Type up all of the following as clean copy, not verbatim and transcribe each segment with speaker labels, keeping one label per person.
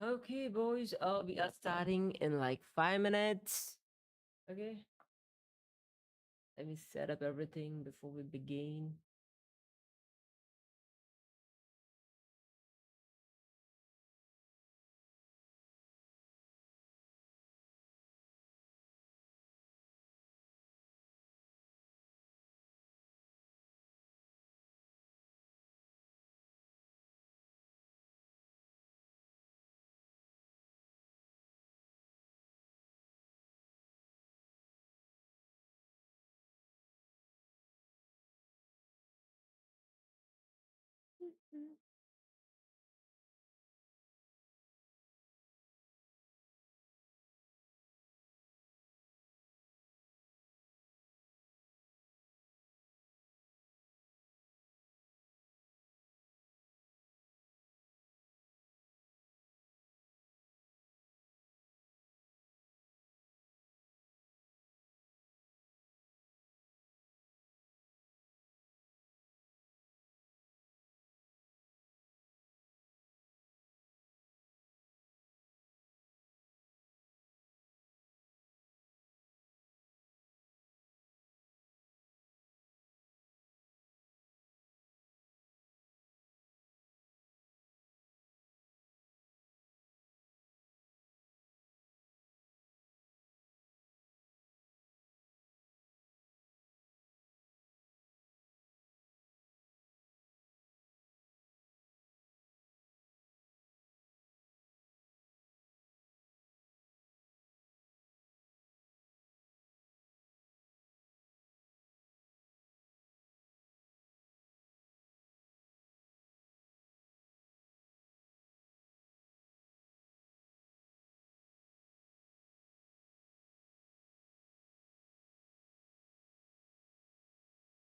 Speaker 1: Okay, boys. We are starting in like 5 minutes. Okay. Let me set up everything before we begin.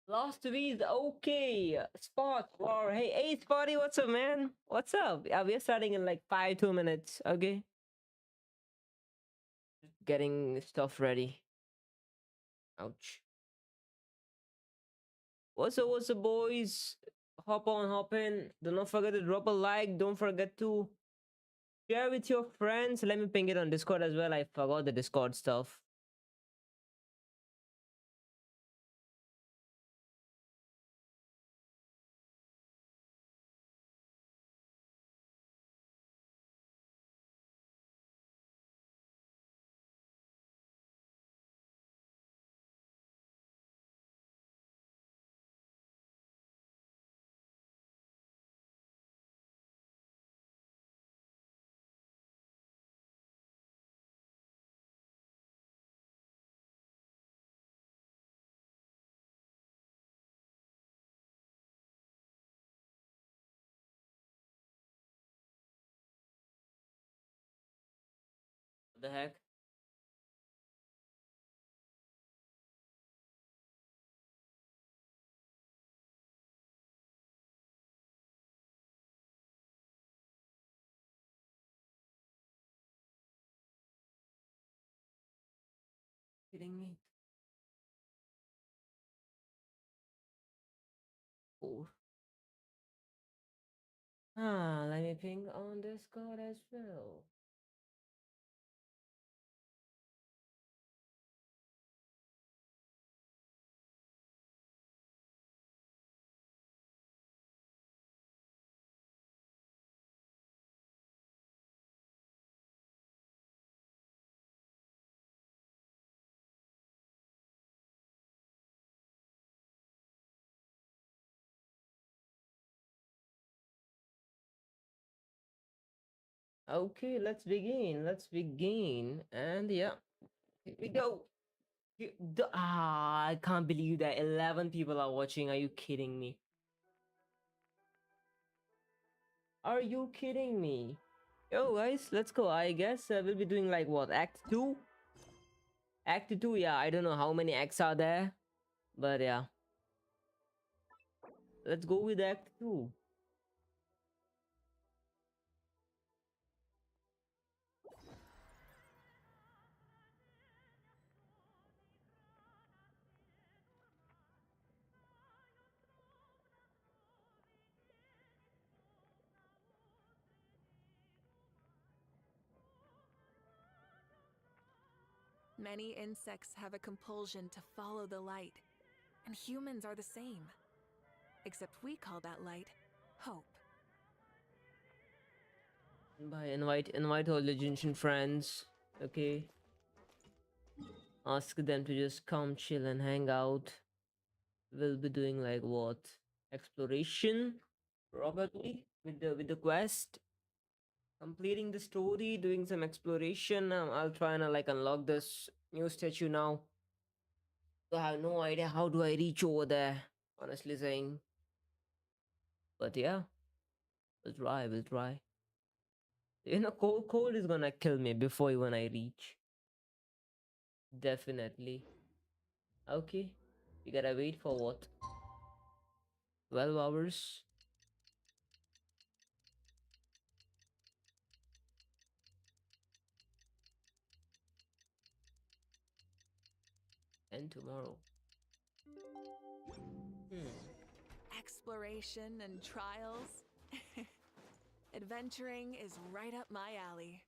Speaker 1: Lost to be okay. Spot or hey Spotty, what's up, man? What's up? Yeah, we're starting in like 2 minutes. Okay. Getting stuff ready. Ouch. What's up, boys? Hop on, hop in. Do not forget to drop a like. Don't forget to share with your friends. Let me ping it on Discord as well. I forgot the Discord stuff. What the heck? Kidding me? Oh. Let me ping on Discord as well. Okay, let's begin. Let's begin. And yeah, here we go. I can't believe that 11 people are watching. Are you kidding me? Are you kidding me? Yo, guys, let's go. I guess we'll be doing like what? Act 2? Act 2, yeah. I don't know how many acts are there. But yeah. Let's go with Act 2.
Speaker 2: Many insects have a compulsion to follow the light, and humans are the same. Except we call that light hope.
Speaker 1: By invite all your Genshin friends. Okay. Ask them to just come chill and hang out. We'll be doing like what? Exploration? Probably with the quest. Completing the story, doing some exploration. I'll try and like unlock this new statue now. So I have no idea how do I reach over there, honestly saying. But yeah, we'll try. Cold is gonna kill me before even I reach. Definitely. Okay. We gotta wait for what? 12 hours? And tomorrow.
Speaker 2: Exploration and trials. Adventuring is right up my alley.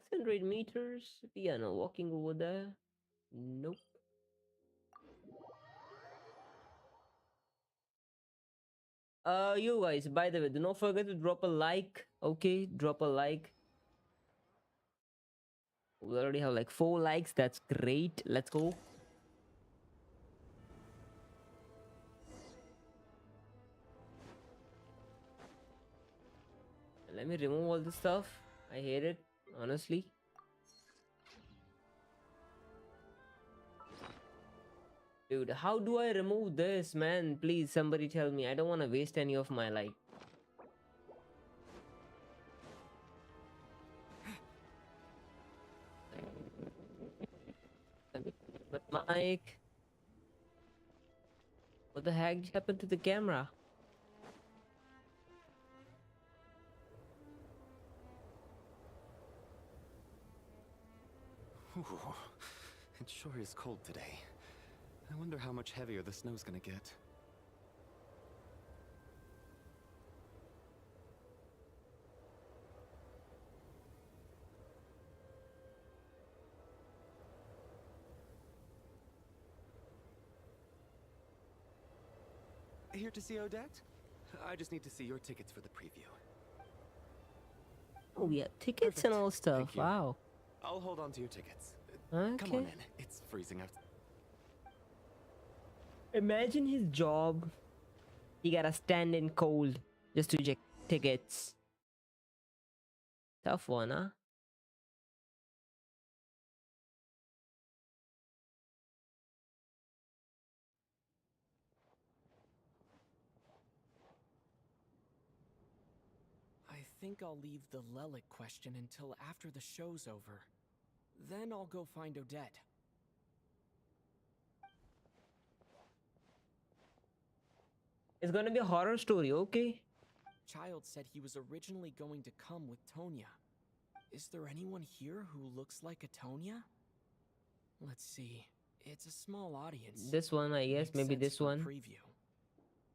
Speaker 1: 600 meters? We are not walking over there. Nope. You guys, by the way, do not forget to drop a like. Okay, drop a like. We already have like 4 likes. That's great. Let's go. Let me remove all this stuff. I hate it, honestly. Dude, how do I remove this, man? Please, somebody tell me. I don't want to waste any of my like. But Mike, what the heck happened to the camera?
Speaker 3: Ooh, it sure is cold today. I wonder how much heavier the snow's gonna get. Here to see Odette? I just need to see your tickets for the preview.
Speaker 1: Oh, we have tickets and all stuff.
Speaker 3: Thank you.
Speaker 1: Wow.
Speaker 3: I'll hold on to your tickets.
Speaker 1: Okay.
Speaker 3: Come on in. It's freezing out.
Speaker 1: Imagine his job. He gotta stand in cold just to check tickets. Tough one, huh?
Speaker 4: I think I'll leave the Lelic question until after the show's over. Then I'll go find Odette.
Speaker 1: It's gonna be a horror story, okay?
Speaker 4: Child said he was originally going to come with Tonya. Is there anyone here who looks like a Tonya? Let's see. It's a small audience.
Speaker 1: This one, I guess.
Speaker 4: Makes
Speaker 1: Maybe
Speaker 4: sense
Speaker 1: this
Speaker 4: for a
Speaker 1: one.
Speaker 4: preview.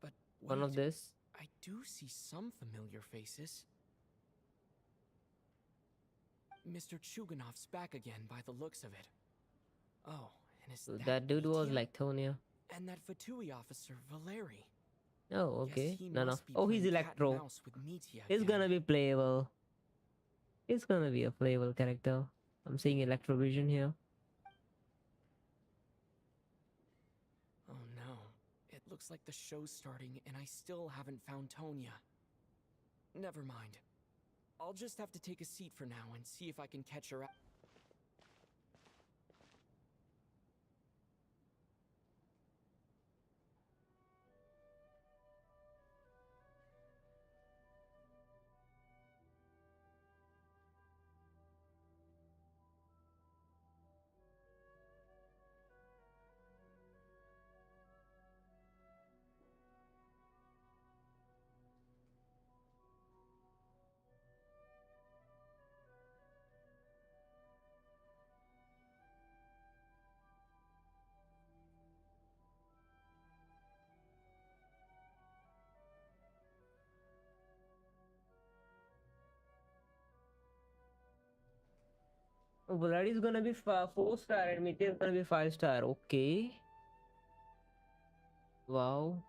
Speaker 4: But wait,
Speaker 1: One of this.
Speaker 4: I do see some familiar faces. Mr. Chuganov's back again by the looks of it. Oh, and is
Speaker 1: So that dude was like Tonya.
Speaker 4: And that Fatui officer, Valeri.
Speaker 1: Oh, okay.
Speaker 4: Guess he
Speaker 1: No.
Speaker 4: must be
Speaker 1: Oh, he's
Speaker 4: playing cat and
Speaker 1: Electro.
Speaker 4: mouse with Mitya
Speaker 1: He's
Speaker 4: again.
Speaker 1: gonna be playable. He's gonna be a playable character. I'm seeing Electrovision here.
Speaker 4: Oh no. It looks like the show's starting and I still haven't found Tonya. Never mind. I'll just have to take a seat for now and see if I can catch her out.
Speaker 1: Blood is gonna be 4-star and Meteor is gonna be 5-star. Okay. Wow.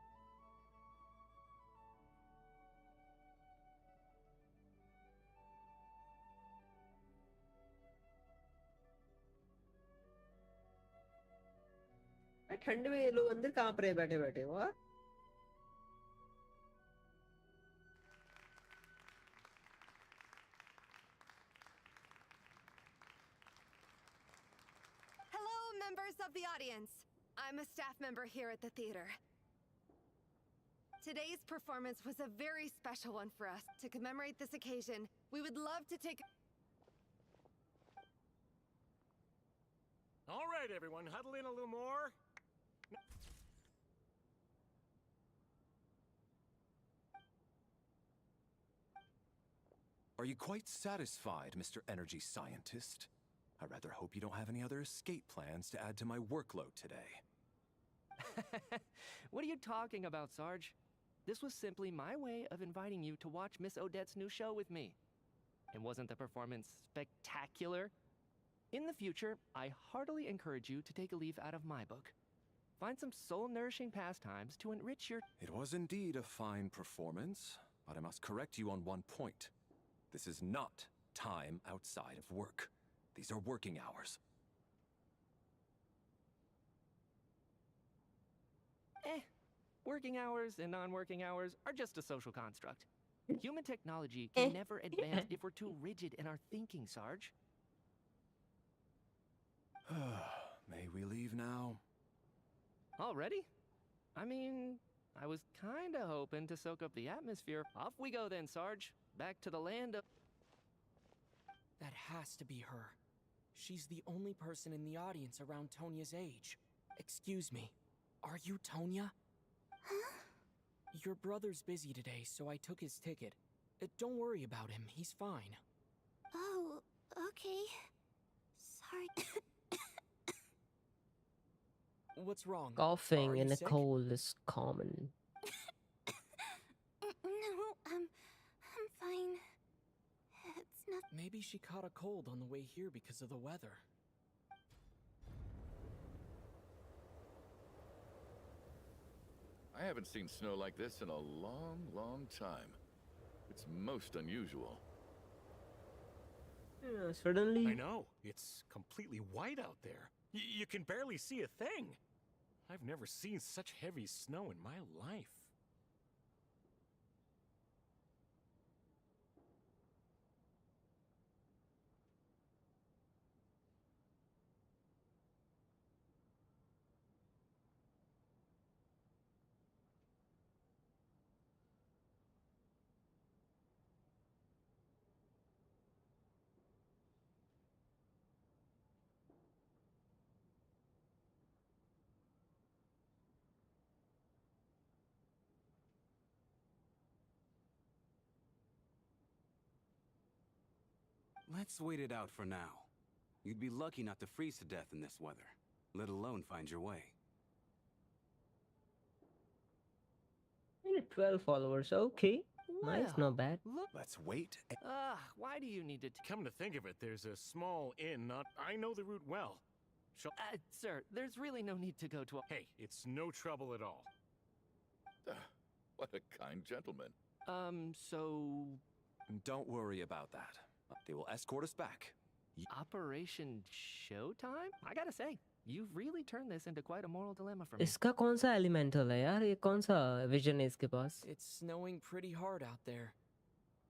Speaker 1: ठंड में ये लोग अंदर कहाँ पर है बैठे बैठे what?
Speaker 5: Hello, members of the audience. I'm a staff member here at the theater. Today's performance was a very special one for us. To commemorate this occasion, we would love to take...
Speaker 6: All right, everyone, huddle in a little more.
Speaker 7: Are you quite satisfied, Mr. Energy Scientist? I rather hope you don't have any other escape plans to add to my workload today.
Speaker 4: What are you talking about, Sarge? This was simply my way of inviting you to watch Miss Odette's new show with me. And wasn't the performance spectacular? In the future, I heartily encourage you to take a leaf out of my book. Find some soul-nourishing pastimes to enrich your...
Speaker 7: It was indeed a fine performance, but I must correct you on one point. This is not time outside of work. These are working hours.
Speaker 4: Working hours and non-working hours are just a social construct. Human technology can never advance if we're too rigid in our thinking, Sarge.
Speaker 7: May we leave now?
Speaker 4: Already? I mean, I was kinda hoping to soak up the atmosphere. Off we go then, Sarge. Back to the land of... That has to be her. She's the only person in the audience around Tonya's age. Excuse me, are you Tonya?
Speaker 8: Huh?
Speaker 4: Your brother's busy today, so I took his ticket. Don't worry about him, he's fine.
Speaker 8: Oh, okay. Sorry.
Speaker 4: What's wrong?
Speaker 1: Coughing
Speaker 4: Are
Speaker 1: in
Speaker 4: you
Speaker 1: a
Speaker 4: sick?
Speaker 1: cold is common.
Speaker 8: No, I'm fine. It's not.
Speaker 4: Maybe she caught a cold on the way here because of the weather.
Speaker 9: I haven't seen snow like this in a long, long time. It's most unusual.
Speaker 1: Yeah, suddenly.
Speaker 6: I know. It's completely white out there. You can barely see a thing. I've never seen such heavy snow in my life.
Speaker 10: Let's wait it out for now. You'd be lucky not to freeze to death in this weather, let alone find your way.
Speaker 1: 12 followers. Okay. Nice,
Speaker 4: Well,
Speaker 1: not bad.
Speaker 4: Look.
Speaker 7: Let's wait.
Speaker 4: Why do you need to...
Speaker 6: Come to think of it, there's a small inn not... I know the route well.
Speaker 4: Sir, there's really no need to go to a...
Speaker 6: Hey, it's no trouble at all.
Speaker 9: What a kind gentleman.
Speaker 4: So...
Speaker 7: Don't worry about that. They will escort us back.
Speaker 4: Operation Showtime? I gotta say, you've really turned this into quite a moral dilemma for me.
Speaker 1: इसका कौन सा elemental है यार? ये कौन सा vision है इसके पास?
Speaker 4: It's snowing pretty hard out there.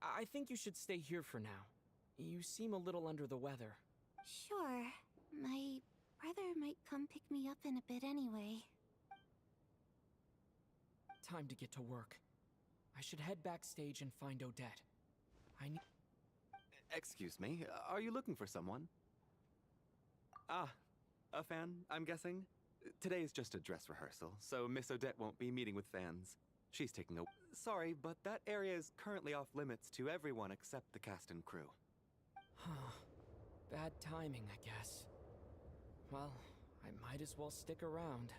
Speaker 4: I think you should stay here for now. You seem a little under the weather.
Speaker 8: Sure. My brother might come pick me up in a bit anyway.
Speaker 4: Time to get to work. I should head backstage and find Odette. I need...
Speaker 3: Excuse me, are you looking for someone? Ah, a fan, I'm guessing? Today is just a dress rehearsal, so Miss Odette won't be meeting with fans. She's taking a... Sorry, but that area is currently off limits to everyone except the cast and crew.
Speaker 4: Bad timing, I guess. Well, I might as well stick around.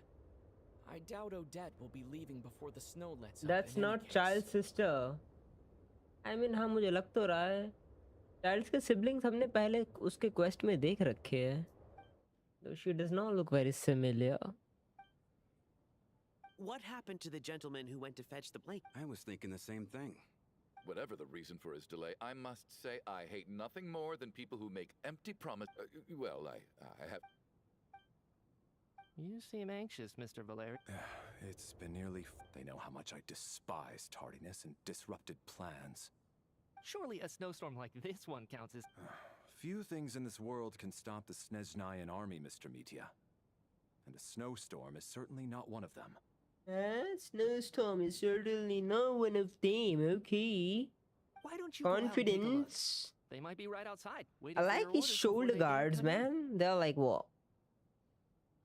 Speaker 4: I doubt Odette will be leaving before the snow lets up.
Speaker 1: That's
Speaker 4: in any
Speaker 1: not
Speaker 4: case.
Speaker 1: child sister. I mean, हाँ मुझे लग तो रहा है. Charles के siblings हमने पहले उसके क्वेस्ट में देख रखे हैं. Though she does not look very similar.
Speaker 11: What happened to the gentleman who went to fetch the blanket?
Speaker 10: I was thinking the same thing.
Speaker 9: Whatever the reason for his delay, I must say I hate nothing more than people who make empty promises. Well, I have.
Speaker 12: You seem anxious, Mr. Valeri.
Speaker 7: It's been nearly... They know how much I despise tardiness and disrupted plans.
Speaker 12: Surely a snowstorm like this one counts as...
Speaker 7: Few things in this world can stop the Snezhnayan army, Mr. Mitya. And a snowstorm is certainly not one of them.
Speaker 1: Snowstorm is certainly not one of them, okay.
Speaker 11: Why don't you go out and take a look?
Speaker 1: Confidence.
Speaker 12: They might be right outside, waiting
Speaker 1: I
Speaker 12: for
Speaker 1: like
Speaker 12: your
Speaker 1: his
Speaker 12: orders before
Speaker 1: shoulder
Speaker 12: they dare
Speaker 1: guards,
Speaker 12: come in.
Speaker 1: man. They're like what?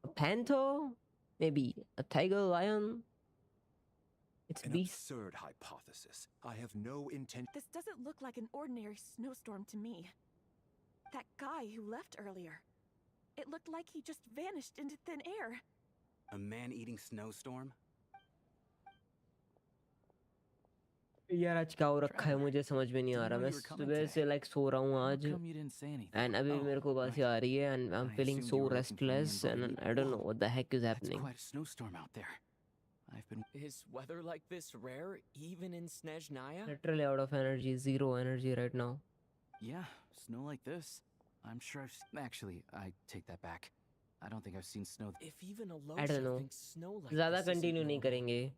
Speaker 1: A panther? Maybe a tiger, lion? It's
Speaker 7: An
Speaker 1: beast.
Speaker 7: absurd hypothesis. I have no intention...
Speaker 13: This doesn't look like an ordinary snowstorm to me. That guy who left earlier. It looked like he just vanished into thin air.
Speaker 10: A man-eating snowstorm?
Speaker 1: यार आज क्या हो रखा है मुझे समझ में नहीं आ रहा. मैं सुबह से like सो रहा हूँ आज and अभी भी मेरे को बासी आ रही है and I'm feeling so restless and I don't know what the heck is happening.
Speaker 4: Quite a snowstorm out there. Is weather like this rare even in Snezhnaya?
Speaker 1: Literally out of energy, zero energy right now.
Speaker 14: Yeah, snow like this. I'm sure Actually, I take that back. I don't think I've seen snow.
Speaker 4: If even a
Speaker 1: I don't know.
Speaker 4: snow like
Speaker 1: ज़्यादा
Speaker 4: this isn't
Speaker 1: continue नहीं
Speaker 4: normal,
Speaker 1: करेंगे.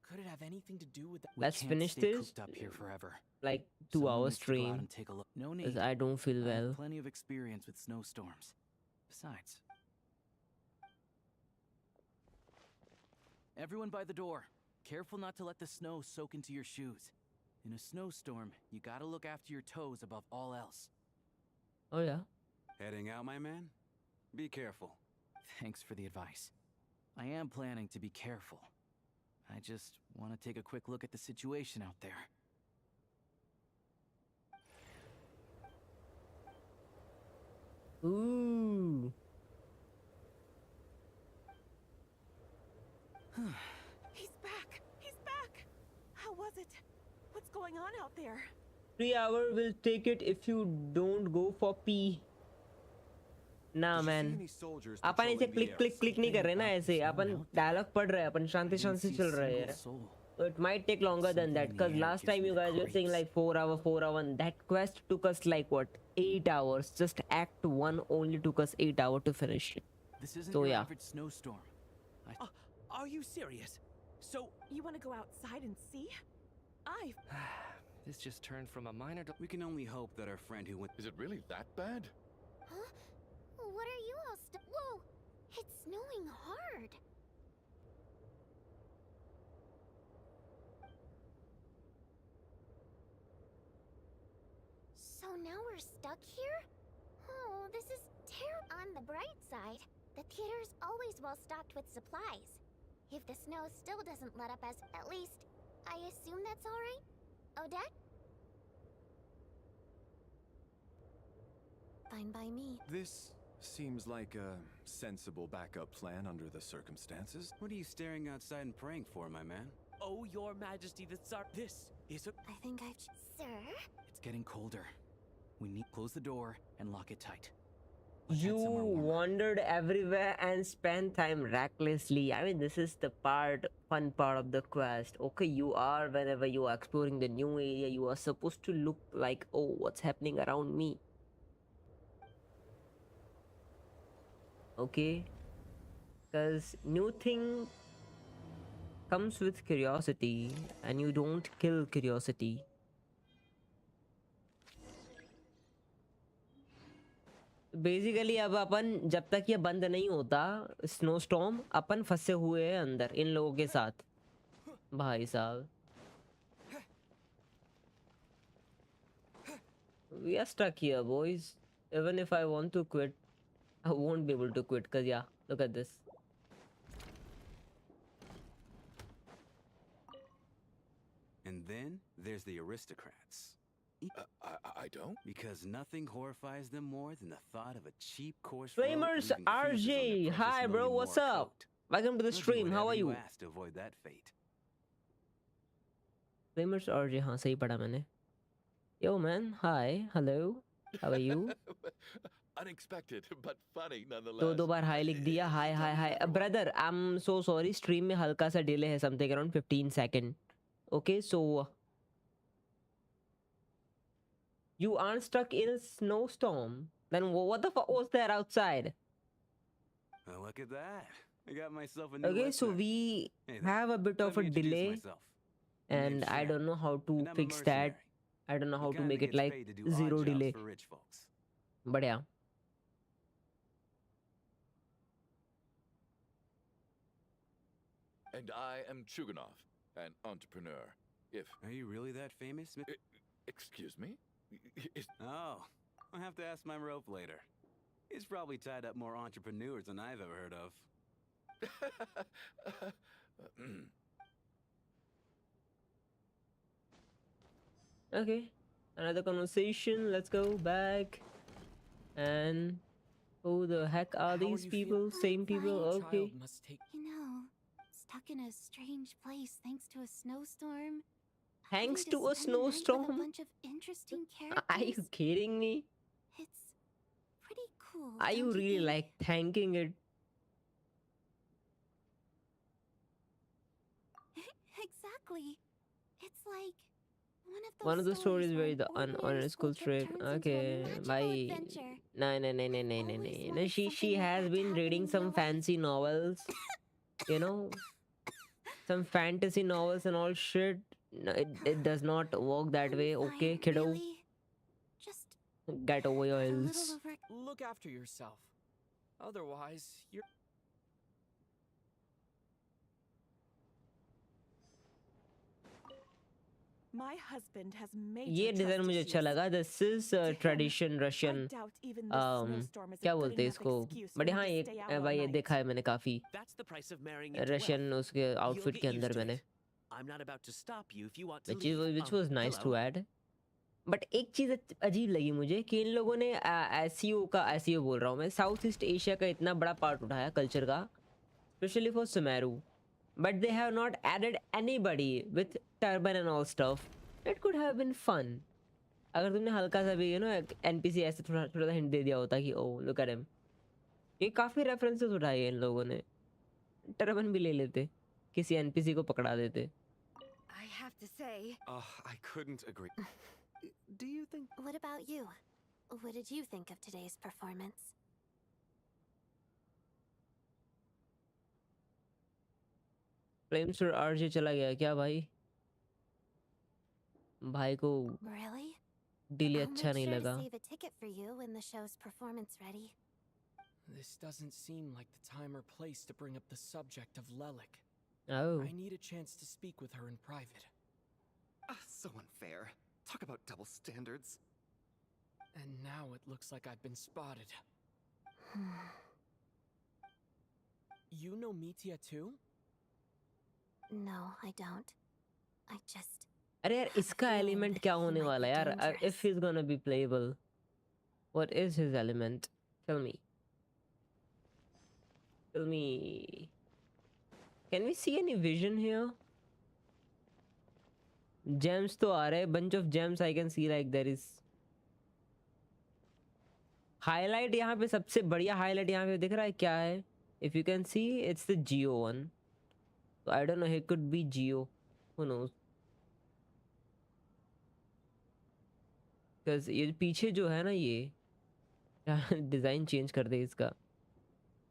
Speaker 4: could it have anything to do with that?
Speaker 1: Let's finish this.
Speaker 14: Up here forever.
Speaker 1: Like
Speaker 14: Someone
Speaker 1: 2 hour
Speaker 14: needs to go out
Speaker 1: stream.
Speaker 14: and take a look. No need.
Speaker 1: Because I don't feel
Speaker 14: I have
Speaker 1: well.
Speaker 14: plenty of experience with snowstorms. Besides, everyone by the door. Careful not to let the snow soak into your shoes. In a snowstorm, you gotta look after your toes above all else.
Speaker 1: Oh yeah.
Speaker 10: Heading out, my man? Be careful.
Speaker 14: Thanks for the advice. I am planning to be careful. I just want to take a quick look at the situation out there.
Speaker 1: Ooh.
Speaker 13: He's back! He's back! How was it? What's going on out there?
Speaker 1: 3 hours will take it if you don't go for pee. ना man अपन ऐसे click click click नहीं कर रहे ना ऐसे अपन dialogue पढ़ रहे हैं अपन शांति शांति चल रहे हैं so it might take longer than that because last time you guys were saying like 4 hour and that quest took us like what 8 hours just act 1 only took us 8 hours to finish it.
Speaker 14: This isn't
Speaker 1: so
Speaker 14: your
Speaker 1: yeah
Speaker 14: average snowstorm.
Speaker 11: Are you serious? So
Speaker 13: you want to go outside and see?
Speaker 12: This just turned from a minor.
Speaker 10: We can only hope that our friend who went.
Speaker 9: Is it really that bad?
Speaker 8: Huh? What are you all Whoa! It's snowing hard. So now we're stuck here? Oh, this is terrible. On the bright side, the theater's always well stocked with supplies. If the snow still doesn't let up at least, I assume that's all right? Odette? Fine by me.
Speaker 7: This seems like a sensible backup plan under the circumstances.
Speaker 10: What are you staring outside and praying for, my man?
Speaker 11: Oh, Your Majesty, this is a...
Speaker 8: I think I've... Sir?
Speaker 14: It's getting colder. We need to close the door and lock it tight.
Speaker 1: You wandered everywhere and spent time recklessly. I mean, this is the fun part of the quest. Okay, you are, whenever you are exploring the new area, you are supposed to look like, oh, what's happening around me? Okay? Because new thing comes with curiosity, and you don't kill curiosity. Basically अब अपन जब तक ये बंद नहीं होता snowstorm अपन फंसे हुए हैं अंदर इन लोगों के साथ भाई साहब we are stuck here boys even if I want to quit I won't be able to quit because yeah look at this
Speaker 10: and then there's the aristocrats.
Speaker 9: I don't?
Speaker 10: Because nothing horrifies them more than the thought of a cheap course.
Speaker 1: Flamers RJ, hi bro, what's up? Welcome to the stream. How are you?
Speaker 10: Asked to avoid that fate.
Speaker 1: Flamers RJ, हाँ सही पढ़ा मैंने. Yo man, hi, hello. How are you?
Speaker 9: Unexpected, but funny
Speaker 1: दो
Speaker 9: nonetheless.
Speaker 1: बार high लिख दिया. Hi hi hi. Brother, I'm so sorry. Stream में हल्का सा डिले है, something around 15 second. Okay, so you aren't stuck in a snowstorm. Then what the fuck was there outside?
Speaker 10: Oh, look at that. I got myself a new
Speaker 1: Okay, so
Speaker 10: listener.
Speaker 1: we
Speaker 10: Hey there.
Speaker 1: have a bit
Speaker 10: Let
Speaker 1: of
Speaker 10: me
Speaker 1: a
Speaker 10: introduce
Speaker 1: delay,
Speaker 10: myself. My name's
Speaker 1: and I
Speaker 10: Shan,
Speaker 1: don't know how to
Speaker 10: and I'm a
Speaker 1: fix that.
Speaker 10: mercenary.
Speaker 1: I don't know how
Speaker 10: The
Speaker 1: to
Speaker 10: kind
Speaker 1: make
Speaker 10: that
Speaker 1: it
Speaker 10: gets
Speaker 1: like
Speaker 10: paid to do odd
Speaker 1: zero
Speaker 10: jobs
Speaker 1: delay.
Speaker 10: for rich folks.
Speaker 1: But yeah.
Speaker 9: And I am Chuganov, an entrepreneur. If
Speaker 10: Are you really that famous?
Speaker 9: excuse me?
Speaker 10: Oh, I'll have to ask my rope later. He's probably tied up more entrepreneurs than I've ever heard of.
Speaker 1: Okay, another conversation. Let's go back. And who the heck are these people? Same people? Okay.
Speaker 8: You know, stuck in a strange place thanks to a snowstorm.
Speaker 1: Thanks
Speaker 8: Having
Speaker 1: to a
Speaker 8: spend the night with
Speaker 1: snowstorm?
Speaker 8: a bunch of interesting
Speaker 1: Are you
Speaker 8: characters.
Speaker 1: kidding me?
Speaker 8: It's pretty cool.
Speaker 1: Are you
Speaker 8: don't
Speaker 1: really
Speaker 8: think?
Speaker 1: like thanking it?
Speaker 8: Exactly. It's like
Speaker 1: One of the stories where the honor school trip. Okay, bye.
Speaker 8: adventure.
Speaker 1: No, no, no, no, no, no, no. No, she has been reading some fancy novels. You know, some fantasy novels and all shit. No, it does not work that way. Okay, kiddo.
Speaker 8: Really? Just
Speaker 1: Get over your
Speaker 8: a little
Speaker 1: ills.
Speaker 8: over.
Speaker 4: Look after yourself. Otherwise, you're.
Speaker 13: My husband has major
Speaker 1: ये design
Speaker 13: trust
Speaker 1: मुझे
Speaker 13: issues.
Speaker 1: अच्छा लगा. This is tradition Russian.
Speaker 13: I doubt even this snowstorm is a
Speaker 1: क्या
Speaker 13: good
Speaker 1: बोलते हैं
Speaker 13: enough
Speaker 1: इसको?
Speaker 13: excuse
Speaker 1: but
Speaker 13: for
Speaker 1: हाँ
Speaker 13: me to
Speaker 1: ये
Speaker 13: stay out all
Speaker 1: भाई ये
Speaker 13: night.
Speaker 1: देखा है मैंने काफी
Speaker 11: That's the price of marrying into
Speaker 1: Russian
Speaker 11: wealth.
Speaker 1: उसके
Speaker 11: You'll
Speaker 1: आउटफिट
Speaker 11: get
Speaker 1: के
Speaker 11: used
Speaker 1: अंदर
Speaker 11: to
Speaker 1: मैंने
Speaker 11: it. I'm not about to stop you if you want to
Speaker 1: which
Speaker 11: leave.
Speaker 1: was nice to
Speaker 11: hello.
Speaker 1: add. But एक चीज अजीब लगी मुझे कि इन लोगों ने एसईओ का एसईओ बोल रहा हूँ मैं साउथ ईस्ट एशिया का इतना बड़ा पार्ट उठाया कल्चर का specially for Sumeru but they have not added anybody with turban and all stuff it could have been fun अगर तुमने हल्का सा भी एनपीसी ऐसे थोड़ा थोड़ा सा हिंट दे दिया होता कि ओ लुक एट हिम ये काफी रेफरेंसेस उठाए हैं इन लोगों ने टर्बन भी ले लेते किसी एनपीसी को पकड़ा देते
Speaker 5: I have to say.
Speaker 3: I couldn't agree. Do you think...
Speaker 8: What about you? What did you think of today's performance?
Speaker 1: Flamester RJ चला गया क्या भाई भाई को
Speaker 8: Really?
Speaker 1: डिले
Speaker 8: I'll
Speaker 1: अच्छा
Speaker 8: make
Speaker 1: नहीं
Speaker 8: sure to
Speaker 1: लगा
Speaker 8: save a ticket for you when the show's performance ready.
Speaker 4: This doesn't seem like the time or place to bring up the subject of Lelik.
Speaker 1: Oh.
Speaker 4: I need a chance to speak with her in private.
Speaker 3: So unfair. Talk about double standards.
Speaker 4: And now it looks like I've been spotted. You know Mitya too?
Speaker 8: No, I don't. I just...
Speaker 1: अरे यार इसका element क्या होने वाला है यार if he's gonna be playable what is his element tell me can we see any vision here gems तो आ रहे हैं bunch of gems I can see like there is highlight यहाँ पे सबसे बढ़िया highlight यहाँ पे दिख रहा है क्या है if you can see it's the Geo one so I don't know it could be Geo who knows because ये पीछे जो है ना ये डिज़ाइन चेंज कर दे इसका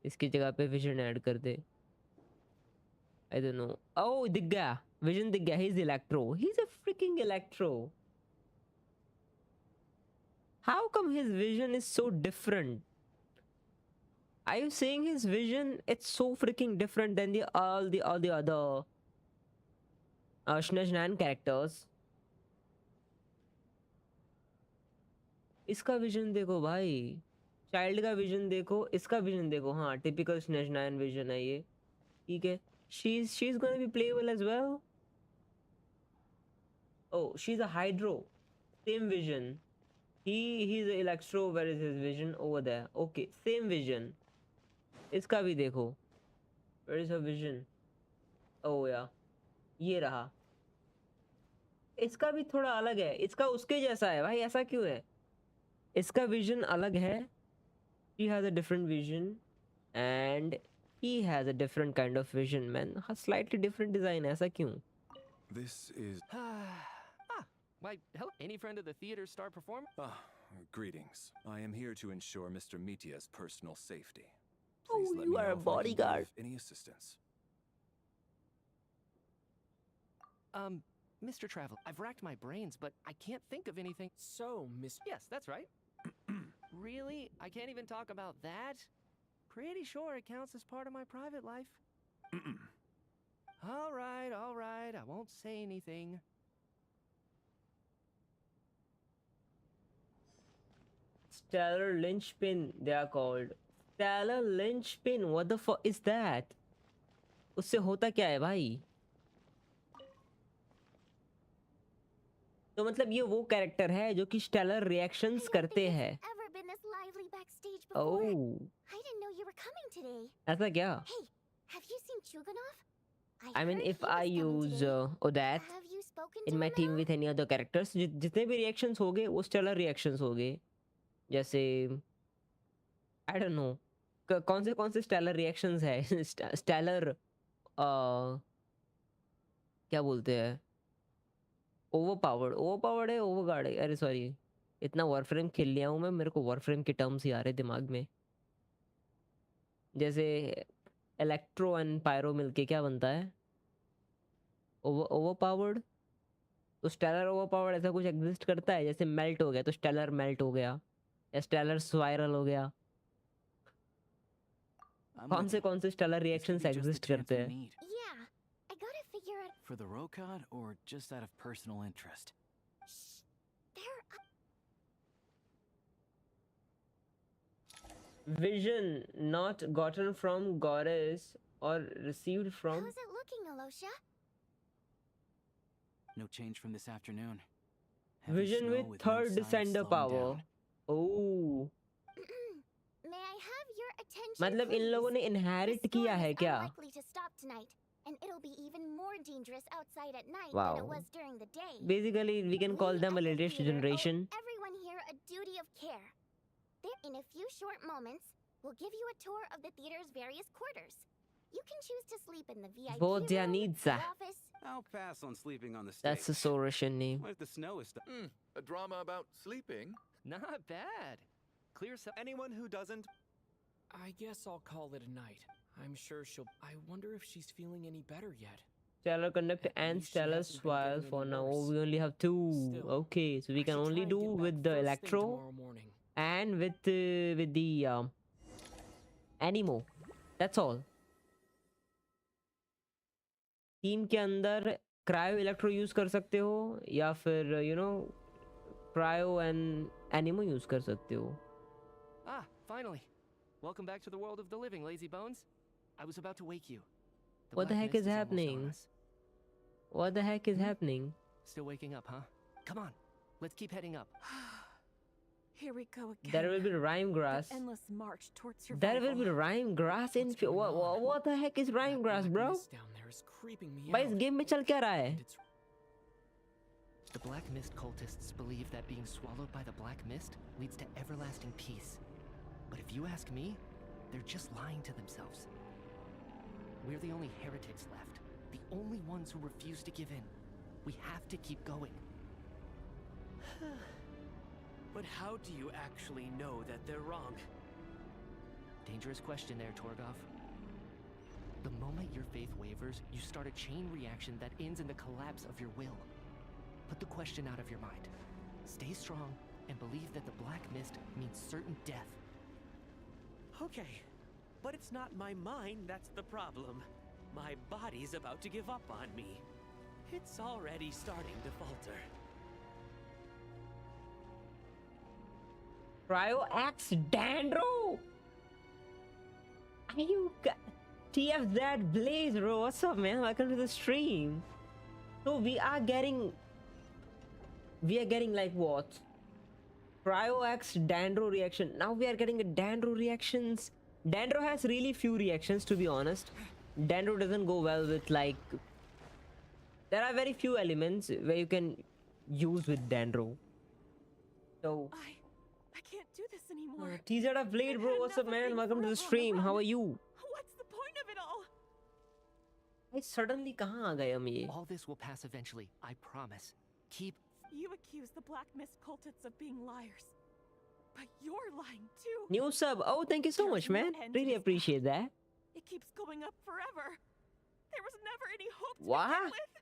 Speaker 1: इसकी जगह पे विजन ऐड कर दे आई डोंट नो ओह दिख गया विजन दिख गया he is electro he is a fricking electro how come his vision is so different are you saying his vision it's so freaking different than all the other Snezhnaya characters इसका vision देखो भाई child का vision देखो इसका vision देखो हाँ typical स्नेजनायन vision है ये ठीक है she is gonna be playable as well oh she is a hydro same vision he is a electro where is his vision over there okay same vision इसका भी देखो where is her vision oh yeah ये रहा इसका भी थोड़ा अलग है इसका उसके जैसा है भाई ऐसा क्यों है इसका vision अलग है. She has a different vision and he has a different kind of vision, man. Slightly different design. ऐसा क्यों?
Speaker 7: This is...
Speaker 12: Why, hello. Any friend of the theater star performer?
Speaker 7: Greetings. I am here to ensure Mr. Mitya's personal safety.
Speaker 1: Oh,
Speaker 7: Please let
Speaker 1: you
Speaker 7: me
Speaker 1: are
Speaker 7: know
Speaker 1: a
Speaker 7: if I can be
Speaker 1: bodyguard.
Speaker 7: of any assistance.
Speaker 12: Mr. Travell, I've racked my brains, but I can't think of anything.
Speaker 4: So, Miss...
Speaker 12: Yes, that's right. Really? I can't even talk about that? Pretty sure it counts as part of my private life. All right, I won't say anything.
Speaker 1: Stellar linchpin, they are called. Stellar linchpin, what the fuck is that? उससे होता क्या है भाई? तो मतलब ये वो character है जो कि स्टेलर रिएक्शंस करते हैं.
Speaker 8: Ever been this lively backstage before?
Speaker 1: Oh.
Speaker 8: I didn't know you were coming today.
Speaker 1: ऐसा क्या?
Speaker 8: Hey, have you seen Chuganov?
Speaker 1: I mean, if I use Odat
Speaker 8: Have you spoken
Speaker 1: in
Speaker 8: to
Speaker 1: my
Speaker 8: him
Speaker 1: team
Speaker 8: at all?
Speaker 1: with any other characters, जितने भी reactions होंगे वो stellar reactions होंगे. जैसे I don't know कौन से stellar reactions है? stellar क्या बोलते हैं? overpowered है, overguard है. अरे सॉरी, इतना वॉरफ्रेम खेल लिया हूँ मैं, मेरे को वॉरफ्रेम के टर्म्स ही आ रहे दिमाग में. जैसे इलेक्ट्रो एंड पायरो मिलके क्या बनता है? ओवरपावर्ड. तो स्टेलर ओवरपावर्ड ऐसा कुछ एग्जिस्ट करता है? जैसे मेल्ट हो गया तो स्टेलर मेल्ट हो गया, या स्टेलर स्पाइरल हो गया. कौन से स्टेलर रिएक्शंस एग्जिस्ट करते हैं?
Speaker 8: Yeah, I gotta figure out.
Speaker 14: For the Rokad, or just out of personal interest?
Speaker 8: There.
Speaker 1: Vision not gotten from goddess or received from.
Speaker 8: How's it looking, Alosha?
Speaker 14: No change from this afternoon. Heavy
Speaker 1: Vision
Speaker 14: snow
Speaker 1: with
Speaker 14: no
Speaker 1: third
Speaker 14: sign of
Speaker 1: descender
Speaker 14: slowing
Speaker 1: power.
Speaker 14: down.
Speaker 1: Oh.
Speaker 8: May I have your attention,
Speaker 1: मतलब इन
Speaker 8: please?
Speaker 1: लोगों ने inherit
Speaker 8: The
Speaker 1: किया
Speaker 8: storm
Speaker 1: है
Speaker 8: is
Speaker 1: क्या?
Speaker 8: unlikely to stop tonight, and it'll be even more dangerous outside at night
Speaker 1: Wow.
Speaker 8: than it was during the day.
Speaker 1: Basically, we can call them a
Speaker 8: at the
Speaker 1: latest
Speaker 8: theater
Speaker 1: generation.
Speaker 8: owe everyone here a duty of care. There, in a few short moments, we'll give you a tour of the theater's various quarters. You can choose to sleep in the VIP
Speaker 1: Both their
Speaker 8: room,
Speaker 1: needs,
Speaker 8: the office.
Speaker 10: I'll pass on sleeping on the stage.
Speaker 1: That's a so Russian name.
Speaker 10: What if the snow is stuck?
Speaker 9: A drama about sleeping?
Speaker 12: Not bad. Clear some.
Speaker 3: Anyone who doesn't...
Speaker 4: I guess I'll call it a night. I'm sure she'll... I wonder if she's feeling any better yet.
Speaker 1: Stellar conduct and
Speaker 4: least she
Speaker 1: stellar
Speaker 4: hasn't been
Speaker 1: swirl
Speaker 4: getting
Speaker 1: for
Speaker 4: any
Speaker 1: now.
Speaker 4: worse.
Speaker 1: Oh, we only have two.
Speaker 4: Still,
Speaker 1: Okay, so we
Speaker 4: I
Speaker 1: can
Speaker 4: should
Speaker 1: only
Speaker 4: try and
Speaker 1: do
Speaker 4: get
Speaker 1: with
Speaker 4: back
Speaker 1: the
Speaker 4: first thing
Speaker 1: electro
Speaker 4: tomorrow morning.
Speaker 1: and with the animo. That's all. Team के अंदर cryo electro use कर सकते हो या फिर cryo and एनिमो use कर सकते हो.
Speaker 12: Ah, finally. Welcome back to the world of the living, lazy bones. I was about to wake you.
Speaker 1: What the
Speaker 12: black
Speaker 1: heck
Speaker 12: mist
Speaker 1: is
Speaker 12: almost
Speaker 1: happening?
Speaker 12: on us.
Speaker 1: What the heck is happening?
Speaker 12: Still waking up, huh? Come on. Let's keep heading up.
Speaker 13: Here we go again.
Speaker 1: There will be rhyme grass.
Speaker 13: The endless march towards survival.
Speaker 1: There will be rhyme grass in what the heck is rhyme grass, bro?
Speaker 4: Down there is creeping me
Speaker 1: भाई इस
Speaker 4: out.
Speaker 1: Game में चल क्या रहा है?
Speaker 12: The Black Mist cultists believe that being swallowed by the Black Mist leads to everlasting peace. But if you ask me, they're just lying to themselves. We're the only heretics left. The only ones who refuse to give in. We have to keep going.
Speaker 11: But how do you actually know that they're wrong?
Speaker 12: Dangerous question there, Torgov. The moment your faith wavers, you start a chain reaction that ends in the collapse of your will. Put the question out of your mind. Stay strong and believe that the Black Mist means certain death.
Speaker 11: Okay, but it's not my mind that's the problem. My body's about to give up on me. It's already starting to falter.
Speaker 1: Cryo X Dandro! Are you TFZ Blaze, bro? What's up, man? Welcome to the stream. So we are getting like what? Cryo X Dandro reaction. Now we are getting a Dandro reactions. Dandro has really few reactions, to be honest. Dandro doesn't go well with like... There are very few elements where you can use with Dandro. So...
Speaker 13: I anymore.
Speaker 1: TZ of Blade, bro. What's up, man? Welcome to the stream. How are you?
Speaker 13: What's the point of it all?
Speaker 1: I suddenly कहाँ आ गए हम ये?
Speaker 12: All this will pass eventually, I promise. Keep...
Speaker 13: You accuse the Black Mist cultists of being liars. But you're lying too.
Speaker 1: New sub. Oh, thank you so much, man. Really appreciate that.
Speaker 13: It keeps going up forever. There was never any hope to
Speaker 1: What?
Speaker 13: begin with.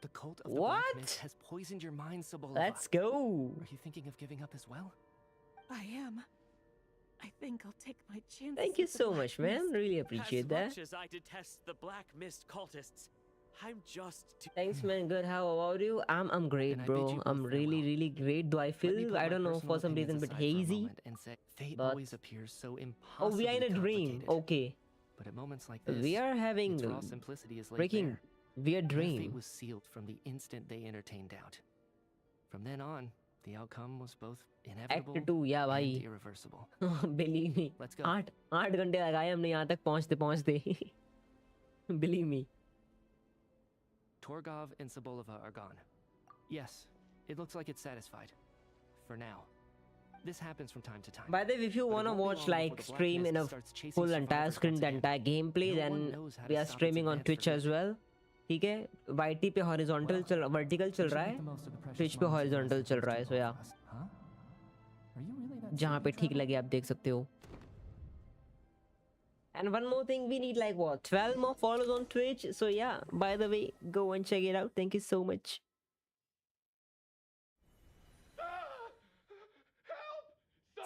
Speaker 12: The cult of the Black Mist has poisoned your mind, Sobolova.
Speaker 1: Let's go.
Speaker 12: Are you thinking of giving up as well?
Speaker 13: I am. I think I'll take my chances.
Speaker 1: Thank you
Speaker 13: with the
Speaker 1: so
Speaker 13: Black
Speaker 1: much, man.
Speaker 13: Mist.
Speaker 1: Really appreciate that.
Speaker 11: As much as I detest the Black Mist cultists, I'm just too...
Speaker 1: Thanks, man. Good. How about you? I'm great, bro. I'm really great. Do I feel, I don't know, for some reason, but hazy?
Speaker 12: Fate
Speaker 1: But
Speaker 12: always appears so
Speaker 1: oh,
Speaker 12: impossibly
Speaker 1: we are in a dream.
Speaker 12: complicated.
Speaker 1: Okay.
Speaker 12: But at moments like this,
Speaker 1: We are having
Speaker 12: its raw simplicity is laid
Speaker 1: freaking
Speaker 12: bare.
Speaker 1: weird
Speaker 12: Their fate
Speaker 1: dream.
Speaker 12: was sealed from the instant they entertained doubt. From then on, the outcome was both inevitable
Speaker 1: Act 2, yeah,
Speaker 12: and
Speaker 1: bhai.
Speaker 12: irreversible.
Speaker 1: Believe me.
Speaker 12: Let's go.
Speaker 1: 8 घंटे लगाए हमने यहाँ तक पहुँचते. Believe me.
Speaker 12: Torgov and Sobolova are gone. Yes, it looks like it's satisfied. For now. This happens from time to time.
Speaker 1: By the way, if you
Speaker 12: But it
Speaker 1: wanna
Speaker 12: won't be
Speaker 1: watch
Speaker 12: long before
Speaker 1: like
Speaker 12: the Black
Speaker 1: stream in
Speaker 12: Mist
Speaker 1: a
Speaker 12: starts chasing
Speaker 1: full entire
Speaker 12: survivors
Speaker 1: screen,
Speaker 12: once
Speaker 1: the
Speaker 12: again.
Speaker 1: entire gameplay,
Speaker 12: No one
Speaker 1: then
Speaker 12: knows how
Speaker 1: we
Speaker 12: to
Speaker 1: are
Speaker 12: stop its
Speaker 1: streaming on
Speaker 12: advance for
Speaker 1: Twitch as
Speaker 12: good.
Speaker 1: well. ठीक है? YT पे horizontal चल, vertical चल रहा है. Twitch पे horizontal चल रहा है. So yeah. जहाँ पे ठीक लगे आप देख सकते हो. And one more thing, we need like what, 12 more followers on Twitch. So yeah, by the way, go and check it out. Thank you so much.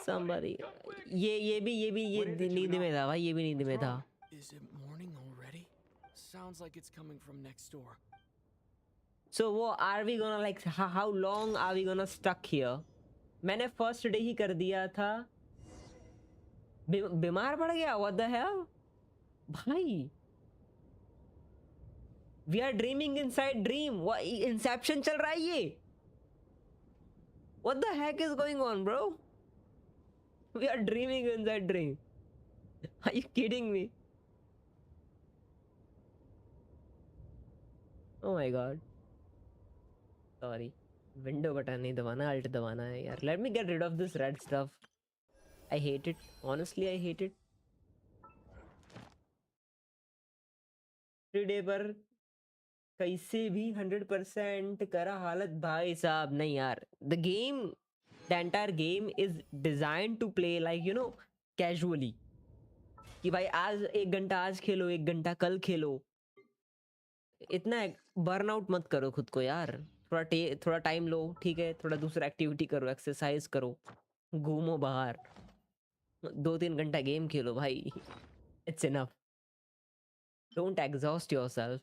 Speaker 1: Somebody. ये नींद में था भाई, ये भी नींद में था.
Speaker 4: Is it morning already? Sounds like it's coming from next door.
Speaker 1: So what are we gonna like? How long are we gonna stuck here? मैंने first day ही कर दिया था. बीमार पड़ गया? What the hell? भाई. We are dreaming inside dream. What Inception चल रहा है ये? What the heck is going on, bro? We are dreaming inside dream. Are you kidding me? Oh my god. Sorry. Window button नहीं दबाना, alt दबाना है यार. Let me get rid of this red stuff. I hate it. Honestly, I hate it. 3 day पर कैसे भी 100% करा हालत भाई साहब नहीं यार. The entire game is designed to play like, you know, casually. कि भाई आज 1 घंटा आज खेलो, 1 घंटा कल खेलो. इतना बर्नआउट मत करो खुद को यार. थोड़ा टाइम लो, ठीक है. थोड़ा दूसरा एक्टिविटी करो, एक्सरसाइज करो, घूमो बाहर. 2-3 घंटा गेम खेलो भाई. It's enough. Don't exhaust yourself.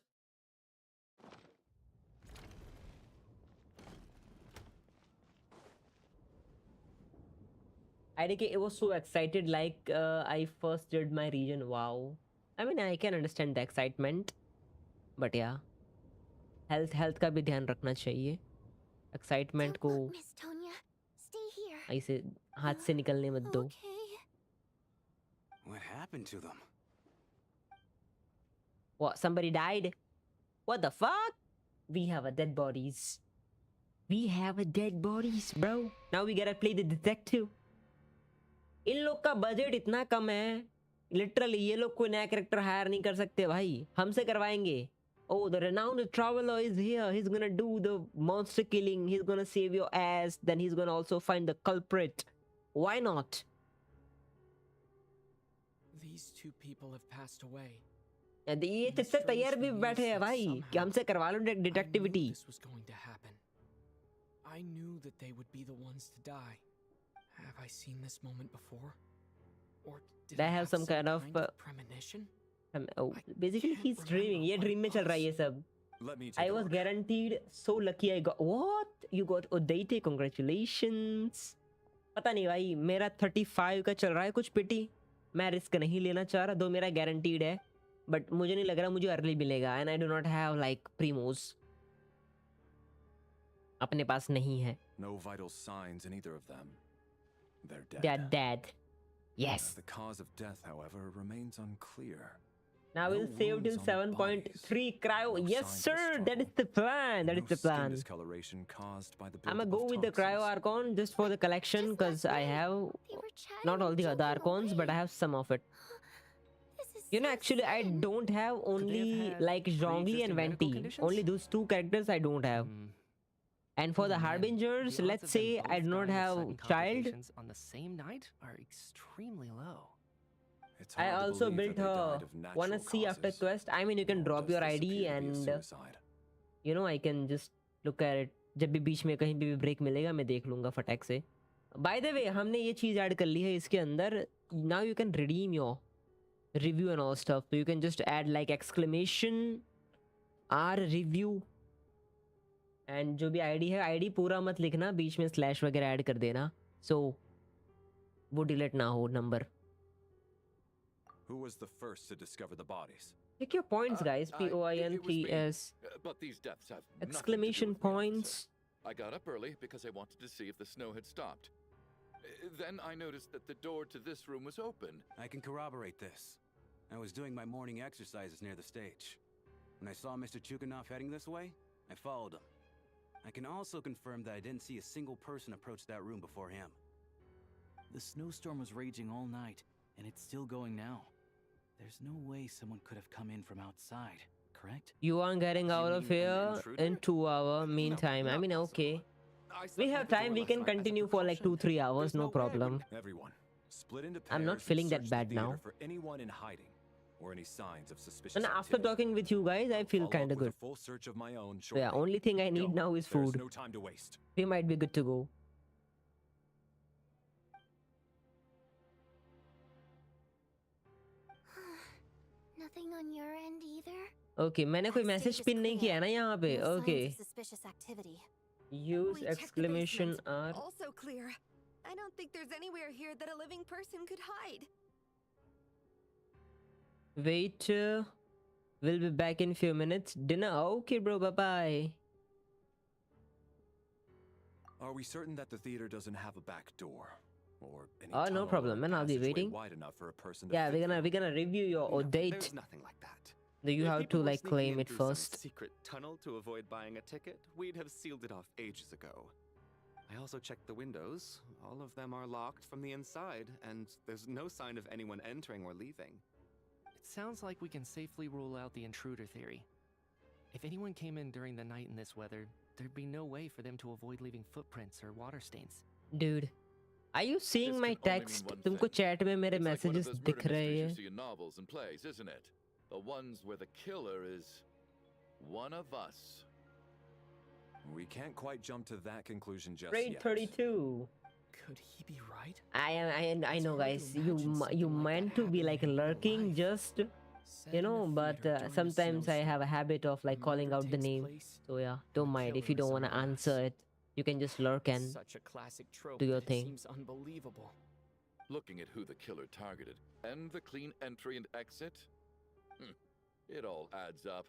Speaker 1: I was so excited like I first did my region. Wow. I mean, I can understand the excitement. But yeah. Health का भी ध्यान रखना चाहिए. Excitement को
Speaker 8: Miss Tonya, stay here.
Speaker 1: ऐसे हाथ से निकलने मत दो.
Speaker 10: What happened to them?
Speaker 1: What? Somebody died? What the fuck? We have a dead bodies. We have a dead bodies, bro. Now we gotta play the detective. इन लोग का budget इतना कम है. Literally ये लोग कोई नया कैरेक्टर हायर नहीं कर सकते भाई. हमसे करवाएंगे. Oh, the renowned Travller is here. He's gonna do the monster killing. He's gonna save your ass. Then he's gonna also find the culprit. Why not?
Speaker 4: These 2 people have passed away.
Speaker 1: ये तित्ते तैयार भी बैठे हैं भाई कि हमसे करवा लो डिटेक्टिविटी.
Speaker 4: This was going to happen. I knew that they would be the ones to die. Have I seen this moment before? Or did
Speaker 1: They
Speaker 4: I
Speaker 1: have some kind of
Speaker 4: premonition?
Speaker 1: Oh, basically he's dreaming. ये dream में चल रहा है ये सब. I was guaranteed. So lucky I got. What? You got Odeite? Congratulations. पता नहीं भाई, मेरा 35 का चल रहा है कुछ पिटी. मैं रिस्क नहीं लेना चाह रहा, दो मेरा guaranteed है. But मुझे नहीं लग रहा मुझे अर्ली मिलेगा. And I do not have like primos. अपने पास नहीं है.
Speaker 7: No vital signs in either of them. They're dead.
Speaker 1: They're dead. Yes.
Speaker 7: The cause of death, however, remains unclear.
Speaker 1: Now we'll
Speaker 7: No
Speaker 1: save till
Speaker 7: wounds on the bodies.
Speaker 1: 7.3 cryo.
Speaker 7: No
Speaker 1: Yes,
Speaker 7: signs of
Speaker 1: sir. That is
Speaker 7: struggle.
Speaker 1: the plan. That is
Speaker 7: No
Speaker 1: the
Speaker 7: skin
Speaker 1: plan.
Speaker 7: discoloration caused by the
Speaker 1: I'm gonna
Speaker 7: buildup
Speaker 1: go
Speaker 7: of
Speaker 1: with the cryo
Speaker 7: toxins.
Speaker 1: Archon just for the collection because I have not all the other Archons, but I have some of it. You know, actually, I don't have only
Speaker 12: had
Speaker 1: like Zhongli and
Speaker 12: pre-existing medical
Speaker 1: Venti.
Speaker 12: conditions?
Speaker 1: Only those two characters I don't have. And for the
Speaker 12: Man,
Speaker 1: Harbingers,
Speaker 12: the odds
Speaker 1: let's
Speaker 12: of them
Speaker 1: say I
Speaker 12: both
Speaker 1: do not
Speaker 12: dying of
Speaker 1: have
Speaker 12: sudden
Speaker 1: child.
Speaker 12: complications on the same night are extremely low.
Speaker 7: It's
Speaker 1: I
Speaker 7: hard to
Speaker 1: also
Speaker 7: believe
Speaker 1: built
Speaker 7: that they
Speaker 1: her.
Speaker 7: died of natural
Speaker 1: Wanna see after
Speaker 7: causes,
Speaker 1: quest? I mean, you can
Speaker 7: nor
Speaker 1: drop
Speaker 7: does
Speaker 1: your
Speaker 7: this
Speaker 1: ID
Speaker 7: appear to be a
Speaker 1: and
Speaker 7: suicide.
Speaker 1: you know I can just look at it. जब भी बीच में कहीं भी break मिलेगा मैं देख लूंगा फटाक से. By the way, हमने ये चीज ऐड कर ली है इसके अंदर. Now you can redeem your review and all stuff. So you can just add like exclamation R review. And जो भी ID है ID पूरा मत लिखना, बीच में स्लैश वगैरह ऐड कर देना. So वो डिलीट ना हो number.
Speaker 7: Who was the first to discover the bodies?
Speaker 1: Check your points, guys.
Speaker 9: It was me.
Speaker 1: POINTS.
Speaker 9: But these deaths have
Speaker 1: Exclamation
Speaker 9: nothing to do with me,
Speaker 1: points.
Speaker 9: officer. I got up early because I wanted to see if the snow had stopped. Then I noticed that the door to this room was open.
Speaker 10: I can corroborate this. I was doing my morning exercises near the stage. When I saw Mr. Chuganov heading this way, I followed him. I can also confirm that I didn't see a single person approach that room before him.
Speaker 14: The snowstorm was raging all night, and it's still going now. There's no way someone could have come in from outside, correct?
Speaker 1: You aren't getting out of here in 2 hours. Meantime, I mean, okay. We have time. We can continue for like 2-3 hours. No problem.
Speaker 7: Everyone, split into pairs.
Speaker 1: I'm not
Speaker 7: and
Speaker 1: feeling that
Speaker 7: search the
Speaker 1: bad now.
Speaker 7: theater for anyone in hiding or any signs of suspicious
Speaker 1: And after
Speaker 7: activity.
Speaker 1: talking with you guys, I feel
Speaker 7: Follow
Speaker 1: kind
Speaker 7: up
Speaker 1: of
Speaker 7: with
Speaker 1: good.
Speaker 7: a full search of my own
Speaker 1: So yeah,
Speaker 7: shortly.
Speaker 1: only thing I need
Speaker 7: Go.
Speaker 1: now is
Speaker 7: There's
Speaker 1: food.
Speaker 7: no time to waste.
Speaker 1: We might be good to go.
Speaker 8: Nothing on your end either?
Speaker 1: Okay, मैंने कोई message pin नहीं किया है ना यहाँ पे.
Speaker 8: No signs
Speaker 1: Okay.
Speaker 8: of suspicious activity.
Speaker 1: Use
Speaker 5: We checked the
Speaker 1: exclamation
Speaker 5: basement.
Speaker 1: R.
Speaker 5: Also clear. I don't think there's anywhere here that a living person could hide.
Speaker 1: Wait. We'll be back in few minutes. Dinner. Okay, bro. Bye bye.
Speaker 7: Are we certain that the theater doesn't have a back door? Or any
Speaker 1: Oh, no
Speaker 7: tunnel or
Speaker 1: problem, man. I'll be
Speaker 7: passageway
Speaker 1: waiting.
Speaker 7: wide enough for a person to
Speaker 1: Yeah,
Speaker 7: fit
Speaker 1: we're gonna review your
Speaker 3: No,
Speaker 1: date.
Speaker 3: there's nothing like that.
Speaker 1: Do you
Speaker 3: If
Speaker 1: have
Speaker 3: people
Speaker 1: to
Speaker 3: were
Speaker 1: like
Speaker 3: sneaking
Speaker 1: claim
Speaker 3: in
Speaker 1: it
Speaker 3: through some
Speaker 1: first?
Speaker 3: secret tunnel to avoid buying a ticket, we'd have sealed it off ages ago. I also checked the windows. All of them are locked from the inside, and there's no sign of anyone entering or leaving.
Speaker 12: It sounds like we can safely rule out the intruder theory. If anyone came in during the night in this weather, there'd be no way for them to avoid leaving footprints or water stains.
Speaker 1: Dude, are you seeing
Speaker 9: This
Speaker 1: my
Speaker 9: can only mean
Speaker 1: text?
Speaker 9: one
Speaker 1: तुमको
Speaker 9: thing.
Speaker 1: chat में मेरे
Speaker 9: It's like one of
Speaker 1: messages
Speaker 9: those
Speaker 1: दिख
Speaker 9: murder
Speaker 1: रहे
Speaker 9: mysteries
Speaker 1: हैं.
Speaker 9: you see in novels and plays, isn't it? The ones where the killer is one of us.
Speaker 7: We can't quite jump to that conclusion just
Speaker 1: Grade
Speaker 7: yet.
Speaker 1: 32.
Speaker 4: Could he be right?
Speaker 1: I know, guys. You meant to be like lurking, just you know, but sometimes I have a habit of like calling out the name. So yeah, don't mind if you don't want to answer it. You can just lurk and
Speaker 4: Such a classic trope.
Speaker 1: do your
Speaker 4: that it
Speaker 1: thing.
Speaker 4: Seems unbelievable.
Speaker 9: Looking at who the killer targeted and the clean entry and exit, it all adds up.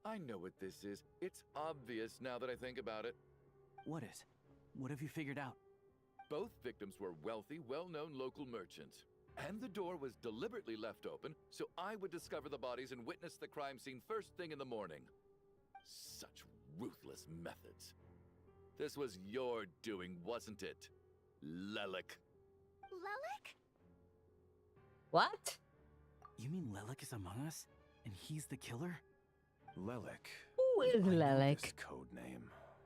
Speaker 9: I know what this is. It's obvious now that I think about it.
Speaker 14: What is? What have you figured out?
Speaker 9: Both victims were wealthy, well-known local merchants. And the door was deliberately left open so I would discover the bodies and witness the crime scene first thing in the morning. Such ruthless methods. This was your doing, wasn't it, Lelik?
Speaker 8: Lelik?
Speaker 1: What?
Speaker 14: You mean Lelik is among us? And he's the killer?
Speaker 7: Lelik.
Speaker 1: Who is
Speaker 7: I know
Speaker 1: Lelik?
Speaker 7: this code name.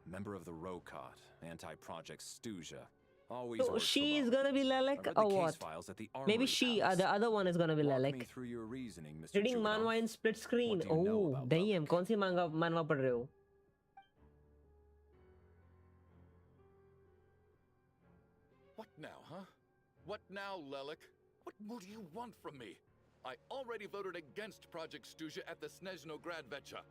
Speaker 7: Member of the Rokot, anti-Project Stuja. Always
Speaker 1: So
Speaker 7: works
Speaker 1: she's
Speaker 7: alone.
Speaker 1: gonna be
Speaker 7: I
Speaker 1: Lelik
Speaker 7: read
Speaker 1: or
Speaker 7: the case
Speaker 1: what?
Speaker 7: files at the
Speaker 1: Maybe
Speaker 7: Armory
Speaker 1: she,
Speaker 7: Palace.
Speaker 1: the other one is gonna be
Speaker 7: Walk me
Speaker 1: Lelik.
Speaker 7: through your reasoning, Mr.
Speaker 1: Reading
Speaker 7: Chuganov.
Speaker 1: manhwa in split screen.
Speaker 7: What do you know
Speaker 1: Oh,
Speaker 7: about
Speaker 1: damn. कौन सी manhwa पढ़ रहे हो?
Speaker 9: What now, huh? What now, Lelik? What more do you want from me? I already voted against Project Stuja at the Snezhno Gradvecha.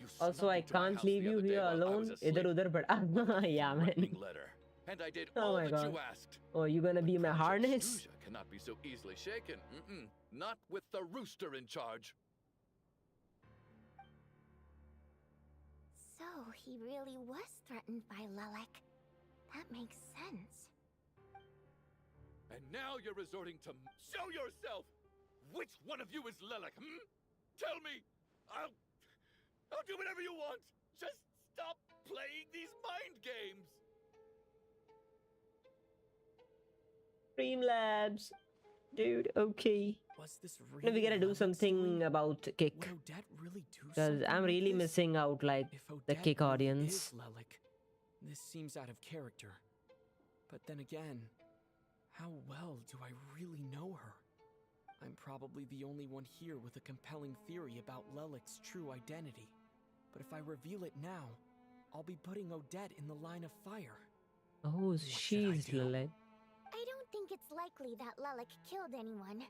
Speaker 9: You
Speaker 1: Also,
Speaker 9: snuck
Speaker 1: I
Speaker 9: into my
Speaker 1: can't
Speaker 9: house
Speaker 1: leave
Speaker 9: the
Speaker 1: you
Speaker 9: other day
Speaker 1: here
Speaker 9: while I
Speaker 1: alone.
Speaker 9: was
Speaker 1: इधर
Speaker 9: asleep.
Speaker 1: उधर पड़ा. Yeah, man.
Speaker 9: Threatening letter. And I did
Speaker 1: Oh
Speaker 9: all
Speaker 1: my
Speaker 9: that
Speaker 1: God.
Speaker 9: you asked.
Speaker 1: Oh, you gonna be my
Speaker 9: Project
Speaker 1: harness?
Speaker 9: Stuja cannot be so easily shaken. Not with the rooster in charge.
Speaker 8: So he really was threatened by Lelik. That makes sense.
Speaker 9: And now you're resorting to show yourself. Which one of you is Lelik? Tell me! I'll do whatever you want! Just stop playing these mind games!
Speaker 1: Streamlabs. Dude, okay.
Speaker 4: Was this
Speaker 1: No,
Speaker 4: really
Speaker 1: we gotta do
Speaker 4: Lelek's
Speaker 1: something
Speaker 4: doing?
Speaker 1: about Kick.
Speaker 4: Would Odette really do
Speaker 1: Because
Speaker 4: something
Speaker 1: I'm
Speaker 4: like
Speaker 1: really
Speaker 4: this?
Speaker 1: missing out, like,
Speaker 4: If
Speaker 1: the
Speaker 4: Odette
Speaker 1: Kick
Speaker 4: really
Speaker 1: audience.
Speaker 4: is Lelek, this seems out of character. But then again, how well do I really know her? I'm probably the only one here with a compelling theory about Lelek's true identity. But if I reveal it now, I'll be putting Odette in the line of fire.
Speaker 1: Oh,
Speaker 4: What should I
Speaker 1: she's
Speaker 4: do?
Speaker 1: Lelek.
Speaker 8: I don't think it's likely that Lelek killed anyone.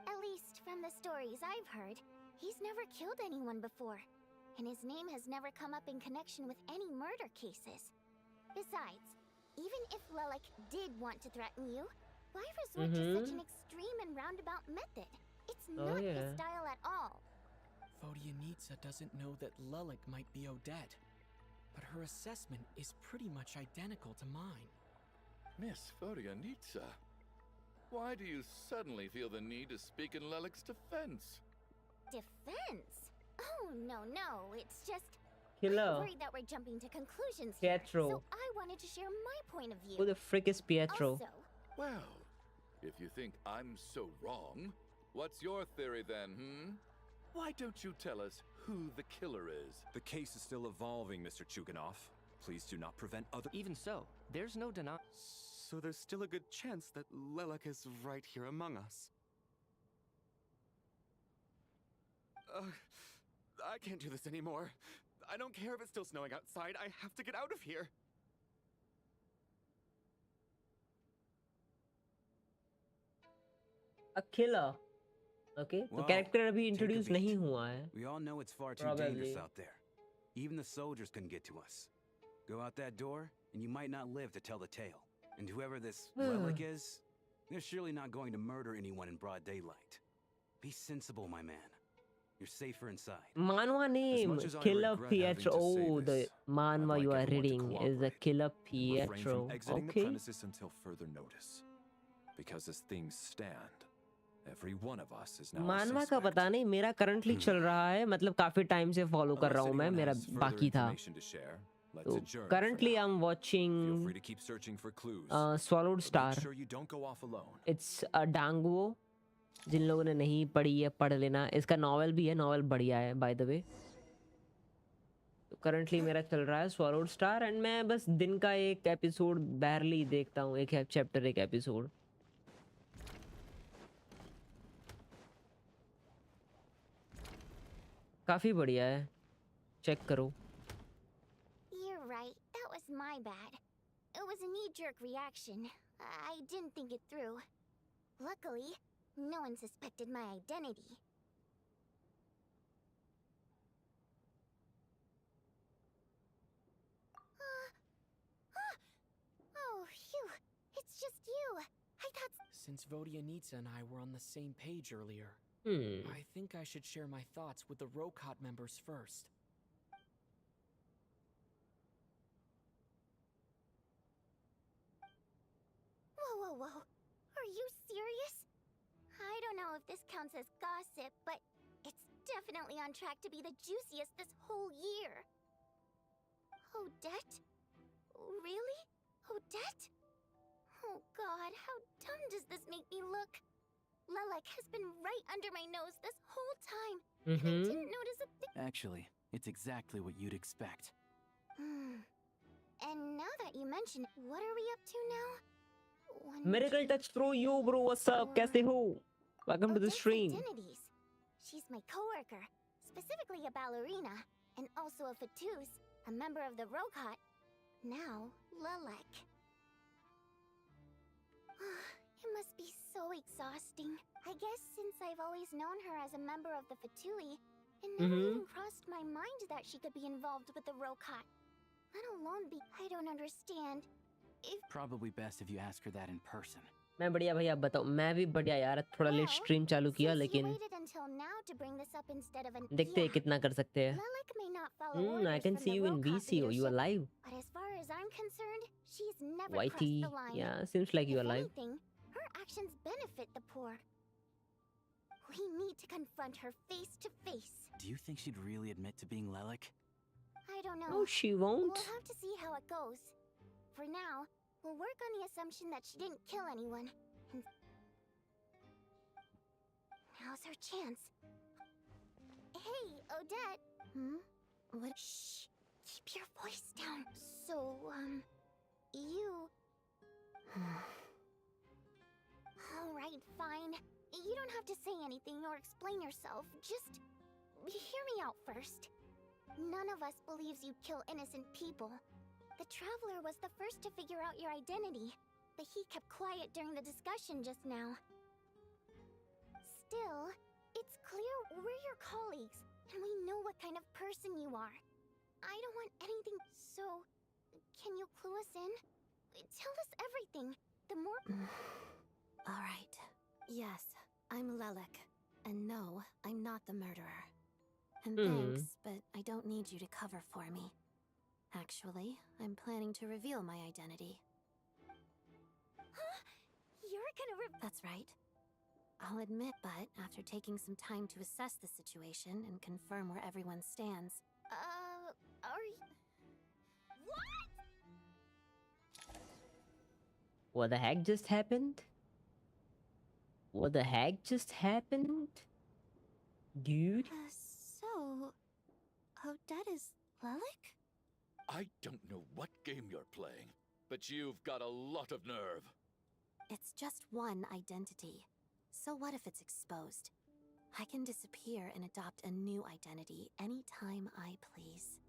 Speaker 8: At least from the stories I've heard, he's never killed anyone before. And his name has never come up in connection with any murder cases. Besides, even if Lelek did want to threaten you, why resort to such an extreme and roundabout method? It's not his style at all.
Speaker 4: Vodyanitsa doesn't know that Lelek might be Odette, but her assessment is pretty much identical to mine.
Speaker 9: Miss Vodyanitsa, why do you suddenly feel the need to speak in Lelek's defense?
Speaker 8: Defense? Oh, no, it's just...
Speaker 1: Killer.
Speaker 8: I'm worried that we're jumping to conclusions here,
Speaker 1: Pietro.
Speaker 8: so I wanted to share my point of view.
Speaker 1: Who the frick is Pietro?
Speaker 8: Also,
Speaker 9: Well, if you think I'm so wrong, what's your theory then, Why don't you tell us who the killer is?
Speaker 7: The case is still evolving, Mr. Chuganov. Please do not prevent other...
Speaker 12: Even so, there's no denying.
Speaker 3: So there's still a good chance that Lelek is right here among us. I can't do this anymore. I don't care if it's still snowing outside. I have to get out of here.
Speaker 1: A killer. Okay, तो
Speaker 10: Well,
Speaker 1: character अभी
Speaker 10: take a
Speaker 1: introduce
Speaker 10: beat.
Speaker 1: नहीं हुआ है.
Speaker 10: We all know it's far too
Speaker 1: Probably.
Speaker 10: dangerous out there. Even the soldiers couldn't get to us. Go out that door, and you might not live to tell the tale. And whoever this Lelek is, they're surely not going to murder anyone in broad daylight. Be sensible, my man. You're safer inside.
Speaker 1: Manhwa name,
Speaker 10: much as I
Speaker 1: Killer
Speaker 10: regret having
Speaker 1: Pietro.
Speaker 10: to say
Speaker 1: Oh, the
Speaker 10: this,
Speaker 1: manhwa
Speaker 10: I'd
Speaker 1: you
Speaker 10: like
Speaker 1: are
Speaker 10: everyone to
Speaker 1: reading is a
Speaker 10: cooperate.
Speaker 1: Killer
Speaker 7: Refrain
Speaker 1: Pietro.
Speaker 7: from exiting the
Speaker 1: Okay.
Speaker 7: premises until further notice. Because as things stand, every one of us is now a
Speaker 1: मानवा का
Speaker 7: suspect.
Speaker 1: पता नहीं, मेरा currently चल रहा है, मतलब काफी टाइम से फॉलो कर रहा हूँ मैं,
Speaker 7: Unless
Speaker 1: मेरा
Speaker 7: anyone has
Speaker 1: बाकी
Speaker 7: further
Speaker 1: था.
Speaker 7: information to share, let's
Speaker 1: तो
Speaker 7: adjourn for
Speaker 1: currently
Speaker 7: now.
Speaker 1: I'm
Speaker 7: Feel
Speaker 1: watching
Speaker 7: free to keep searching for clues.
Speaker 1: Swallowed
Speaker 7: but
Speaker 1: Star.
Speaker 7: Make sure you don't go off alone.
Speaker 1: It's a Danguo. जिन लोगों ने नहीं पढ़ी है पढ़ लेना. इसका नॉवेल भी है, नॉवेल बढ़िया है बाय द वे. तो करंटली मेरा चल रहा है स्वॉलोड स्टार एंड मैं बस दिन का एक एपिसोड बैरली देखता हूँ, एक चैप्टर एक एपिसोड. काफी बढ़िया है, चेक करो.
Speaker 8: you're right. That was my bad. It was a knee-jerk reaction. I didn't think it through. Luckily, no one suspected my identity. Oh, phew. It's just you. I thought...
Speaker 4: Since Vodyanitsa and I were on the same page earlier, I think I should share my thoughts with the Rokot members first.
Speaker 8: Whoa. Are you serious? I don't know if this counts as gossip, but it's definitely on track to be the juiciest this whole year. Odette? Really? Odette? Oh god, how dumb does this make me look? Lelek has been right under my nose this whole time, and I didn't notice a thing.
Speaker 14: Actually, it's exactly what you'd expect.
Speaker 8: And now that you mention it, what are we up to now?
Speaker 1: Miracle touch through you, bro. What's up? कैसे हो? Welcome to the
Speaker 8: Odette's
Speaker 1: stream.
Speaker 8: Identities. She's my coworker, specifically a ballerina, and also a Fatous, a member of the Rokot. Now, Lelek. It must be so exhausting. I guess since I've always known her as a member of the Fatui, it never even crossed my mind that she could be involved with the Rokot. Let alone be... I don't understand. If...
Speaker 14: Probably best if you ask her that in person.
Speaker 1: मैं बढ़िया भैया बताओ. मैं भी बढ़िया यार, थोड़ा late stream चालू किया
Speaker 8: Since you
Speaker 1: लेकिन
Speaker 8: waited until now to bring this up instead of an...
Speaker 1: देखते हैं कितना कर सकते हैं.
Speaker 8: Lelek may not follow orders
Speaker 1: I can
Speaker 8: from
Speaker 1: see
Speaker 8: the
Speaker 1: you in
Speaker 8: Rokot
Speaker 1: VCO. You are
Speaker 8: leadership,
Speaker 1: live.
Speaker 8: But as far as I'm concerned, she's never
Speaker 1: YT.
Speaker 8: crossed the line.
Speaker 1: Yeah, seems like you are
Speaker 8: If
Speaker 1: live.
Speaker 8: anything, her actions benefit the poor. We need need to confront her face to face.
Speaker 10: Do you think she'd really admit to being Lelik?
Speaker 8: I don't know.
Speaker 1: No, she won't.
Speaker 8: We'll have to see how it goes. For now, we'll work on the assumption that she didn't kill anyone. And now's her chance. Hey, Odette. What? Shh. Keep your voice down. So, you... Alright, fine. You don't have to say anything or explain yourself. Just... hear me out first. None of us believes you kill innocent people. The Travller was the first to figure out your identity, but he kept quiet during the discussion just now. Still, it's clear we're your colleagues, and we know what kind of person you are. I don't want anything, so... can you clue us in? Tell us everything. The more...
Speaker 5: Alright. Yes, I'm Lelik. And no, I'm not the murderer. And thanks, but I don't need you to cover for me. Actually, I'm planning to reveal my identity.
Speaker 8: Huh? You're gonna
Speaker 5: That's right. I'll admit, but after taking some time to assess the situation and confirm where everyone stands...
Speaker 8: are you... What?
Speaker 1: What the heck just happened? What the heck just happened? Dude?
Speaker 5: So... Odette is Lelik?
Speaker 9: I don't know what game you're playing, but you've got a lot of nerve.
Speaker 5: It's just one identity. So what if it's exposed? I can disappear and adopt a new identity anytime I please.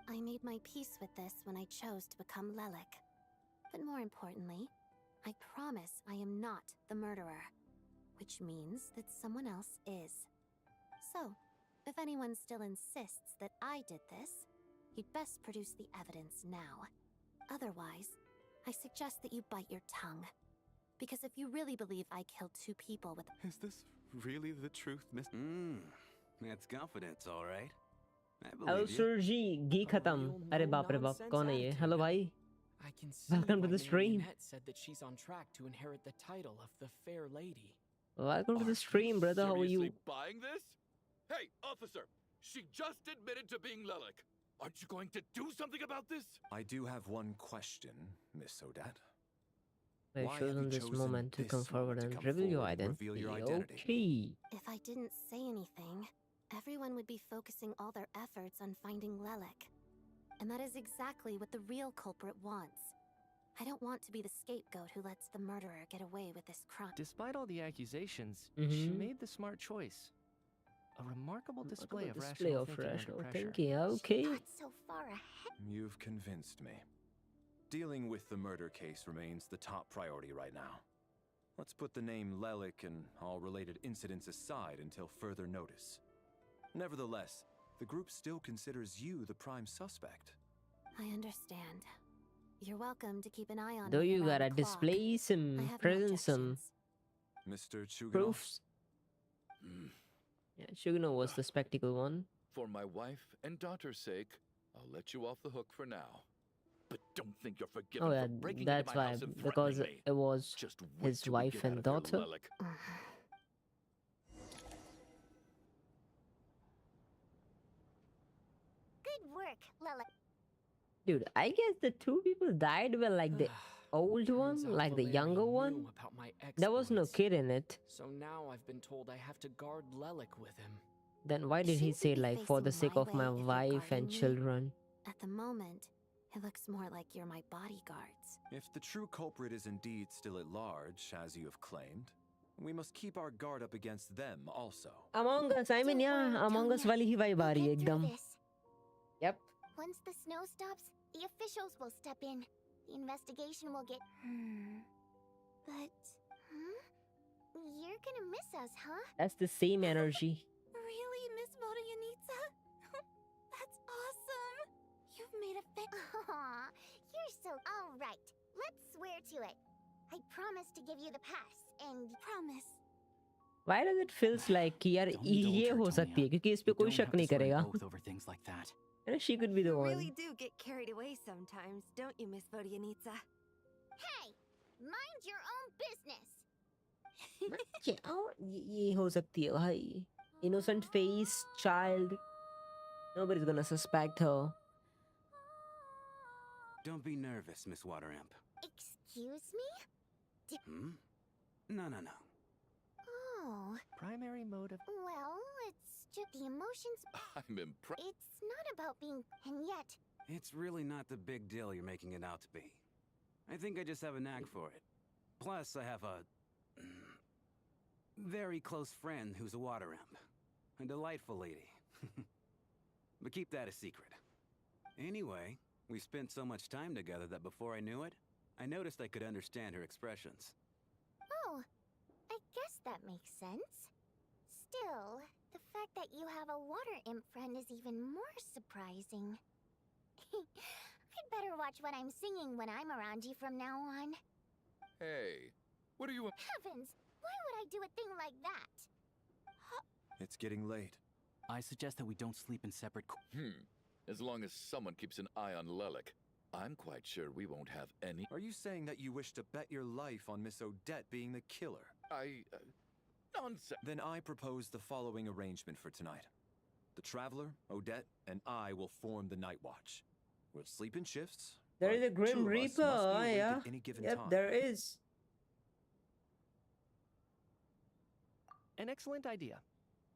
Speaker 5: I made my peace with this when I chose to become Lelik. But more importantly, I promise I am not the murderer, which means that someone else is. So, if anyone still insists that I did this, you'd best produce the evidence now. Otherwise, I suggest that you bite your tongue. Because if you really believe I killed 2 people with...
Speaker 3: Is this really the truth, Miss...
Speaker 10: That's confidence, all right. I
Speaker 1: Hello,
Speaker 10: believe you.
Speaker 1: Sir G. Gi khatam. Arey baap re baap. Kaun hai ye? Hello, bhai.
Speaker 4: I can see
Speaker 1: Welcome to
Speaker 4: why
Speaker 1: the stream.
Speaker 4: Marionette said that she's on track to inherit the title of the Fair Lady.
Speaker 1: Welcome to the stream, brother. How are you?
Speaker 9: Seriously buying this? Hey, officer! She just admitted to being Lelik. Aren't you going to do something about this?
Speaker 7: I do have one question, Miss Odette.
Speaker 1: I've
Speaker 7: Why have you
Speaker 1: chosen this
Speaker 7: chosen
Speaker 1: moment to
Speaker 7: this
Speaker 1: come forward
Speaker 7: moment to
Speaker 1: and
Speaker 7: come
Speaker 1: reveal your
Speaker 7: forward and
Speaker 1: identity.
Speaker 7: reveal your identity?
Speaker 1: Okay.
Speaker 5: If I didn't say anything, everyone would be focusing all their efforts on finding Lelik. And that is exactly what the real culprit wants. I don't want to be the scapegoat who lets the murderer get away with this crime.
Speaker 12: Despite all the accusations, she made the smart choice. A remarkable display of rational
Speaker 1: thinking. Okay.
Speaker 8: Not so far ahead.
Speaker 7: You've convinced me. Dealing with the murder case remains the top priority right now. Let's put the name Lelik and all related incidents aside until further notice. Nevertheless, the group still considers you the prime suspect.
Speaker 5: I understand. You're welcome to keep an eye on
Speaker 1: Though
Speaker 5: me
Speaker 1: you
Speaker 5: around
Speaker 1: gotta
Speaker 5: the clock.
Speaker 1: display some,
Speaker 5: I have no
Speaker 1: present some
Speaker 5: objections.
Speaker 7: Mr. Chuganov?
Speaker 1: proofs. Yeah, Shugunov was the spectacle one.
Speaker 9: For my wife and daughter's sake, I'll let you off the hook for now. But don't think you're forgiven
Speaker 1: Oh yeah,
Speaker 9: for breaking
Speaker 1: that's
Speaker 9: into my
Speaker 1: why,
Speaker 9: house and
Speaker 1: because
Speaker 9: threatening me.
Speaker 1: it was
Speaker 9: Just wait
Speaker 1: his
Speaker 9: till we
Speaker 1: wife
Speaker 9: get out
Speaker 1: and
Speaker 9: of here,
Speaker 1: daughter.
Speaker 9: Lelik.
Speaker 8: Good work, Lelik.
Speaker 1: Dude, I guess the 2 people died were like the old one,
Speaker 4: Turns out
Speaker 1: like the
Speaker 4: Valeri
Speaker 1: younger
Speaker 4: knew
Speaker 1: one.
Speaker 4: about my
Speaker 1: There was no
Speaker 4: exploits.
Speaker 1: kid in it.
Speaker 4: So now I've been told I have to guard Lelik with him.
Speaker 1: Then why did he say like for the sake of my wife and children?
Speaker 5: At the moment, it looks more like you're my bodyguards.
Speaker 7: If the true culprit is indeed still at large, as you have claimed, we must keep our guard up against them also.
Speaker 1: Among Us, I mean, yeah, Among Us वाली ही vibe आ रही है एकदम. Yep.
Speaker 8: Once the snow stops, the officials will step in. The investigation will get... But... You're gonna miss us, huh?
Speaker 1: That's the same energy.
Speaker 5: Really, Miss Vodyanitsa? That's awesome! You've made a
Speaker 8: Aw, you're so... Alright, let's swear to it. I promise to give you the pass, and...
Speaker 5: Promise.
Speaker 1: Why does it feels like कि यार ये हो सकती है क्योंकि इस पे कोई शक नहीं करेगा.
Speaker 10: Both over things like that.
Speaker 1: And she could be the
Speaker 5: You
Speaker 1: one.
Speaker 5: really do get carried away sometimes, don't you, Miss Vodyanitsa?
Speaker 8: Hey! Mind your own business!
Speaker 1: ये हो सकती है भाई. Innocent face, child. Nobody's gonna suspect her.
Speaker 10: Don't be nervous, Miss Wateramp.
Speaker 8: Excuse me?
Speaker 10: Hmm? No.
Speaker 8: Oh.
Speaker 12: Primary mode of...
Speaker 8: Well, it's just the emotions.
Speaker 9: I'm impressed.
Speaker 8: It's not about being. And yet.
Speaker 10: It's really not the big deal you're making it out to be. I think I just have a knack for it. Plus, I have a very close friend who's a Wateramp. A delightful lady. But keep that a secret. Anyway, we spent so much time together that before I knew it, I noticed I could understand her expressions.
Speaker 8: Oh, I guess that makes sense. Still, the fact that you have a water imp friend is even more surprising. I'd better watch what I'm singing when I'm around you from now on.
Speaker 9: Hey, what are you...
Speaker 8: Heavens, why would I do a thing like that?
Speaker 7: It's getting late.
Speaker 14: I suggest that we don't sleep in separate
Speaker 9: As long as someone keeps an eye on Lelik, I'm quite sure we won't have any...
Speaker 7: Are you saying that you wish to bet your life on Miss Odette being the killer?
Speaker 9: Nonsense.
Speaker 7: Then I propose the following arrangement for tonight. The Travller, Odette, and I will form the Night Watch. We'll sleep in shifts.
Speaker 1: There is a
Speaker 7: but
Speaker 1: Grim
Speaker 7: two of us
Speaker 1: Reaper,
Speaker 7: must be awake
Speaker 1: yeah.
Speaker 7: at any given
Speaker 1: Yep,
Speaker 7: time.
Speaker 1: there is.
Speaker 12: An excellent idea.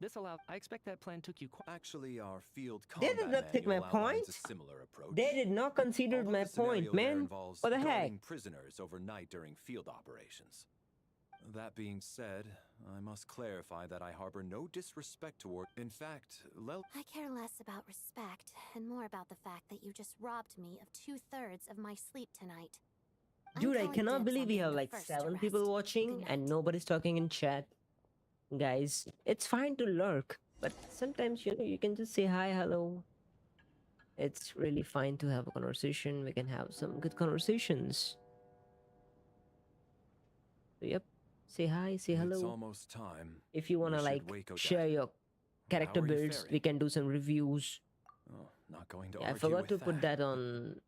Speaker 12: This allows... I expect that plan took you quite...
Speaker 7: Actually, our field
Speaker 1: They
Speaker 7: combat
Speaker 1: did not take my
Speaker 7: manual outlines
Speaker 1: point.
Speaker 7: a similar approach.
Speaker 1: They did not consider
Speaker 7: Although
Speaker 1: my
Speaker 7: the scenario
Speaker 1: point,
Speaker 7: there
Speaker 1: man.
Speaker 7: involves
Speaker 1: What the heck?
Speaker 7: guarding prisoners overnight during field operations. That being said, I must clarify that I harbor no disrespect toward... In fact,
Speaker 5: I care less about respect and more about the fact that you just robbed me of 2/3 of my sleep tonight.
Speaker 1: Dude, I cannot believe we have like 7 people watching and nobody's talking in chat. Guys, it's fine to lurk, but sometimes, you know, you can just say hi, hello. It's really fine to have a conversation. We can have some good conversations. So, yep. Say hi, say hello.
Speaker 7: It's almost time.
Speaker 1: If you wanna
Speaker 7: We should
Speaker 1: like
Speaker 7: wake Odette.
Speaker 1: share your character
Speaker 7: How are you
Speaker 1: builds,
Speaker 7: faring?
Speaker 1: we can do some reviews.
Speaker 7: Oh, not going to
Speaker 1: Yeah, I
Speaker 7: argue
Speaker 1: forgot
Speaker 7: with
Speaker 1: to put that on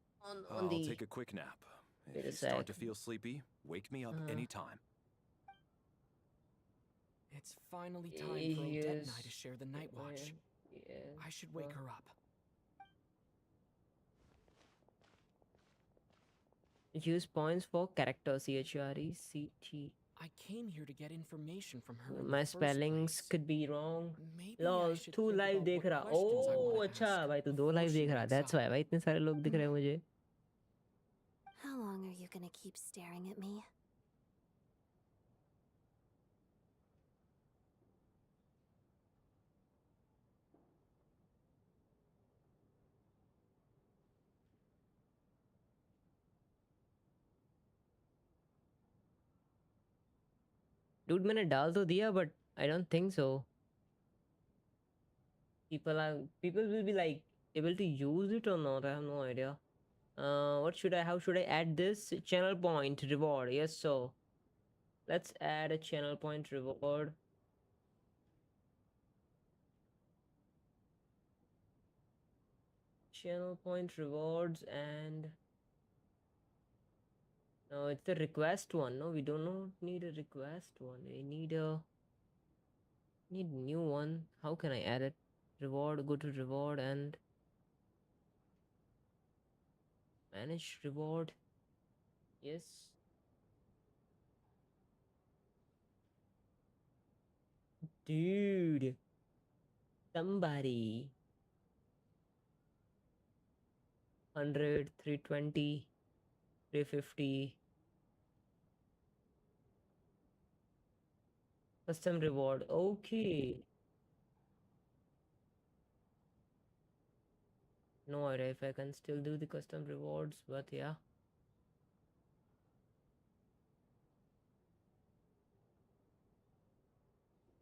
Speaker 7: I'll
Speaker 1: the...
Speaker 7: take a quick nap.
Speaker 1: Wait
Speaker 7: If
Speaker 1: a
Speaker 7: you start
Speaker 1: sec.
Speaker 7: to feel sleepy, wake me up anytime.
Speaker 4: It's finally time for Odette and I
Speaker 1: Yes.
Speaker 4: to share the night watch.
Speaker 1: Yeah.
Speaker 4: I should wake her up.
Speaker 1: Use points for character CHRECT.
Speaker 4: I came here to get information from her. in
Speaker 1: My
Speaker 4: the first
Speaker 1: spellings
Speaker 4: place.
Speaker 1: could be wrong.
Speaker 4: Maybe I
Speaker 1: Lol,
Speaker 4: should
Speaker 1: 2
Speaker 4: think
Speaker 1: live
Speaker 4: about
Speaker 1: देख
Speaker 4: what
Speaker 1: रहा.
Speaker 4: questions I
Speaker 1: Oh,
Speaker 4: wanna
Speaker 1: अच्छा
Speaker 4: ask
Speaker 1: भाई तू 2
Speaker 4: before
Speaker 1: live
Speaker 4: she
Speaker 1: देख रहा.
Speaker 4: wakes
Speaker 1: That's
Speaker 4: up.
Speaker 1: why भाई इतने सारे लोग दिख रहे हैं मुझे.
Speaker 5: How long are you gonna keep staring at me?
Speaker 1: Dude, मैंने डाल तो दिया, but I don't think so. People will be like able to use it or not. I have no idea. How should I add this? Channel point reward. Yes, so let's add a channel point reward. Channel point rewards, and no, it's the request one. No, we do not need a request one. We need a new one. How can I add it? Reward, go to reward and manage reward. Yes. Dude. Somebody. 100, 320, 350. Custom reward. Okay. No idea if I can still do the custom rewards, but yeah.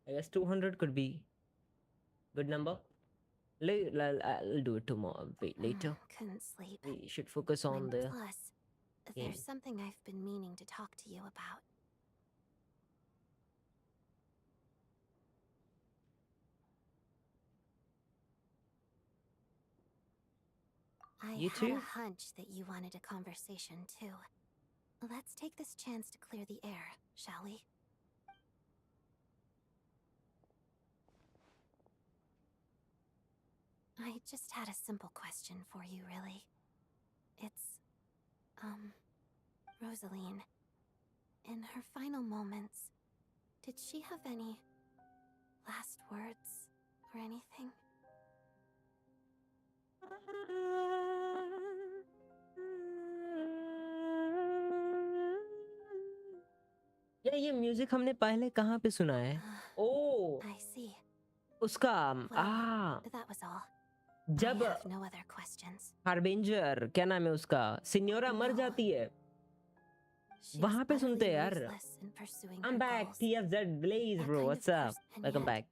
Speaker 1: I guess 200 could be good number. I'll do it tomorrow. Wait, later.
Speaker 5: Couldn't sleep.
Speaker 1: We should focus on
Speaker 5: And
Speaker 1: the
Speaker 5: plus,
Speaker 1: game.
Speaker 5: there's something I've been meaning to talk to you about. I
Speaker 1: You
Speaker 5: had
Speaker 1: too?
Speaker 5: a hunch that you wanted a conversation too. Let's take this chance to clear the air, shall we? just had a simple question for you, really. It's, Rosaline. In her final moments, did she have any last words or anything?
Speaker 1: ये music हमने पहले कहाँ पे सुना है? ओ
Speaker 5: I see.
Speaker 1: उसका
Speaker 5: Well, that was all.
Speaker 1: जब
Speaker 5: I have no other questions.
Speaker 1: Harbinger क्या नाम है उसका, सिन्योरा मर जाती है, वहां पे सुनते हैं यार. I'm back. TFZ Blaze bro, what's up? Welcome back.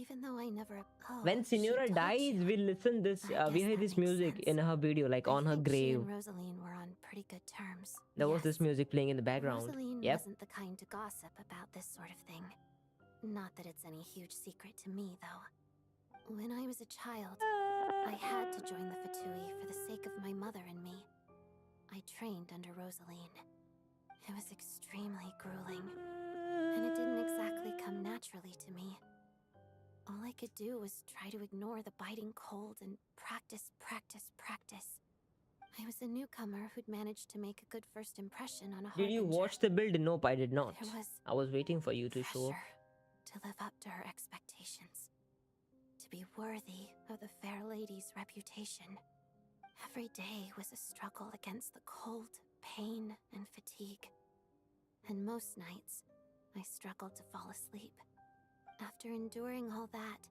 Speaker 5: Even though I never.
Speaker 1: When Signora dies, we listen this. We hear this music in her video, like on her grave.
Speaker 5: She and Rosaline were on pretty good terms.
Speaker 1: There was this music playing in the background.
Speaker 5: Rosaline
Speaker 1: Yep.
Speaker 5: wasn't the kind to gossip about this sort of thing. Not that it's any huge secret to me, though. When I was a child, I had to join the Fatui for the sake of my mother and me. I trained under Rosaline. It was extremely grueling, and it didn't exactly come naturally to me. All I could do was try to ignore the biting cold and practice. I was a newcomer who'd managed to make a good first impression on a
Speaker 1: Did you watch the build? Nope, I did not. I was waiting for you to show up.
Speaker 5: To live up to her expectations. To be worthy of the fair lady's reputation. Every day was a struggle against the cold, pain, and fatigue. And most nights, I struggled to fall asleep. After enduring all that,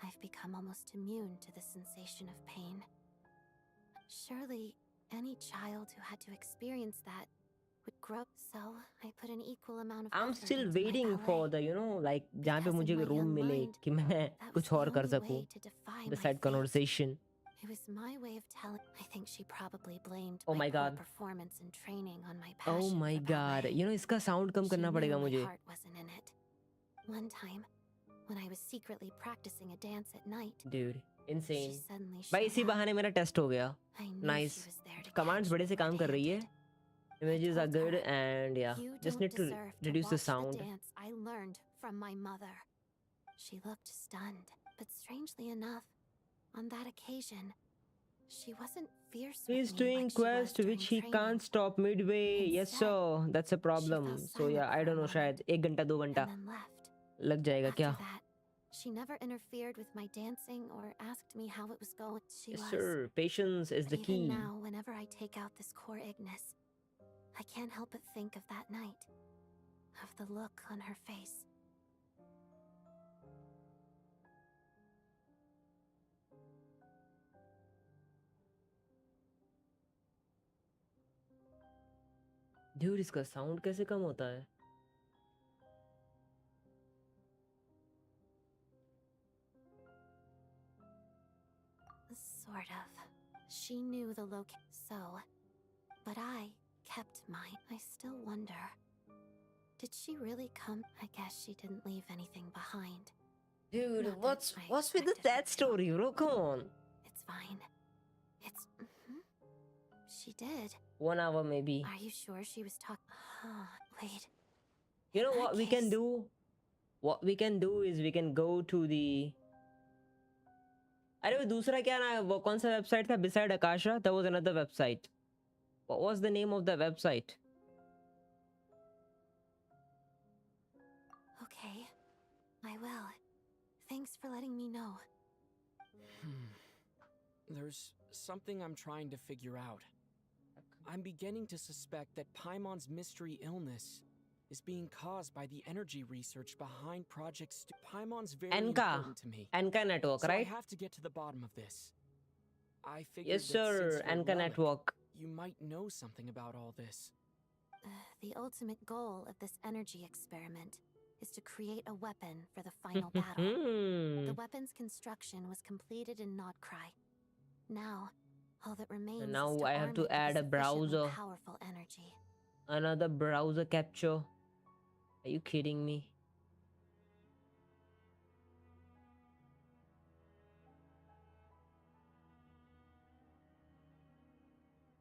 Speaker 5: I've become almost immune to the sensation of pain. Surely, any child who had to experience that would grow. So, I put an equal amount of
Speaker 1: I'm
Speaker 5: effort
Speaker 1: still
Speaker 5: into my
Speaker 1: waiting for
Speaker 5: ballet.
Speaker 1: the, you know, like जहाँ पे
Speaker 5: Because
Speaker 1: मुझे
Speaker 5: in my
Speaker 1: room
Speaker 5: young
Speaker 1: मिले
Speaker 5: mind,
Speaker 1: कि मैं
Speaker 5: that was
Speaker 1: कुछ
Speaker 5: the
Speaker 1: और कर
Speaker 5: only
Speaker 1: सकूं.
Speaker 5: way to defy my
Speaker 1: Beside
Speaker 5: fate.
Speaker 1: conversation.
Speaker 5: It was my way of telling. I think she probably blamed
Speaker 1: Oh
Speaker 5: my
Speaker 1: my
Speaker 5: poor
Speaker 1: God.
Speaker 5: performance and training on my passion
Speaker 1: Oh my
Speaker 5: for
Speaker 1: God.
Speaker 5: ballet.
Speaker 1: You know इसका sound come
Speaker 5: She
Speaker 1: करना
Speaker 5: knew
Speaker 1: पड़ेगा
Speaker 5: my
Speaker 1: मुझे.
Speaker 5: heart wasn't in it. One time, when I was secretly practicing a dance at night,
Speaker 1: Dude, insane.
Speaker 5: she suddenly
Speaker 1: भाई
Speaker 5: showed
Speaker 1: इसी
Speaker 5: up.
Speaker 1: बहाने मेरा test हो गया.
Speaker 5: I knew
Speaker 1: Nice.
Speaker 5: she was there to
Speaker 1: Commands
Speaker 5: catch
Speaker 1: बड़े
Speaker 5: me
Speaker 1: से काम कर रही है. Images are good and yeah,
Speaker 5: You
Speaker 1: just
Speaker 5: don't
Speaker 1: need to
Speaker 5: deserve to
Speaker 1: reduce the
Speaker 5: watch
Speaker 1: sound.
Speaker 5: the dance I learned from my mother. She looked stunned, but strangely enough, on that occasion, she wasn't fierce with
Speaker 1: He's
Speaker 5: me
Speaker 1: doing
Speaker 5: like she was
Speaker 1: quest
Speaker 5: during
Speaker 1: which he
Speaker 5: training.
Speaker 1: can't stop midway. Yes
Speaker 5: Instead,
Speaker 1: sir, that's a
Speaker 5: she
Speaker 1: problem.
Speaker 5: fell
Speaker 1: So yeah,
Speaker 5: silent
Speaker 1: I
Speaker 5: for
Speaker 1: don't
Speaker 5: a
Speaker 1: know, शायद 1 घंटा 2 घंटा
Speaker 5: and then left.
Speaker 1: लग जाएगा
Speaker 5: After
Speaker 1: क्या?
Speaker 5: that, she never interfered with my dancing or asked me how it was going. She
Speaker 1: Yes
Speaker 5: was.
Speaker 1: sir, patience is the
Speaker 5: But
Speaker 1: key.
Speaker 5: even now, whenever I take out this core Ignis, I can't help but think of that night, of the look on her face.
Speaker 1: Dude, इसका sound कैसे कम होता है?
Speaker 5: Sort of. She knew the but I kept mine. I still wonder. Did she really come? I guess she didn't leave anything behind.
Speaker 1: Dude,
Speaker 5: Not that
Speaker 1: what's
Speaker 5: I
Speaker 1: with the
Speaker 5: expected her
Speaker 1: sad
Speaker 5: to.
Speaker 1: story, bro? Come on.
Speaker 5: It's fine. It's. She did.
Speaker 1: 1 hour maybe.
Speaker 5: Are you sure she was talking? Wait.
Speaker 1: You know
Speaker 5: In
Speaker 1: what
Speaker 5: that
Speaker 1: we can
Speaker 5: case-
Speaker 1: do? What we can do is we can go to the. अरे वो दूसरा क्या ना वो कौन सा website था beside Akasha? There was another website. What was the name of the website?
Speaker 5: Okay. I will. Thanks for letting me know.
Speaker 4: There's something I'm trying to figure out. I'm beginning to suspect that Paimon's mystery illness is being caused by the energy research behind Project Paimon's very important to me.
Speaker 1: Anka network,
Speaker 4: So
Speaker 1: right?
Speaker 4: I have to get to the bottom of this. I figured
Speaker 1: Yes,
Speaker 4: that
Speaker 1: sir.
Speaker 4: since you're
Speaker 1: Anka
Speaker 4: Lelek,
Speaker 1: network.
Speaker 4: you might know something about all this.
Speaker 5: The ultimate goal of this energy experiment is to create a weapon for the final battle. The weapon's construction was completed in Nodcry. Now, all that remains
Speaker 1: now
Speaker 5: is to
Speaker 1: I have
Speaker 5: arm
Speaker 1: to
Speaker 5: it with
Speaker 1: add a
Speaker 5: sufficiently
Speaker 1: browser.
Speaker 5: powerful energy.
Speaker 1: Another browser capture. Are you kidding me?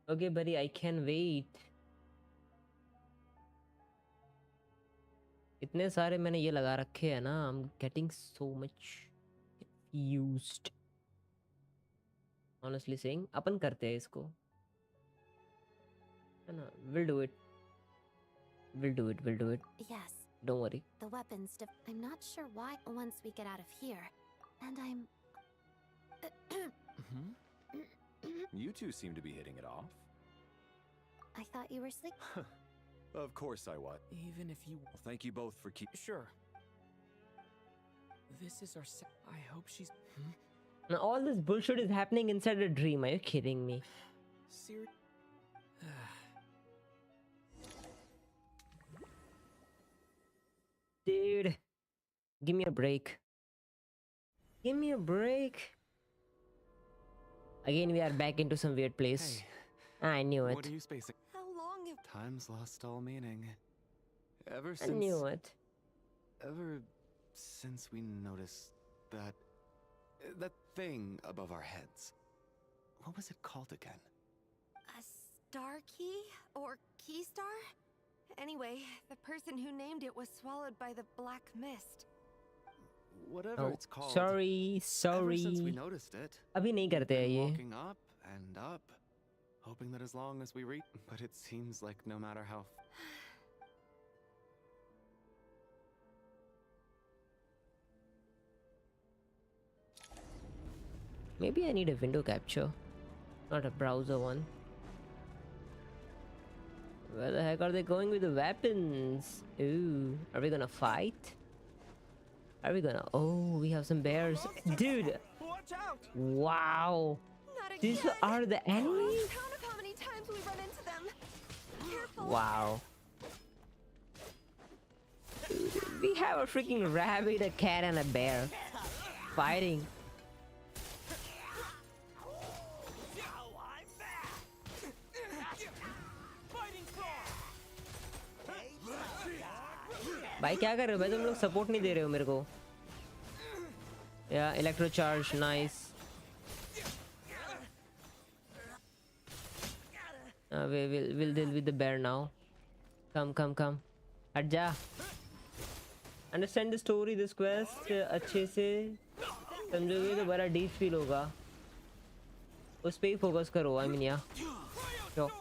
Speaker 1: Okay, buddy, I can wait. इतने सारे मैंने ये लगा रखे हैं ना. I'm getting so much confused. honestly saying. अपन करते हैं इसको, है ना? We'll do it. We'll do it. We'll do it.
Speaker 5: Yes.
Speaker 1: Don't worry.
Speaker 5: The weapons. I'm not sure why. Once we get out of here, and I'm.
Speaker 7: You two seem to be hitting it off.
Speaker 5: I thought you were asleep.
Speaker 7: Of course I was.
Speaker 4: Even if you...
Speaker 7: Well, thank you both for
Speaker 4: Sure. This is our I hope she's...
Speaker 1: Now all this bullshit is happening inside a dream. Are you kidding me?
Speaker 4: Serious?
Speaker 1: Dude, give me a break. Give me a break. Again, we are back into some weird place.
Speaker 3: Hey,
Speaker 1: I knew it.
Speaker 3: What are you spacing?
Speaker 13: How long have...
Speaker 3: Time's lost all meaning. Ever
Speaker 1: I
Speaker 3: since...
Speaker 1: knew it.
Speaker 3: Ever since we noticed that... that thing above our heads. What was it called again?
Speaker 13: A star key? Or key star? Anyway, the person who named it was swallowed by the black mist.
Speaker 3: Whatever it's called.
Speaker 1: Sorry.
Speaker 3: Ever since we noticed it,
Speaker 1: अभी नहीं करते हैं ये.
Speaker 3: walking up and up, hoping that as long as we reach. But it seems like no matter how.
Speaker 1: Maybe I need a window capture, not a browser one. Where the heck are they going with the weapons? Ooh, are we gonna fight? Are we gonna... Oh, we have some bears. Dude!
Speaker 11: Watch out!
Speaker 1: Wow! These are the enemies?
Speaker 13: Count of how many times we run into them. Careful.
Speaker 1: Wow. Dude, we have a freaking rabbit, a cat, and a bear fighting. भाई क्या कर रहे हो भाई? तुम लोग support नहीं दे रहे हो मेरे को. Yeah, electro charge, nice. We'll deal with the bear now. Come. हट जा. Understand the story, this quest अच्छे से समझोगे तो बड़ा deep feel होगा. उस पे ही focus करो. I mean, yeah. Sure.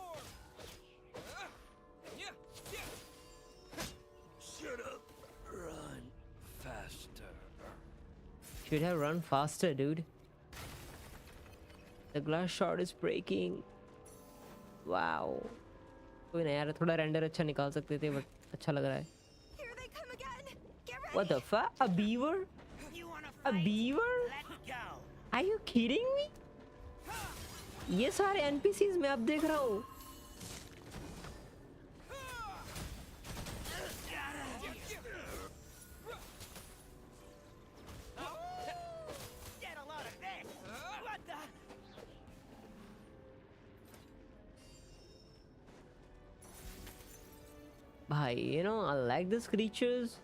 Speaker 1: Should have run faster, dude. The glass shard is breaking. Wow. कोई नहीं यार, थोड़ा रेंडर अच्छा निकाल सकते थे, बट अच्छा लग रहा है. What the fuck? A beaver? A beaver? Are you kidding me? ये सारे NPCs मैं अब देख रहा हूँ. Bhai, you know, I like these creatures.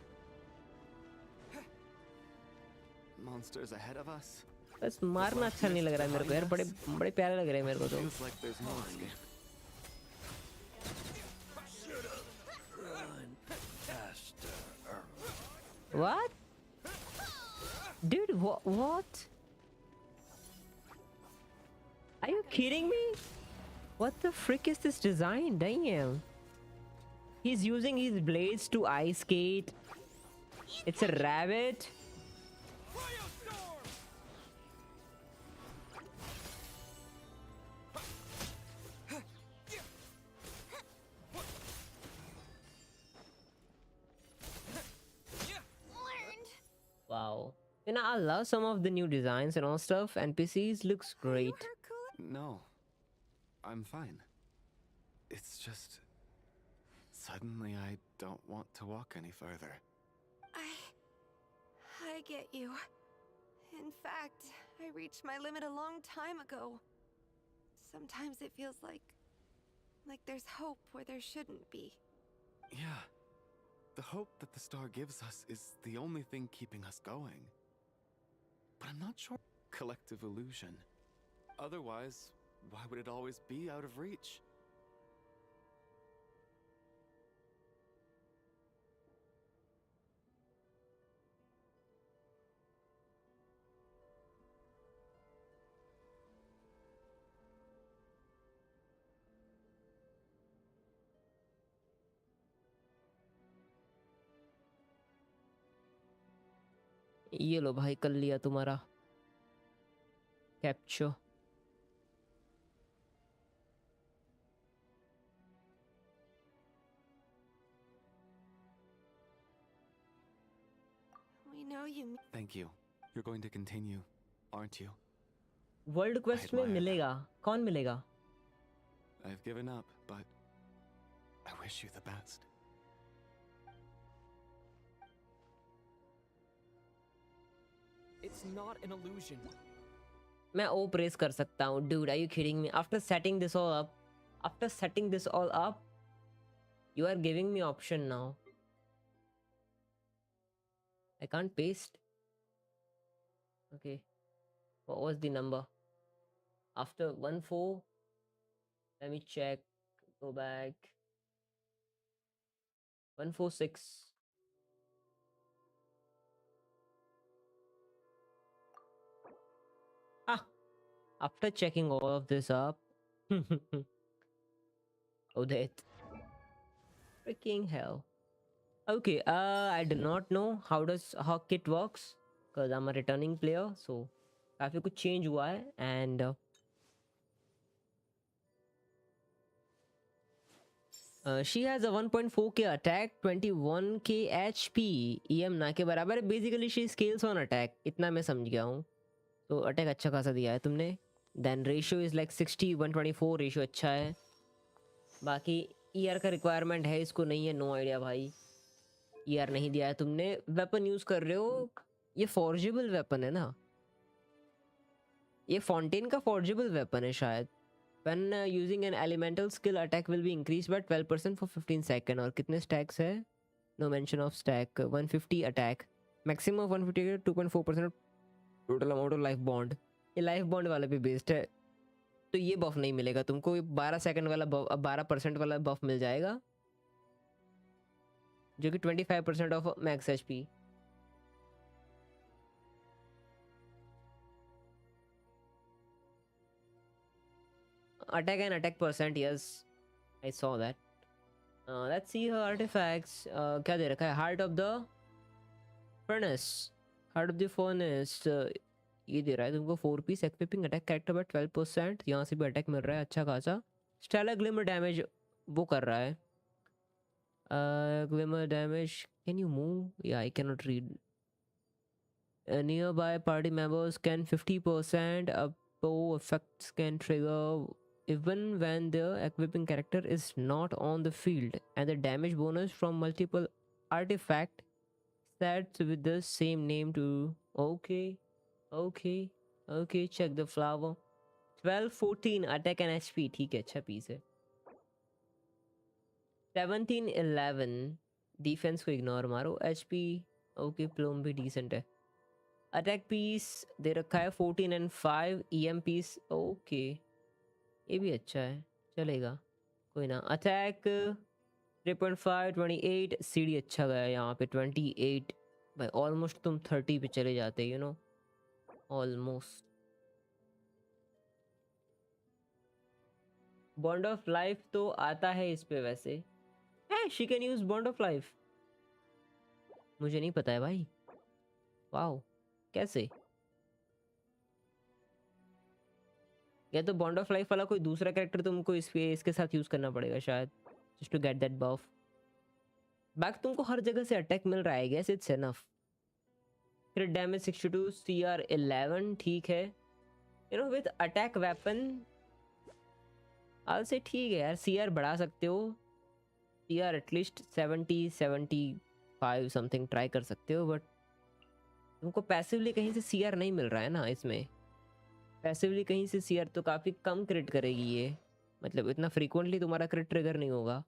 Speaker 3: Monsters ahead of us.
Speaker 1: बस मारना अच्छा नहीं लग रहा है मेरे को यार. बड़े प्यारे लग रहे हैं मेरे को तो.
Speaker 3: Feels like there's no escape.
Speaker 1: What? Dude, what? Are you kidding me? What the frick is this design? Damn. He's using his blades to ice skate. It's a rabbit. Wow. You know, I love some of the new designs and all stuff. NPCs looks great.
Speaker 3: No. I'm fine. It's just... Suddenly, I don't want to walk any further.
Speaker 13: I get you. In fact, I reached my limit a long time ago. Sometimes it feels like there's hope where there shouldn't be.
Speaker 3: Yeah. The hope that the star gives us is the only thing keeping us going. But I'm not sure. Collective illusion. Otherwise, why would it always be out of reach?
Speaker 1: ये लो भाई, कर लिया तुम्हारा capture.
Speaker 13: We know you.
Speaker 3: Thank you. You're going to continue, aren't you?
Speaker 1: World quest में
Speaker 3: admire that.
Speaker 1: मिलेगा? कौन मिलेगा?
Speaker 3: I've given up, but I wish you the best.
Speaker 4: It's not an illusion.
Speaker 1: मैं ओ प्रेस कर सकता हूँ। Dude, are you kidding me? After setting this all up, you are giving me option now. I can't paste. Okay. What was the number? After 1-4, let me check. Go back. 1-4-6. After checking all of this up. Oh, that. Freaking hell. Okay, I do not know how kit works because I'm a returning player, so काफी कुछ change हुआ है and she has a 1.4k attack, 21k HP, EM ना के बराबर है। Basically she scales on attack, इतना मैं समझ गया हूँ। तो अटैक अच्छा खासा दिया है तुमने। Then ratio is like 60-124, ratio अच्छा है। बाकी ER का रिक्वायरमेंट है, इसको नहीं है, नो आइडिया भाई। ER नहीं दिया है तुमने। वेपन यूज कर रहे हो, ये फॉर्जेबल वेपन है ना? ये फाउंटेन का फॉर्जेबल वेपन है शायद। When using an elemental skill, attack will be increased by 12% for 15 seconds. और कितने stacks है? No mention of stack. 150 attack. Maximum of 150, 2.4% total amount of life bond. ये लाइफ बॉन्ड वाले पे बेस्ड है, तो ये बफ नहीं मिलेगा तुमको। 12 सेकंड वाला 12% वाला बफ मिल जाएगा, जो कि 25% of max HP. Attack and attack percent, yes I saw that. Let's see her artifacts. क्या दे रखा है? Heart of the furnace, heart of the furnace ये दे रहा है तुमको 4 piece equipping attack character by 12%। यहाँ से भी अटैक मिल रहा है अच्छा खासा। स्टेलर ग्लिमर डैमेज वो कर रहा है। Glimmer damage, can you move? या I can not read. Nearby party members can 50% above effects can trigger even when the equipping character is not on the field, and the damage bonus from multiple artifact sets with the same name to. Okay, check the flower. 12-14 attack and HP, ठीक है, अच्छा piece है। 17-11 defence को ignore मारो। HP okay, plum भी decent है। Attack piece दे रखा है 14 and 5, EM पीस ओके, ये भी अच्छा है, चलेगा, कोई ना। अटैक 3.5, 28, सीडी अच्छा गया यहाँ पे 28 भाई। ऑलमोस्ट तुम 30 पे चले जाते, you know, almost. Bond of life तो आता है इस पे वैसे है। She can use bond of life, मुझे नहीं पता है भाई। वाओ, कैसे? या तो बॉन्ड ऑफ लाइफ वाला कोई दूसरा कैरेक्टर तुमको इसके साथ यूज करना पड़ेगा शायद, just to get that buff. Back तुमको हर जगह से अटैक मिल रहा है, guess it's enough. Crit damage 62, CR 11, ठीक है। You know with attack weapon आल से ठीक है यार, CR बढ़ा सकते हो। CR एटलीस्ट 70-75 समथिंग ट्राई कर सकते हो, बट तुमको पैसिवली कहीं से CR नहीं मिल रहा है ना इसमें। पैसिवली कहीं से CR तो काफ़ी कम क्रिट करेगी ये, मतलब इतना फ्रीक्वेंटली तुम्हारा क्रिट ट्रिगर नहीं होगा।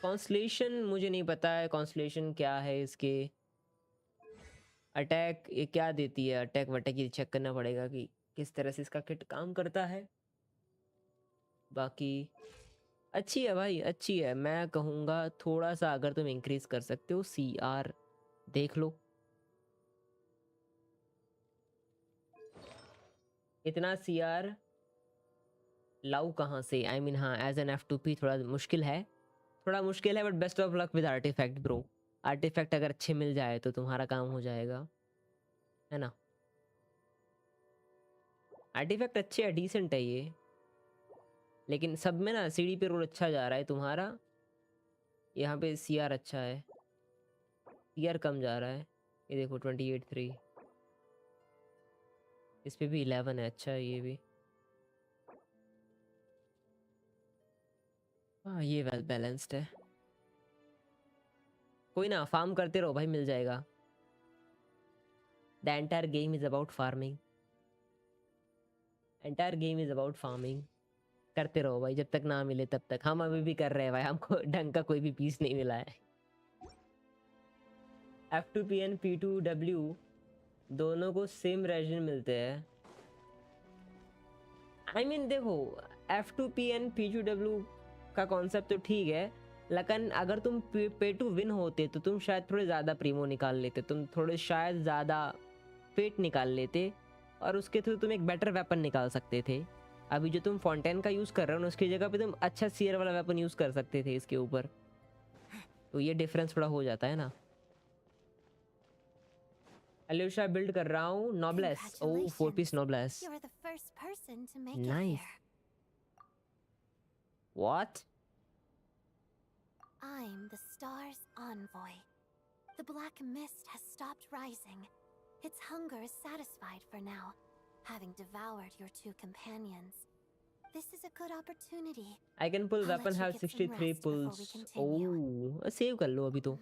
Speaker 1: कॉन्सलेशन मुझे नहीं पता है, कॉन्सलेशन क्या है इसके। अटैक ये क्या देती है, अटैक वटैक ये चेक करना पड़ेगा कि किस तरह से इसका किट काम करता है। बाकी अच्छी है भाई, अच्छी है। मैं कहूँगा थोड़ा सा अगर तुम इंक्रीज कर सकते हो CR देख लो। इतना CR लाऊ कहाँ से? आई मीन हाँ, एज एन F2P थोड़ा मुश्किल है, but best of luck with artifact bro. Artifact अगर अच्छे मिल जाए तो तुम्हारा काम हो जाएगा, है ना? आर्टिफैक्ट अच्छे है, डिसेंट है ये, लेकिन सब में ना सीढ़ी पे रोल अच्छा जा रहा है तुम्हारा। यहाँ पे सीआर अच्छा है, सीआर कम जा रहा है। ये देखो 28.3, इस पे भी 11 है, अच्छा है ये भी। हाँ ये वेल बैलेंस्ड है। कोई ना, फार्म करते रहो भाई, मिल जाएगा। The entire game is about farming, entire game is about farming. करते रहो भाई, जब तक ना मिले तब तक। हम अभी भी कर रहे हैं भाई, हमको ढंग का कोई भी पीस नहीं मिला है। F2PN P2W दोनों को सेम रेजिन मिलते हैं। I mean, देखो F2PN P2W का कॉन्सेप्ट तो ठीक है, लेकिन अगर तुम पे टू विन होते तो तुम शायद थोड़े ज़्यादा प्रीमो निकाल लेते, तुम थोड़े शायद ज़्यादा फेट निकाल लेते, और उसके थ्रू तुम एक बेटर वेपन निकाल सकते थे। अभी जो तुम फाउंटेन का यूज़ कर रहे हो, उसकी जगह पे तुम अच्छा सीयर वाला वेपन यूज़ कर सकते थे इसके ऊपर। तो ये डिफरेंस थोड़ा हो जाता है ना। अल्यूशा बिल्ड कर रहा हूँ noblesse. Oh 4 piece noblesse,
Speaker 5: You're the first person to make
Speaker 1: nice.
Speaker 5: it here.
Speaker 1: What?
Speaker 5: I'm the star's envoy. The black mist has stopped rising. Its hunger is satisfied for now, having devoured your two companions. This is a good opportunity.
Speaker 1: I can pull
Speaker 5: I'll let
Speaker 1: weapon
Speaker 5: you
Speaker 1: have
Speaker 5: get some
Speaker 1: 63
Speaker 5: rest before we
Speaker 1: pulls.
Speaker 5: continue.
Speaker 1: Oh, save कर लो अभी तो।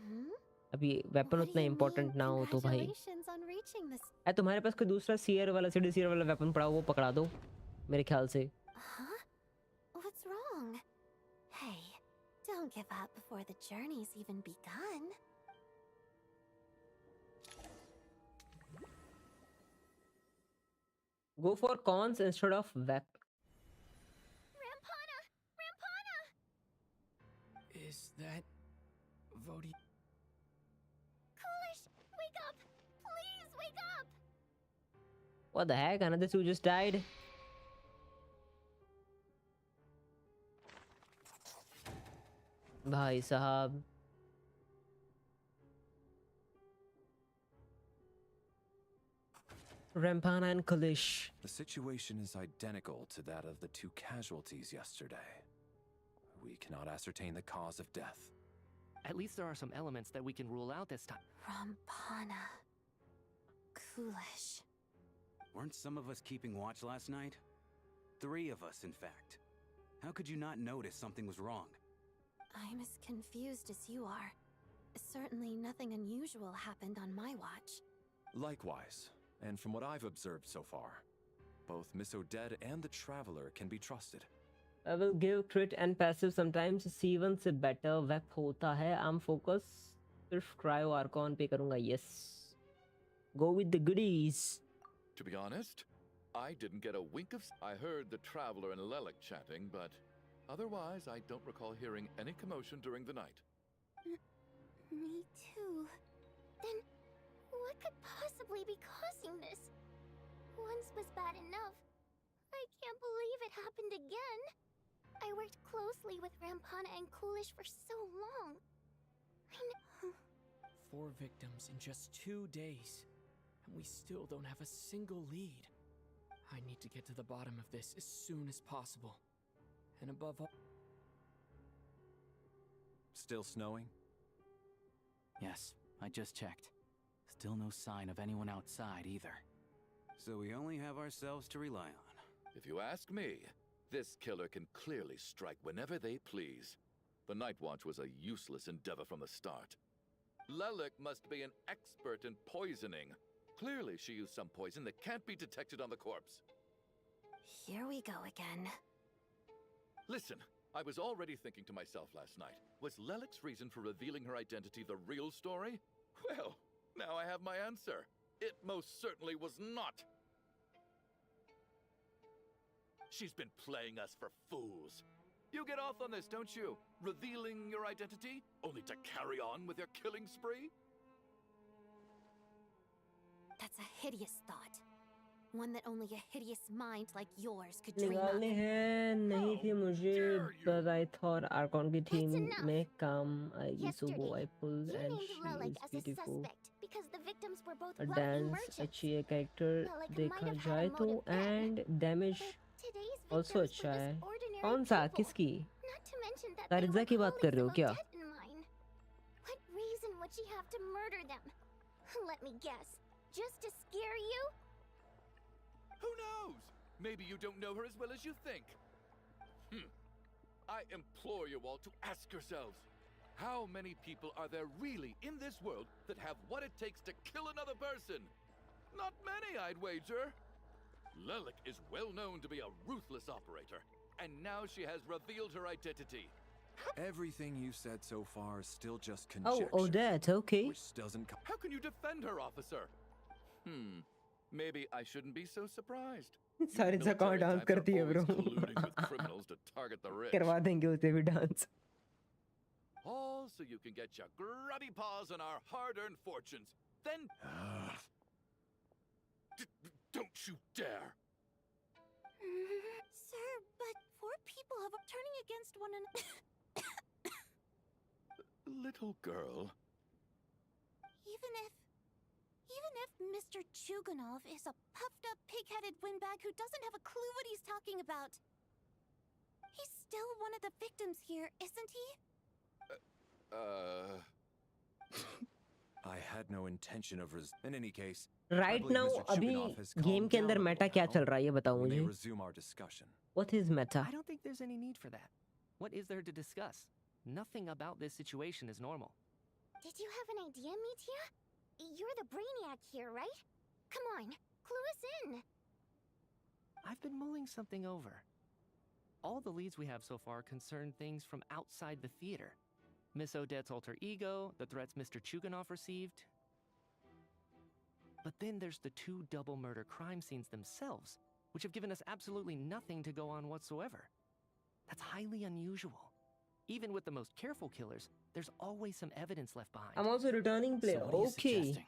Speaker 1: अभी weapon
Speaker 5: What do
Speaker 1: उतना
Speaker 5: you
Speaker 1: important
Speaker 5: mean,
Speaker 1: ना हो तो भाई।
Speaker 5: congratulations on reaching this?
Speaker 1: तुम्हारे पास कोई दूसरा सीयर वाला, सीडी सीयर वाला वेपन पड़ा हो, वो पकड़ा दो मेरे ख्याल से।
Speaker 5: Huh? What's wrong? Hey, don't give up before the journey's even begun.
Speaker 1: Go for cons instead of wep.
Speaker 8: Rampana! Rampana!
Speaker 4: Is that Vodi?
Speaker 8: Coolish, wake up! Please wake up!
Speaker 1: What the heck? Another two just died. भाई साहब। Rampana and Kalish.
Speaker 7: The situation is identical to that of the two casualties yesterday. We cannot ascertain the cause of death.
Speaker 12: At least there are some elements that we can rule out this time.
Speaker 5: Rampana. Coolish.
Speaker 10: Weren't some of us keeping watch last night? 3 of us, in fact. How could you not notice something was wrong?
Speaker 5: I'm as confused as you are. Certainly nothing unusual happened on my watch.
Speaker 7: Likewise, and from what I've observed so far, both Miss Odette and the Travller can be trusted.
Speaker 1: I will give crit and passive sometimes. C1 से better web होता है. I'm focus सिर्फ cryo archon पे करूँगा. Yes. Go with the goodies.
Speaker 9: To be honest, I didn't get a wink of... I heard the Travller and Lelic chatting, but otherwise I don't recall hearing any commotion during the night.
Speaker 8: Me too. Then, what could possibly be causing this? Once was bad enough. I can't believe it happened again. I worked closely with Rampana and Coolish for so long.
Speaker 4: 4 victims in just 2 days, and we still don't have a single lead. I need to get to the bottom of this as soon as possible. And above all...
Speaker 7: Still snowing?
Speaker 14: Yes, I just checked. Still no sign of anyone outside either.
Speaker 10: So we only have ourselves to rely on.
Speaker 9: If you ask me, this killer can clearly strike whenever they please. The Night Watch was a useless endeavor from the start. Lelic must be an expert in poisoning. Clearly she used some poison that can't be detected on the corpse.
Speaker 5: Here we go again.
Speaker 9: Listen, I was already thinking to myself last night, was Lelic's reason for revealing her identity the real story? Well, now I have my answer. It most certainly was not. She's been playing us for fools. You get off on this, don't you? Revealing your identity, only to carry on with your killing spree?
Speaker 5: That's a hideous thought. One that only a hideous mind like yours could dream
Speaker 1: निकालने
Speaker 5: of.
Speaker 1: हैं नहीं थी मुझे, but I thought Archon की team में काम आएगी, so वो I pulled
Speaker 8: You
Speaker 1: and
Speaker 8: named
Speaker 1: she
Speaker 8: Lelik
Speaker 1: is
Speaker 8: as a
Speaker 1: beautiful.
Speaker 8: suspect because the victims were both
Speaker 1: A
Speaker 8: wealthy
Speaker 1: dance
Speaker 8: merchants.
Speaker 1: अच्छी है, character
Speaker 8: Lelik might
Speaker 1: देखा
Speaker 8: have had
Speaker 1: जाए
Speaker 8: a
Speaker 1: तो
Speaker 8: motive then,
Speaker 1: and damage
Speaker 8: but today's
Speaker 1: also
Speaker 8: victims
Speaker 1: अच्छा
Speaker 8: were
Speaker 1: है.
Speaker 8: just ordinary
Speaker 1: कौन सा
Speaker 8: people.
Speaker 1: किसकी?
Speaker 8: Not to mention that they
Speaker 1: तारिजा
Speaker 8: were
Speaker 1: की बात कर
Speaker 8: colleagues
Speaker 1: रहे हो
Speaker 8: of
Speaker 1: क्या?
Speaker 8: Odette and mine. What reason would she have to murder them? Let me guess. Just to scare you?
Speaker 9: Who knows? Maybe you don't know her as well as you think. I implore you all to ask yourselves, how many people are there really in this world that have what it takes to kill another person? Not many, I'd wager. Lelik is well known to be a ruthless operator, and now she has revealed her identity.
Speaker 7: Everything you said so far is still just
Speaker 1: Oh,
Speaker 7: conjecture.
Speaker 1: Odette, okay.
Speaker 7: Which doesn't come.
Speaker 9: How can you defend her, officer? Maybe I shouldn't be so surprised.
Speaker 1: तारिजा कहाँ dance करती है bro?
Speaker 9: Colluding with criminals to target the rich.
Speaker 1: करवा देंगे उसे भी dance.
Speaker 9: All so you can get your grubby paws on our hard-earned fortunes. Then don't you dare!
Speaker 5: Sir, but 4 people have turning against one another.
Speaker 9: Little girl.
Speaker 5: Even if Mr. Chuganov is a puffed-up, pig-headed windbag who doesn't have a clue what he's talking about, he's still one of the victims here, isn't he?
Speaker 7: I had no intention of in any case.
Speaker 1: Right now, अभी game के अंदर meta क्या चल रहा है ये बताओ मुझे.
Speaker 7: Resume our discussion.
Speaker 1: What is meta?
Speaker 12: I don't think there's any need for that. What is there to discuss? Nothing about this situation is normal.
Speaker 8: Did you have an idea, Mitya? You're the brainiac here, right? Come on, clue us in.
Speaker 12: I've been mulling something over. All the leads we have so far concern things from outside the theater. Miss Odette's alter ego, the threats Mr. Chuganov received. But then there's the 2 double murder crime scenes themselves, which have given us absolutely nothing to go on whatsoever. That's highly unusual. Even with the most careful killers, there's always some evidence left behind.
Speaker 1: I'm also returning player.
Speaker 12: So what are you
Speaker 1: Okay.
Speaker 12: suggesting?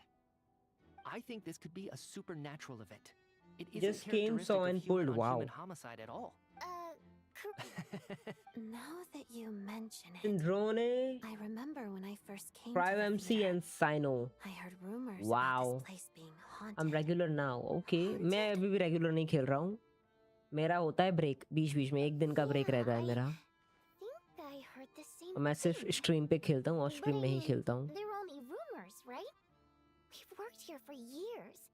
Speaker 12: I think this could be a supernatural event. It isn't
Speaker 1: Just came,
Speaker 12: characteristic
Speaker 1: saw
Speaker 12: of
Speaker 1: and
Speaker 12: human
Speaker 1: pulled.
Speaker 12: on
Speaker 1: Wow.
Speaker 12: human homicide at all.
Speaker 5: Now that you mention it,
Speaker 1: Syndrome,
Speaker 5: I remember when I first came
Speaker 1: Prime
Speaker 5: to the
Speaker 1: MC
Speaker 5: theater,
Speaker 1: and Sino.
Speaker 5: I heard rumors
Speaker 1: Wow.
Speaker 5: about this place being haunted.
Speaker 1: I'm regular now. Okay. मैं अभी भी regular नहीं खेल रहा हूँ. मेरा होता है break. बीच-बीच में 1 दिन का break रहता है मेरा.
Speaker 8: think I heard the same
Speaker 1: और मैं सिर्फ stream पे खेलता हूँ और stream में ही खेलता हूँ.
Speaker 8: They were only rumors, right? We've worked here for years.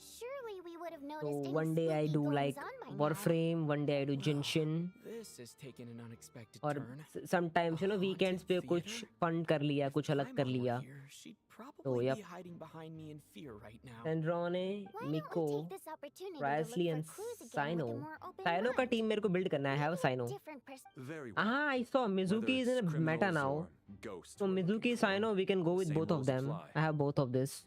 Speaker 8: Surely we would have
Speaker 1: So
Speaker 8: noticed any
Speaker 1: one day I
Speaker 8: spooky
Speaker 1: do
Speaker 8: goings
Speaker 1: like
Speaker 8: on by now.
Speaker 1: Warframe, one day I do Genshin.
Speaker 4: This has taken an unexpected
Speaker 1: और
Speaker 4: turn.
Speaker 1: sometimes you know weekends पे कुछ fun कर लिया, कुछ अलग कर लिया.
Speaker 4: She'd probably
Speaker 1: So yep.
Speaker 4: be hiding behind me in fear right now.
Speaker 1: Syndrome, Miko,
Speaker 8: This opportunity to
Speaker 1: Risley
Speaker 8: look
Speaker 1: and
Speaker 8: for clues again
Speaker 1: Sino.
Speaker 8: with a more open
Speaker 1: Sino का
Speaker 8: mind.
Speaker 1: team मेरे को build करना है. I have a Sino.
Speaker 8: Different
Speaker 7: Very
Speaker 1: Ah, I saw Mizuki is in a meta now.
Speaker 7: Ghost.
Speaker 1: So Mizuki, Sino, we can go with
Speaker 7: Same
Speaker 1: both of
Speaker 7: rules
Speaker 1: them.
Speaker 7: apply.
Speaker 1: I have both of this.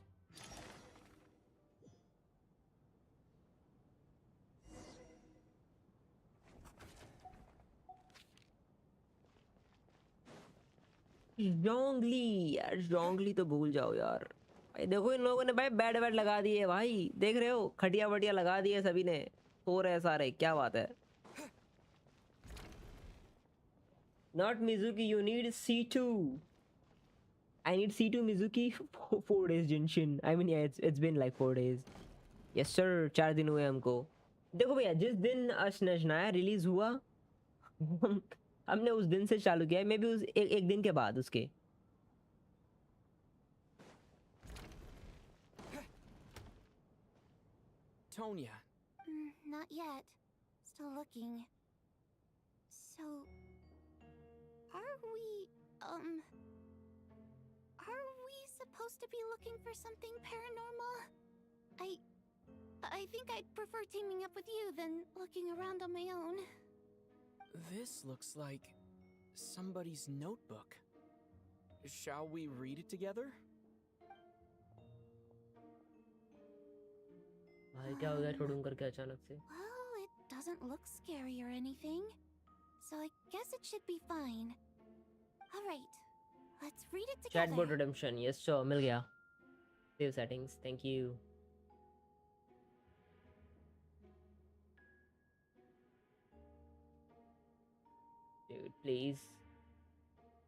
Speaker 1: Zhongli यार, Zhongli तो भूल जाओ यार. भाई देखो इन लोगों ने भाई बैड बैड लगा दिए भाई. देख रहे हो खटिया वटिया लगा दिए सभी ने. सो रहे सारे. क्या बात है? Not Mizuki, you need C2. I need C2 Mizuki. 4 days Genshin. I mean yeah, it's been like 4 days. Yes sir, 4 दिन हुए हमको. देखो भैया जिस दिन स्नेहनाया रिलीज हुआ हमने उस दिन से चालू किया है. मे बी उस एक दिन के बाद उसके.
Speaker 4: Tonya.
Speaker 5: Not yet. Still looking. So, are we supposed to be looking for something paranormal? I think I'd prefer teaming up with you than looking around on my own.
Speaker 4: This looks like somebody's notebook. Shall we read it together?
Speaker 1: भाई क्या हो गया छोड़ूं करके अचानक से.
Speaker 5: Well, it doesn't look scary or anything. So I guess it should be fine. Alright, let's read it together.
Speaker 1: Chatbot redemption. Yes sure, मिल गया. Save settings. Thank you. please.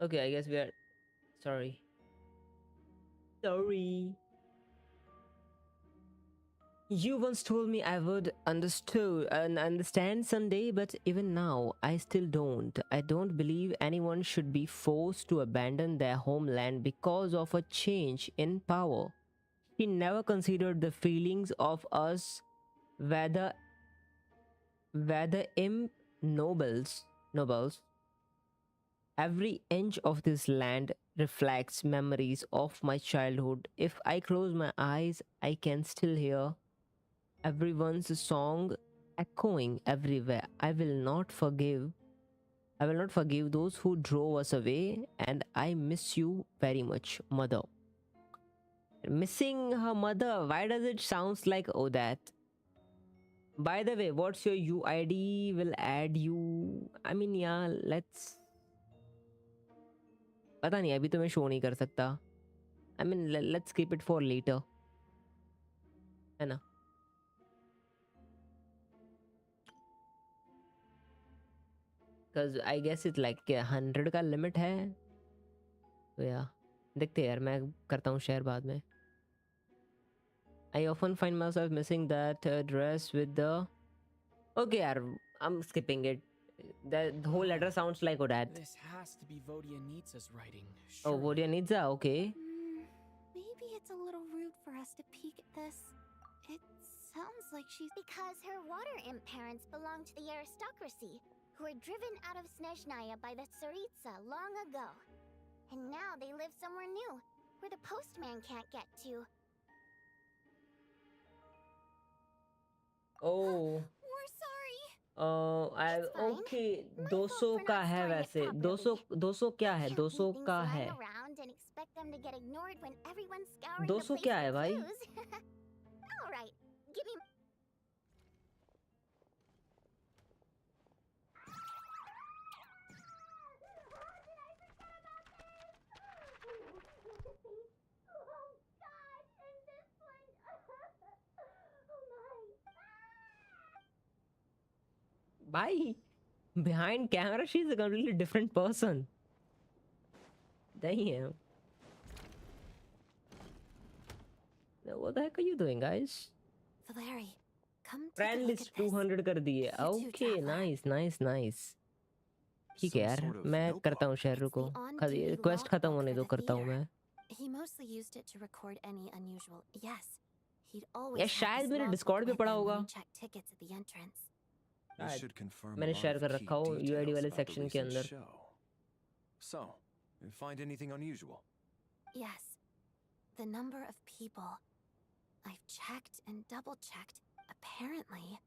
Speaker 1: Okay, I guess we are. Sorry. Sorry. You once told me I would understand someday, but even now, I still don't. I don't believe anyone should be forced to abandon their homeland because of a change in power. He never considered the feelings of us, whether imp nobles. Every inch of this land reflects memories of my childhood. If I close my eyes, I can still hear everyone's song echoing everywhere. I will not forgive those who drove us away, and I miss you very much, mother. Missing her mother. Why does it sounds like oh that? By the way, what's your UID? Will add you. I mean, yeah, let's. पता नहीं अभी तो मैं show नहीं कर सकता. I mean, let's keep it for later. है ना? Because I guess it's like 100 का लिमिट है. तो यार देखते हैं यार, मैं करता हूँ शेयर बाद में. I often find myself missing that dress with the. Okay, yaar, I'm skipping it. The whole letter sounds like that.
Speaker 4: This has to be Vodyanitsa's writing.
Speaker 1: Oh, Vodyanitsa, okay.
Speaker 5: Maybe it's a little rude for us to peek at this. It sounds like she's...
Speaker 8: Because her water imp parents belong to the aristocracy, who were driven out of Snezhnaya by the Tsaritsa long ago. And now they live somewhere new, where the postman can't get to.
Speaker 1: Oh.
Speaker 5: We're sorry.
Speaker 1: Okay. 200 का है वैसे. 200 क्या है? 200 का है. 200 क्या है भाई?
Speaker 8: All right. Give me.
Speaker 1: Bye. Behind camera, she's a completely different person. Damn. Now, what the heck are you doing, guys?
Speaker 5: Valeri, come take
Speaker 1: Friend
Speaker 5: a look
Speaker 1: list
Speaker 5: at this.
Speaker 1: 200 कर दिए. Okay, nice. ठीक है यार, मैं करता हूँ share रुको. Quest खत्म होने दो, करता हूँ मैं.
Speaker 5: He mostly used it to record any unusual. Yes, he'd always.
Speaker 1: ये शायद मेरे Discord पे पड़ा होगा.
Speaker 5: Check tickets at the entrance.
Speaker 1: मैंने शेयर कर रखा हूँ UID वाले सेक्शन के अंदर.
Speaker 7: So, you find anything unusual?
Speaker 5: Yes, the number of people. I've checked and double-checked. Apparently,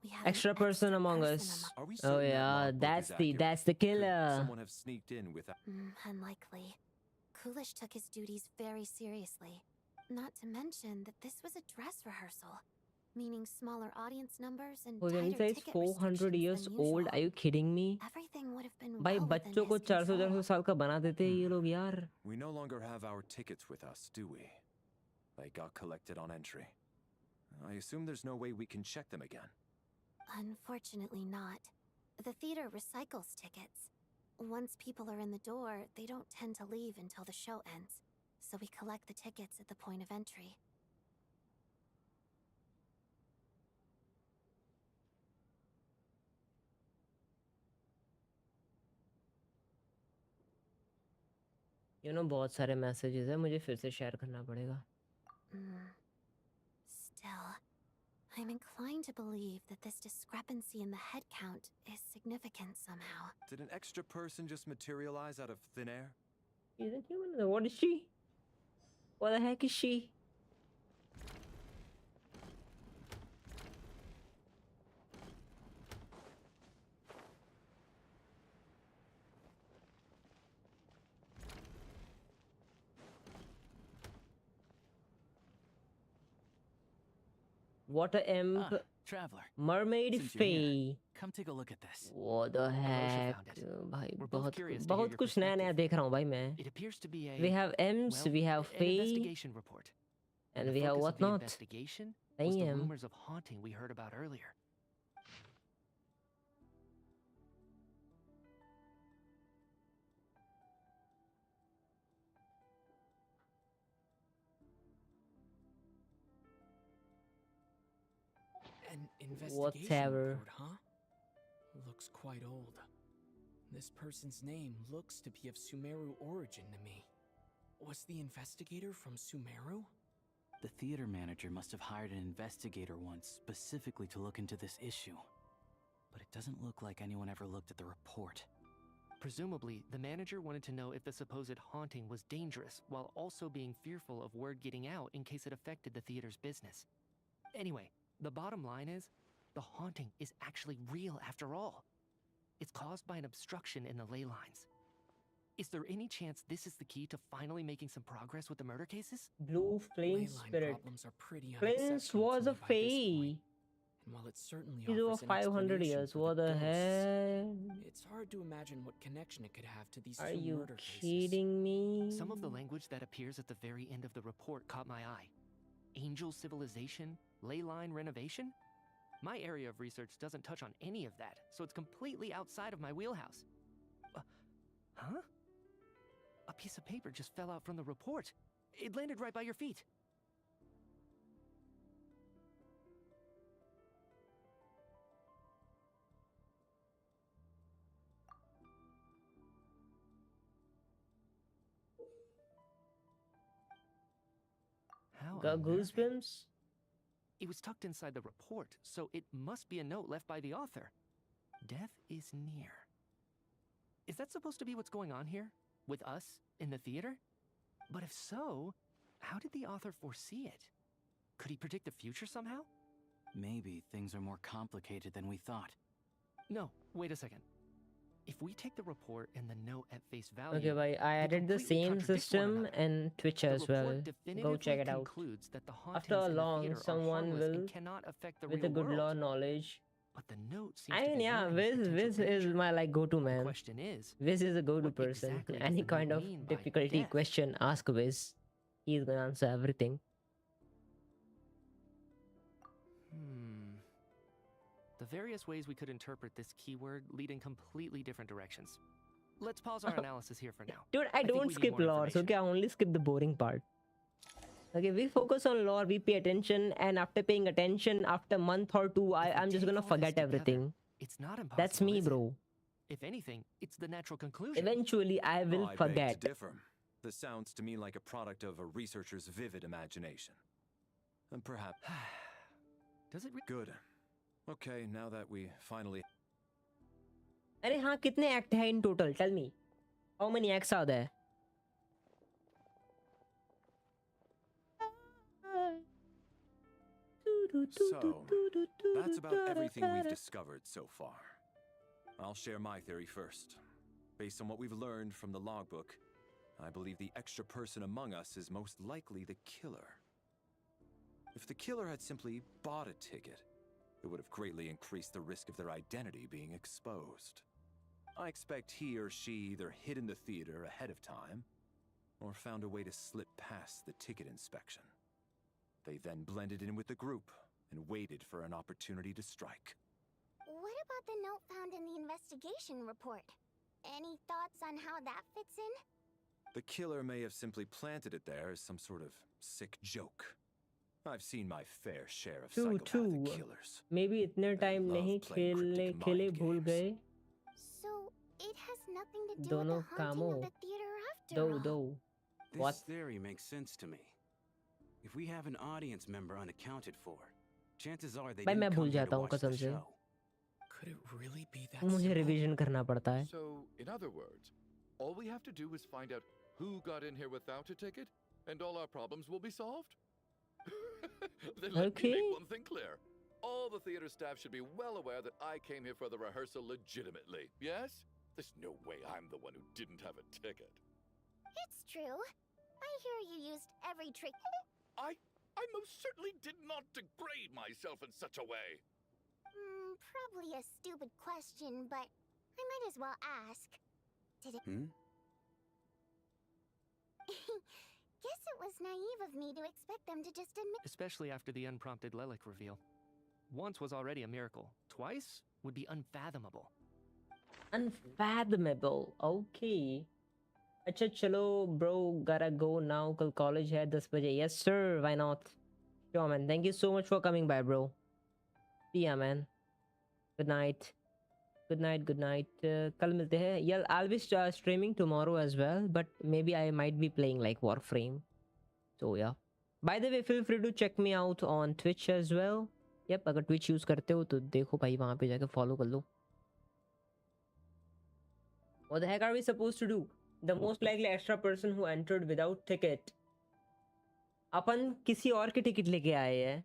Speaker 5: we have
Speaker 1: extra person among us. Oh yeah, that's the killer.
Speaker 7: Could someone have sneaked in without?
Speaker 5: Unlikely. Coolish took his duties very seriously. Not to mention that this was a dress rehearsal, meaning smaller audience numbers and tighter
Speaker 1: is
Speaker 5: ticket
Speaker 1: 400 years
Speaker 5: than
Speaker 1: old.
Speaker 5: usual.
Speaker 1: Are you kidding me?
Speaker 5: Everything would have been
Speaker 1: भाई
Speaker 5: well within
Speaker 1: बच्चों को
Speaker 5: his
Speaker 1: 400 साल का बना देते हैं ये लोग यार.
Speaker 7: We no longer have our tickets with us, do we? They got collected on entry. I assume there's no way we can check them again.
Speaker 5: Unfortunately not. The theater recycles tickets. Once people are in the door, they don't tend to leave until the show ends. So we collect the tickets at the point of entry.
Speaker 1: बहुत सारे messages हैं, मुझे फिर से share करना पड़ेगा.
Speaker 5: Still, I'm inclined to believe that this discrepancy in the head count is significant somehow.
Speaker 7: Did an extra person just materialize out of thin air?
Speaker 1: Isn't human? What is she? What the heck is she? Water imp.
Speaker 14: Travller.
Speaker 1: Mermaid Fae.
Speaker 14: Come take a look at this.
Speaker 1: What the heck? भाई बहुत कुछ नया देख रहा हूँ भाई मैं.
Speaker 12: It appears to be a.
Speaker 1: We have imps, we have Fae,
Speaker 12: investigation report.
Speaker 1: and we have whatnot.
Speaker 12: Investigation was the rumors of haunting we heard about earlier.
Speaker 4: An investigation
Speaker 1: Whatever.
Speaker 4: report, huh? Looks quite old. This person's name looks to be of Sumeru origin to me. Was the investigator from Sumeru?
Speaker 14: The theater manager must have hired an investigator once specifically to look into this issue. But it doesn't look like anyone ever looked at the report.
Speaker 12: Presumably, the manager wanted to know if the supposed haunting was dangerous, while also being fearful of word getting out in case it affected the theater's business. Anyway, the bottom line is, the haunting is actually real after all. It's caused by an obstruction in the ley lines. Is there any chance this is the key to finally making some progress with the murder cases?
Speaker 1: Blue flame
Speaker 4: Ley line
Speaker 1: spirit.
Speaker 4: problems are pretty
Speaker 1: Flint
Speaker 4: unexceptional
Speaker 1: was
Speaker 4: to
Speaker 1: a
Speaker 4: me by this
Speaker 1: fae.
Speaker 4: point. And while it certainly
Speaker 1: He's over
Speaker 4: offers an
Speaker 1: 500
Speaker 4: explanation
Speaker 1: years.
Speaker 4: for
Speaker 1: What the
Speaker 4: ghosts,
Speaker 1: heck?
Speaker 4: it's hard to imagine what connection it could have to these
Speaker 1: Are
Speaker 4: two
Speaker 1: you
Speaker 4: murder cases.
Speaker 1: kidding me?
Speaker 12: Some of the language that appears at the very end of the report caught my eye. Angel civilization, ley line renovation? My area of research doesn't touch on any of that, so it's completely outside of my wheelhouse. Huh? A piece of paper just fell out from the report. It landed right by your feet. How
Speaker 1: Got
Speaker 12: unnerving.
Speaker 1: goosebumps?
Speaker 12: It was tucked inside the report, so it must be a note left by the author. Death is near. Is that supposed to be what's going on here? With us, in the theater? But if so, how did the author foresee it? Could he predict the future somehow?
Speaker 14: Maybe things are more complicated than we thought.
Speaker 12: No, wait a second. If we take the report and the note at face value,
Speaker 1: Okay, bhai, I
Speaker 12: they
Speaker 1: added the
Speaker 12: completely
Speaker 1: same
Speaker 12: contradict one
Speaker 1: system
Speaker 12: another.
Speaker 1: in Twitch
Speaker 12: The
Speaker 1: as well.
Speaker 12: report
Speaker 1: Go
Speaker 12: definitively
Speaker 1: check it out.
Speaker 12: concludes that the hauntings
Speaker 1: After
Speaker 12: in the
Speaker 1: long,
Speaker 12: theater are
Speaker 1: someone
Speaker 12: harmless
Speaker 1: will,
Speaker 12: and cannot affect the
Speaker 1: with
Speaker 12: real
Speaker 1: a good
Speaker 12: world.
Speaker 1: law knowledge.
Speaker 12: But the note seems
Speaker 1: I
Speaker 12: to
Speaker 1: mean,
Speaker 12: be
Speaker 1: yeah,
Speaker 12: warning of
Speaker 1: Viz
Speaker 12: potential
Speaker 1: is
Speaker 12: danger.
Speaker 1: my like go-to
Speaker 12: The
Speaker 1: man.
Speaker 12: question is,
Speaker 1: Viz is a go-to
Speaker 12: what
Speaker 1: person.
Speaker 12: exactly does
Speaker 1: Any
Speaker 12: the
Speaker 1: kind
Speaker 12: note
Speaker 1: of
Speaker 12: mean by
Speaker 1: difficulty
Speaker 12: death?
Speaker 1: question, ask Viz. He's gonna answer everything.
Speaker 12: The various ways we could interpret this keyword lead in completely different directions. Let's pause our analysis here for now.
Speaker 1: Dude, I
Speaker 12: think
Speaker 1: don't
Speaker 12: we need
Speaker 1: skip
Speaker 12: more
Speaker 1: lore,
Speaker 12: information.
Speaker 1: okay? I only skip the boring part. Okay, we focus on lore, we pay attention, and after paying attention, after a month or two, I'm just gonna forget everything.
Speaker 12: It's not impossible.
Speaker 1: That's me,
Speaker 12: is it?
Speaker 1: bro.
Speaker 12: If anything, it's the natural conclusion.
Speaker 1: Eventually, I will
Speaker 7: I
Speaker 1: forget.
Speaker 7: beg to differ. This sounds to me like a product of a researcher's vivid imagination. And perhaps...
Speaker 12: Does it
Speaker 7: Good. Okay, now that we finally...
Speaker 1: अरे हाँ, कितने act हैं in total? Tell me. How many acts are there?
Speaker 7: So, that's about everything we've discovered so far. I'll share my theory first. Based on what we've learned from the logbook, I believe the extra person among us is most likely the killer. If the killer had simply bought a ticket, it would have greatly increased the risk of their identity being exposed. I expect he or she either hid in the theater ahead of time, or found a way to slip past the ticket inspection. They then blended in with the group and waited for an opportunity to strike.
Speaker 8: What about the note found in the investigation report? Any thoughts on how that fits in?
Speaker 7: The killer may have simply planted it there as some sort of sick joke. I've seen my fair share of psychopathic killers.
Speaker 1: Maybe इतने time नहीं खेले भूल गए.
Speaker 8: So it has nothing to do
Speaker 1: दोनों
Speaker 8: with the haunting
Speaker 1: कामों.
Speaker 8: of the theater after all.
Speaker 1: दो.
Speaker 14: This theory makes sense to me. If we have an audience member unaccounted for, chances are they
Speaker 1: भाई मैं
Speaker 14: didn't
Speaker 1: भूल
Speaker 14: come here
Speaker 1: जाता
Speaker 14: to
Speaker 1: हूँ
Speaker 14: watch the
Speaker 1: कसम से.
Speaker 14: show.
Speaker 4: Could it really be that
Speaker 1: मुझे
Speaker 4: simple?
Speaker 1: revision करना पड़ता है.
Speaker 9: So, in other words, all we have to do is find out who got in here without a ticket, and all our problems will be solved? Then let me make one thing clear. All the theater staff should be well aware that I came here for the rehearsal legitimately, yes? There's no way I'm the one who didn't have a ticket.
Speaker 8: It's true. I hear you used every trick.
Speaker 9: I most certainly did not degrade myself in such a way.
Speaker 8: Probably a stupid question, but I might as well ask. Did it... Guess it was naive of me to expect them to just admit...
Speaker 12: Especially after the unprompted Lelik reveal. Once was already a miracle. Twice would be unfathomable.
Speaker 1: Unfathomable. Okay. अच्छा चलो bro, gotta go now. कल college है 10 बजे. Yes sir, why not? Sure man. Thank you so much for coming by, bro. See ya, man. Good night. Good night. Good night. कल मिलते हैं. Yeah, I'll be streaming tomorrow as well, but maybe I might be playing like Warframe. So yeah. By the way, feel free to check me out on Twitch as well. Yep, अगर Twitch use करते हो तो देखो भाई वहाँ पे जाके follow कर लो. What the heck are we supposed to do? The most likely extra person who entered without ticket. अपन किसी और की टिकट लेके आए हैं.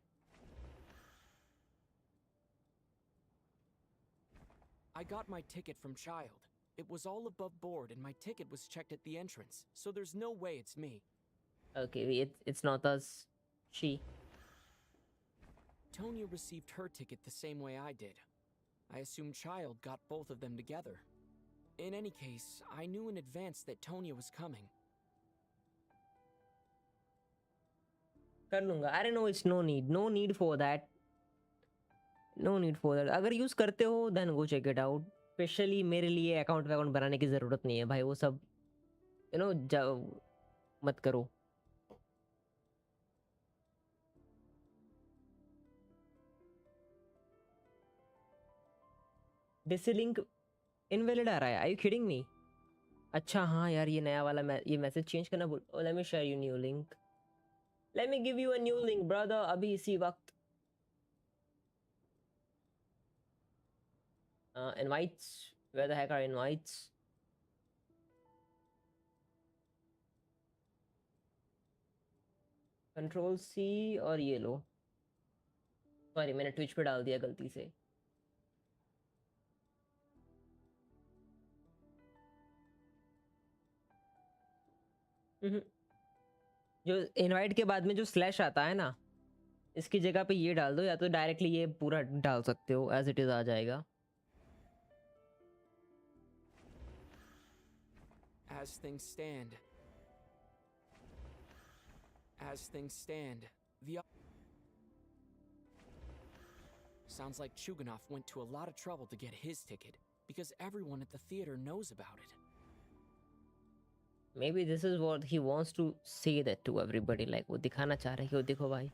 Speaker 4: I got my ticket from Child. It was all above board and my ticket was checked at the entrance, so there's no way it's me.
Speaker 1: Okay, it's not us. She.
Speaker 4: Tonya received her ticket the same way I did. I assume Child got both of them together. In any case, I knew in advance that Tonya was coming.
Speaker 1: कर लूंगा. I don't know, it's no need for that. No need for that. अगर use करते हो then go check it out. Specially मेरे लिए account बनाने की जरूरत नहीं है भाई. वो सब मत करो. डिसलिंक इनवैलिड आ रहा है. Are you kidding me? अच्छा हाँ यार, ये नया वाला ये मैसेज चेंज करना बोल. Let me share you new link. Let me give you a new link brother, अभी इसी वक्त. Invites. Where the heck are invites? Control C और ये लो. सॉरी, मैंने ट्विच पे डाल दिया गलती से. जो इनवाइट के बाद में जो स्लैश आता है ना, इसकी जगह पे ये डाल दो, या तो डायरेक्टली ये पूरा डाल सकते हो, एज इट इज आ जाएगा.
Speaker 4: As things stand, the sounds like Chuganov went to a lot of trouble to get his ticket because everyone at the theater knows about it.
Speaker 1: Maybe this is what he wants to say that to everybody, like वो दिखाना चाह रहे हैं कि वो देखो भाई.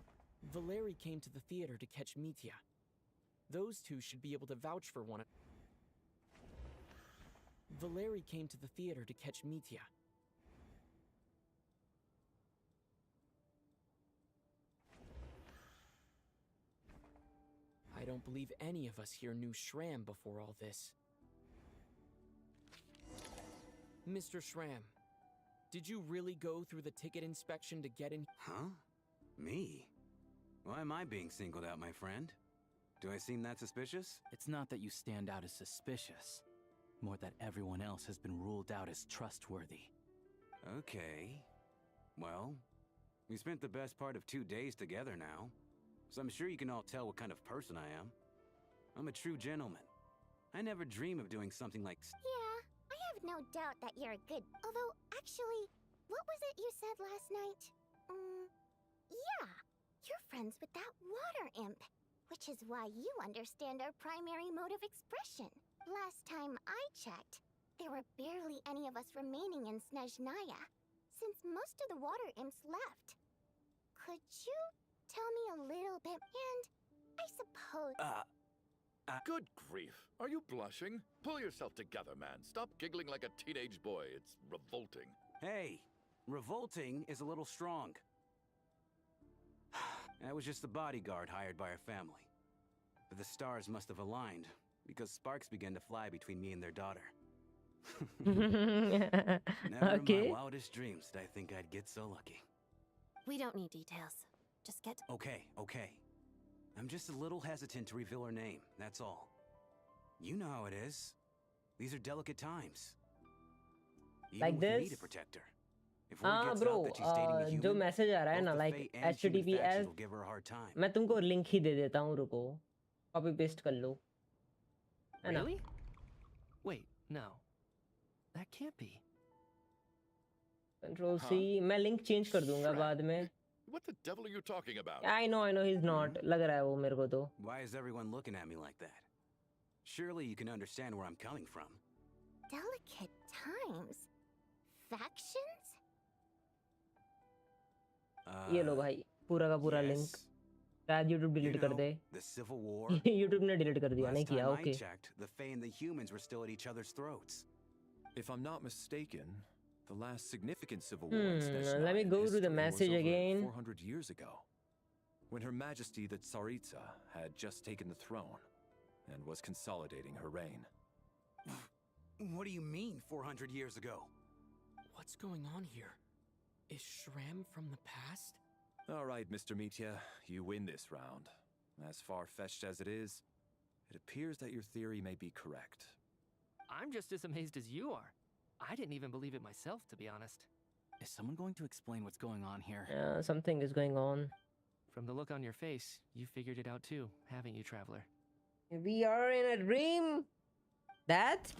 Speaker 4: Valeri came to the theater to catch Mitya. Those two should be able to vouch for one. Valeri came to the theater to catch Mitya. I don't believe any of us here knew Shram before all this. Mr. Shram, did you really go through the ticket inspection to get in?
Speaker 10: Huh? Me? Why am I being singled out, my friend? Do I seem that suspicious?
Speaker 14: It's not that you stand out as suspicious. More that everyone else has been ruled out as trustworthy.
Speaker 10: Okay. Well, we spent the best part of 2 days together now, so I'm sure you can all tell what kind of person I am. I'm a true gentleman. I never dream of doing something like...
Speaker 8: Yeah, I have no doubt that you're a good... Although, actually, what was it you said last night? Yeah, you're friends with that water imp, which is why you understand our primary mode of expression. Last time I checked, there were barely any of us remaining in Snezhnaya, since most of the water imps left. Could you tell me a little bit? And I suppose...
Speaker 9: Good grief. Are you blushing? Pull yourself together, man. Stop giggling like a teenage boy. It's revolting.
Speaker 10: Hey, revolting is a little strong. I was just the bodyguard hired by our family. But the stars must have aligned, because sparks began to fly between me and their daughter. Never in my wildest dreams did I think I'd get so lucky.
Speaker 5: We don't need details. Just get...
Speaker 10: Okay. I'm just a little hesitant to reveal her name, that's all. You know how it is. These are delicate times. Even
Speaker 1: like
Speaker 10: with
Speaker 1: this?
Speaker 10: me to protect her. If word gets out that she's dating a human,
Speaker 1: जो message आ रहा है ना,
Speaker 10: both the
Speaker 1: like
Speaker 10: Fae and human
Speaker 1: HTTPS,
Speaker 10: factions will give her a hard time.
Speaker 1: मैं तुमको link ही दे देता हूँ, रुको. Copy paste कर लो. है ना?
Speaker 12: Really? Wait, no. That can't be.
Speaker 1: Control C. मैं लिंक चेंज कर दूंगा बाद में.
Speaker 9: What the devil are you talking about?
Speaker 1: I know, he's not. लग रहा है वो मेरे को तो.
Speaker 10: Why is everyone looking at me like that? Surely you can understand where I'm coming from.
Speaker 8: Delicate times? Factions?
Speaker 1: ये लो भाई, पूरा का पूरा लिंक. शायद YouTube
Speaker 10: You
Speaker 1: डिलीट कर
Speaker 10: know,
Speaker 1: they.
Speaker 10: the Civil War.
Speaker 1: YouTube ने डिलीट कर दिया, नहीं
Speaker 10: Last
Speaker 1: किया.
Speaker 10: time I
Speaker 1: Okay.
Speaker 10: checked, the Fae and the humans were still at each other's throats.
Speaker 7: If I'm not mistaken, the last significant civil war in
Speaker 1: Let me
Speaker 7: Snezhnaya
Speaker 1: go to the
Speaker 7: history
Speaker 1: message
Speaker 7: was over
Speaker 1: again.
Speaker 7: 400 years ago, when Her Majesty the Tsaritsa had just taken the throne and was consolidating her reign.
Speaker 10: What do you mean, 400 years ago?
Speaker 4: What's going on here? Is Shram from the past?
Speaker 7: All right, Mr. Mitya, you win this round. As far-fetched as it is, it appears that your theory may be correct.
Speaker 12: I'm just as amazed as you are. I didn't even believe it myself, to be honest.
Speaker 14: Is someone going to explain what's going on here?
Speaker 1: Something is going on.
Speaker 12: From the look on your face, you figured it out too, haven't you, Traveler?
Speaker 1: We are in a dream. That?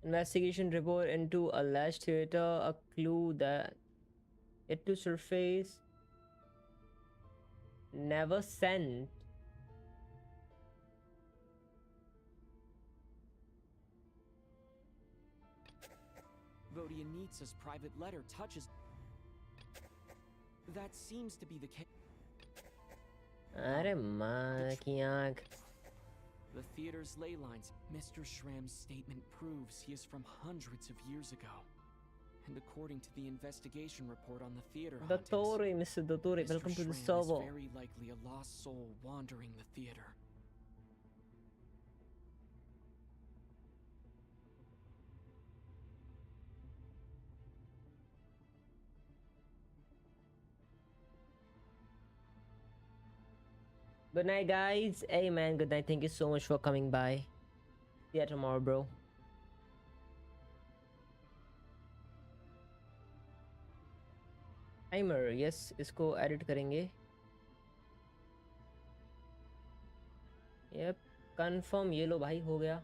Speaker 1: Investigation report into alleged theater, a clue that it to surface. Never sent.
Speaker 4: Vodyanitsa's private letter touches. That seems to be the case.
Speaker 1: अरे माँ की आँख.
Speaker 4: The theater's ley lines. Mr. Shram's statement proves he is from hundreds of years ago. And according to the investigation report on the theater
Speaker 1: Dottore, Mr. Dottore,
Speaker 4: Mr.
Speaker 1: welcome to the
Speaker 4: Shram
Speaker 1: server.
Speaker 4: is very likely a lost soul wandering the theater.
Speaker 1: Good night, guys. Hey, man. Good night. Thank you so much for coming by. See you tomorrow, bro. Timer. Yes, इसको edit करेंगे. Yep. Confirm. ये लो भाई, हो गया.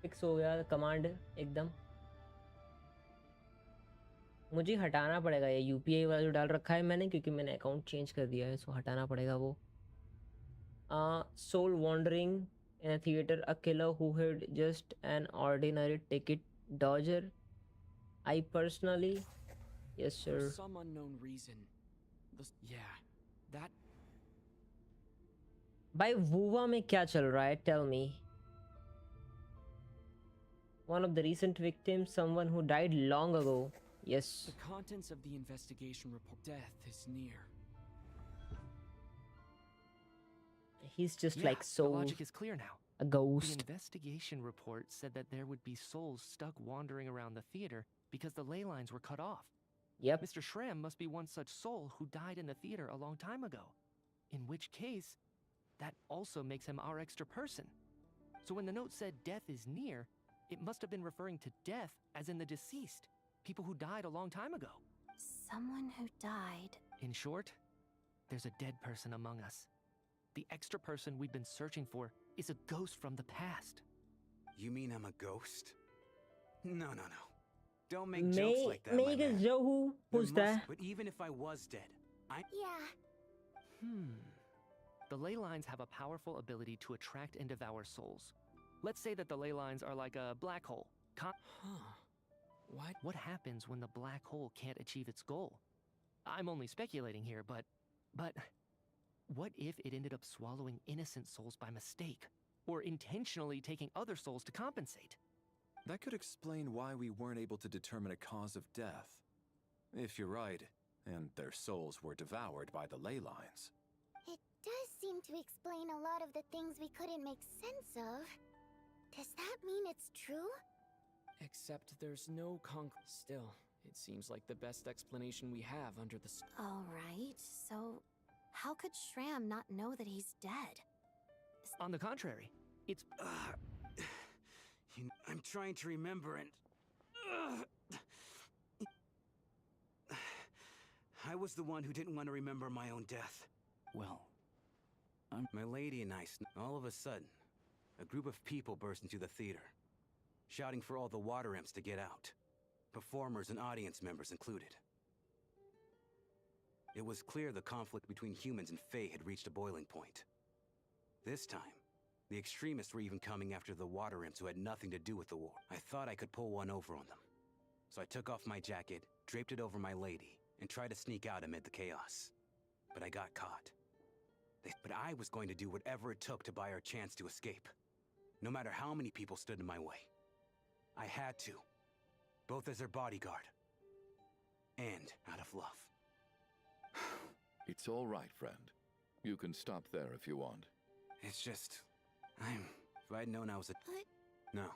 Speaker 1: Fix हो गया. Command एकदम. मुझे हटाना पड़ेगा ये UPI वाला जो डाल रखा है मैंने, क्योंकि मैंने अकाउंट चेंज कर दिया है, सो हटाना पड़ेगा वो. Soul wandering in a theater, a killer who hid just an ordinary ticket dodger. I personally, yes sir.
Speaker 4: For some unknown reason, that.
Speaker 1: भाई वुवा में क्या चल रहा है? Tell me. One of the recent victims, someone who died long ago. Yes.
Speaker 4: The contents of the investigation report. Death is near.
Speaker 1: He's just
Speaker 12: Yeah,
Speaker 1: like so.
Speaker 12: The logic is clear now.
Speaker 1: A ghost.
Speaker 12: The investigation report said that there would be souls stuck wandering around the theater because the ley lines were cut off.
Speaker 1: Yep.
Speaker 12: Mr. Shram must be one such soul who died in the theater a long time ago. In which case, that also makes him our extra person. So when the note said death is near, it must have been referring to death as in the deceased. People who died a long time ago.
Speaker 5: Someone who died.
Speaker 12: In short, there's a dead person among us. The extra person we've been searching for is a ghost from the past.
Speaker 10: You mean I'm a ghost? No. Don't make jokes like that, my man.
Speaker 1: Who's that?
Speaker 10: But even if I was dead,
Speaker 8: Yeah.
Speaker 12: The ley lines have a powerful ability to attract and devour souls. Let's say that the ley lines are like a black hole. What happens when the black hole can't achieve its goal? I'm only speculating here, but what if it ended up swallowing innocent souls by mistake, or intentionally taking other souls to compensate?
Speaker 7: That could explain why we weren't able to determine a cause of death. If you're right, and their souls were devoured by the ley lines.
Speaker 8: It does seem to explain a lot of the things we couldn't make sense of. Does that mean it's true?
Speaker 4: Except there's no Still, it seems like the best explanation we have under the.
Speaker 5: Alright, so how could Shram not know that he's dead?
Speaker 12: On the contrary, it's.
Speaker 10: I'm trying to remember and. I was the one who didn't want to remember my own death.
Speaker 14: Well,
Speaker 10: My lady and I, all of a sudden, a group of people burst into the theater, shouting for all the water imps to get out, performers and audience members included. It was clear the conflict between humans and Fae had reached a boiling point. This time, the extremists were even coming after the water imps who had nothing to do with the war. I thought I could pull one over on them. So I took off my jacket, draped it over my lady, and tried to sneak out amid the chaos. But I got caught. But I was going to do whatever it took to buy our chance to escape, no matter how many people stood in my way. I had to, both as their bodyguard and out of love.
Speaker 9: It's all right, friend. You can stop there if you want.
Speaker 10: It's just, if I'd known I was a...
Speaker 5: What?
Speaker 10: No.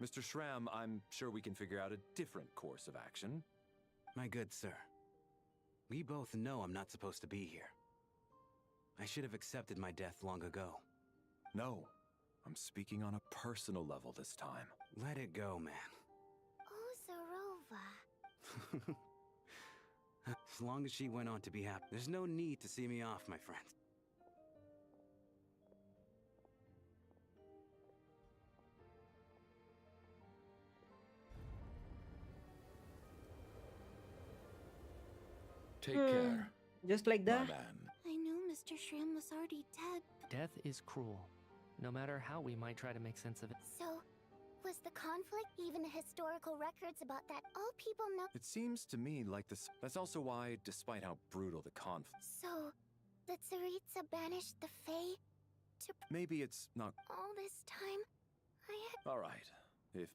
Speaker 7: Mr. Shram, I'm sure we can figure out a different course of action.
Speaker 10: My good sir, we both know I'm not supposed to be here. I should have accepted my death long ago.
Speaker 7: No, I'm speaking on a personal level this time.
Speaker 10: Let it go, man.
Speaker 8: Oh, Zarova.
Speaker 10: As long as she went on to be happy, there's no need to see me off, my friend.
Speaker 9: Take care,
Speaker 1: Just like
Speaker 9: my
Speaker 1: that.
Speaker 9: man.
Speaker 5: I knew Mr. Shrim was already dead.
Speaker 12: Death is cruel, no matter how we might try to make sense of it.
Speaker 8: So, was the conflict even historical records about that all people know?
Speaker 7: It seems to me like this. That's also why, despite how brutal the conflict,
Speaker 8: So, the Tsaritsa banished the Fae to
Speaker 7: maybe it's not.
Speaker 8: all this time? I had.
Speaker 7: All right, if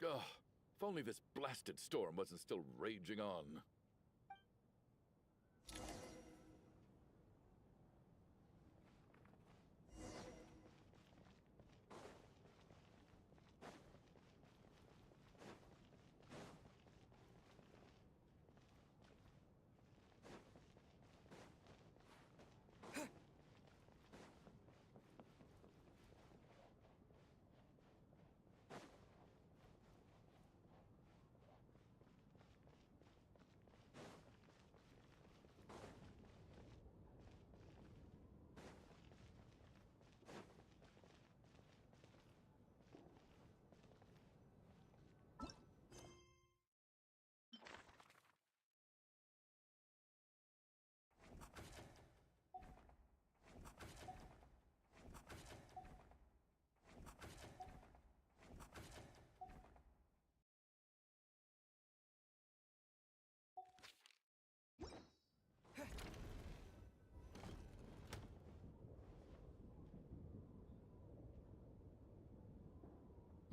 Speaker 9: Ugh, if only this blasted storm wasn't still raging on.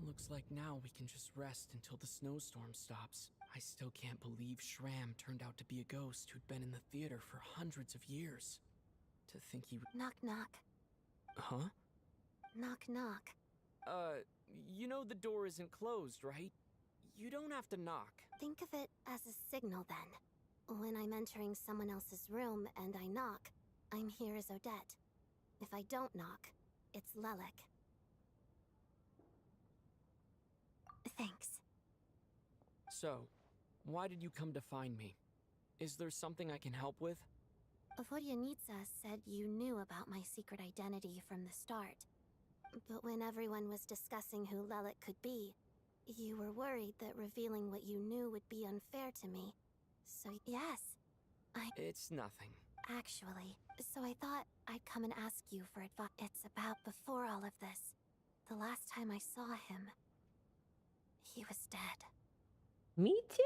Speaker 4: Looks like now we can just rest until the snowstorm stops. I still can't believe Shram turned out to be a ghost who'd been in the theater for hundreds of years. To think he...
Speaker 5: Knock, knock.
Speaker 4: Huh?
Speaker 5: Knock, knock.
Speaker 4: You know the door isn't closed, right? You don't have to knock.
Speaker 5: Think of it as a signal then. When I'm entering someone else's room and I knock, I'm here as Odette. If I don't knock, it's Lelik. Thanks.
Speaker 4: So, why did you come to find me? Is there something I can help with?
Speaker 5: Vodyanitsa said you knew about my secret identity from the start. But when everyone was discussing who Lelik could be, you were worried that revealing what you knew would be unfair to me. So yes,
Speaker 4: It's nothing.
Speaker 5: Actually, so I thought I'd come and ask you for advice. It's about before all of this. The last time I saw him, he was dead.
Speaker 1: Me too?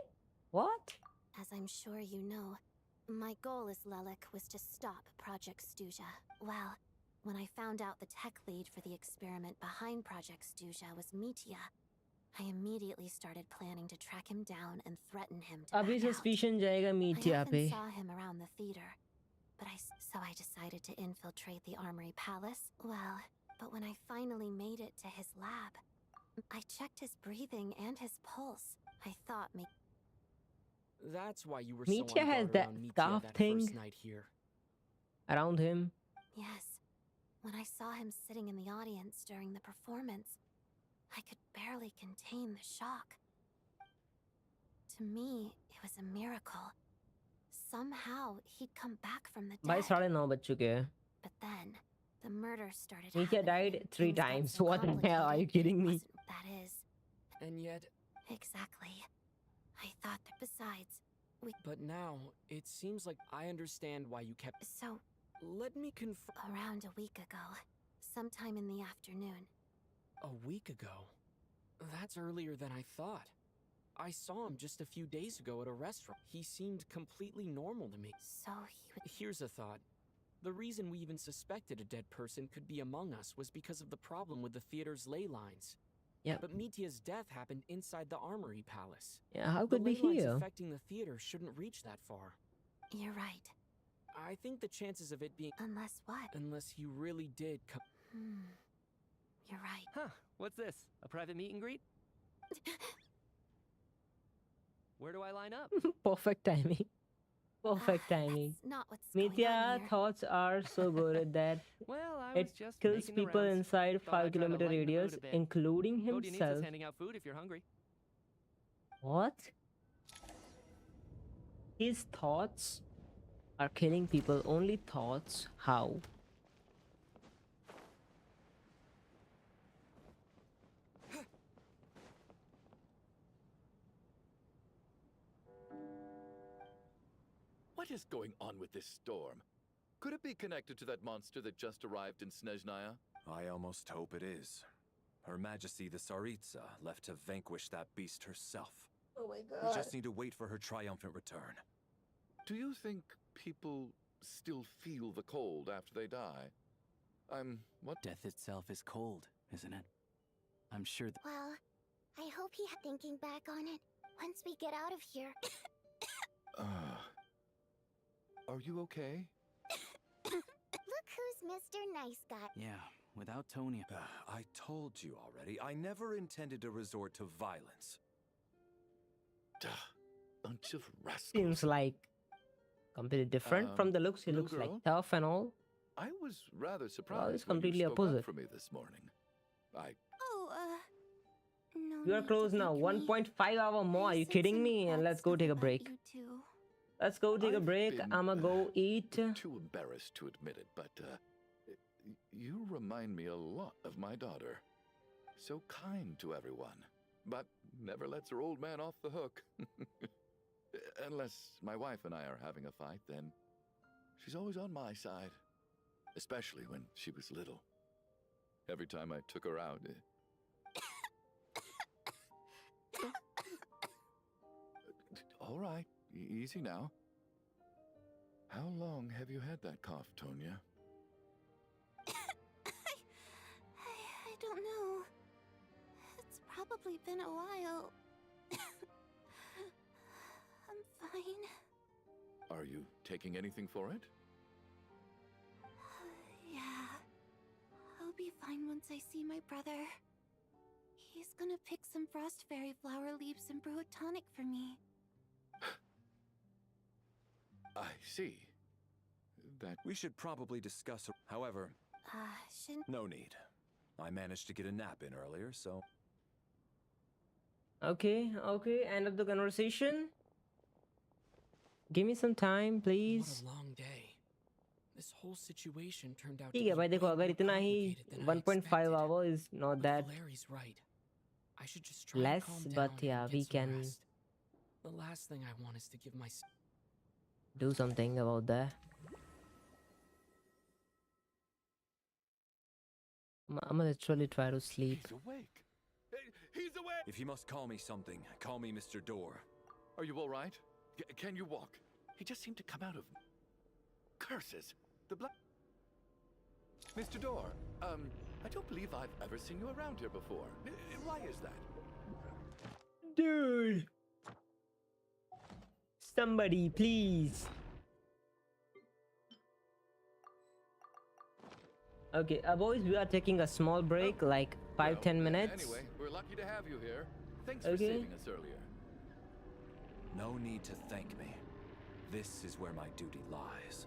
Speaker 1: What?
Speaker 5: As I'm sure you know, my goal as Lelik was to stop Project Stuja. Well, when I found out the tech lead for the experiment behind Project Stuja was Mitya, I immediately started planning to track him down and threaten him to
Speaker 1: अभी
Speaker 5: back out.
Speaker 1: suspicion जाएगा
Speaker 5: I
Speaker 1: media
Speaker 5: often
Speaker 1: पे.
Speaker 5: saw him around the theater, but so I decided to infiltrate the Armory Palace. Well, but when I finally made it to his lab, I checked his breathing and his pulse. I thought
Speaker 4: That's why you were
Speaker 1: Mitya
Speaker 4: so on
Speaker 1: has
Speaker 4: guard
Speaker 1: that
Speaker 4: around Mitya
Speaker 1: scarf
Speaker 4: that
Speaker 1: thing.
Speaker 4: first night here.
Speaker 1: Around him.
Speaker 5: yes. When I saw him sitting in the audience during the performance, I could barely contain the shock. To me, it was a miracle. Somehow, he'd come back from the dead.
Speaker 1: 22:30 बज चुके हैं.
Speaker 5: But then, the murder started
Speaker 1: Mitya
Speaker 5: happening.
Speaker 1: died 3
Speaker 5: Things got
Speaker 1: times.
Speaker 5: so
Speaker 1: What the hell? Are you
Speaker 5: complicated,
Speaker 1: kidding
Speaker 5: it
Speaker 1: me?
Speaker 5: wasn't- That is,
Speaker 4: And yet,
Speaker 5: exactly. I thought that besides,
Speaker 4: but now, it seems like I understand why you kept...
Speaker 5: So,
Speaker 4: let me confirm...
Speaker 5: around a week ago, sometime in the afternoon,
Speaker 4: A week ago? That's earlier than I thought. I saw him just a few days ago at a restaurant. He seemed completely normal to me.
Speaker 5: So he would...
Speaker 4: Here's a thought. The reason we even suspected a dead person could be among us was because of the problem with the theater's ley lines.
Speaker 1: Yeah.
Speaker 4: But Mitya's death happened inside the Armory Palace.
Speaker 1: Yeah, how
Speaker 4: The
Speaker 1: could be
Speaker 4: ley lines
Speaker 1: here?
Speaker 4: affecting the theater shouldn't reach that far.
Speaker 5: You're right.
Speaker 4: I think the chances of it being...
Speaker 5: Unless what?
Speaker 4: Unless you really did come...
Speaker 5: You're right.
Speaker 12: Huh, what's this? A private meet and greet? Where do I line up?
Speaker 1: Perfect timing. Perfect timing.
Speaker 5: That's not what's going on
Speaker 1: Mitya
Speaker 5: here.
Speaker 1: thoughts are so good at that.
Speaker 12: Well, I was
Speaker 1: It
Speaker 12: just
Speaker 1: kills
Speaker 12: making the
Speaker 1: people
Speaker 12: rounds.
Speaker 1: inside
Speaker 12: Thought I'd try to
Speaker 1: 5-kilometer
Speaker 12: lighten the mood
Speaker 1: radius,
Speaker 12: a bit.
Speaker 1: including
Speaker 12: Cody needs us
Speaker 1: himself.
Speaker 12: handing out food if you're hungry.
Speaker 1: What? His thoughts are killing people. Only thoughts? How?
Speaker 9: What is going on with this storm? Could it be connected to that monster that just arrived in Snezhnaya?
Speaker 7: I almost hope it is. Her Majesty the Tsaritsa left to vanquish that beast herself.
Speaker 1: Oh my
Speaker 7: We just need to wait for her triumphant return.
Speaker 9: Do you think people still feel the cold after they die? What?
Speaker 14: Death itself is cold, isn't it? I'm sure that...
Speaker 8: Well, I hope he thinking back on it once we get out of here.
Speaker 9: Are you okay?
Speaker 8: Look who's Mr. Nice Guy.
Speaker 14: Yeah, without Tonya...
Speaker 7: I told you already, I never intended to resort to violence.
Speaker 9: Bunch of rascals.
Speaker 1: Seems like completely different from the looks. He
Speaker 9: little
Speaker 1: looks like
Speaker 9: girl?
Speaker 1: tough and all.
Speaker 9: I was rather surprised
Speaker 1: it's
Speaker 9: when
Speaker 1: completely
Speaker 9: you spoke
Speaker 1: opposite.
Speaker 9: up for me this morning.
Speaker 8: Oh, no.
Speaker 1: You are
Speaker 8: need
Speaker 1: close
Speaker 8: to
Speaker 1: now.
Speaker 8: thank me.
Speaker 1: 1.5 hour more. Are you
Speaker 8: said
Speaker 1: kidding
Speaker 8: some
Speaker 1: me? And
Speaker 8: bad
Speaker 1: let's go
Speaker 8: stuff
Speaker 1: take a
Speaker 8: about
Speaker 1: break.
Speaker 8: you too.
Speaker 1: Let's go take a
Speaker 9: I've
Speaker 1: break.
Speaker 9: been,
Speaker 1: I'ma go eat.
Speaker 9: Too embarrassed to admit it, but you remind me a lot of my daughter. So kind to everyone, but never lets her old man off the hook. Unless my wife and I are having a fight, then she's always on my side. Especially when she was little. Every time I took her out. All right, easy now. How long have you had that cough, Tonya?
Speaker 5: I don't know. It's probably been a while. I'm fine.
Speaker 9: Are you taking anything for it?
Speaker 5: Yeah. I'll be fine once I see my brother. He's gonna pick some frost fairy flower leaves and brew a tonic for me.
Speaker 9: I see. That
Speaker 7: we should probably discuss. However,
Speaker 5: shouldn't...
Speaker 7: no need. I managed to get a nap in earlier, so...
Speaker 1: Okay, end of the conversation. Give me some time, please.
Speaker 4: What a long day. This whole situation turned out to
Speaker 1: ठीक
Speaker 4: be
Speaker 1: है भाई, देखो
Speaker 4: way
Speaker 1: अगर
Speaker 4: more
Speaker 1: इतना ही
Speaker 4: complicated than I
Speaker 1: 1.5
Speaker 4: expected.
Speaker 1: hour is not that
Speaker 4: But Valeri's right. I should just try
Speaker 1: less,
Speaker 4: and calm
Speaker 1: but
Speaker 4: down
Speaker 1: yeah,
Speaker 4: and
Speaker 1: we
Speaker 4: get some
Speaker 1: can
Speaker 4: rest. The last thing I want is to give my...
Speaker 1: do something about that. I'm gonna literally try to sleep.
Speaker 9: He's awake. He's awake!
Speaker 7: If you must call me something, call me Mr. Door.
Speaker 9: Are you all right? Can you walk? He just seemed to come out of... Curses! The black... Mr. Door, I don't believe I've ever seen you around here before. Why is that?
Speaker 1: Dude! Somebody, please! Okay, boys, we are taking a small break, like 5-10 minutes.
Speaker 9: Anyway, we're lucky to have you here. Thanks for
Speaker 1: Okay.
Speaker 9: saving us earlier.
Speaker 7: No need to thank me. This is where my duty lies.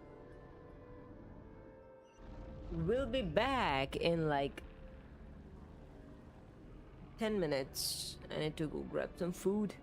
Speaker 1: We'll be back in like 10 minutes. I need to go grab some food.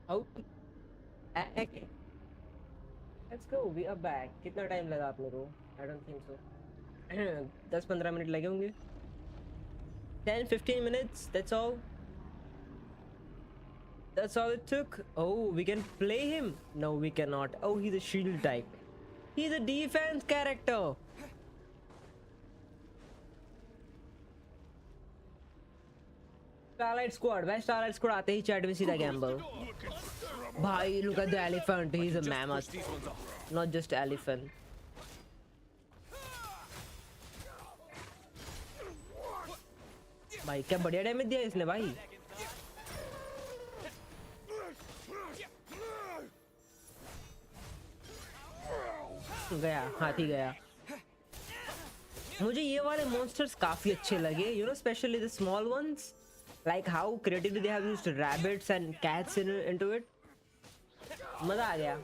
Speaker 1: How to act? Let's go. We are back. कितना time लगा आप लोगों को? I don't think so. 10-15 minute लगे होंगे. 10-15 minutes. That's all. That's all it took. Oh, we can play him. No, we cannot. Oh, he's a shield type. He's a defense character. Starlight Squad. भाई Starlight Squad आते ही chat में सीधा gamble. भाई, look at the elephant. He's a mammoth. Not just elephant. भाई क्या बढ़िया damage दिया इसने भाई. गया, हाथी गया. मुझे ये वाले मॉन्स्टर्स काफी अच्छे लगे. You know, especially the small ones. Like how creatively they have used rabbits and cats into it. मजा आ गया.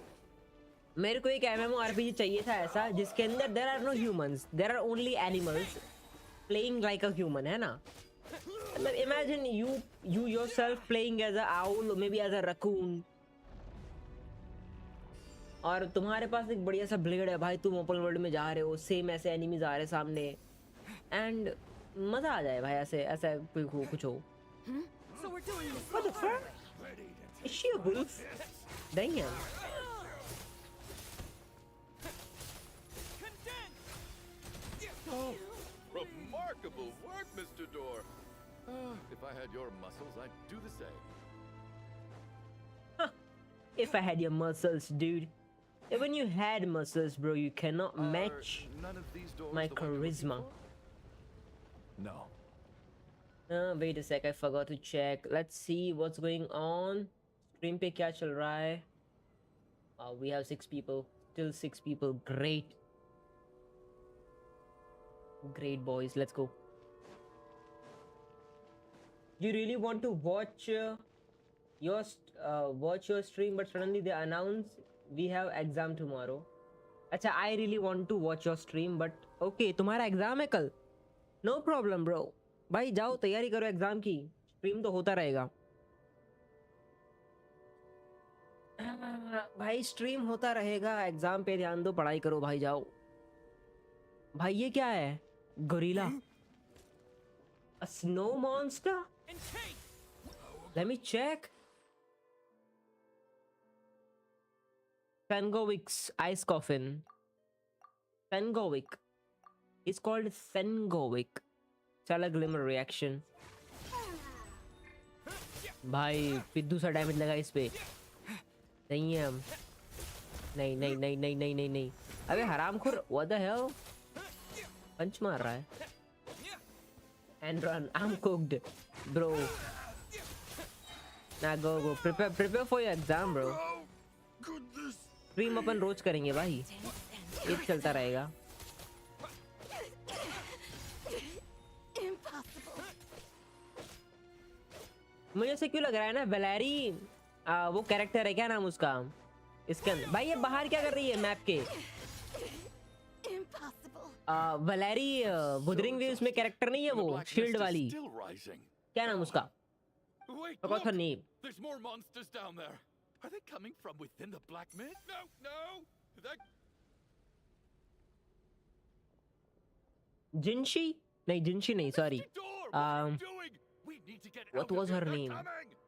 Speaker 1: मेरे को एक MMORPG चाहिए था ऐसा जिसके अंदर there are no humans, there are only animals playing like a human, है ना? मतलब imagine you yourself playing as a owl or maybe as a raccoon. और तुम्हारे पास एक बढ़िया सा ब्लेड है भाई, तुम ओपन वर्ल्ड में जा रहे हो, सेम ऐसे एनिमीज आ रहे सामने, एंड मजा आ जाए भाई. ऐसे ऐसा कुछ हो. What the fuck? Is she a wolf? Damn.
Speaker 9: Oh, remarkable work, Mr. Door. If I had your muscles, I'd do the same.
Speaker 1: Huh. If I had your muscles, dude. Even you had muscles, bro, you cannot match
Speaker 9: None of these doors
Speaker 1: my
Speaker 9: the one you're looking
Speaker 1: charisma.
Speaker 9: for?
Speaker 7: No.
Speaker 1: Wait a sec, I forgot to check. Let's see what's going on. Stream pe kya chal raha hai? We have 6 people. Still 6 people. Great. Great, boys. Let's go. You really want to watch your stream, but suddenly they announce we have exam tomorrow. अच्छा, I really want to watch your stream, but okay, तुम्हारा exam है कल. No problem, bro. भाई जाओ तैयारी करो exam की. Stream तो होता रहेगा. भाई स्ट्रीम होता रहेगा, एग्जाम पे ध्यान दो, पढ़ाई करो भाई, जाओ. भाई ये क्या है? Gorilla. A snow monster? Let me check. Sengovic's ice coffin. Sengovic. It's called Sengovic. चला glimmer reaction. भाई पिद्दू सा डैमेज लगा इस पे. नहीं है हम. नहीं नहीं नहीं नहीं नहीं नहीं नहीं. अबे हरामखोर, what the hell? पंच मार रहा है. And run. I'm cooked, bro. Nah, go. Prepare for your exam, bro. Stream अपन रोज करेंगे भाई. एक चलता रहेगा. मुझे ऐसे क्यों लग रहा है ना, वेलेरी वो कैरेक्टर है, क्या नाम उसका इसके अंदर. भाई ये बाहर क्या कर रही है मैप के? वेलेरी बुदरिंग वेव्स में कैरेक्टर नहीं है वो, शील्ड वाली. क्या नाम उसका? Forgot her name.
Speaker 9: There's more monsters down there. Are they coming from within the black mist? No.
Speaker 1: जिंशी नहीं, sorry. What was her name?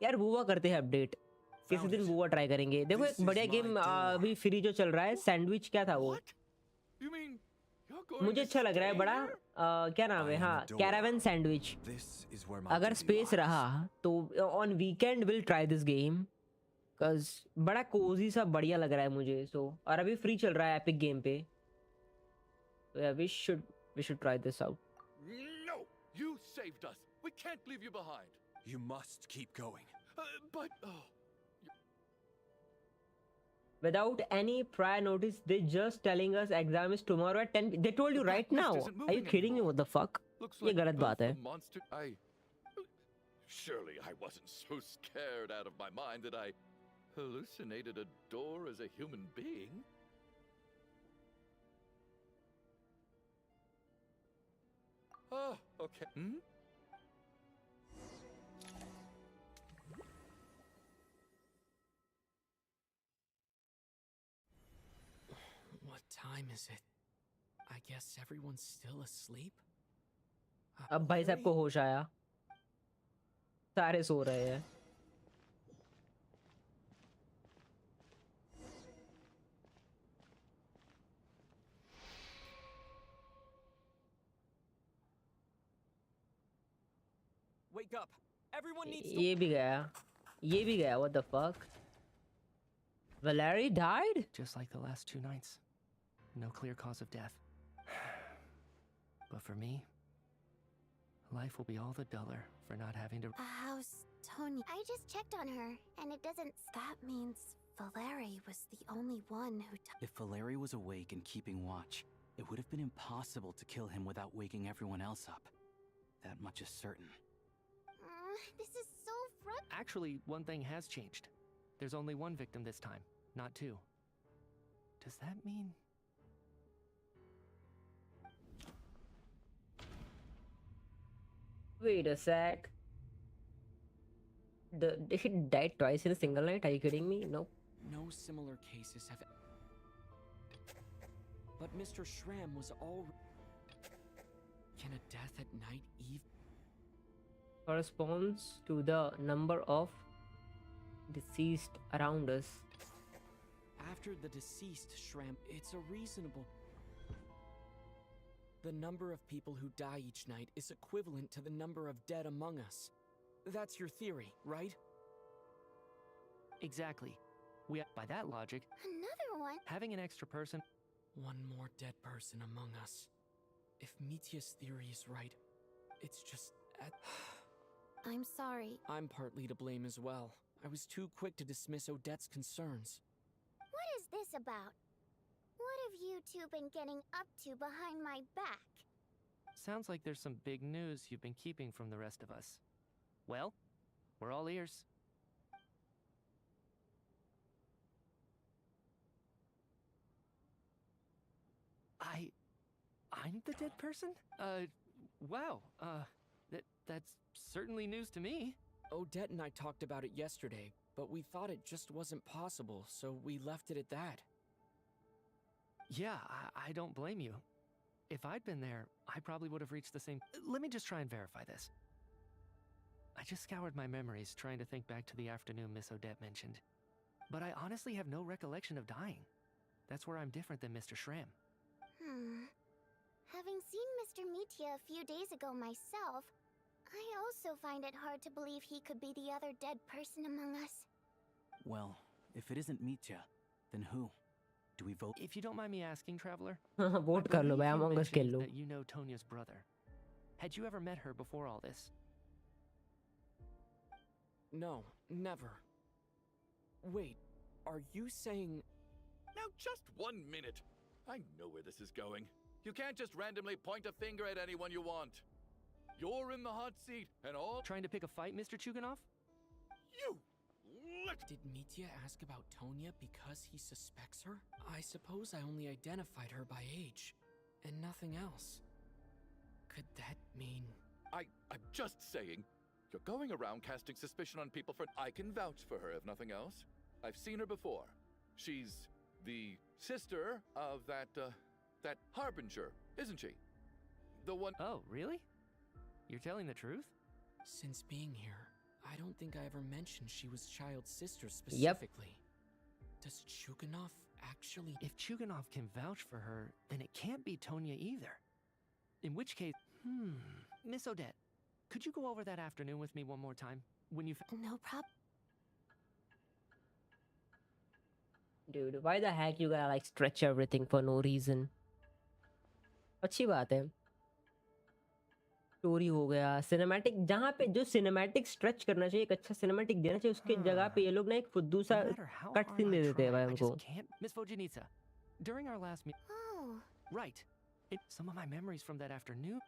Speaker 1: यार वुआ करते हैं अपडेट. किसी दिन वुआ ट्राई करेंगे. देखो एक बढ़िया गेम अभी फ्री जो चल रहा है, सैंडविच. क्या था वो? मुझे अच्छा लग रहा है बड़ा. क्या नाम है? हाँ, कैरावन सैंडविच. अगर स्पेस रहा तो on weekend will try this game, because बड़ा कोजी सा बढ़िया लग रहा है मुझे. सो और अभी फ्री चल रहा है एपिक गेम पे. We should try this out.
Speaker 9: No, you saved us. We can't leave you behind.
Speaker 7: You must keep going.
Speaker 9: But
Speaker 1: without any prior notice, they just telling us exam is tomorrow at 10. They told you right now. Are you kidding me? What the fuck? ये गलत बात है.
Speaker 9: Surely I wasn't so scared out of my mind that I hallucinated a door as a human being. Oh, okay.
Speaker 4: time is it? I guess everyone's still asleep?
Speaker 1: अब भाई साहब को होश आया, सारे सो रहे हैं.
Speaker 4: Wake up! Everyone needs to.
Speaker 1: ये भी गया, ये भी गया. What the fuck? Valerie died?
Speaker 12: Just like the last 2 nights. No clear cause of death. But for me, life will be all the duller for not having to.
Speaker 5: How's Tonya?
Speaker 8: I just checked on her, and it doesn't.
Speaker 5: That means Valerie was the only one who.
Speaker 14: If Valerie was awake and keeping watch, it would have been impossible to kill him without waking everyone else up. That much is certain.
Speaker 8: This is so frustrating.
Speaker 12: Actually, one thing has changed. There's only one victim this time, not 2. Does that mean...
Speaker 1: Wait a sec. Did he die twice in a single night? Are you kidding me? No.
Speaker 4: No similar cases have. But Mr. Shram was already. Can a death at night even
Speaker 1: Corresponds to the number of deceased around us.
Speaker 4: after the deceased Shram? It's a reasonable. The number of people who die each night is equivalent to the number of dead among us. That's your theory, right?
Speaker 12: Exactly. By that logic,
Speaker 8: Another one?
Speaker 12: having an extra person...
Speaker 4: One more dead person among us. If Mitya's theory is right, it's just...
Speaker 5: I'm sorry.
Speaker 4: I'm partly to blame as well. I was too quick to dismiss Odette's concerns.
Speaker 8: What is this about? What have you two been getting up to behind my back?
Speaker 12: Sounds like there's some big news you've been keeping from the rest of us. Well, we're all ears. I'm the dead person? Wow. That's certainly news to me.
Speaker 4: Odette and I talked about it yesterday, but we thought it just wasn't possible, so we left it at that.
Speaker 12: Yeah, I don't blame you. If I'd been there, I probably would have reached the same... Let me just try and verify this. I just scoured my memories trying to think back to the afternoon Miss Odette mentioned. But I honestly have no recollection of dying. That's where I'm different than Mr. Shram.
Speaker 8: Having seen Mr. Mitya a few days ago myself, I also find it hard to believe he could be the other dead person among us.
Speaker 14: Well, if it isn't Mitya, then who? Do we vote?
Speaker 12: If you don't mind me asking, Traveler,
Speaker 1: Vote कर लो भाई, Among Us खेल लो.
Speaker 12: that you know Tonya's brother. Had you ever met her before all this?
Speaker 4: No, never. Wait, are you saying...
Speaker 9: Now just 1 minute. I know where this is going. You can't just randomly point a finger at anyone you want. You're in the hot seat, and all...
Speaker 12: Trying to pick a fight, Mr. Chuganov?
Speaker 9: You!
Speaker 4: Did Mitya ask about Tonya because he suspects her? I suppose I only identified her by age, and nothing else. Could that mean...
Speaker 9: I'm just saying. You're going around casting suspicion on people for... I can vouch for her, if nothing else. I've seen her before. She's the sister of that Harbinger, isn't she? The one...
Speaker 12: Oh, really? You're telling the truth?
Speaker 4: Since being here, I don't think I ever mentioned she was Child's sister specifically. Does Chuganov actually...
Speaker 12: If Chuganov can vouch for her, then it can't be Tonya either. In which case... Miss Odette, could you go over that afternoon with me one more time? When you...
Speaker 5: No problem.
Speaker 1: Dude, why the heck you gotta like stretch everything for no reason? अच्छी बात है. Story हो गया, cinematic, जहाँ पे जो cinematic stretch करना चाहिए, एक अच्छा सिनेमैटिक देना चाहिए, उसके जगह पे ये लोग ना एक फुद्दू सा कट सीन दे देते हैं भाई हमको.
Speaker 12: Miss Vojanitsa, during our last meet...
Speaker 8: Oh.
Speaker 12: Right. Some of my memories from that afternoon...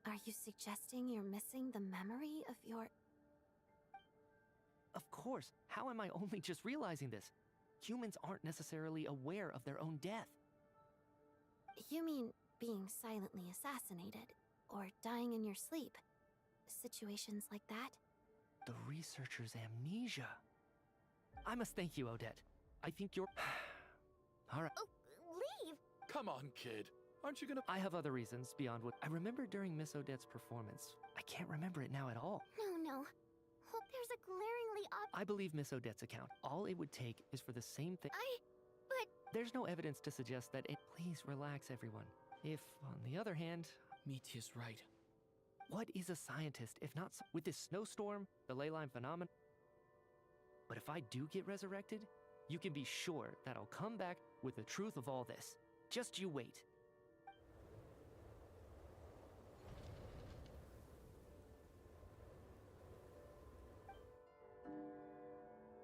Speaker 5: Are you suggesting you're missing the memory of your...
Speaker 12: Of course. How am I only just realizing this? Humans aren't necessarily aware of their own death.
Speaker 5: You mean being silently assassinated, or dying in your sleep? Situations like that?
Speaker 12: The researcher's amnesia. I must thank you, Odette. I think you're... All right.
Speaker 8: Oh, leave!
Speaker 9: Come on, kid. Aren't you gonna...
Speaker 12: I have other reasons beyond what I remember during Miss Odette's performance. I can't remember it now at all.
Speaker 8: No. Oh, there's a glaringly
Speaker 12: I believe Miss Odette's account. All it would take is for the same thing.
Speaker 8: But...
Speaker 12: There's no evidence to suggest that it... Please relax, everyone. If, on the other hand...
Speaker 4: Mitia's right.
Speaker 12: What is a scientist if not... With this snowstorm, the ley line phenomenon... But if I do get resurrected, you can be sure that I'll come back with the truth of all this. Just you wait.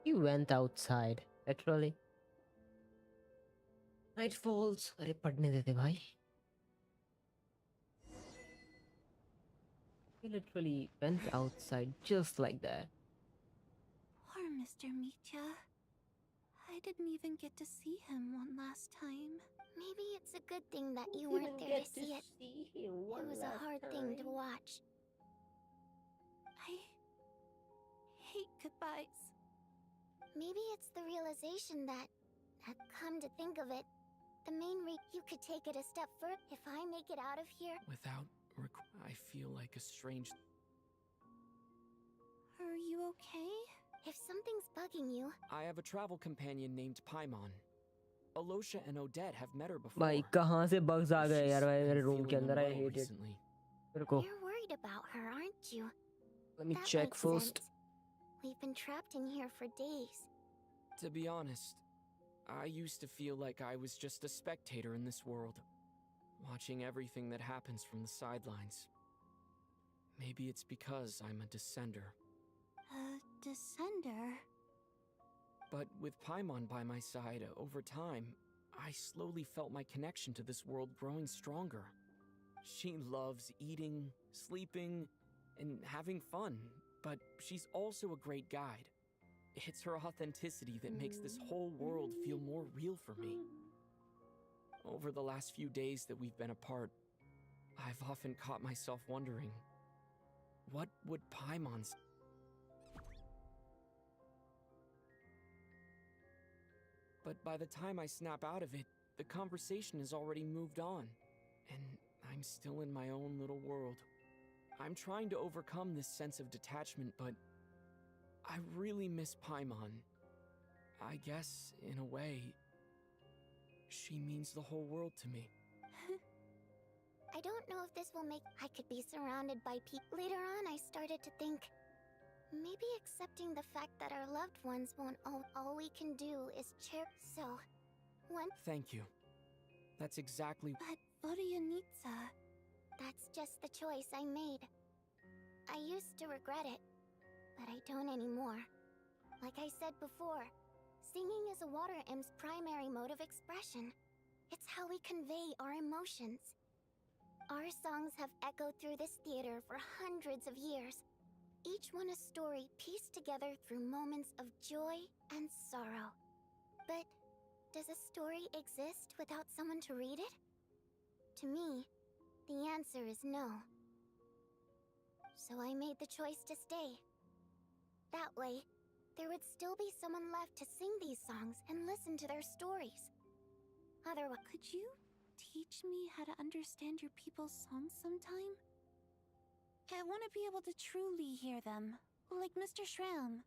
Speaker 1: He went outside, literally. Night falls. अरे पढ़ने देते भाई. He literally went outside just like that.
Speaker 5: Poor Mr. Mitya. I didn't even get to see him one last time.
Speaker 8: Maybe it's a good thing that you weren't there to see it. It was a hard thing to watch.
Speaker 5: I hate goodbyes.
Speaker 8: Maybe it's the realization that, come to think of it, the main you could take it a step further. If I make it out of here...
Speaker 4: Without I feel like a strange...
Speaker 5: Are you okay?
Speaker 8: If something's bugging you...
Speaker 4: I have a travel companion named Paimon. Alosha and Odette have met her before.
Speaker 1: भाई कहाँ से bugs आ गए यार भाई मेरे room के अंदर? I
Speaker 4: unwell
Speaker 1: hate it.
Speaker 4: recently.
Speaker 1: मेरे को.
Speaker 8: You're worried about her, aren't you?
Speaker 1: Let me
Speaker 8: That
Speaker 1: check
Speaker 8: makes
Speaker 1: first.
Speaker 8: sense. We've been trapped in here for days.
Speaker 4: To be honest, I used to feel like I was just a spectator in this world, watching everything that happens from the sidelines. Maybe it's because I'm a descender.
Speaker 5: A descender?
Speaker 4: But with Paimon by my side, over time, I slowly felt my connection to this world growing stronger. She loves eating, sleeping, and having fun, but she's also a great guide. It's her authenticity that makes this whole world feel more real for me. Over the last few days that we've been apart, I've often caught myself wondering, what would Paimon's... But by the time I snap out of it, the conversation has already moved on, and I'm still in my own little world. I'm trying to overcome this sense of detachment, but I really miss Paimon. I guess, in a way, she means the whole world to me.
Speaker 8: I don't know if this will make... I could be surrounded by people. Later on, I started to think... Maybe accepting the fact that our loved ones won't all we can do is cheer. So, one...
Speaker 4: Thank you. That's exactly...
Speaker 5: But Vodianitsa...
Speaker 8: That's just the choice I made. I used to regret it, but I don't anymore. Like I said before, singing is a water im's primary mode of expression. It's how we convey our emotions. Our songs have echoed through this theater for hundreds of years. Each one a story pieced together through moments of joy and sorrow. But does a story exist without someone to read it? To me, the answer is no. So I made the choice to stay. That way, there would still be someone left to sing these songs and listen to their stories. Otherwise...
Speaker 5: Could you teach me how to understand your people's songs sometime? I want to be able to truly hear them, like Mr. Shram.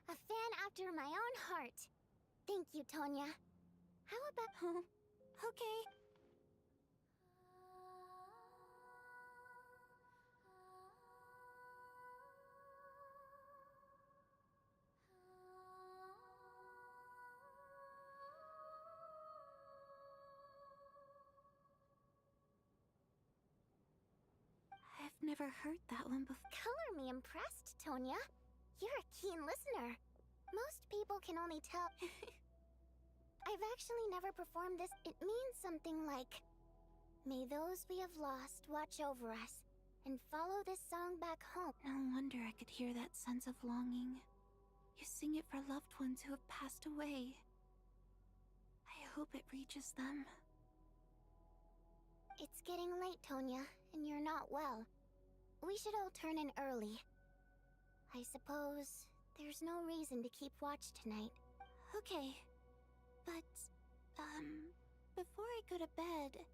Speaker 8: A fan after my own heart. Thank you, Tonya. How about...
Speaker 5: Okay. I've never heard that one before.
Speaker 8: Color me impressed, Tonya. You're a keen listener. Most people can only tell... I've actually never performed this. It means something like... May those we have lost watch over us, and follow this song back home.
Speaker 5: No wonder I could hear that sense of longing. You sing it for loved ones who have passed away. I hope it reaches them.
Speaker 8: It's getting late, Tonya, and you're not well. We should all turn in early. I suppose there's no reason to keep watch tonight.
Speaker 5: Okay. But, before I go to bed,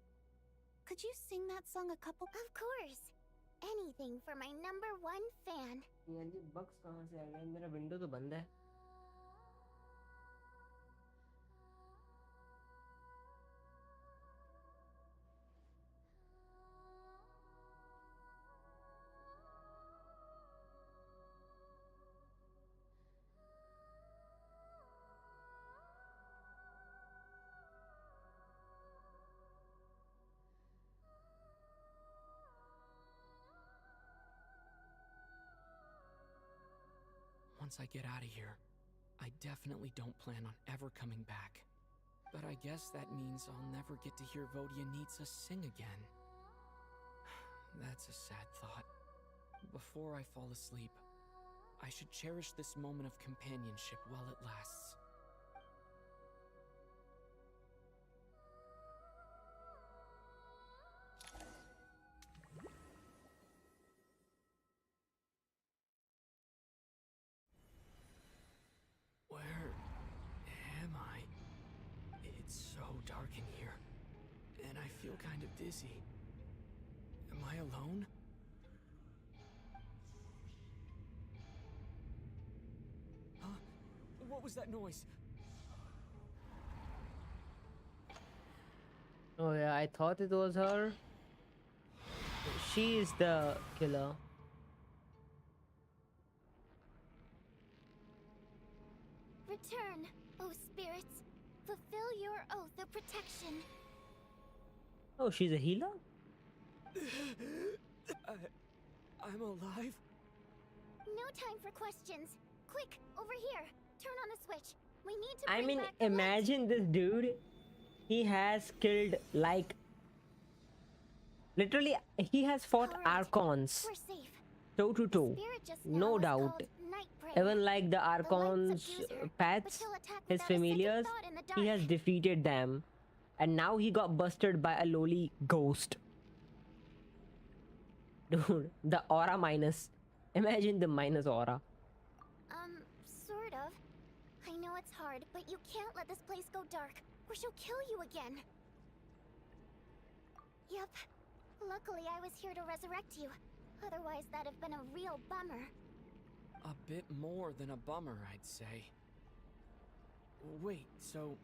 Speaker 5: could you sing that song a couple?
Speaker 8: Of course. Anything for my #1 fan.
Speaker 1: यार ये bugs कहाँ से आ गए? मेरा window तो बंद है.
Speaker 4: Once I get out of here, I definitely don't plan on ever coming back. But I guess that means I'll never get to hear Vodia Nitsa sing again. That's a sad thought. Before I fall asleep, I should cherish this moment of companionship while it lasts. Where am I? It's so dark in here, and I feel kind of dizzy. Am I alone? Huh? What was that noise?
Speaker 1: Oh yeah, I thought it was her. She is the killer.
Speaker 8: Return, O spirits. Fulfill your oath of protection.
Speaker 1: Oh, she's a healer?
Speaker 4: I'm alive?
Speaker 8: No time for questions. Quick, over here. Turn on the switch. We need to
Speaker 1: I
Speaker 8: bring
Speaker 1: mean,
Speaker 8: back the light.
Speaker 1: imagine this dude. He has killed, like, literally, he has fought Archons
Speaker 8: We're safe.
Speaker 1: toe to toe.
Speaker 8: Spirit just now
Speaker 1: No
Speaker 8: was
Speaker 1: doubt.
Speaker 8: called Night Prayer.
Speaker 1: Even like the
Speaker 8: The light
Speaker 1: Archons'
Speaker 8: subdues her,
Speaker 1: pets,
Speaker 8: but she'll attack
Speaker 1: his
Speaker 8: without a second
Speaker 1: familiars,
Speaker 8: thought in the
Speaker 1: he
Speaker 8: dark.
Speaker 1: has defeated them. And now he got busted by a lowly ghost. Dude, the aura minus. Imagine the minus aura.
Speaker 8: Sort of. I know it's hard, but you can't let this place go dark, or she'll kill you again. Yep. Luckily, I was here to resurrect you. Otherwise, that'd have been a real bummer.
Speaker 4: A bit more than a bummer, I'd say. Wait, so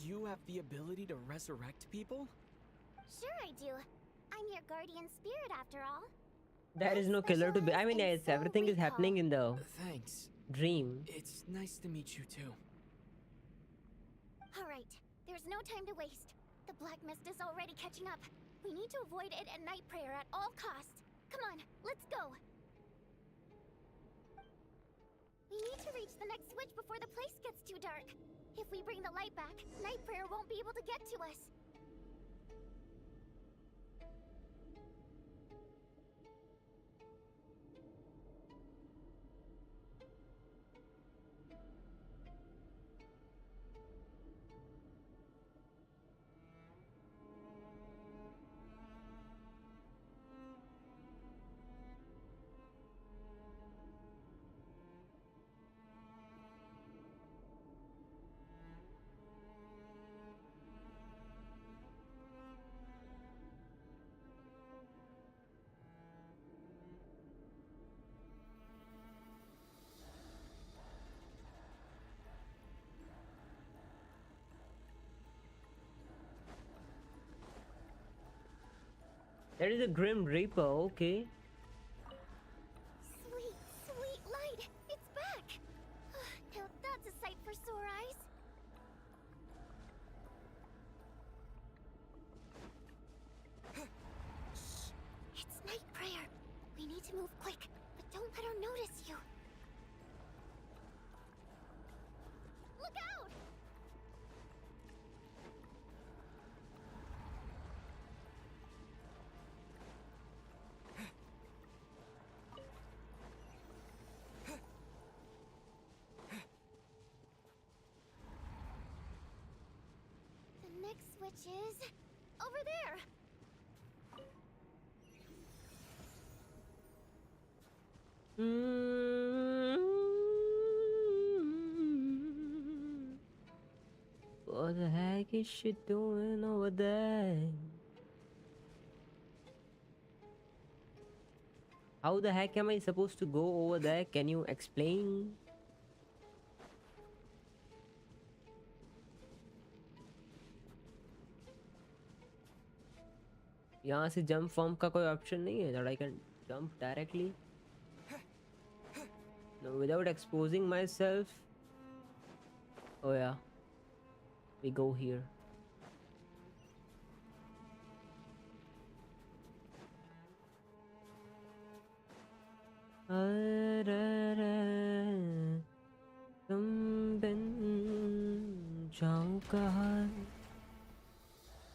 Speaker 4: you have the ability to resurrect people?
Speaker 8: Sure I do. I'm your guardian spirit after all.
Speaker 1: There is no killer to be. I mean, it's everything is happening in the
Speaker 4: Thanks.
Speaker 1: dream.
Speaker 4: It's nice to meet you too.
Speaker 8: Alright, there's no time to waste. The black mist is already catching up. We need to avoid it and Night Prayer at all costs. Come on, let's go. We need to reach the next switch before the place gets too dark. If we bring the light back, Night Prayer won't be able to get to us.
Speaker 1: There is a Grim Reaper, okay.
Speaker 8: Sweet, sweet light! It's back! Now that's a sight for sore eyes. It's Night Prayer. We need to move quick, but don't let her notice you. Look out! The next switch is over there.
Speaker 1: is she doing over there? How the heck am I supposed to go over there? Can you explain? यहाँ से jump from का कोई option नहीं है that I can jump directly? No, without exposing myself. Oh yeah, we go here. तुम बिन जाऊं कहाँ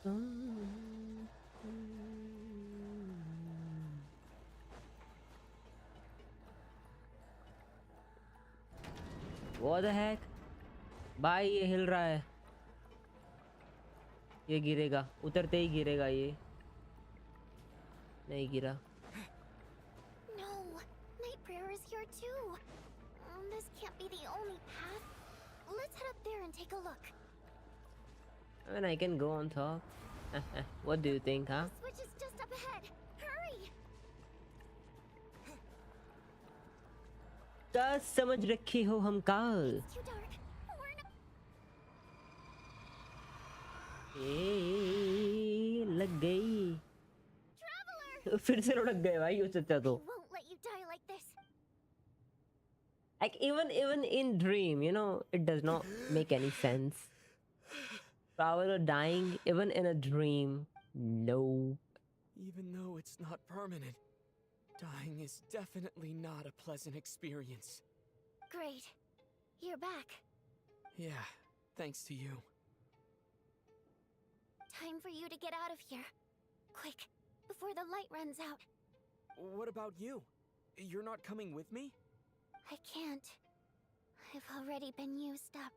Speaker 1: तुम What the heck? भाई ये हिल रहा है. ये गिरेगा, उतरते ही गिरेगा ये. नहीं गिरा.
Speaker 8: No, Night Prayer is here too. This can't be the only path. Let's head up there and take a look.
Speaker 1: I mean, I can go on top. What do you think, huh?
Speaker 8: The switch is just up ahead. Hurry!
Speaker 1: क्या समझ रखी हो हम काल?
Speaker 8: It's too dark. We're in a...
Speaker 1: लग गई.
Speaker 8: Traveller!
Speaker 1: फिर से लुढ़क गए भाई ये चच्चा तो.
Speaker 8: Won't let you die like this.
Speaker 1: Like even in dream, you know, it does not make any sense. Travller dying even in a dream. No.
Speaker 4: Even though it's not permanent, dying is definitely not a pleasant experience.
Speaker 8: Great. You're back.
Speaker 4: Yeah, thanks to you.
Speaker 8: Time for you to get out of here. Quick, before the light runs out.
Speaker 4: What about you? You're not coming with me?
Speaker 8: I can't. I've already been used up.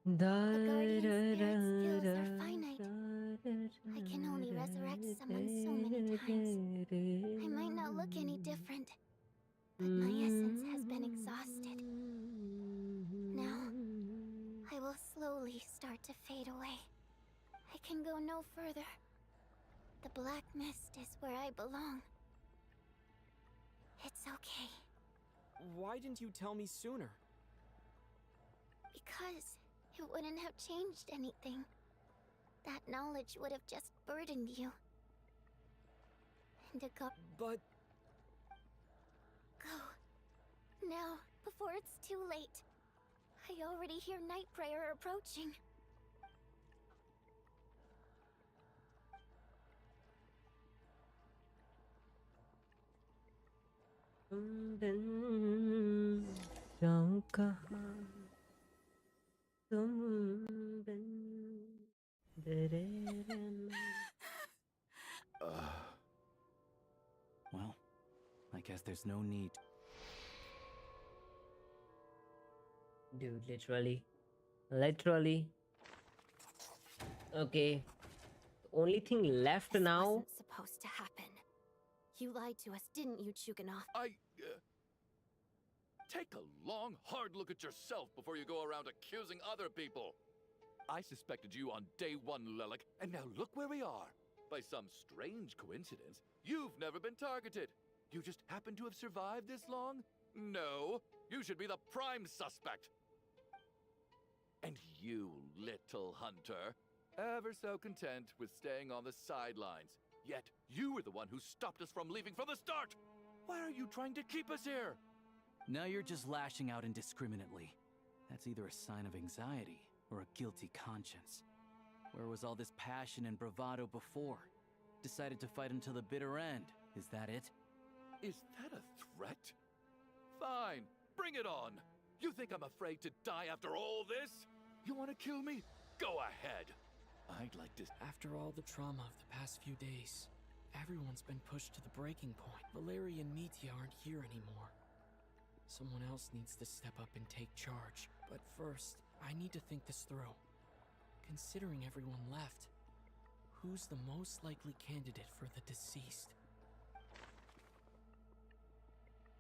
Speaker 8: The Guardian Spirit's skills are finite. I can only resurrect someone so many times. I might not look any different, but my essence has been exhausted. Now, I will slowly start to fade away. I can go no further. The black mist is where I belong. It's okay.
Speaker 4: Why didn't you tell me sooner?
Speaker 8: Because it wouldn't have changed anything. That knowledge would have just burdened you. And
Speaker 4: But...
Speaker 8: Go. Now, before it's too late. I already hear Night Prayer approaching.
Speaker 1: जाऊं कहाँ तुम बिन
Speaker 14: Well, I guess there's no need.
Speaker 1: Dude, literally. Okay, only thing left
Speaker 5: This
Speaker 1: now.
Speaker 5: wasn't supposed to happen. You lied to us, didn't you, Chuganov?
Speaker 9: Take a long, hard look at yourself before you go around accusing other people. I suspected you on day one, Lelik, and now look where we are. By some strange coincidence, you've never been targeted. You just happen to have survived this long? No, you should be the prime suspect. And you, little hunter, ever so content with staying on the sidelines. Yet, you were the one who stopped us from leaving from the start! Why are you trying to keep us here?
Speaker 14: Now you're just lashing out indiscriminately. That's either a sign of anxiety or a guilty conscience. Where was all this passion and bravado before? Decided to fight until the bitter end. Is that it?
Speaker 9: Is that a threat? Fine, bring it on. You think I'm afraid to die after all this? You want to kill me? Go ahead. I'd like to...
Speaker 4: After all the trauma of the past few days, everyone's been pushed to the breaking point. Valeria and Mitya aren't here anymore. Someone else needs to step up and take charge. But first, I need to think this through. Considering everyone left, Who's the most likely candidate for the deceased?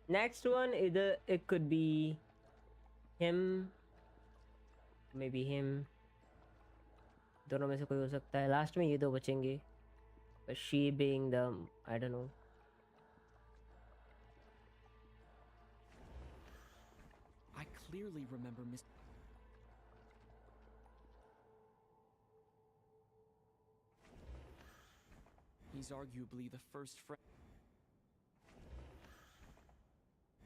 Speaker 1: Next one, either it could be him, maybe him. दोनों में से कोई हो सकता है. Last में ये दो बचेंगे. But she being the, I don't know.
Speaker 4: I clearly remember Miss. He's arguably the first friend.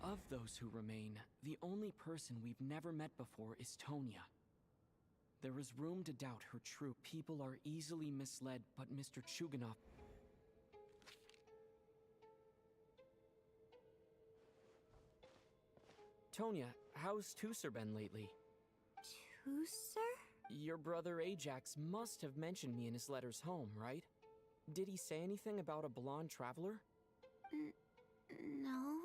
Speaker 4: Of those who remain, the only person we've never met before is Tonya. There is room to doubt her true. People are easily misled, but Mr. Chuganov. Tonya, how's Tusser been lately?
Speaker 5: Tusser?
Speaker 4: Your brother Ajax must have mentioned me in his letters home, right? Did he say anything about a blonde traveler?
Speaker 5: No.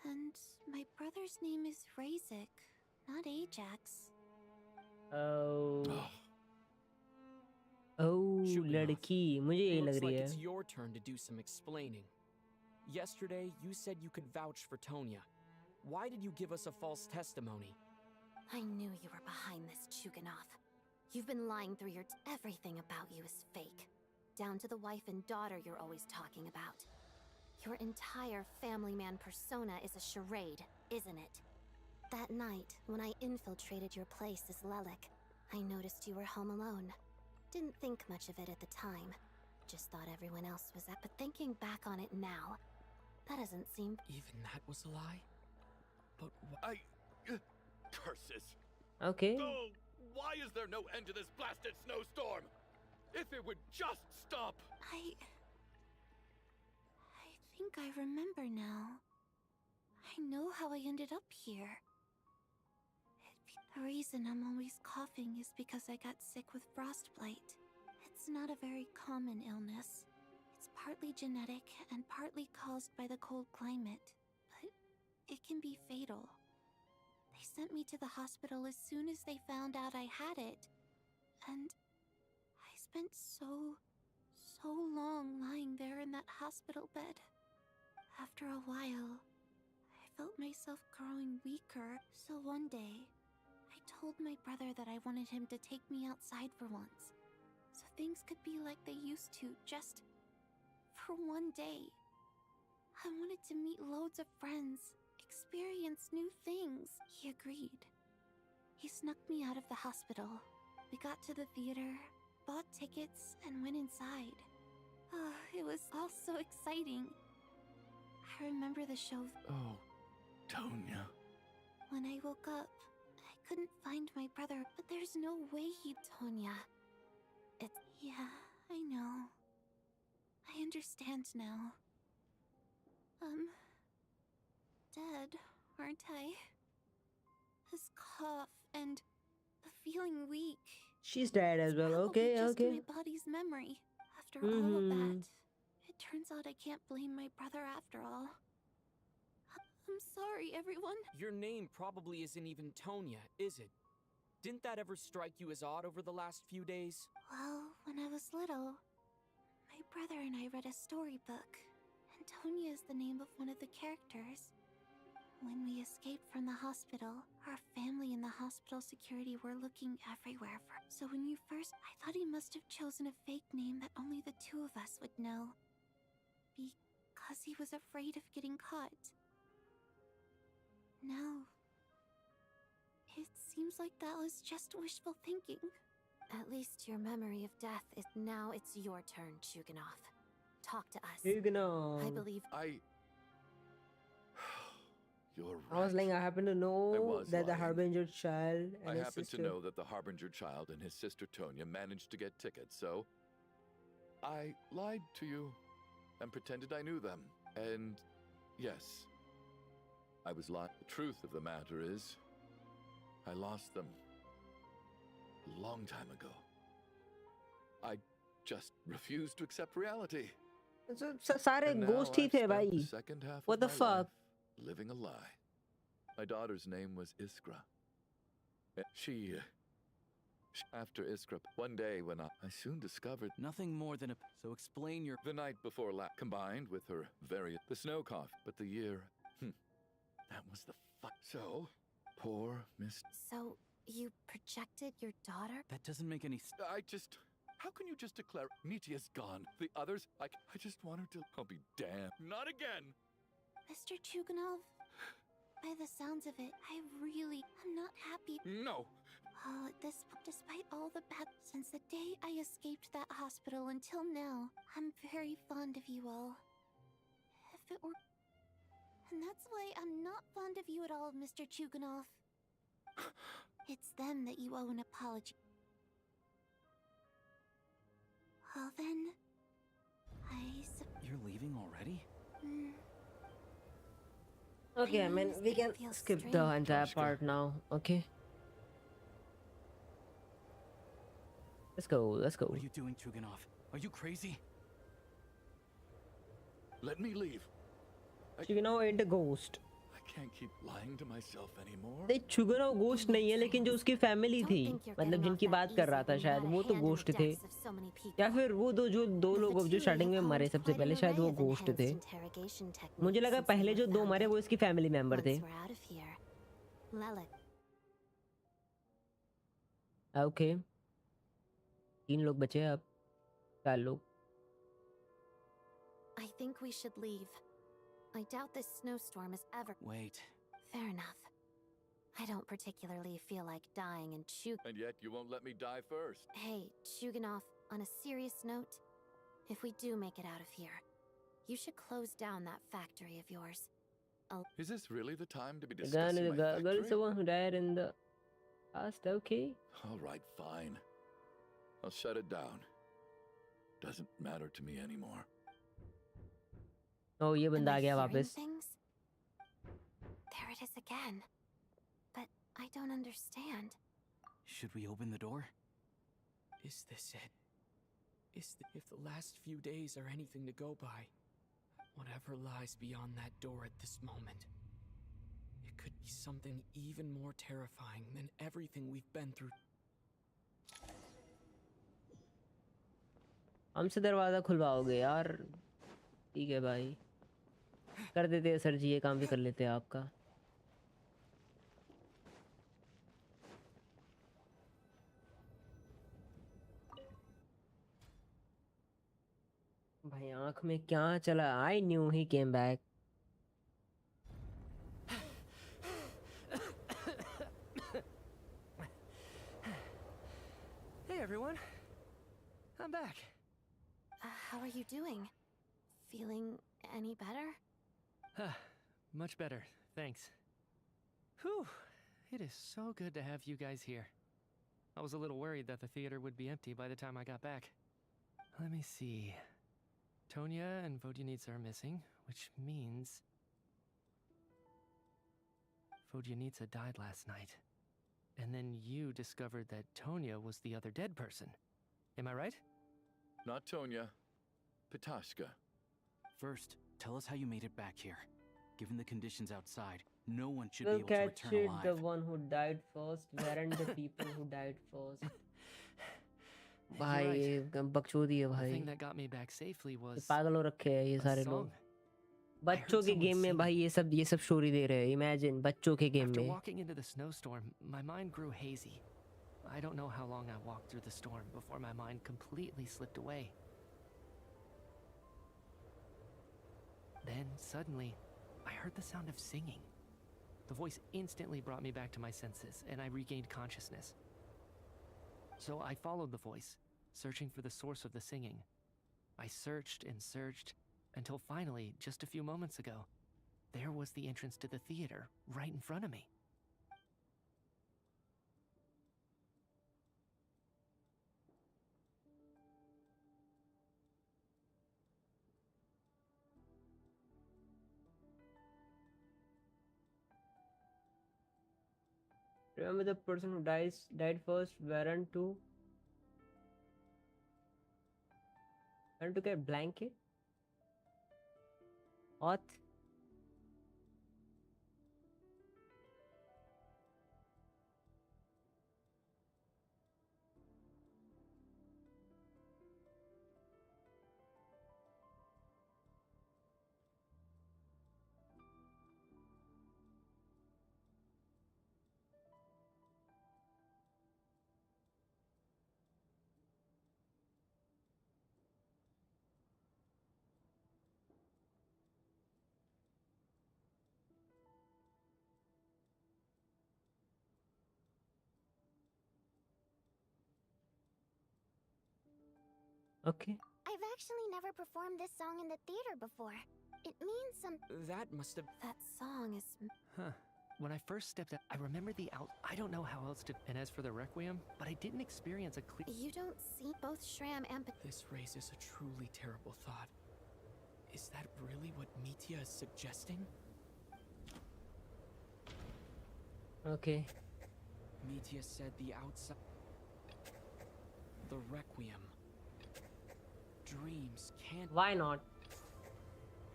Speaker 5: And my brother's name is Razik, not Ajax.
Speaker 1: Oh. Oh, लड़की. मुझे यही
Speaker 4: Looks
Speaker 1: लग
Speaker 4: like
Speaker 1: रही है.
Speaker 4: it's your turn to do some explaining. Yesterday, you said you could vouch for Tonya. Why did you give us a false testimony?
Speaker 5: I knew you were behind this, Chuganov. You've been lying through your everything about you is fake. Down to the wife and daughter you're always talking about. Your entire family man persona is a charade, isn't it? That night, when I infiltrated your place as Lelik, I noticed you were home alone. Didn't think much of it at the time. Just thought everyone else was up. But thinking back on it now, that doesn't seem...
Speaker 4: Even that was a lie? But
Speaker 9: curses.
Speaker 1: Okay.
Speaker 9: Oh, why is there no end to this blasted snowstorm? If it would just stop.
Speaker 5: I think I remember now. I know how I ended up here. The reason I'm always coughing is because I got sick with frostbite. It's not a very common illness. It's partly genetic and partly caused by the cold climate, but it can be fatal. They sent me to the hospital as soon as they found out I had it. And I spent so long lying there in that hospital bed. After a while, I felt myself growing weaker, so one day, I told my brother that I wanted him to take me outside for once, so things could be like they used to, just for one day. I wanted to meet loads of friends, experience new things. He agreed. He snuck me out of the hospital. We got to the theater, bought tickets, and went inside. Oh, it was all so exciting. I remember the show.
Speaker 9: Oh, Tonya.
Speaker 5: When I woke up, I couldn't find my brother, but there's no way he'd... Tonya. Yeah, I know. I understand now. Dead, aren't I? This cough and the feeling weak.
Speaker 1: She's dead as well.
Speaker 5: Probably
Speaker 1: Okay,
Speaker 5: just
Speaker 1: okay.
Speaker 5: my body's memory. After all of that, it turns out I can't blame my brother after all. I'm sorry, everyone.
Speaker 4: your name probably isn't even Tonya, is it? Didn't that ever strike you as odd over the last few days?
Speaker 5: Well, when I was little, my brother and I read a storybook, and Tonya is the name of one of the characters. When we escaped from the hospital, our family and the hospital security were looking everywhere for... So when you first... I thought he must have chosen a fake name that only the two of us would know. Because he was afraid of getting caught. No. It seems like that was just wishful thinking. At least your memory of death is... Now it's your turn, Chuganov. Talk to us.
Speaker 1: Chuganov.
Speaker 5: I believe...
Speaker 9: You're
Speaker 1: I was
Speaker 9: right.
Speaker 1: like, I happen to know that the
Speaker 9: lying.
Speaker 1: Harbinger child and
Speaker 9: I
Speaker 1: his
Speaker 9: happen
Speaker 1: sister...
Speaker 9: to know that the Harbinger child and his sister Tonya managed to get tickets, so I lied to you and pretended I knew them. And yes, I was lying. The truth of the matter is, I lost them a long time ago. I just refused to accept reality.
Speaker 1: सारे
Speaker 9: And now
Speaker 1: ghost he
Speaker 9: I've
Speaker 1: थे
Speaker 9: spent
Speaker 1: भाई.
Speaker 9: the second half
Speaker 1: What
Speaker 9: of
Speaker 1: the
Speaker 9: my
Speaker 1: fuck?
Speaker 9: life living a lie. My daughter's name was Iskra. After Iskra, one day when I soon discovered
Speaker 14: Nothing more than a. So explain your.
Speaker 9: the night before last, combined with her the snow cough, but the year, that was the So, poor Miss.
Speaker 5: So, you projected your daughter?
Speaker 14: That doesn't make any.
Speaker 9: How can you just declare Nitia's gone? The others, I just want her to. I'll be damned. Not again!
Speaker 5: Mr. Chuganov, by the sounds of it, I'm not happy.
Speaker 9: No!
Speaker 5: Oh, despite all the bad, since the day I escaped that hospital until now, I'm very fond of you all. If it were... And that's why I'm not fond of you at all, Mr. Chuganov. It's them that you owe an apology. Well then,
Speaker 14: You're leaving already?
Speaker 1: Okay, I mean, we can skip the entire part now, okay? Let's go.
Speaker 14: What are you doing, Chuganov? Are you crazy?
Speaker 9: Let me leave.
Speaker 1: Chuganov ain't a ghost.
Speaker 9: I can't keep lying to myself anymore.
Speaker 1: नहीं, Chuganov ghost नहीं है, लेकिन जो उसकी family थी, मतलब जिनकी बात कर रहा था शायद, वो तो घोस्ट थे, या फिर वो दो लोग जो स्टार्टिंग में मरे सबसे पहले, शायद वो घोस्ट थे. मुझे लगा पहले जो दो मरे वो इसकी फैमिली मेंबर थे. ओके, 3 लोग बचे अब, 4 लोग.
Speaker 5: I think we should leave. I doubt this snowstorm is ever...
Speaker 14: Wait.
Speaker 5: Fair enough. I don't particularly feel like dying and
Speaker 9: And yet you won't let me die first.
Speaker 5: Hey, Chuganov, on a serious note, if we do make it out of here, you should close down that factory of yours.
Speaker 9: Is this really the time to be
Speaker 1: The gun
Speaker 9: discussing
Speaker 1: is
Speaker 9: my
Speaker 1: the girl is
Speaker 9: factory?
Speaker 1: the one who died in the past, okay?
Speaker 9: All right, fine. I'll shut it down. Doesn't matter to me anymore.
Speaker 1: Oh, ये बंदा आ गया वापस.
Speaker 5: There it is again. But I don't understand.
Speaker 14: Should we open the door?
Speaker 4: Is this it? If the last few days are anything to go by, whatever lies beyond that door at this moment, it could be something even more terrifying than everything we've been through.
Speaker 1: हमसे दरवाजा खुलवाओगे यार? ठीक है भाई, कर देते हैं sir जी, ये काम भी कर लेते हैं आपका. भाई आंख में क्या चला? I knew he came back.
Speaker 12: Hey everyone, I'm back.
Speaker 5: How are you doing? Feeling any better?
Speaker 12: Much better, thanks. Whew, it is so good to have you guys here. I was a little worried that the theater would be empty by the time I got back. Let me see. Tonya and Vodyanitsa are missing, which means... Vodyanitsa died last night. And then you discovered that Tonya was the other dead person. Am I right?
Speaker 9: Not Tonya. Pitashka.
Speaker 14: First, tell us how you made it back here. Given the conditions outside, no one should be
Speaker 1: We'll
Speaker 14: able to
Speaker 1: catch
Speaker 14: return
Speaker 1: it,
Speaker 14: alive.
Speaker 1: the one who died first. Weren't the people who died first? भाई बकचोदी है
Speaker 12: The
Speaker 1: भाई.
Speaker 12: thing that got me back safely was
Speaker 1: पागल हो रखे हैं ये सारे लोग. बच्चों के गेम में भाई ये सब स्टोरी दे रहे हैं. Imagine बच्चों के गेम
Speaker 12: After
Speaker 1: में.
Speaker 12: walking into the snowstorm, my mind grew hazy. I don't know how long I walked through the storm before my mind completely slipped away. Then, suddenly, I heard the sound of singing. The voice instantly brought me back to my senses, and I regained consciousness. So I followed the voice, searching for the source of the singing. I searched and searched, until finally, just a few moments ago, there was the entrance to the theater, right in front of me.
Speaker 1: Remember the person who died first? Weren't to get blanket? What? Okay.
Speaker 8: I've actually never performed this song in the theater before. It means some.
Speaker 4: That must have.
Speaker 5: That song is.
Speaker 12: Huh. When I first stepped out, I remember the out. I don't know how else to. And as for the Requiem, but I didn't experience a clear.
Speaker 5: You don't see both Shram and.
Speaker 4: This raises a truly terrible thought. Is that really what Mitya is suggesting?
Speaker 1: Okay.
Speaker 4: Mitya said the outside. The Requiem. Dreams can't.
Speaker 1: Why not?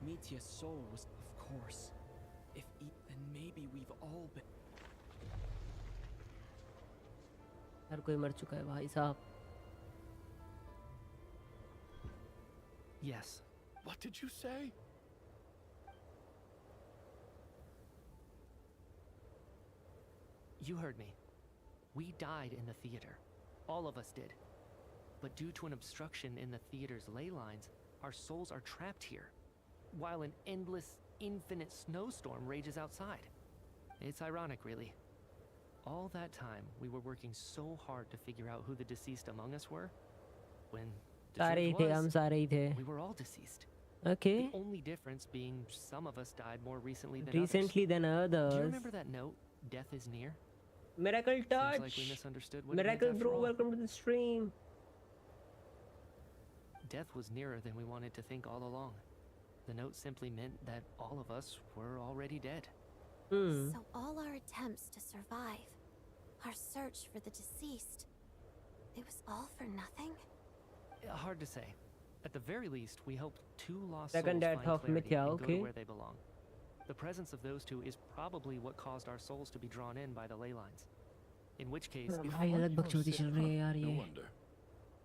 Speaker 4: Mitya's soul was, of course. If then maybe we've all been.
Speaker 1: हर कोई मर चुका है भाई साहब.
Speaker 12: Yes.
Speaker 9: What did you say?
Speaker 12: You heard me. We died in the theater. All of us did. But due to an obstruction in the theater's ley lines, our souls are trapped here, while an endless, infinite snowstorm rages outside. It's ironic, really. All that time, we were working so hard to figure out who the deceased among us were, when the truth was, we were all deceased.
Speaker 1: Okay.
Speaker 12: The only difference being some of us died more recently than
Speaker 1: others.
Speaker 12: Do you remember that note, "Death is near"?
Speaker 1: Miracle touch.
Speaker 12: Seems like we misunderstood what
Speaker 1: Miracle
Speaker 12: it means
Speaker 1: bro,
Speaker 12: after all.
Speaker 1: welcome to the stream.
Speaker 12: Death was nearer than we wanted to think all along. The note simply meant that all of us were already dead.
Speaker 5: So all our attempts to survive, our search for the deceased, it was all for nothing?
Speaker 12: Hard to say. At the very least, we hoped two lost
Speaker 1: Second
Speaker 12: souls
Speaker 1: death
Speaker 12: find
Speaker 1: of
Speaker 12: clarity
Speaker 1: Mithya,
Speaker 12: and go
Speaker 1: okay.
Speaker 12: to where they belong. The presence of those two is probably what caused our souls to be drawn in by the ley lines. In which case,
Speaker 9: No wonder.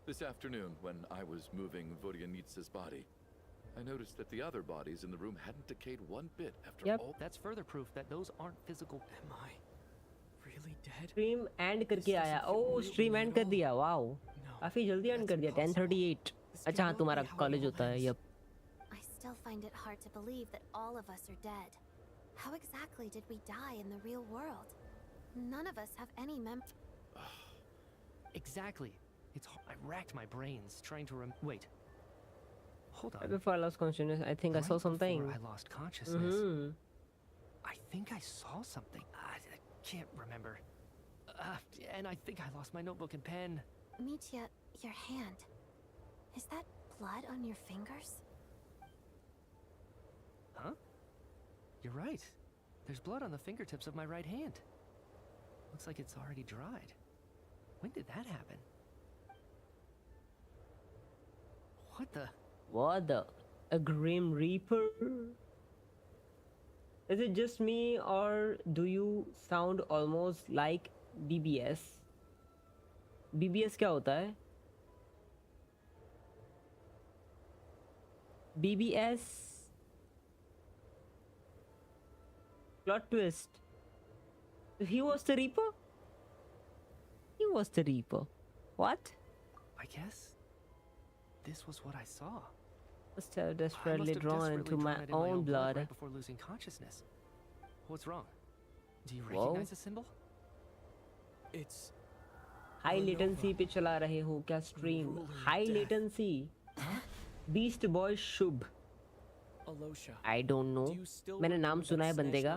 Speaker 9: This afternoon, when I was moving Vodyanitsa's body, I noticed that the other bodies in the room hadn't decayed one bit after all.
Speaker 12: That's further proof that those aren't physical.
Speaker 4: Am I really dead?
Speaker 1: Stream end करके आया. Oh, stream end कर दिया. Wow. काफी जल्दी end कर दिया. 10:38. अच्छा हाँ तुम्हारा कॉलेज होता है. Yep.
Speaker 5: I still find it hard to believe that all of us are dead. How exactly did we die in the real world? None of us have any
Speaker 12: Exactly. I racked my brains trying to wait. Hold on.
Speaker 1: Before I lost consciousness, I think I saw something.
Speaker 12: Before I lost consciousness. I think I saw something. I can't remember. And I think I lost my notebook and pen.
Speaker 5: Mitya, your hand. Is that blood on your fingers?
Speaker 12: Huh? You're right. There's blood on the fingertips of my right hand. Looks like it's already dried. When did that happen? What the?
Speaker 1: What the? A Grim Reaper? Is it just me or do you sound almost like BBS? BBS क्या होता है? BBS plot twist. He was the Reaper? He was the Reaper. What?
Speaker 12: I guess this was what I saw.
Speaker 1: Must have
Speaker 12: I
Speaker 1: desperately
Speaker 12: must have
Speaker 1: drawn
Speaker 12: desperately
Speaker 1: into
Speaker 12: drawn
Speaker 1: my
Speaker 12: it in
Speaker 1: own blood.
Speaker 12: right before losing consciousness. What's wrong? Do you
Speaker 1: Whoa.
Speaker 12: recognize the symbol?
Speaker 4: It's
Speaker 1: high latency पे चला रहे हो क्या stream? High latency. Beast boy Shubh. I don't know. मैंने नाम सुना है बंदे का.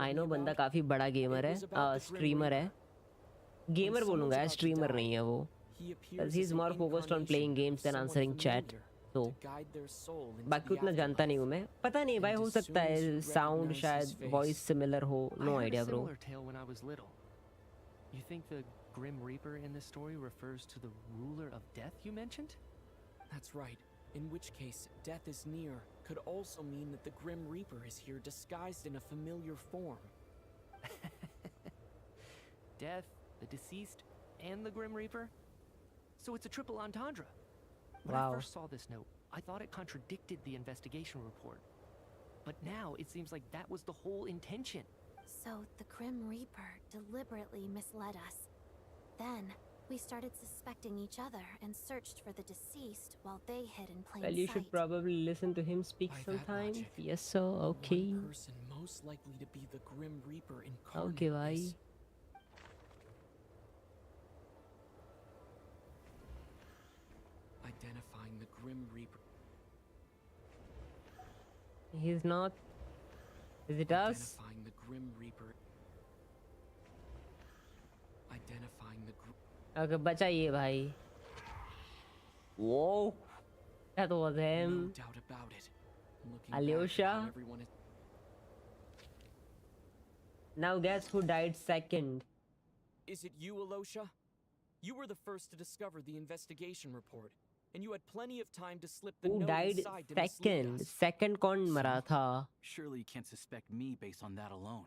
Speaker 1: आई नो बंदा काफी बड़ा गेमर है, स्ट्रीमर है. गेमर बोलूंगा यार, स्ट्रीमर नहीं है वो. He is more focused on playing games than answering chat. तो बाकी उतना जानता नहीं हूँ मैं. पता नहीं भाई, हो सकता है साउंड शायद वॉइस सिमिलर हो. No idea bro.
Speaker 12: You think the Grim Reaper in this story refers to the ruler of death you mentioned?
Speaker 4: That's right. In which case, death is near could also mean that the Grim Reaper is here disguised in a familiar form.
Speaker 12: Death, the deceased, and the Grim Reaper? So it's a triple entendre. When I first saw this note, I thought it contradicted the investigation report. But now it seems like that was the whole intention.
Speaker 5: So the Grim Reaper deliberately misled us. Then we started suspecting each other and searched for the deceased while they hid in plain
Speaker 1: Well, you
Speaker 5: sight.
Speaker 1: should probably listen to him speak sometime. Yes, sir. Okay.
Speaker 4: One person most likely to be the Grim Reaper incarnate.
Speaker 1: Okay, bye.
Speaker 4: I Grim Reaper.
Speaker 1: He's not. Is it us?
Speaker 4: Identifying the Grim Reaper. Identifying the
Speaker 1: Okay, बचाइए भाई. Whoa, that was him.
Speaker 4: No doubt about it. Looking
Speaker 1: Alyosha.
Speaker 4: back at how everyone is...
Speaker 1: Now guess who died second?
Speaker 4: Is it you, Alyosha? You were the first to discover the investigation report, and you had plenty of time to slip the
Speaker 1: Who
Speaker 4: note
Speaker 1: died
Speaker 4: inside to mislead
Speaker 1: second?
Speaker 4: us.
Speaker 1: Second कौन मरा था?
Speaker 14: Surely you can't suspect me based on that alone.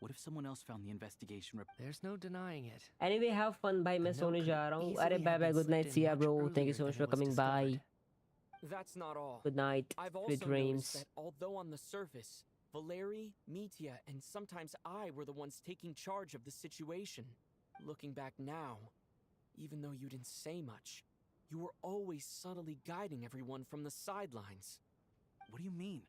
Speaker 14: What if someone else found the investigation report?
Speaker 12: There's no denying it.
Speaker 1: Anyway, have fun. Bye. मैं सोने जा रहा हूँ. अरे bye bye. Good night. See ya, bro. Thank you so much for coming by.
Speaker 4: That's not all.
Speaker 1: Good night.
Speaker 4: I've also
Speaker 1: Sweet dreams.
Speaker 4: noticed that although on the surface, Valeri, Mitya, and sometimes I were the ones taking charge of the situation, looking back now, even though you didn't say much, you were always subtly guiding everyone from the sidelines.
Speaker 14: What do you mean?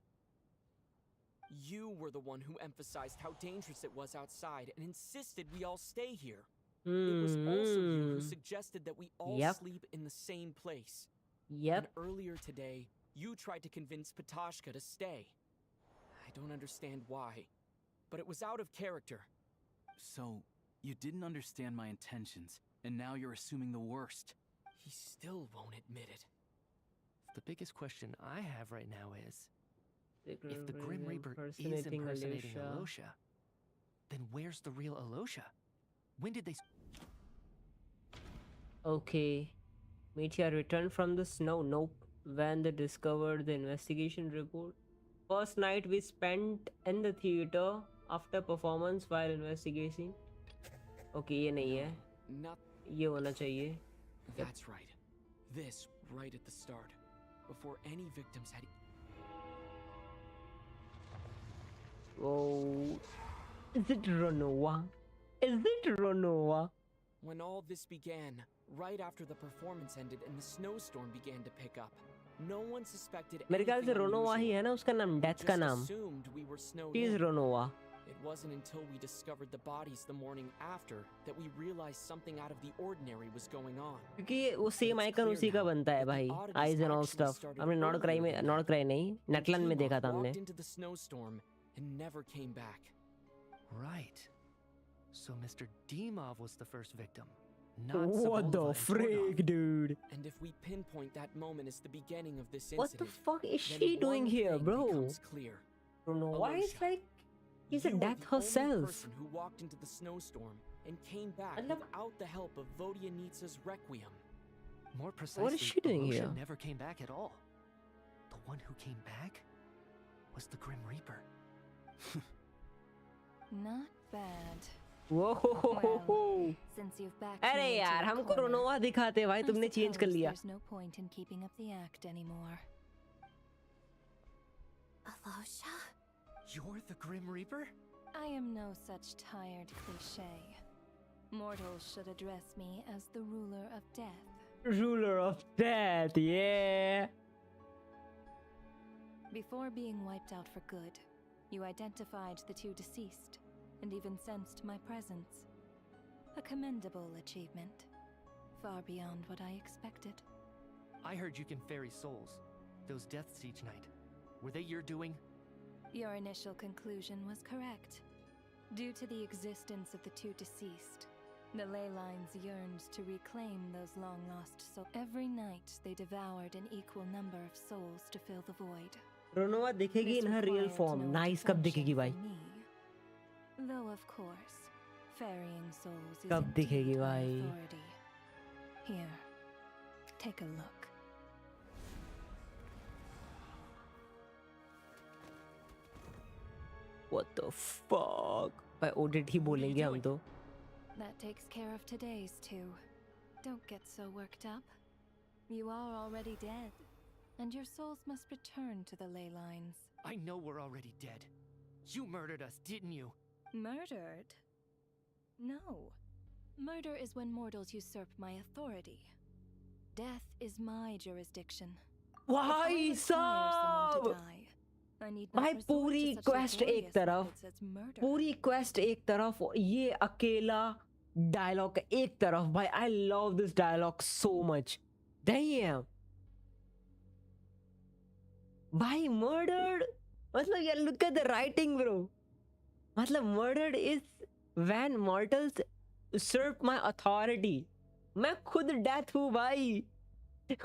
Speaker 4: You were the one who emphasized how dangerous it was outside and insisted we all stay here. It was also you who suggested that we all sleep in the same place. And earlier today, you tried to convince Patashka to stay. I don't understand why, but it was out of character.
Speaker 14: So, you didn't understand my intentions, and now you're assuming the worst.
Speaker 4: He still won't admit it.
Speaker 12: The biggest question I have right now is,
Speaker 1: if
Speaker 12: the Grim Reaper is impersonating Alyosha, then where's the real Alyosha? When did they...
Speaker 1: Okay. Mitya returned from the snow. Nope. When they discovered the investigation report. First night we spent in the theater after performance while investigating. Okay, ये नहीं है. ये होना चाहिए.
Speaker 4: That's right. This right at the start, before any victims had...
Speaker 1: Oh, is it Ronoa? Is it Ronoa?
Speaker 4: When all this began, right after the performance ended and the snowstorm began to pick up, no one suspected
Speaker 1: मेरे ख्याल से रोनोवा ही है ना उसका नाम, death का नाम. She is Ronoa.
Speaker 4: It wasn't until we discovered the bodies the morning after that we realized something out of the ordinary was going on.
Speaker 1: क्योंकि वो सेम आइकन उसी का बनता है भाई. Eyes and all stuff. हमने नॉट क्राई नहीं, नटलन में देखा था हमने.
Speaker 4: Walked into the snowstorm and never came back.
Speaker 12: Right. So Mr. Dimov was the first victim.
Speaker 1: What the freak, dude?
Speaker 4: And if we pinpoint that moment as the beginning of this
Speaker 1: What
Speaker 4: incident,
Speaker 1: the fuck is she doing here, bro? Ronoa is like, he's a death herself.
Speaker 4: Person who walked into the snowstorm and came back without the help of Vodyanitsa's requiem.
Speaker 12: More precisely,
Speaker 1: what is she doing
Speaker 12: Alyosha
Speaker 1: here?
Speaker 12: Never came back at all. The one who came back was the Grim Reaper.
Speaker 15: Not bad.
Speaker 1: Whoa.
Speaker 15: Since you've backed
Speaker 1: अरे
Speaker 15: me into
Speaker 1: यार
Speaker 15: a
Speaker 1: हमको
Speaker 15: corner,
Speaker 1: रोनोवा दिखाते भाई,
Speaker 15: I
Speaker 1: तुमने change कर
Speaker 15: suppose
Speaker 1: लिया.
Speaker 15: There's no point in keeping up the act anymore.
Speaker 5: Alyosha?
Speaker 12: You're the Grim Reaper?
Speaker 15: I am no such tired cliché. Mortals should address me as the ruler of death.
Speaker 1: Ruler of death, yeah.
Speaker 15: Before being wiped out for good, you identified the two deceased, and even sensed my presence. A commendable achievement. Far beyond what I expected.
Speaker 12: I heard you can ferry souls. Those deaths each night. Were they your doing?
Speaker 15: Your initial conclusion was correct. Due to the existence of the two deceased, the ley lines yearned to reclaim those long-lost souls. Every night they devoured an equal number of souls to fill the void.
Speaker 1: रोनोवा दिखेगी in her real form. Nice, कब दिखेगी भाई?
Speaker 15: Though of course, ferrying souls is
Speaker 1: कब
Speaker 15: indeed
Speaker 1: दिखेगी
Speaker 15: my
Speaker 1: भाई?
Speaker 15: authority. Here, take a look.
Speaker 1: What the fuck? भाई ODT ही बोलेंगे हम तो.
Speaker 15: That takes care of today's too. Don't get so worked up. You are already dead, and your souls must return to the ley lines.
Speaker 12: I know we're already dead. You murdered us, didn't you?
Speaker 15: Murdered? No. Murder is when mortals usurp my authority. Death is my jurisdiction.
Speaker 1: भाई साहब! भाई पूरी quest एक तरफ, पूरी quest एक तरफ, ये अकेला डायलॉग एक तरफ. भाई I love this dialogue so much. Damn. By murdered? मतलब यार, look at the writing, bro. मतलब murdered is when mortals usurp my authority. मैं खुद death हूँ भाई.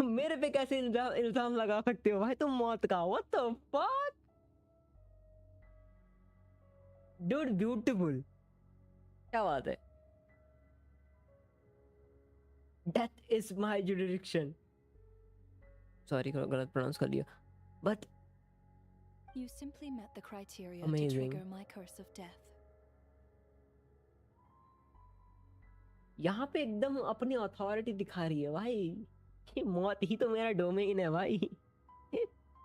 Speaker 1: मेरे पे कैसे इल्जाम लगा सकते हो भाई तुम मौत का? What the fuck? Dude, beautiful. क्या बात है? Death is my jurisdiction. Sorry, गलत pronounce कर दिया. But
Speaker 15: You simply met the criteria
Speaker 1: amazing.
Speaker 15: to trigger my curse of death.
Speaker 1: यहाँ पे एकदम अपनी अथॉरिटी दिखा रही है भाई. ये मौत ही तो मेरा डोमेन है भाई.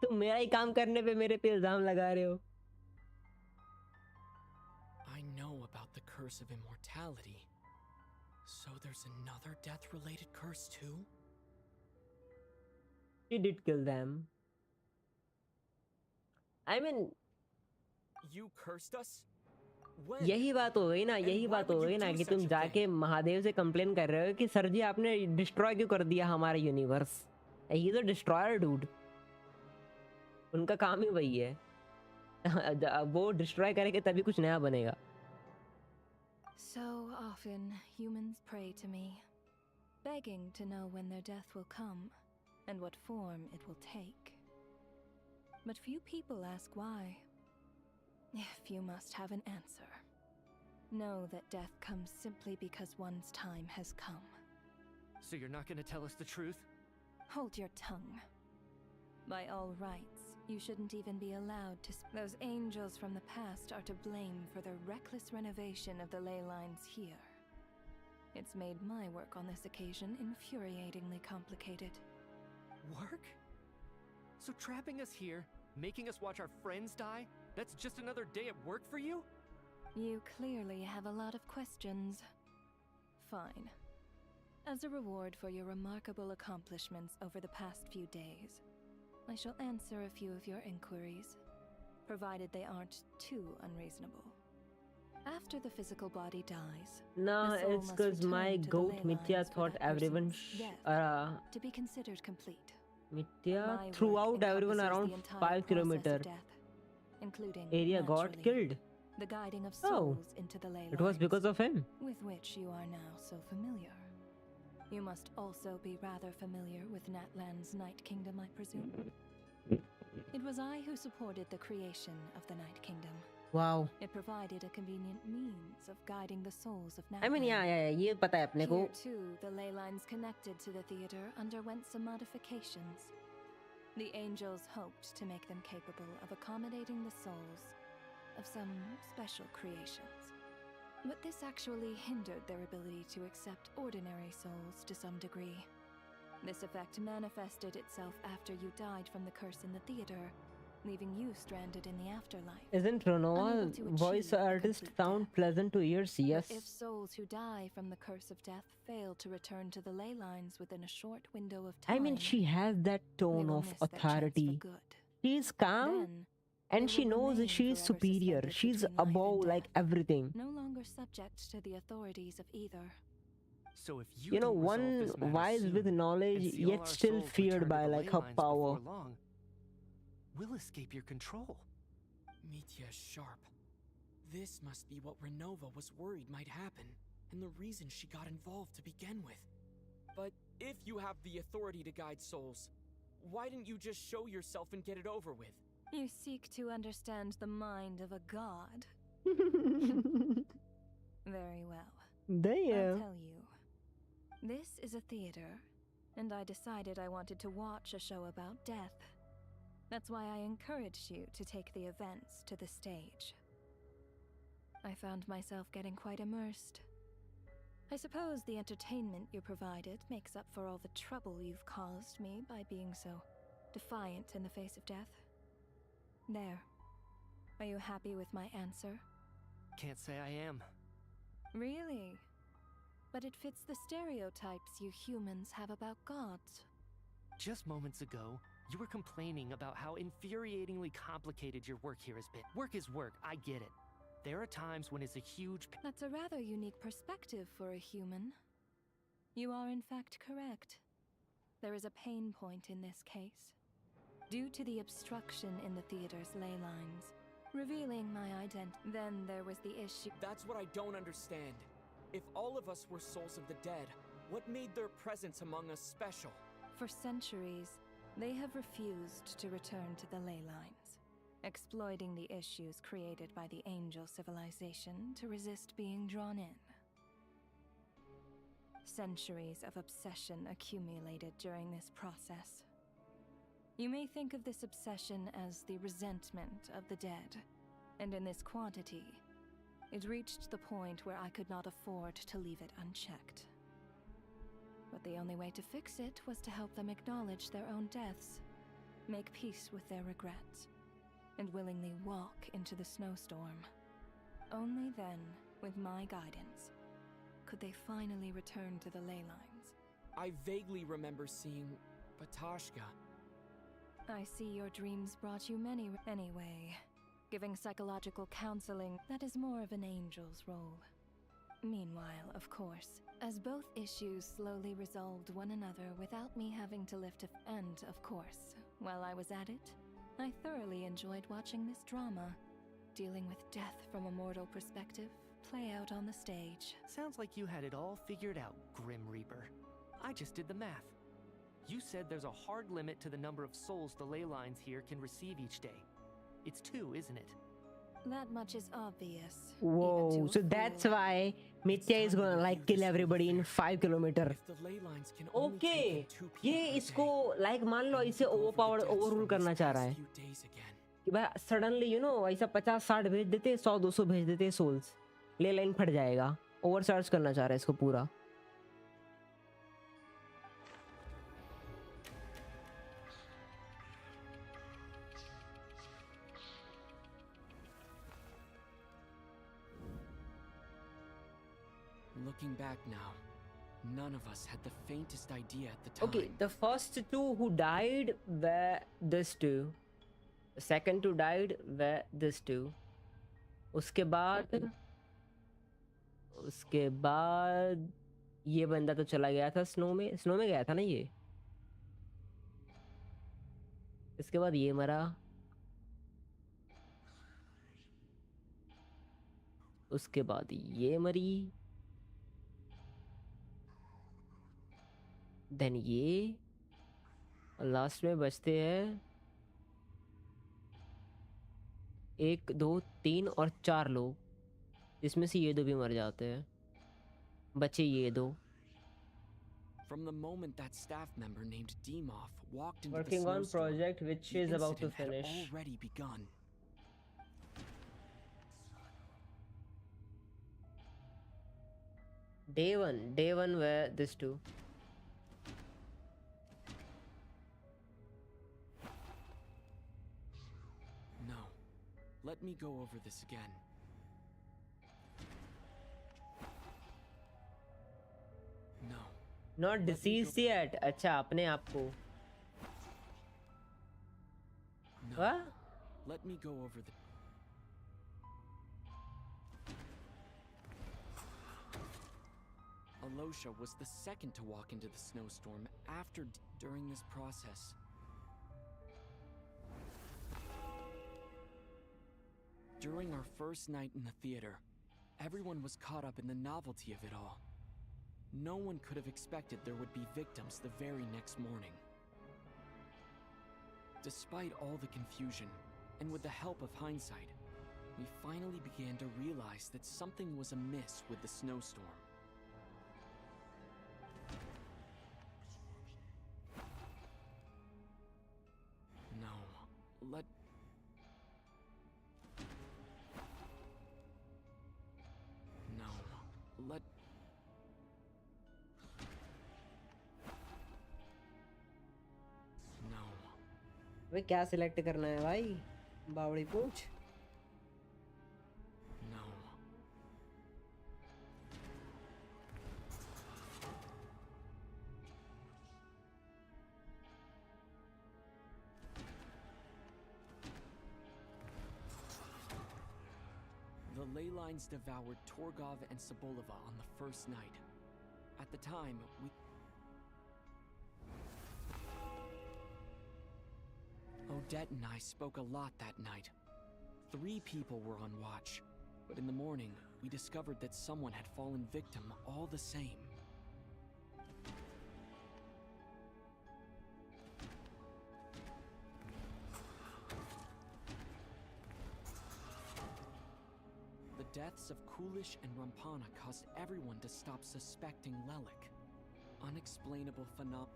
Speaker 1: तुम मेरा ही काम करने पे मेरे पे इल्जाम लगा रहे हो.
Speaker 4: I know about the curse of immortality. So there's another death-related curse too?
Speaker 1: She did kill them. I mean,
Speaker 4: You cursed us? When?
Speaker 1: यही बात हो गई ना, यही बात हो गई ना कि तुम जाके महादेव से कंप्लेन कर रहे हो कि सर जी आपने डिस्ट्रॉय क्यों कर दिया हमारा यूनिवर्स. ये तो डिस्ट्रॉयर डूड. उनका काम ही वही है. वो डिस्ट्रॉय करेंगे तभी कुछ नया बनेगा.
Speaker 15: So often, humans pray to me, begging to know when their death will come and what form it will take. But few people ask why. If you must have an answer, know that death comes simply because one's time has come.
Speaker 12: So you're not gonna tell us the truth?
Speaker 15: Hold your tongue. By all rights, you shouldn't even be allowed to. Those angels from the past are to blame for the reckless renovation of the ley lines here. It's made my work on this occasion infuriatingly complicated.
Speaker 12: Work? So trapping us here, making us watch our friends die, that's just another day at work for you?
Speaker 15: You clearly have a lot of questions. Fine. As a reward for your remarkable accomplishments over the past few days, I shall answer a few of your inquiries, provided they aren't too unreasonable. After the physical body dies,
Speaker 1: No,
Speaker 15: the soul
Speaker 1: it's
Speaker 15: must
Speaker 1: because
Speaker 15: return
Speaker 1: my
Speaker 15: to the
Speaker 1: goat
Speaker 15: ley
Speaker 1: Mithya
Speaker 15: lines for
Speaker 1: thought
Speaker 15: that
Speaker 1: everyone
Speaker 15: person's death to be considered complete.
Speaker 1: Mithya
Speaker 15: My
Speaker 1: threw
Speaker 15: work
Speaker 1: out everyone
Speaker 15: encompasses
Speaker 1: around
Speaker 15: the entire
Speaker 1: 5
Speaker 15: process
Speaker 1: kilometer
Speaker 15: of death, including,
Speaker 1: area got
Speaker 15: naturally,
Speaker 1: killed.
Speaker 15: the guiding of
Speaker 1: Oh,
Speaker 15: souls into the ley
Speaker 1: it was
Speaker 15: lines,
Speaker 1: because of him.
Speaker 15: with which you are now so familiar. You must also be rather familiar with Natlan's Night Kingdom, I presume. It was I who supported the creation of the Night Kingdom.
Speaker 1: Wow.
Speaker 15: It provided a convenient means of guiding the souls of Natlan.
Speaker 1: I mean, yeah, ये पता है अपने को.
Speaker 15: Here too, the ley lines connected to the theater underwent some modifications. The angels hoped to make them capable of accommodating the souls of some special creations. But this actually hindered their ability to accept ordinary souls to some degree. This effect manifested itself after you died from the curse in the theater, leaving you stranded in the afterlife.
Speaker 1: Isn't Renova voice artist sound pleasant to ears? Yes.
Speaker 15: But if souls who die from the curse of death fail to return to the ley lines within a short window of time,
Speaker 1: I mean, she has that tone
Speaker 15: will
Speaker 1: of
Speaker 15: miss their chance for
Speaker 1: authority.
Speaker 15: good.
Speaker 1: She's calm
Speaker 15: Then,
Speaker 1: and
Speaker 15: they
Speaker 1: she
Speaker 15: will
Speaker 1: knows
Speaker 15: remain
Speaker 1: she is
Speaker 15: forever
Speaker 1: superior.
Speaker 15: suspended
Speaker 1: She's
Speaker 15: between life and
Speaker 1: above like
Speaker 15: death,
Speaker 1: everything.
Speaker 15: no longer subject to the authorities of either.
Speaker 12: So if
Speaker 1: You know,
Speaker 12: don't resolve
Speaker 1: one
Speaker 12: this matter
Speaker 1: wise
Speaker 12: soon,
Speaker 1: with knowledge,
Speaker 12: and see all
Speaker 1: yet
Speaker 12: our
Speaker 1: still
Speaker 12: souls
Speaker 1: feared
Speaker 12: return to
Speaker 1: by
Speaker 12: the
Speaker 1: like
Speaker 12: ley
Speaker 1: her
Speaker 12: lines
Speaker 1: power.
Speaker 12: before long, we'll escape your control.
Speaker 4: im.dsharp. This must be what Renova was worried might happen, and the reason she got involved to begin with. But if you have the authority to guide souls, why didn't you just show yourself and get it over with?
Speaker 15: You seek to understand the mind of a god. Very well. I'll
Speaker 1: Damn.
Speaker 15: tell you. This is a theater, and I decided I wanted to watch a show about death. That's why I encouraged you to take the events to the stage. I found myself getting quite immersed. I suppose the entertainment you provided makes up for all the trouble you've caused me by being so defiant in the face of death. There. Are you happy with my answer?
Speaker 12: Can't say I am.
Speaker 15: Really? But it fits the stereotypes you humans have about gods.
Speaker 12: Just moments ago, you were complaining about how infuriatingly complicated your work here has been. Work is work, I get it. There are times when it's a huge...
Speaker 15: That's a rather unique perspective for a human. You are in fact correct. There is a pain point in this case. due to the obstruction in the theater's ley lines, revealing my identity. Then there was the issue.
Speaker 4: That's what I don't understand. If all of us were souls of the dead, what made their presence among us special?
Speaker 15: For centuries, they have refused to return to the ley lines, exploiting the issues created by the angel civilization to resist being drawn in. Centuries of obsession accumulated during this process. You may think of this obsession as the resentment of the dead, and in this quantity, it reached the point where I could not afford to leave it unchecked. But the only way to fix it was to help them acknowledge their own deaths, make peace with their regrets, and willingly walk into the snowstorm. Only then, with my guidance, could they finally return to the ley lines.
Speaker 4: I vaguely remember seeing Patashka.
Speaker 15: I see your dreams brought you many. Anyway, giving psychological counseling, that is more of an angel's role. Meanwhile, of course, as both issues slowly resolved one another without me having to lift a... And, of course, while I was at it, I thoroughly enjoyed watching this drama, dealing with death from a mortal perspective, play out on the stage.
Speaker 12: Sounds like you had it all figured out, Grim Reaper. I just did the math. You said there's a hard limit to the number of souls the ley lines here can receive each day. It's 2, isn't it?
Speaker 15: That much is obvious.
Speaker 1: Whoa, so that's why Mithya is gonna like kill everybody in 5 kilometer. Okay, ये इसको like मान लो इसे overpowered overrule करना चाह रहा है कि भाई suddenly you know ऐसा 50-60 भेज देते 100-200 भेज देते souls ले लाइन फट जाएगा overcharge करना चाह रहा है इसको पूरा.
Speaker 4: Looking back now, none of us had the faintest idea at the time.
Speaker 1: Okay, the first 2 who died were this 2. The second 2 died were this 2. उसके बाद ये बंदा तो चला गया था स्नो में गया था ना ये. इसके बाद ये मरा. उसके बाद ये मरी. देन ये लास्ट में बचते हैं 1 2 3 और 4 लोग, जिसमें से ये 2 भी मर जाते हैं. बचे ये 2.
Speaker 4: From the moment that staff member named Dimov walked into
Speaker 1: Working
Speaker 4: the
Speaker 1: on
Speaker 4: snowstorm,
Speaker 1: project which
Speaker 4: the
Speaker 1: is about to
Speaker 4: incident had
Speaker 1: finish.
Speaker 4: already begun.
Speaker 1: Day one were this 2.
Speaker 4: No. Let me go over this again. No.
Speaker 1: Not deceased yet. अच्छा अपने आप को.
Speaker 4: No.
Speaker 1: What?
Speaker 4: Let me go over the... Alosha was the second to walk into the snowstorm during this process. During our first night in the theater, everyone was caught up in the novelty of it all. No one could have expected there would be victims the very next morning. Despite all the confusion, and with the help of hindsight, we finally began to realize that something was amiss with the snowstorm. No, let... No, let... No.
Speaker 1: वे क्या select करना है भाई? बावड़ी पूंछ.
Speaker 4: No. The ley lines devoured Torgov and Sobolova on the first night. At the time, we... Odette and I spoke a lot that night. 3 people were on watch, but in the morning, we discovered that someone had fallen victim all the same. The deaths of Kulish and Rampana caused everyone to stop suspecting Lelik. Unexplainable phenomena.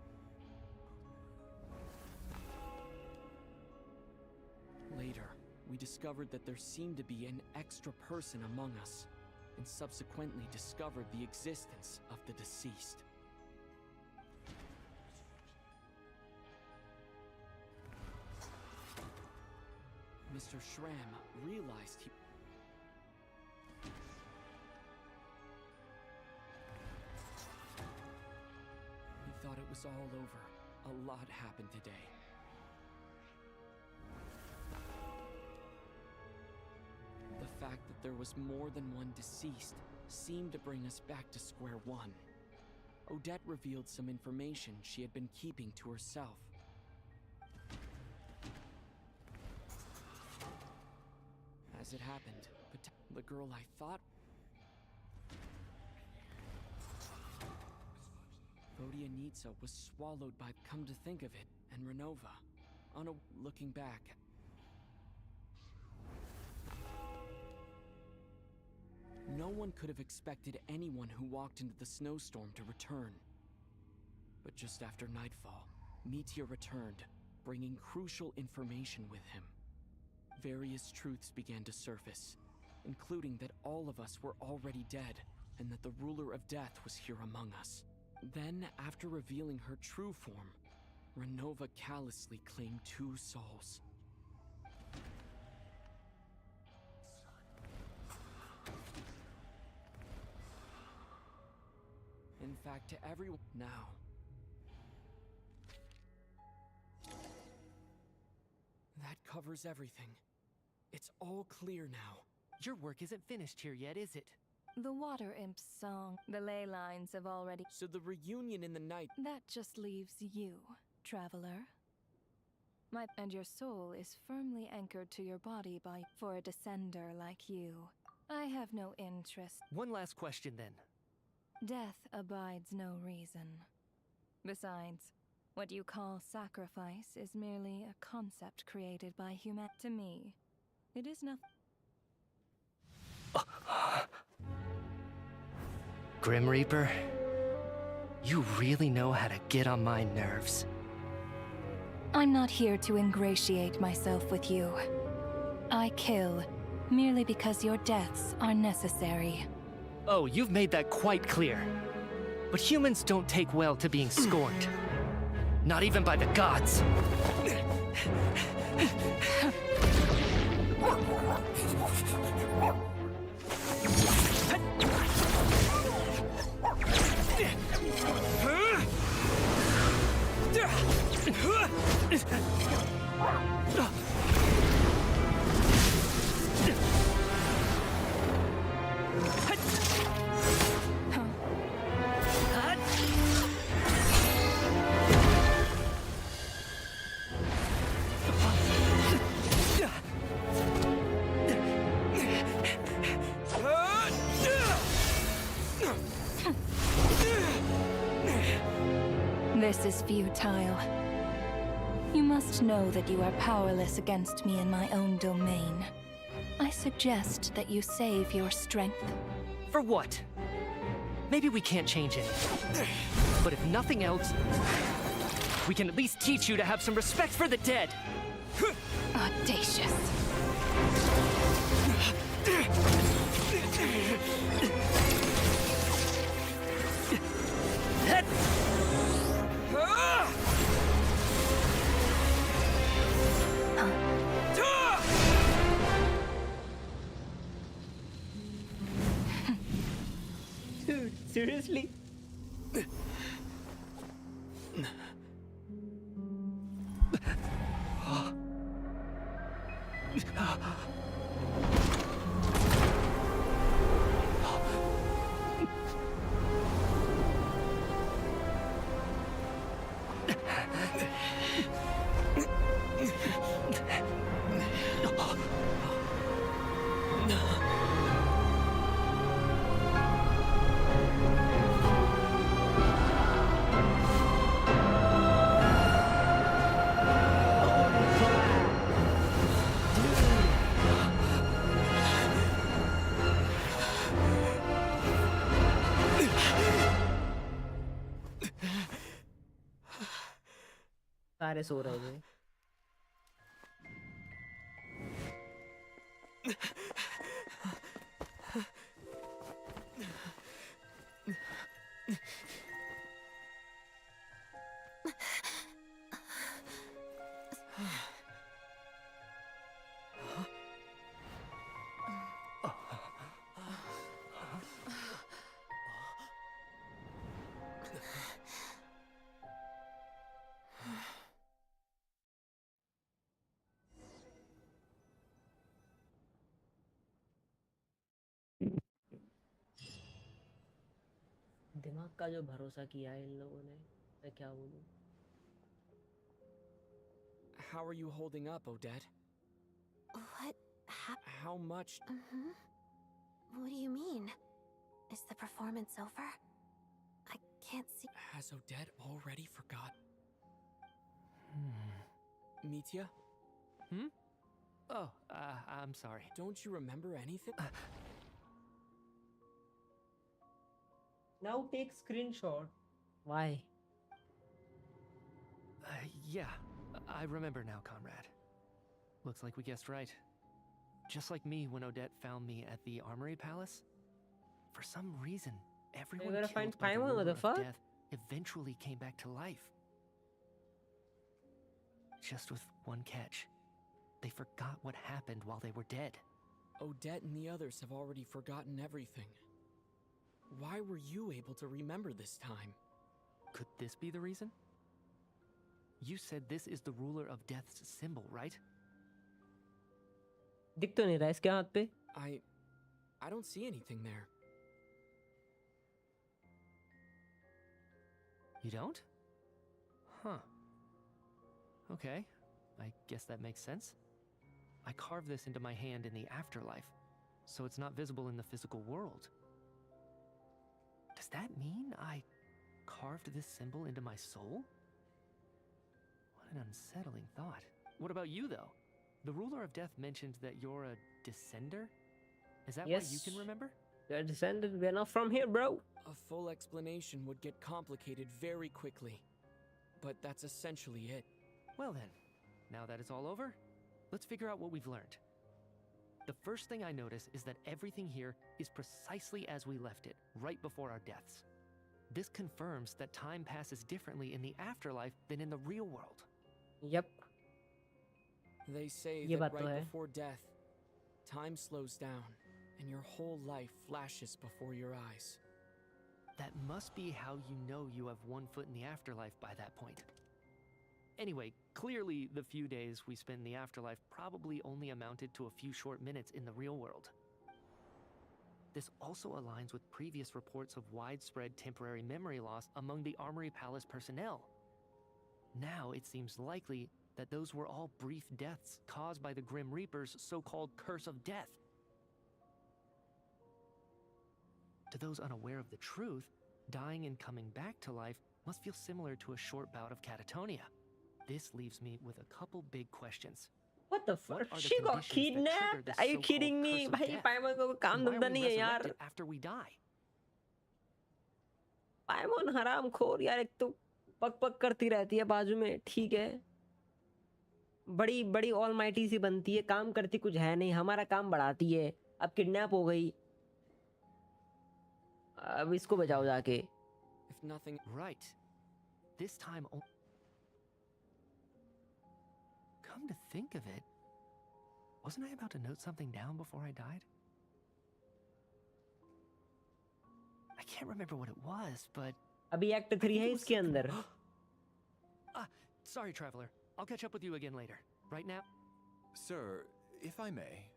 Speaker 4: Later, we discovered that there seemed to be an extra person among us, and subsequently discovered the existence of the deceased. Mr. Schramm realized he... We thought it was all over. A lot happened today. The fact that there was more than one deceased seemed to bring us back to square one. Odette revealed some information she had been keeping to herself. As it happened, the girl I thought... Vodyanitsa was swallowed by... Come to think of it, and Renova. Looking back... No one could have expected anyone who walked into the snowstorm to return. But just after nightfall, Meteor returned, bringing crucial information with him. Various truths began to surface, including that all of us were already dead, and that the ruler of death was here among us. Then, after revealing her true form, Renova callously claimed 2 souls. In fact, to everyone now. That covers everything. It's all clear now.
Speaker 12: Your work isn't finished here yet, is it?
Speaker 15: The Water Imp's song, the ley lines have already...
Speaker 4: So the reunion in the night...
Speaker 15: That just leaves you, Traveler. And your soul is firmly anchored to your body for a descender like you. I have no interest.
Speaker 12: One last question then.
Speaker 15: Death abides no reason. Besides, what you call sacrifice is merely a concept created by humanity. To me, it is nothing.
Speaker 12: Grim Reaper, you really know how to get on my nerves.
Speaker 15: I'm not here to ingratiate myself with you. I kill merely because your deaths are necessary.
Speaker 12: Oh, you've made that quite clear. But humans don't take well to being scorned. Not even by the gods.
Speaker 15: This is futile. You must know that you are powerless against me in my own domain. I suggest that you save your strength.
Speaker 12: For what? Maybe we can't change anything. But if nothing else, we can at least teach you to have some respect for the dead.
Speaker 15: Audacious.
Speaker 1: Dude, seriously? सारे सो रहे थे। दिमाग का जो भरोसा किया है इन लोगों ने, मैं क्या बोलूं।
Speaker 4: How are you holding up, Odette?
Speaker 5: What happened?
Speaker 4: How much?
Speaker 5: What do you mean? Is the performance over? I can't see.
Speaker 4: Has Odette already forgot? Mitya?
Speaker 12: Oh, I'm sorry.
Speaker 4: Don't you remember anything?
Speaker 1: Now take screenshot. Why?
Speaker 12: Yeah, I remember now, comrade. Looks like we guessed right. Just like me when Odette found me at the Armory Palace. For some reason, everyone
Speaker 1: gotta
Speaker 12: killed
Speaker 1: find
Speaker 12: by the
Speaker 1: Paimon, what
Speaker 12: ruler
Speaker 1: the
Speaker 12: of
Speaker 1: fuck?
Speaker 12: death eventually came back to life. Just with one catch. They forgot what happened while they were dead.
Speaker 4: Odette and the others have already forgotten everything. Why were you able to remember this time?
Speaker 12: Could this be the reason? You said this is the ruler of death's symbol, right?
Speaker 1: दिख तो नहीं रहा इसके हाथ पे।
Speaker 4: I don't see anything there.
Speaker 12: You don't? Huh. Okay. I guess that makes sense. I carved this into my hand in the afterlife, so it's not visible in the physical world. Does that mean I carved this symbol into my soul? What an unsettling thought. What about you, though? The ruler of death mentioned that you're a descender? Is that why you can remember?
Speaker 1: You're a descendant. We're not from here, bro.
Speaker 4: A full explanation would get complicated very quickly. But that's essentially it.
Speaker 12: Well then, now that it's all over, let's figure out what we've learned. The first thing I notice is that everything here is precisely as we left it, right before our deaths. This confirms that time passes differently in the afterlife than in the real world.
Speaker 1: Yep.
Speaker 4: They say
Speaker 1: ये
Speaker 4: that
Speaker 1: बात तो
Speaker 4: right
Speaker 1: है।
Speaker 4: before death, time slows down, and your whole life flashes before your eyes.
Speaker 12: That must be how you know you have one foot in the afterlife by that point. Anyway, clearly the few days we spend in the afterlife probably only amounted to a few short minutes in the real world. This also aligns with previous reports of widespread temporary memory loss among the Armory Palace personnel. Now it seems likely that those were all brief deaths caused by the Grim Reaper's so-called curse of death. To those unaware of the truth, dying and coming back to life must feel similar to a short bout of catatonia. This leaves me with a couple big questions.
Speaker 1: What the fuck?
Speaker 12: What are the
Speaker 1: She got
Speaker 12: conditions that trigger
Speaker 1: kidnapped?
Speaker 12: this
Speaker 1: Are you
Speaker 12: so-called
Speaker 1: kidding me?
Speaker 12: curse of
Speaker 1: भाई
Speaker 12: death?
Speaker 1: पाइमन को काम
Speaker 12: And why are
Speaker 1: धंधा
Speaker 12: we
Speaker 1: नहीं है यार।
Speaker 12: resurrected after we die?
Speaker 1: पाइमन हराम खोर यार, एक तो पक पक करती रहती है बाजू में, ठीक है। बड़ी बड़ी ऑलमाइटी सी बनती है, काम करती कुछ है नहीं, हमारा काम बढ़ाती है। अब किडनैप हो गई, अब इसको बचाओ जाके।
Speaker 4: If nothing...
Speaker 12: Right. This time... Come to think of it, wasn't I about to note something down before I died? I can't remember what it was, but...
Speaker 1: अभी एक्ट 3 है इसके अंदर।
Speaker 12: Sorry, Traveller. I'll catch up with you again later. Right now?
Speaker 7: Sir, if I may,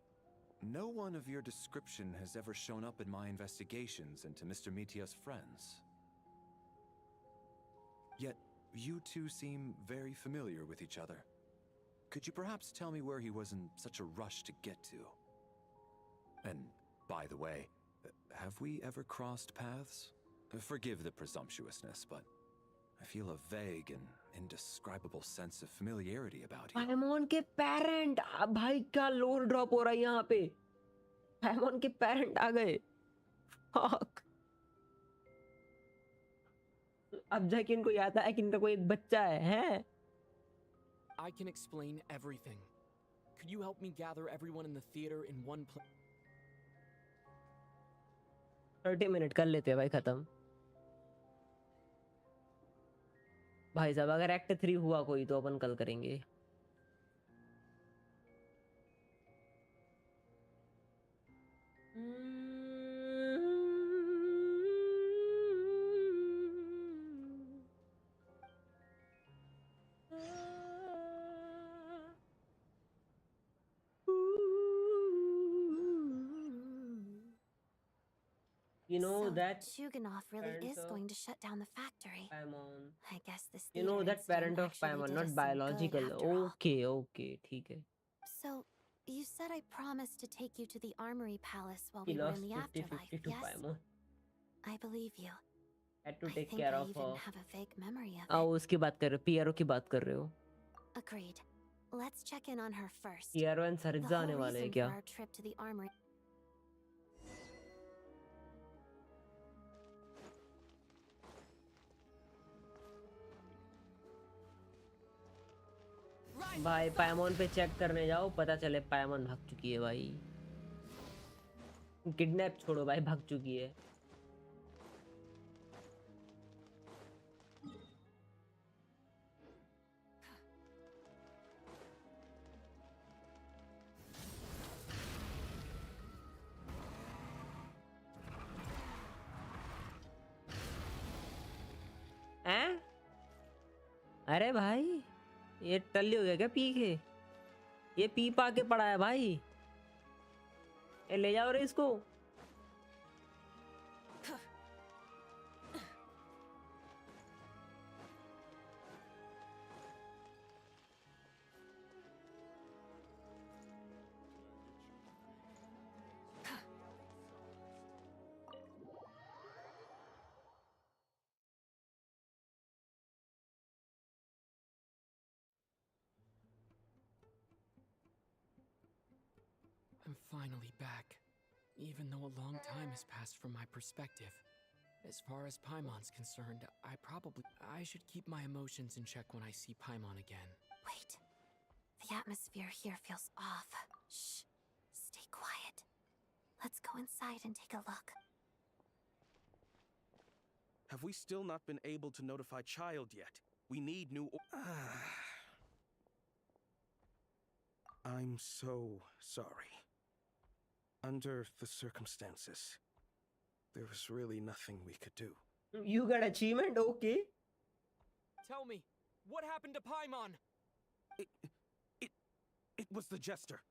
Speaker 7: no one of your description has ever shown up in my investigations into Mr. Mitya's friends. Yet, you two seem very familiar with each other. Could you perhaps tell me where he was in such a rush to get to? And, by the way, have we ever crossed paths? Forgive the presumptuousness, but I feel a vague and indescribable sense of familiarity about you.
Speaker 1: पाइमन के parent, भाई क्या लोर drop हो रहा है यहाँ पे। पाइमन के पेरेंट आ गए। फक। अब जाके इनको याद आया कि इनका कोई एक बच्चा है, हैं?
Speaker 4: I can explain everything. Could you help me gather everyone in the theater in one place?
Speaker 1: 30 minute कर लेते हैं भाई खत्म. भाई साहब अगर एक्ट 3 हुआ कोई तो अपन कल करेंगे. You know
Speaker 5: So
Speaker 1: that
Speaker 5: Chuganov really
Speaker 1: parent
Speaker 5: is
Speaker 1: of
Speaker 5: going to shut down the factory.
Speaker 1: Paimon.
Speaker 5: I guess this
Speaker 1: You know
Speaker 5: theater
Speaker 1: that parent
Speaker 5: incident
Speaker 1: of
Speaker 5: actually
Speaker 1: Paimon,
Speaker 5: did
Speaker 1: not
Speaker 5: us some good
Speaker 1: biological.
Speaker 5: after all.
Speaker 1: Okay, ठीक है.
Speaker 5: So, you said I promised to take you to the Armory Palace while
Speaker 1: He
Speaker 5: we were in
Speaker 1: lost
Speaker 5: the
Speaker 1: 50-50
Speaker 5: afterlife,
Speaker 1: to
Speaker 5: yes?
Speaker 1: Paimon.
Speaker 5: I believe you.
Speaker 1: Had to
Speaker 5: I
Speaker 1: take
Speaker 5: think
Speaker 1: care
Speaker 5: I
Speaker 1: of
Speaker 5: even
Speaker 1: her.
Speaker 5: have a vague memory of
Speaker 1: आओ
Speaker 5: it.
Speaker 1: उसकी बात कर रहे हो, पियरो की बात कर रहे हो.
Speaker 5: Agreed. Let's check in on her first.
Speaker 1: Pierro and
Speaker 5: The
Speaker 1: Sarita आने
Speaker 5: whole
Speaker 1: वाले हैं
Speaker 5: reason
Speaker 1: क्या?
Speaker 5: for our trip to the Armory.
Speaker 1: भाई पायमोन पे चेक करने जाओ, पता चले पायमोन भाग चुकी है भाई. किडनैप छोड़ो भाई, भाग चुकी है. हैं? अरे भाई ये टल्ली हो गया क्या पी के? ये पी पा के पड़ा है भाई. ये ले जाओ रे इसको.
Speaker 4: I'm finally back, even though a long time has passed from my perspective. As far as Paimon's concerned, I should keep my emotions in check when I see Paimon again.
Speaker 5: Wait. The atmosphere here feels off. Shh. Stay quiet. Let's go inside and take a look.
Speaker 16: Have we still not been able to notify Child yet? We need new I'm so sorry. Under the circumstances, there was really nothing we could do.
Speaker 1: You got achievement, okay?
Speaker 4: Tell me, what happened to Paimon?
Speaker 16: It was the Jester.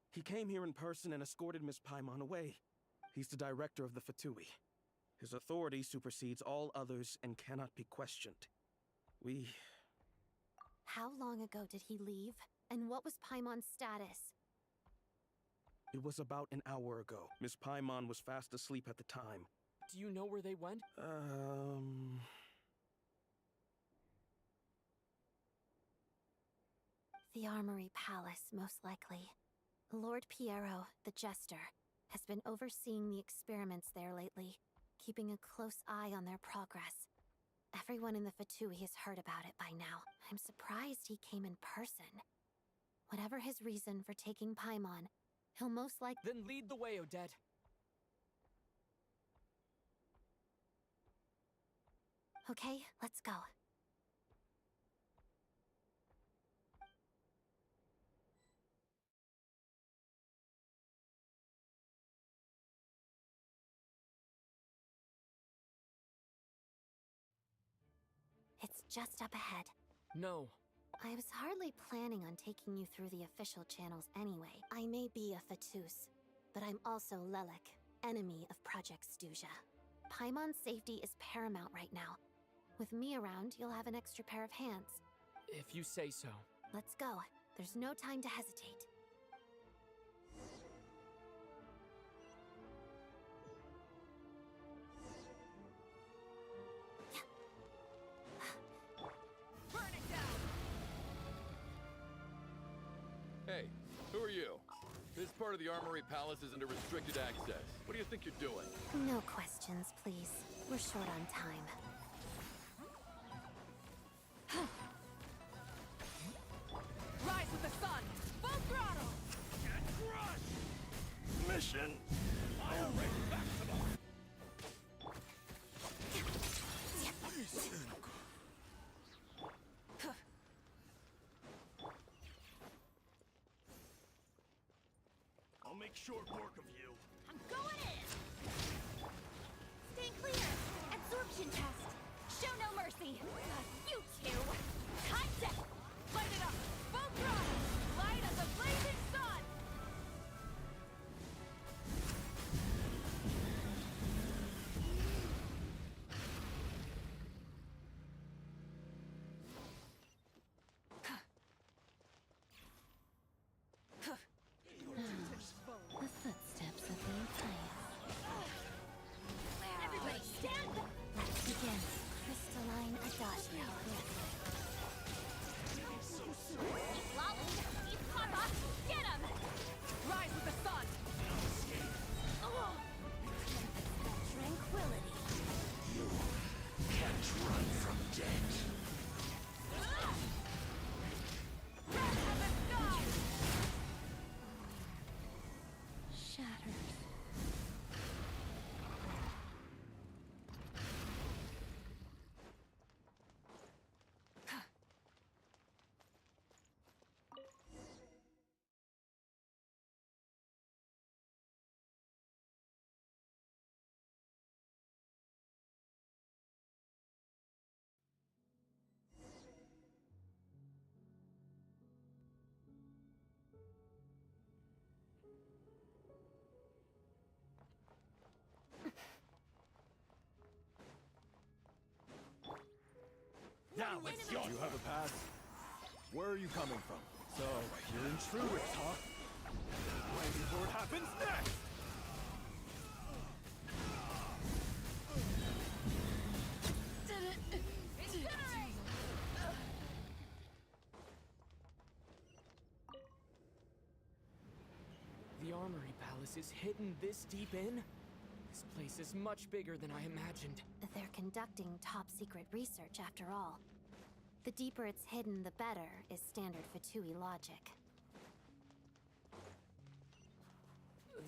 Speaker 16: He came here in person and escorted Miss Paimon away. He's the director of the Fatui. His authority supersedes all others and cannot be questioned.
Speaker 5: How long ago did he leave? And what was Paimon's status?
Speaker 16: It was about an hour ago. Miss Paimon was fast asleep at the time.
Speaker 4: Do you know where they went?
Speaker 5: The Armory Palace, most likely. Lord Piero, the Jester, has been overseeing the experiments there lately, keeping a close eye on their progress. Everyone in the Fatui has heard about it by now. I'm surprised he came in person. Whatever his reason for taking Paimon, he'll most likely—
Speaker 4: Then lead the way, Odette.
Speaker 5: Okay, let's go. It's just up ahead.
Speaker 4: No.
Speaker 5: I was hardly planning on taking you through the official channels anyway. I may be a Fatus, but I'm also Lelik, enemy of Project Stuzha. Paimon's safety is paramount right now. With me around, you'll have an extra pair of hands.
Speaker 4: If you say so.
Speaker 5: Let's go. There's no time to hesitate.
Speaker 9: Hey, who are you? This part of the Armory Palace isn't a restricted access. What do you think you're doing?
Speaker 5: No questions, please. We're short on time.
Speaker 6: Mission. Fire rate maximum. I'll make short work of you.
Speaker 8: I'm going in! Stay clear! Absorption test! Show no mercy! You two! Contact! Light it up! Both throttles! Light as a blazing sun!
Speaker 5: The footsteps of the Empire.
Speaker 8: Everybody stand back!
Speaker 5: Let's begin. Crystalline adagio.
Speaker 8: Keep lolling! Keep papa! Get him! Rise with the sun! Oh.
Speaker 5: Tranquility.
Speaker 6: You can't run from death.
Speaker 8: Wrath of the sky!
Speaker 5: Shattered.
Speaker 6: Now it's your
Speaker 17: You have a pass? Where are you coming from? So, you're intruders, huh? Wait before what happens next!
Speaker 8: Incinerate!
Speaker 4: The Armory Palace is hidden this deep in? This place is much bigger than I imagined.
Speaker 5: They're conducting top-secret research, after all. The deeper it's hidden, the better, is standard Fatui logic.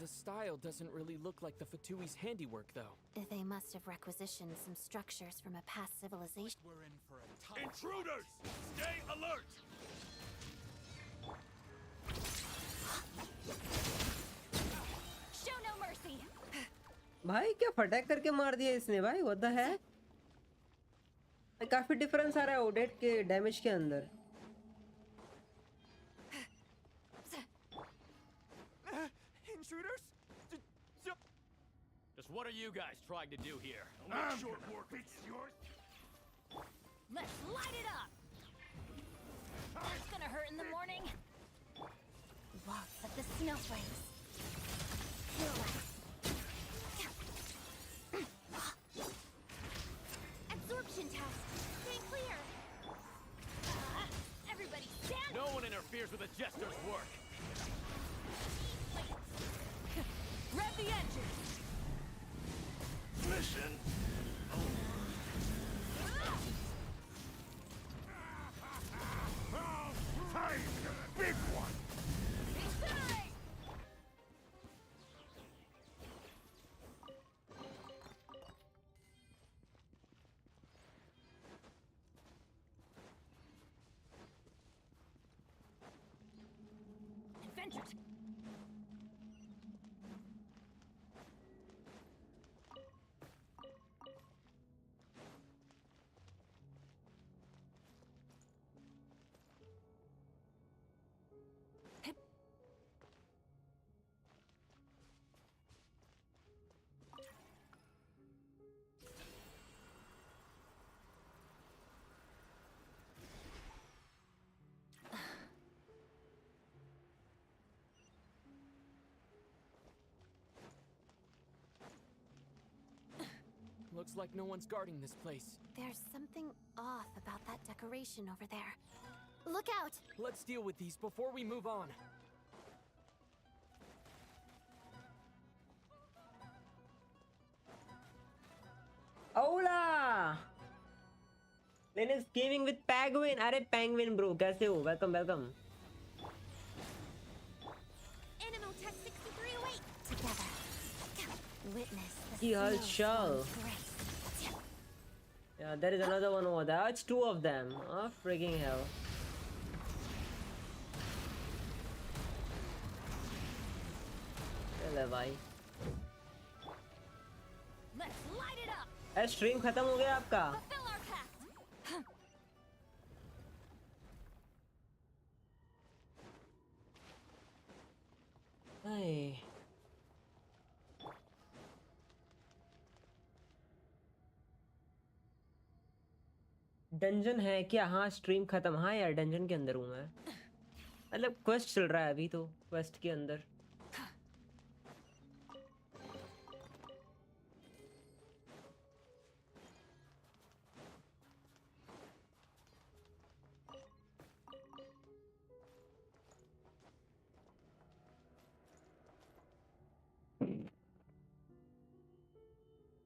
Speaker 4: The style doesn't really look like the Fatui's handiwork, though.
Speaker 5: They must have requisitioned some structures from a past civilization.
Speaker 6: We're in for a time. Intruders! Stay alert!
Speaker 8: Show no mercy!
Speaker 1: भाई क्या फटाक करके मार दिया इसने भाई what the heck? काफी difference आ रहा है ओडेट के डैमेज के अंदर.
Speaker 17: Intruders?
Speaker 6: Just what are you guys trying to do here? Short work beats yours.
Speaker 8: Let's light it up! That's gonna hurt in the morning.
Speaker 5: Waltz of the snowflakes. Kill us.
Speaker 8: Absorption test! Stay clear! Everybody stand!
Speaker 6: No one interferes with a jester's work.
Speaker 8: Rev the engine!
Speaker 6: Mission. Time for the big one.
Speaker 8: Incinerate! Adventures!
Speaker 4: Looks like no one's guarding this place.
Speaker 5: There's something off about that decoration over there. Look out!
Speaker 4: Let's deal with these before we move on.
Speaker 1: Hola! Linus gaming with Penguin. अरे Penguin bro, कैसे हो? Welcome.
Speaker 8: Animal Tech 6308!
Speaker 5: Together. witness the
Speaker 1: He has
Speaker 5: snowstorm's
Speaker 1: shell.
Speaker 5: grace.
Speaker 1: Yeah, there is another one over there. It's two of them. Oh, freaking hell. चले भाई.
Speaker 15: Let's light it up.
Speaker 1: Stream खत्म हो गया आपका?
Speaker 15: Fulfill our pact.
Speaker 1: Hi. Dungeon है क्या? हाँ stream खत्म. हाँ यार डंजन के अंदर हूँ मैं. मतलब क्वेस्ट चल रहा है अभी तो. क्वेस्ट के अंदर.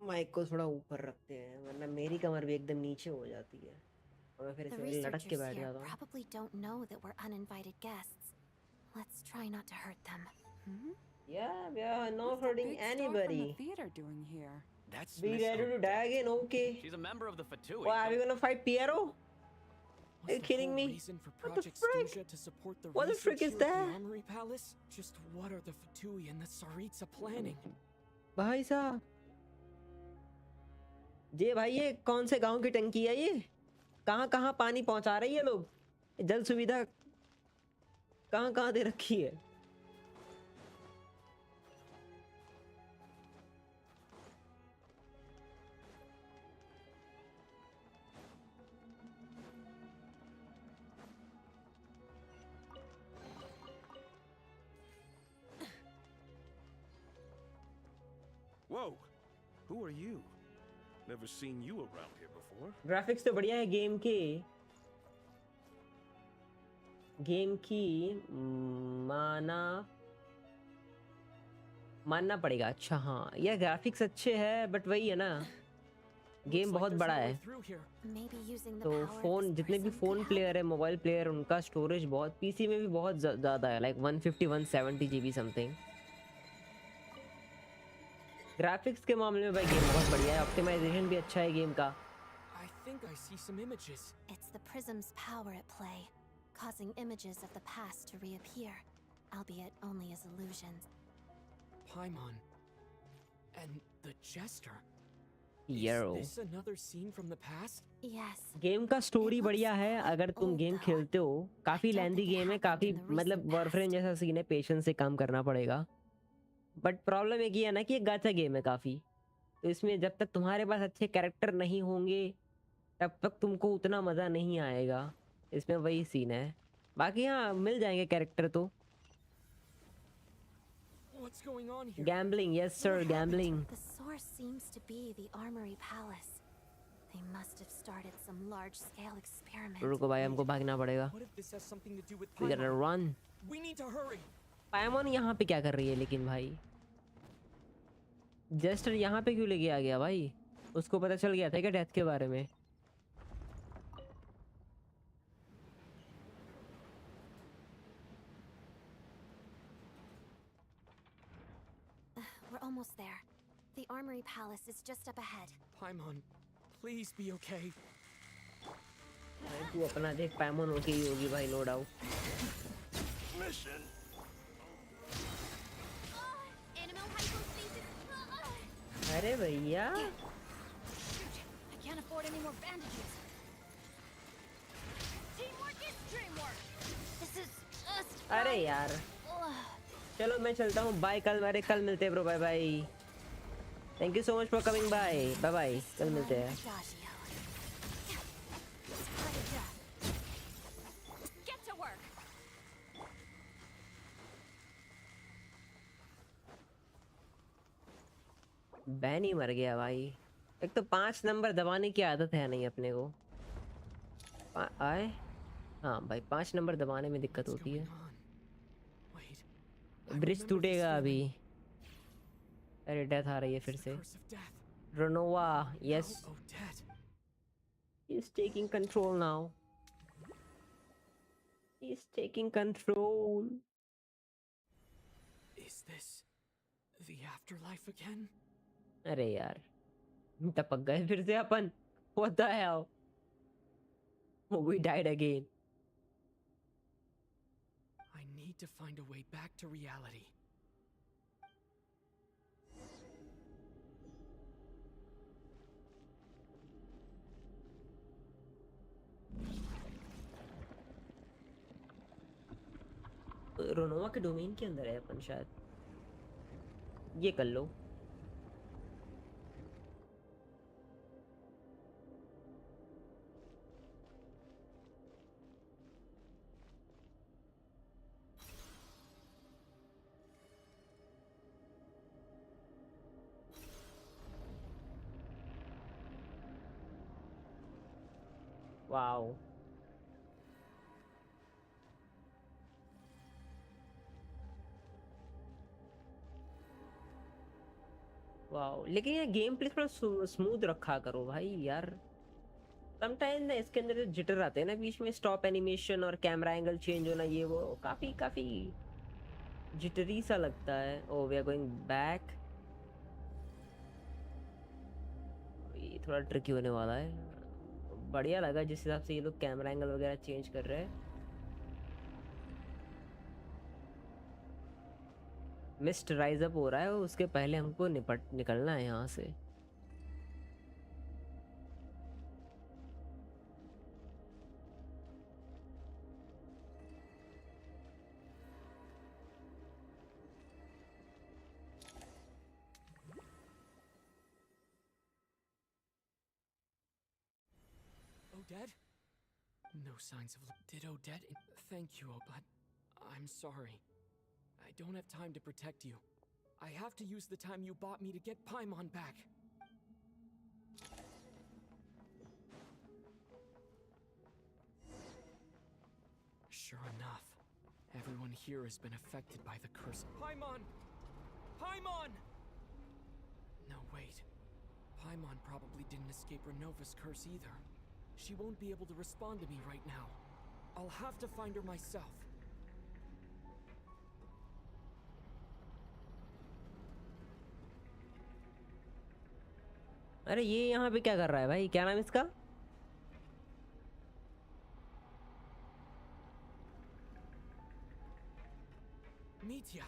Speaker 1: माइक को थोड़ा ऊपर रखते हैं वरना मेरी कमर भी एकदम नीचे हो जाती है और मैं फिर
Speaker 5: The
Speaker 1: इसमें लटक के
Speaker 5: researchers
Speaker 1: बैठ
Speaker 5: here
Speaker 1: जाता हूँ.
Speaker 5: probably don't know that we're uninvited guests. Let's try not to hurt them.
Speaker 1: Yeah, we are not
Speaker 18: What's the
Speaker 1: hurting
Speaker 18: big star from
Speaker 1: anybody.
Speaker 18: the theater doing here?
Speaker 14: That's
Speaker 1: Be
Speaker 14: Miss
Speaker 1: ready to die again, okay?
Speaker 14: She's a member of the Fatui.
Speaker 1: Why are we gonna fight Piero? Are you kidding me?
Speaker 4: For
Speaker 1: What the
Speaker 4: Project
Speaker 1: frick?
Speaker 4: Stuja to support the
Speaker 1: What the frick
Speaker 4: research
Speaker 1: is
Speaker 4: here at
Speaker 1: that?
Speaker 4: the Armory Palace? Just what are the Fatui and the Tsaritsa planning?
Speaker 1: भाई साहब ये भाई ये कौन से गांव की टंकी है ये? कहाँ कहाँ पानी पहुंचा रही है लोग? जल सुविधा कहाँ कहाँ दे रखी है?
Speaker 16: Whoa! Who are you? Never seen you around here before.
Speaker 1: Graphics तो बढ़िया है गेम के. गेम की मानना पड़ेगा. अच्छा हाँ ये ग्राफिक्स अच्छे हैं बट वही है ना गेम बहुत बड़ा है. तो फोन जितने भी फोन प्लेयर है मोबाइल प्लेयर उनका स्टोरेज बहुत पीसी में भी बहुत ज़्यादा है. Like 150 170 GB something. ग्राफिक्स के मामले में भाई गेम बहुत बढ़िया है. ऑप्टिमाइजेशन भी अच्छा है गेम का.
Speaker 4: I think I see some images.
Speaker 5: It's the prism's power at play, causing images of the past to reappear, albeit only as illusions.
Speaker 4: Paimon. And the Jester.
Speaker 1: Yo.
Speaker 4: Is this another scene from the past?
Speaker 5: Yes.
Speaker 1: Game का story बढ़िया है. अगर तुम game खेलते हो काफ़ी lengthy game है. काफ़ी मतलब वॉरफ्रेम जैसा सीन है. पेशेंस से काम करना पड़ेगा. बट प्रॉब्लम एक ही है ना कि ये गाचा गेम है काफ़ी. तो इसमें जब तक तुम्हारे पास अच्छे कैरेक्टर नहीं होंगे तब तक तुमको उतना मज़ा नहीं आएगा. इसमें वही सीन है. बाकी हाँ मिल जाएंगे कैरेक्टर तो.
Speaker 4: What's going on here?
Speaker 1: Gambling, yes sir, gambling.
Speaker 5: The source seems to be the Armory Palace. They must have started some large-scale experiment.
Speaker 1: रुको भाई हमको भागना पड़ेगा.
Speaker 4: What if this has something to do with
Speaker 1: We gotta run.
Speaker 4: We need to hurry.
Speaker 1: पायमोन यहाँ पे क्या कर रही है लेकिन भाई? जस्टर यहाँ पे क्यों लेके आ गया भाई? उसको पता चल गया था क्या डेथ के बारे में?
Speaker 5: We're almost there. The Armory Palace is just up ahead.
Speaker 4: Paimon, please be okay.
Speaker 1: तू अपना देख पायमोन ओके ही होगी भाई नो डाउट.
Speaker 17: Mission.
Speaker 1: अरे भैया
Speaker 15: I can't afford any more bandages. Teamwork is dreamwork. This is just.
Speaker 1: अरे यार चलो मैं चलता हूँ. बाय. कल मिलते हैं bro. Bye bye. Thank you so much for coming. Bye bye bye. कल मिलते हैं.
Speaker 15: Get to work.
Speaker 1: बैन ही मर गया भाई. एक तो 5 नंबर दबाने की आदत है नहीं अपने को. आए हाँ भाई 5 नंबर दबाने में दिक्कत होती है. ब्रिज टूटेगा अभी. अरे डेथ आ रही है फिर से. रोनोवा yes. He's taking control now. He's taking control.
Speaker 4: Is this the afterlife again?
Speaker 1: अरे यार टपक गए फिर से अपन. What the hell? We died again.
Speaker 4: I need to find a way back to reality.
Speaker 1: रोनोवा के डोमेन के अंदर है अपन शायद. ये कर लो. Wow. वाओ लेकिन ये गेम प्ले थोड़ा स्मूथ रखा करो भाई यार. समटाइम ना इसके अंदर जिटर आते हैं ना बीच में, स्टॉप एनिमेशन और कैमरा एंगल चेंज होना, ये वो काफी काफी जिटरी सा लगता है. Oh we are going back. ये थोड़ा ट्रिकी होने वाला है. बढ़िया लगा जिस हिसाब से ये लोग कैमरा एंगल वगैरह चेंज कर रहे हैं. मिस्ट राइज अप हो रहा है, उसके पहले हमको निकलना है यहाँ से.
Speaker 4: Odette? No signs of... Did Odette... Thank you, but I'm sorry. I don't have time to protect you. I have to use the time you bought me to get Paimon back. Sure enough, everyone here has been affected by the curse. Paimon! Paimon! No, wait. Paimon probably didn't escape Renova's curse either. She won't be able to respond to me right now. I'll have to find her myself.
Speaker 1: अरे ये यहाँ पे क्या कर रहा है भाई? क्या नाम है इसका?
Speaker 4: Nitya.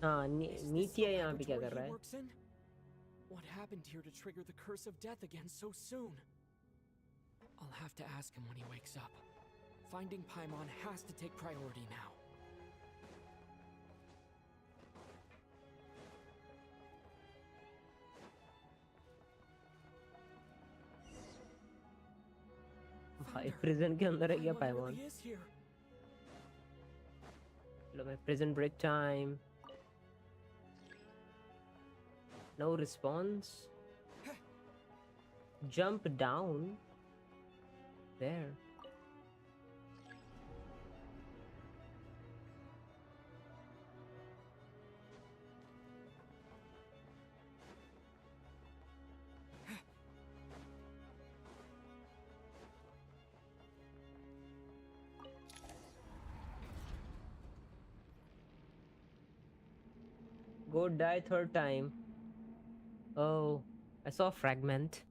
Speaker 1: हाँ नीतिया यहाँ पे क्या कर रहा है?
Speaker 4: What happened here to trigger the curse of death again so soon? I'll have to ask him when he wakes up. Finding Paimon has to take priority now.
Speaker 1: भाई प्रिजन के अंदर है क्या पाइमॉन? चलो भाई prison break time. No response. Jump down. There. Go die third time. Oh, I saw a fragment.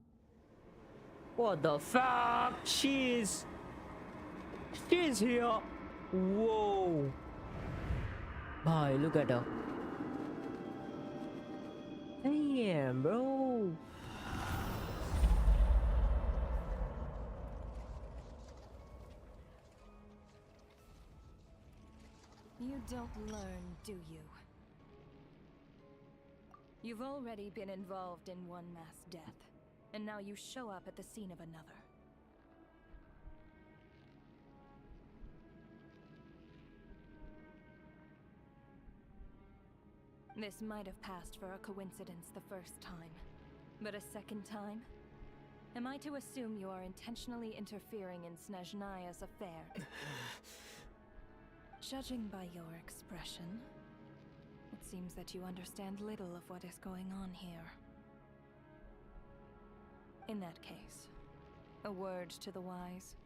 Speaker 1: What the fuck? She's here. Whoa. Bye, look at her. Damn, bro.
Speaker 15: You don't learn, do you? You've already been involved in one mass death, and now you show up at the scene of another. This might have passed for a coincidence the first time, but a second time? Am I to assume you are intentionally interfering in Snezhnaya's affair? Judging by your expression, it seems that you understand little of what is going on here. In that case, a word to the wise.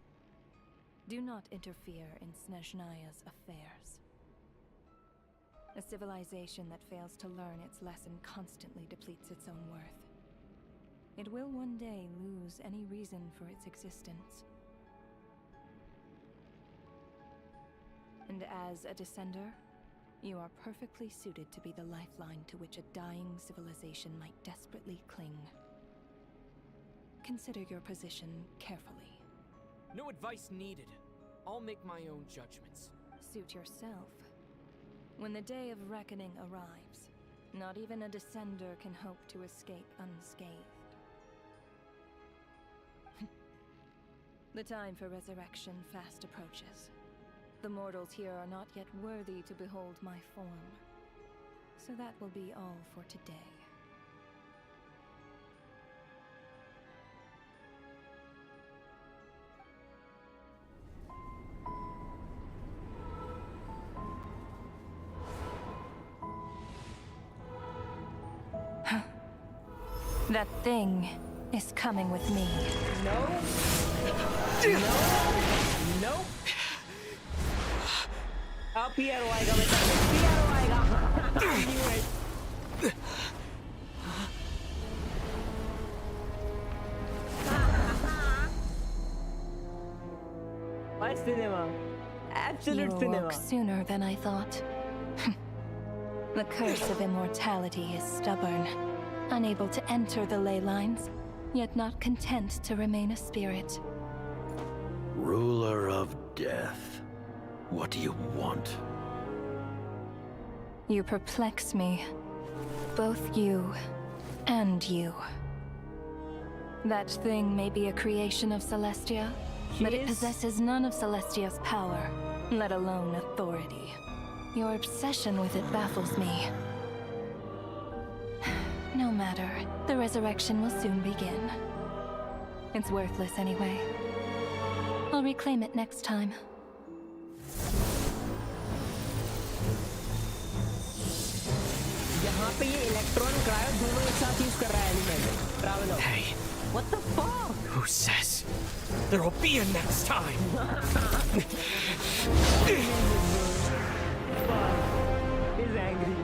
Speaker 15: Do not interfere in Snezhnaya's affairs. A civilization that fails to learn its lesson constantly depletes its own worth. it will one day lose any reason for its existence. And as a descender, you are perfectly suited to be the lifeline to which a dying civilization might desperately cling. Consider your position carefully.
Speaker 4: No advice needed. I'll make my own judgments.
Speaker 15: Suit yourself. When the day of reckoning arrives, not even a descender can hope to escape unscathed. The time for resurrection fast approaches. The mortals here are not yet worthy to behold my form. So that will be all for today. That thing is coming with me.
Speaker 1: No. Nope. अब Piero आएगा बेटा. Piero आएगा. I knew it. What cinema? Absolute
Speaker 15: You
Speaker 1: cinema.
Speaker 15: awoke sooner than I thought. The curse of immortality is stubborn, unable to enter the ley lines, yet not content to remain a spirit.
Speaker 18: Ruler of death, what do you want?
Speaker 15: You perplex me. Both you and you. That thing may be a creation of Celestia, but it possesses none of Celestia's power, let alone authority. Your obsession with it baffles me. No matter, the resurrection will soon begin. It's worthless anyway. I'll reclaim it next time.
Speaker 1: यहाँ पे ये electron cryo दोनों एक साथ use कर रहा है element traveller.
Speaker 11: Hey,
Speaker 1: What the fuck?
Speaker 11: who says there'll be a next time?
Speaker 1: He's angry.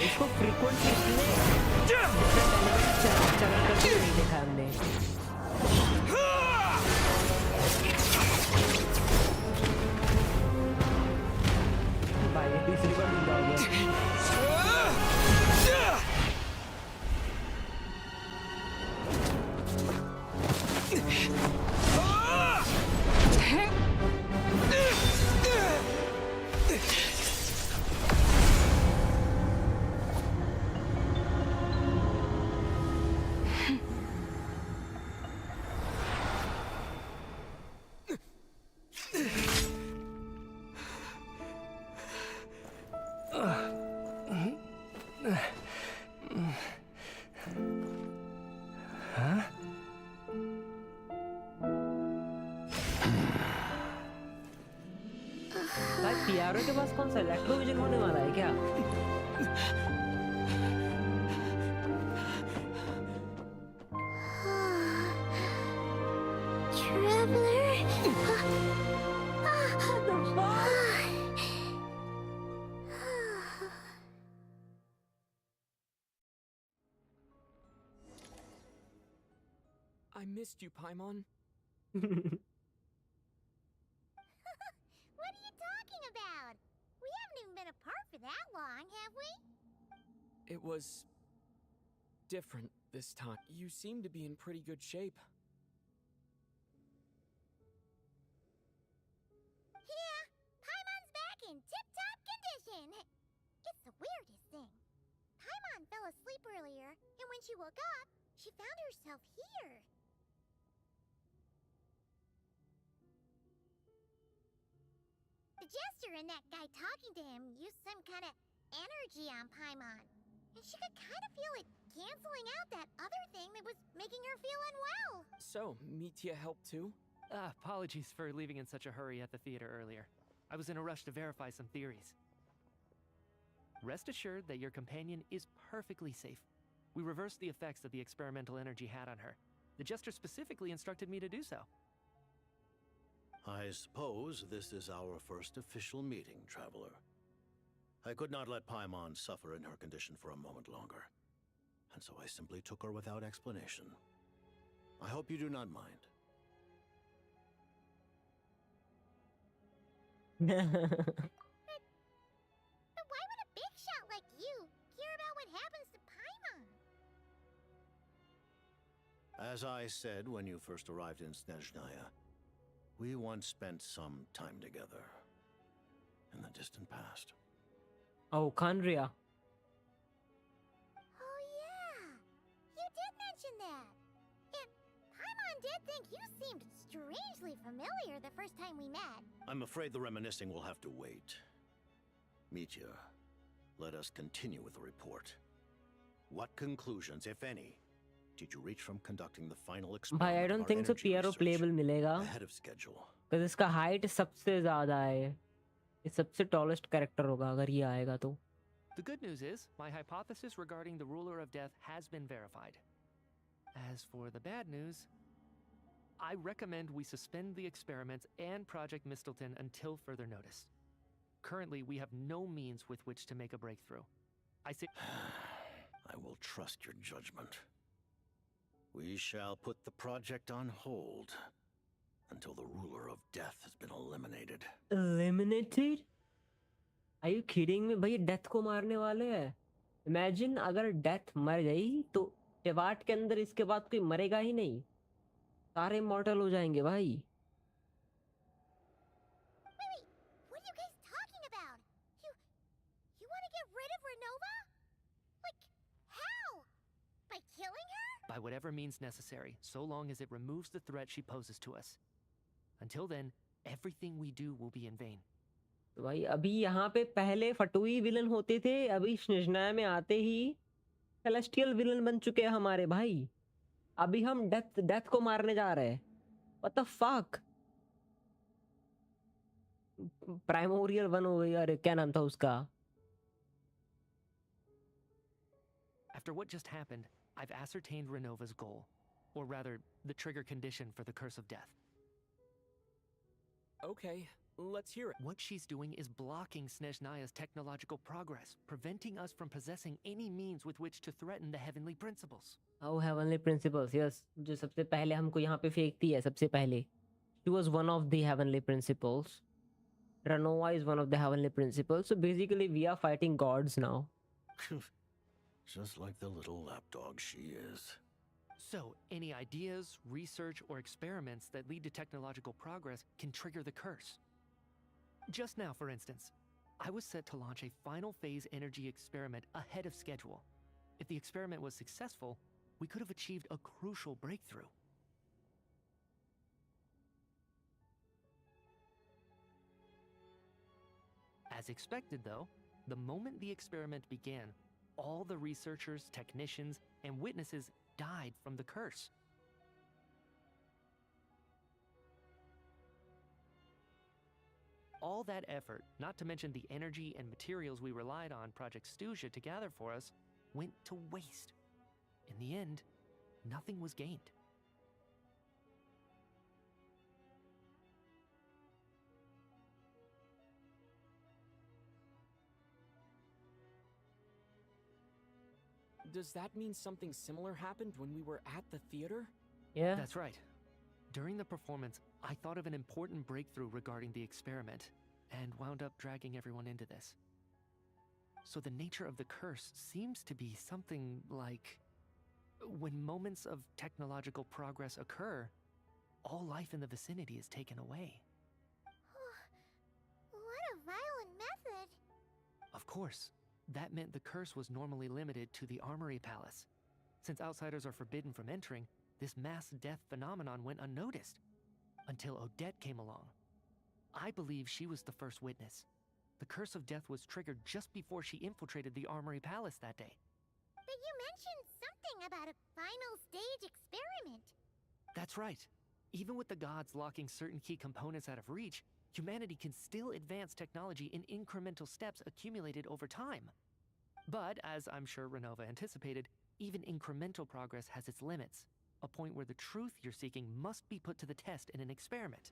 Speaker 1: इसको frequently इसने चला करके नहीं देखा हमने. भाई ये तीसरी बार ढूंढा होगा. भाई पियारो के पास कौन सा इलेक्ट्रोविजन होने वाला है क्या?
Speaker 8: Travller?
Speaker 1: What the fuck?
Speaker 4: I missed you, Paimon.
Speaker 8: What are you talking about? We haven't even been apart for that long, have we?
Speaker 4: It was different this time. You seem to be in pretty good shape.
Speaker 8: Yeah, Paimon's back in tip-top condition. It's the weirdest thing. Paimon fell asleep earlier, and when she woke up, she found herself here. The jester and that guy talking to him used some kind of energy on Paimon. And she could kind of feel it canceling out that other thing that was making her feel unwell.
Speaker 4: So, Mitya helped too?
Speaker 12: Apologies for leaving in such a hurry at the theater earlier. I was in a rush to verify some theories. Rest assured that your companion is perfectly safe. We reversed the effects that the experimental energy had on her. The Jester specifically instructed me to do so.
Speaker 18: I suppose this is our first official meeting, Traveler. I could not let Paimon suffer in her condition for a moment longer, and so I simply took her without explanation. I hope you do not mind.
Speaker 8: But why would a big shot like you care about what happens to Paimon?
Speaker 18: As I said when you first arrived in Snezhnaya, we once spent some time together in the distant past.
Speaker 1: Oh, Kandria.
Speaker 8: Oh yeah, you did mention that. And Paimon did think you seemed strangely familiar the first time we met.
Speaker 18: I'm afraid the reminiscing will have to wait. Meteor, let us continue with the report. What conclusions, if any, did you reach from conducting the final experiment?
Speaker 1: भाई I don't think so Piero playable मिलेगा
Speaker 18: ahead of schedule?
Speaker 1: because इसका height सबसे ज़्यादा है. ये सबसे tallest character होगा अगर ये आएगा तो.
Speaker 12: The good news is, my hypothesis regarding the Ruler of Death has been verified. As for the bad news, I recommend we suspend the experiments and Project Mistleton until further notice. Currently, we have no means with which to make a breakthrough. I
Speaker 18: will trust your judgment. We shall put the project on hold until the Ruler of Death has been eliminated.
Speaker 1: Eliminated? Are you kidding me? भाई death को मारने वाले हैं. Imagine अगर death मर गई तो टेवाट के अंदर इसके बाद कोई मरेगा ही नहीं. सारे immortal हो जाएंगे भाई.
Speaker 8: Wait, what are you guys talking about? You want to get rid of Renova? Like, how? By killing her?
Speaker 12: by whatever means necessary, so long as it removes the threat she poses to us. Until then, everything we do will be in vain.
Speaker 1: तो भाई अभी यहाँ पे पहले फटुई villain होते थे, अभी स्नेहनाया में आते ही सेलेस्टियल विलन बन चुके हैं हमारे भाई. अभी हम डेथ को मारने जा रहे हैं. What the fuck? प्राइमोरियल वन हो गई. अरे क्या नाम था उसका?
Speaker 12: After what just happened, I've ascertained Renova's goal, or rather, the trigger condition for the Curse of Death.
Speaker 4: Okay, let's hear it.
Speaker 12: What she's doing is blocking Snezhnaya's technological progress, preventing us from possessing any means with which to threaten the heavenly principles.
Speaker 1: Oh, heavenly principles, yes. जो सबसे पहले हमको यहाँ पे फेंकती है सबसे पहले. She was one of the heavenly principles. Renova is one of the heavenly principles. So basically, we are fighting gods now.
Speaker 18: Just like the little lapdog she is.
Speaker 12: So, any ideas, research, or experiments that lead to technological progress can trigger the curse. Just now, for instance, I was set to launch a final phase energy experiment ahead of schedule. If the experiment was successful, we could have achieved a crucial breakthrough. As expected, though, the moment the experiment began, all the researchers, technicians, and witnesses died from the curse. All that effort, not to mention the energy and materials we relied on Project Stuzia to gather for us, went to waste. In the end, nothing was gained.
Speaker 4: Does that mean something similar happened when we were at the theater?
Speaker 1: Yeah.
Speaker 12: That's right. During the performance, I thought of an important breakthrough regarding the experiment, and wound up dragging everyone into this. So the nature of the curse seems to be something like... when moments of technological progress occur, all life in the vicinity is taken away.
Speaker 8: What a violent method!
Speaker 12: Of course, that meant the curse was normally limited to the Armory Palace. Since outsiders are forbidden from entering, this mass death phenomenon went unnoticed. Until Odette came along. I believe she was the first witness. The Curse of Death was triggered just before she infiltrated the Armory Palace that day.
Speaker 8: But you mentioned something about a final stage experiment.
Speaker 12: That's right. Even with the gods locking certain key components out of reach, humanity can still advance technology in incremental steps accumulated over time. But, as I'm sure Renova anticipated, even incremental progress has its limits, a point where the truth you're seeking must be put to the test in an experiment.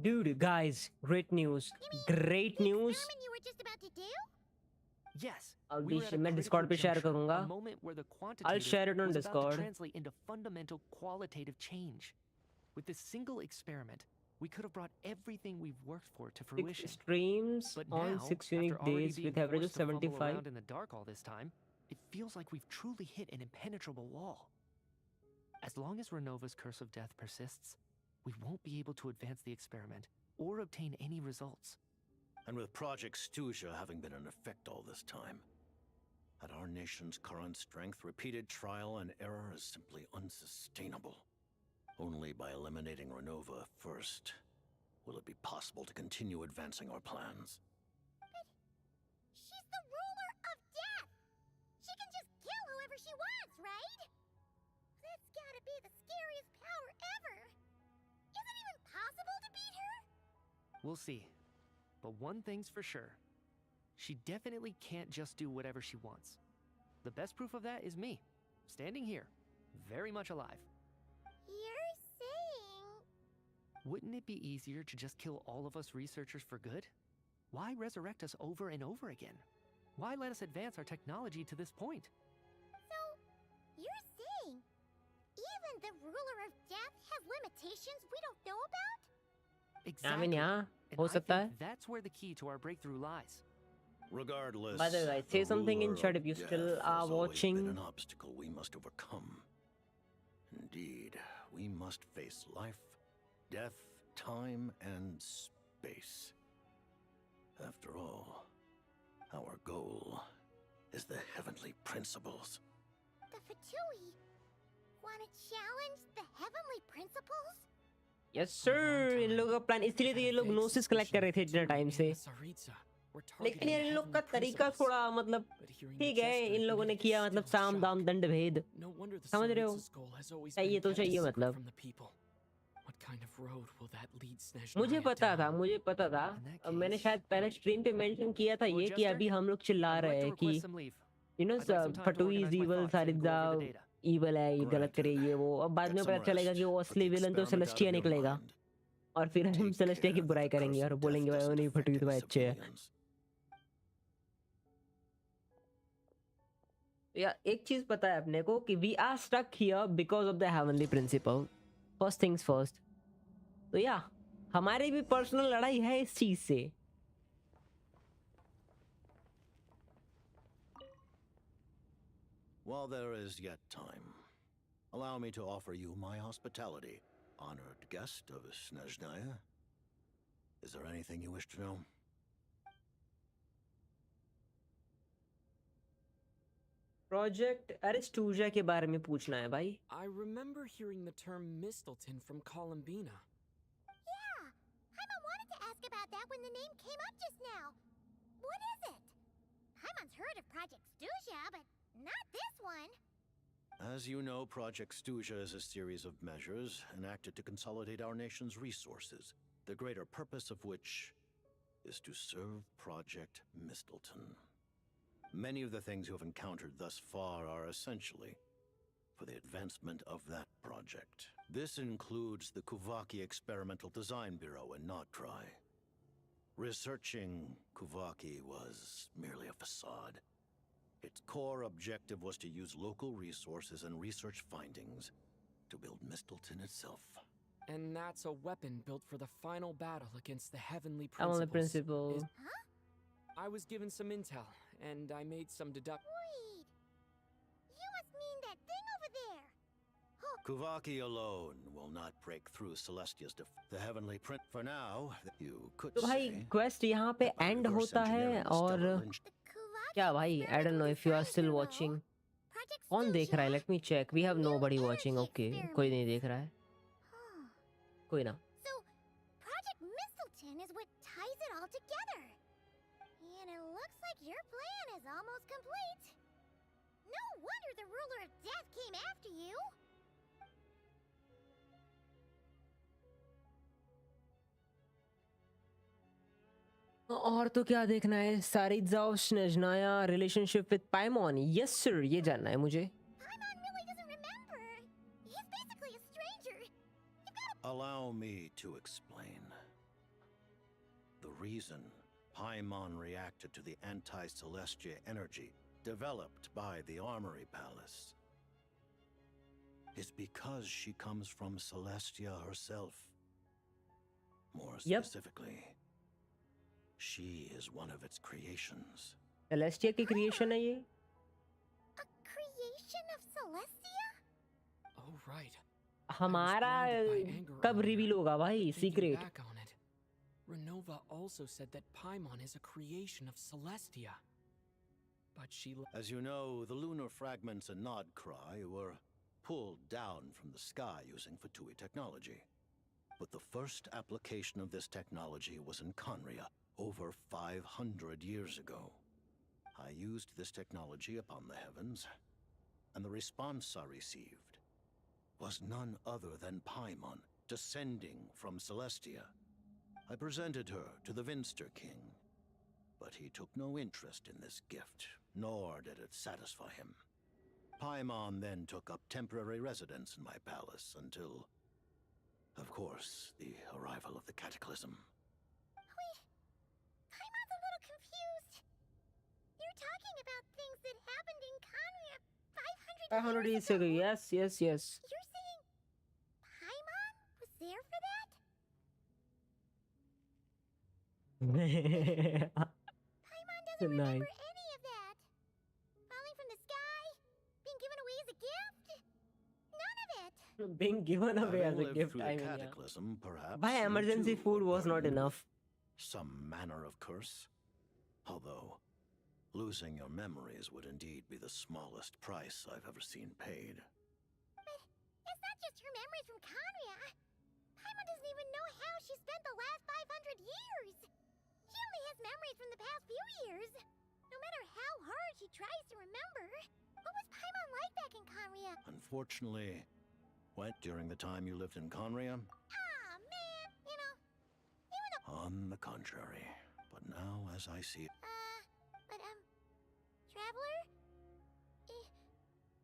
Speaker 1: Dude, guys, great news. Great news.
Speaker 8: You were just about to do?
Speaker 12: Yes.
Speaker 1: I'll
Speaker 12: We were at a
Speaker 1: मैं
Speaker 12: critical
Speaker 1: Discord पे share
Speaker 12: juncture,
Speaker 1: करूँगा.
Speaker 12: a moment where the
Speaker 1: I'll
Speaker 12: quantitative
Speaker 1: share it on
Speaker 12: was about to
Speaker 1: Discord.
Speaker 12: translate into fundamental qualitative change. With this single experiment, we could have brought everything we've worked for to
Speaker 1: 6
Speaker 12: fruition.
Speaker 1: streams
Speaker 12: But
Speaker 1: on
Speaker 12: now,
Speaker 1: 6
Speaker 12: after
Speaker 1: unique
Speaker 12: already
Speaker 1: days
Speaker 12: being
Speaker 1: with average of
Speaker 12: forced to fumble
Speaker 1: 75.
Speaker 12: around in the dark all this time, it feels like we've truly hit an impenetrable wall. As long as Renova's curse of death persists, we won't be able to advance the experiment or obtain any results.
Speaker 18: And with Project Stuzha having been in effect all this time, at our nation's current strength, repeated trial and error is simply unsustainable. Only by eliminating Renova first will it be possible to continue advancing our plans.
Speaker 8: She's the ruler of death! She can just kill whoever she wants, right? That's gotta be the scariest power ever! Is it even possible to beat her?
Speaker 12: We'll see. But one thing's for sure. She definitely can't just do whatever she wants. The best proof of that is me, standing here, very much alive.
Speaker 8: You're saying...
Speaker 12: Wouldn't it be easier to just kill all of us researchers for good? Why resurrect us over and over again? Why let us advance our technology to this point?
Speaker 8: So, you're saying even the ruler of death has limitations we don't know about?
Speaker 12: Exactly.
Speaker 1: yeah,
Speaker 12: And
Speaker 1: हो
Speaker 12: I
Speaker 1: सकता है.
Speaker 12: think that's where the key to our breakthrough lies.
Speaker 18: Regardless,
Speaker 1: By the way, guys, say
Speaker 18: the
Speaker 1: something in
Speaker 18: ruler
Speaker 1: chat
Speaker 18: of
Speaker 1: if you
Speaker 18: death
Speaker 1: still are
Speaker 18: has always
Speaker 1: watching.
Speaker 18: been an obstacle we must overcome. Indeed, we must face life, death, time, and space. After all, our goal is the heavenly principles.
Speaker 8: The Fatui want to challenge the heavenly principles?
Speaker 1: Yes sir, इन लोगों का plan इसलिए तो ये लोग नोसिस collect कर रहे थे इतने टाइम से. लेकिन यार इन लोग का तरीका थोड़ा मतलब ठीक है, इन लोगों ने किया मतलब साम दाम दंड भेद. समझ रहे हो? चाहिए तो चाहिए मतलब. मुझे पता था. अब मैंने शायद पहले स्ट्रीम पे मेंशन किया था ये कि अभी हम लोग चिल्ला रहे हैं कि you know Fatui is evil, Saridza evil है, ये गलत करे ये वो. अब बाद में पता चलेगा कि वो असली विलन तो सेलेस्टिया निकलेगा और फिर हम सेलेस्टिया की बुराई करेंगे और बोलेंगे भाई वो नहीं फटुई तो भाई अच्छे है. या एक चीज पता है अपने को कि we are stuck here because of the heavenly principle. First things first. तो या हमारी भी पर्सनल लड़ाई है इस चीज से.
Speaker 18: While there is yet time, allow me to offer you my hospitality, honored guest of Snezhnaya. Is there anything you wish to know?
Speaker 1: Project एरिस्टूजा के बारे में पूछना है भाई.
Speaker 4: I remember hearing the term Mistelton from Columbina.
Speaker 8: Yeah, Paimon wanted to ask about that when the name came up just now. What is it? Paimon's heard of Project Stuzha, but not this one.
Speaker 18: As you know, Project Stuzha is a series of measures enacted to consolidate our nation's resources, the greater purpose of which is to serve Project Mistelton. Many of the things you have encountered thus far are essentially for the advancement of that project. This includes the Kuvaki Experimental Design Bureau in Notcry. Researching Kuvaki was merely a facade. Its core objective was to use local resources and research findings to build Mistelton itself.
Speaker 4: And that's a weapon built for the final battle against the heavenly
Speaker 1: Heavenly
Speaker 4: principles.
Speaker 1: principle.
Speaker 4: I was given some intel, and I made some deductions.
Speaker 8: Wait. You must mean that thing over there.
Speaker 18: Kuvaki alone will not break through Celestia's the heavenly print. For now, you could
Speaker 1: तो भाई
Speaker 18: say
Speaker 1: quest यहाँ पे and होता है और क्या भाई I don't know if you are still watching. कौन देख रहा है? Let me check. We have nobody watching. Okay, कोई नहीं देख रहा है. कोई ना.
Speaker 8: So, Project Mistelton is what ties it all together. And it looks like your plan is almost complete. No wonder the ruler of death came after you.
Speaker 1: और तो क्या देखना है? 7.0 Snezhnaya relationship with Paimon. Yes sir, ये जानना है मुझे.
Speaker 8: Paimon really doesn't remember. He's basically a stranger.
Speaker 18: Allow me to explain. The reason Paimon reacted to the anti-Celestia energy developed by the Armory Palace is because she comes from Celestia herself. More specifically, she is one of its creations.
Speaker 1: Celestia की creation है ये?
Speaker 8: A creation of Celestia?
Speaker 4: Oh, right.
Speaker 1: हमारा कब reveal होगा भाई? Secret.
Speaker 4: Back on it. Renova also said that Paimon is a creation of Celestia. But she...
Speaker 18: As you know, the lunar fragments in Nodcry were pulled down from the sky using Fatui technology. But the first application of this technology was in Conria, over 500 years ago. I used this technology upon the heavens, and the response I received was none other than Paimon, descending from Celestia. I presented her to the Vinster King, but he took no interest in this gift, nor did it satisfy him. Paimon then took up temporary residence in my palace until, of course, the arrival of the Cataclysm.
Speaker 8: Wait, Paimon's a little confused. You're talking about things that happened in Conria 500
Speaker 1: years ago. Yes.
Speaker 8: You're saying Paimon was there for that? Paimon doesn't remember any of that. Falling from the sky, being given away as a gift, none of it.
Speaker 1: Being given away as a gift, I mean,
Speaker 18: Cataclysm, perhaps.
Speaker 1: By emergency food was not enough.
Speaker 18: Some manner of curse. Although, losing your memories would indeed be the smallest price I've ever seen paid.
Speaker 8: But it's not just her memories from Conria. Paimon doesn't even know how she spent the last 500 years. She only has memories from the past few years. No matter how hard she tries to remember. What was Paimon like back in Conria?
Speaker 18: Unfortunately, went during the time you lived in Conria?
Speaker 8: Ah, man. You know, even though...
Speaker 18: On the contrary. But now, as I see it...
Speaker 8: Traveler?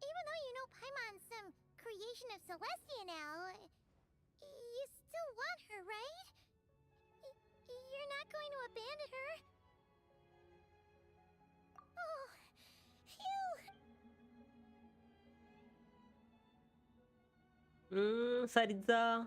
Speaker 8: Even though you know Paimon's some creation of Celestia now, you still want her, right? You're not going to abandon her? Oh, phew!
Speaker 1: Saritza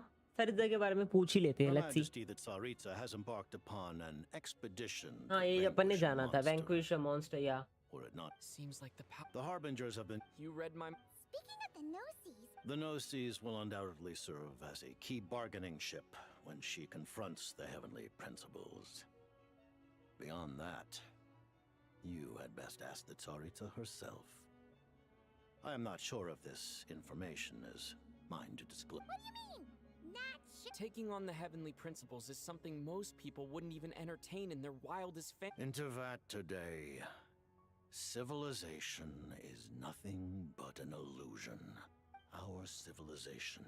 Speaker 1: के बारे में पूछ ही लेते हैं. Let's see.
Speaker 18: Majesty that Saritza has embarked upon an expedition.
Speaker 1: हाँ, ये अपन ने जाना था. Vanquish a monster, yeah.
Speaker 18: Were it not?
Speaker 4: Seems like
Speaker 18: the Harbingers have been...
Speaker 4: You read my...
Speaker 8: Speaking of the Gnosis...
Speaker 18: The Gnosis will undoubtedly serve as a key bargaining ship when she confronts the Heavenly Principles. Beyond that, you had best ask the Tsaritsa herself. I am not sure if this information is mine to disclose.
Speaker 8: What do you mean? Not sure?
Speaker 4: Taking on the Heavenly Principles is something most people wouldn't even entertain in their wildest
Speaker 18: Into that today... Civilization is nothing but an illusion. Our civilization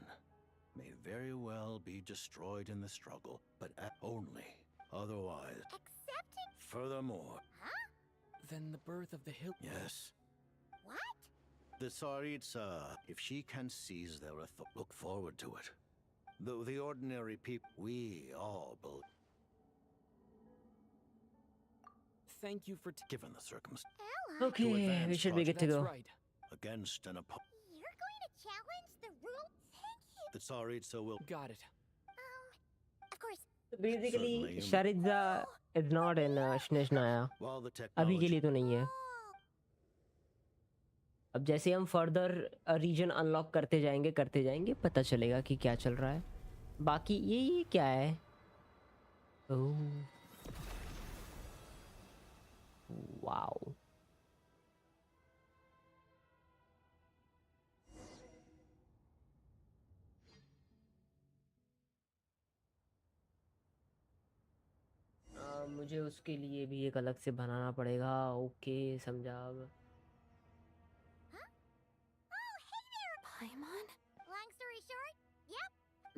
Speaker 18: may very well be destroyed in the struggle, but only otherwise.
Speaker 8: Accepting?
Speaker 18: Furthermore...
Speaker 8: Huh?
Speaker 4: Then the birth of the hill...
Speaker 18: Yes.
Speaker 8: What?
Speaker 18: The Tsaritsa, if she can seize their look forward to it. Though the ordinary people, we all believe.
Speaker 4: Thank you for
Speaker 18: given the circumstances.
Speaker 1: Okay, we should be good to go.
Speaker 4: Right.
Speaker 18: Against an opponent.
Speaker 8: You're going to challenge the rule? Thank you.
Speaker 18: The Tsaritsa will.
Speaker 4: Got it.
Speaker 8: Of course.
Speaker 1: So basically, Saritza is not in Snezhnaya. अभी के लिए तो नहीं है. अब जैसे हम further reason unlock करते जाएंगे पता चलेगा कि क्या चल रहा है. बाकी ये क्या है? ओह, वाओ. मुझे उसके लिए भी एक अलग से बनाना पड़ेगा. ओके, समझा अब.
Speaker 5: Paimon?
Speaker 8: Long story short, yep.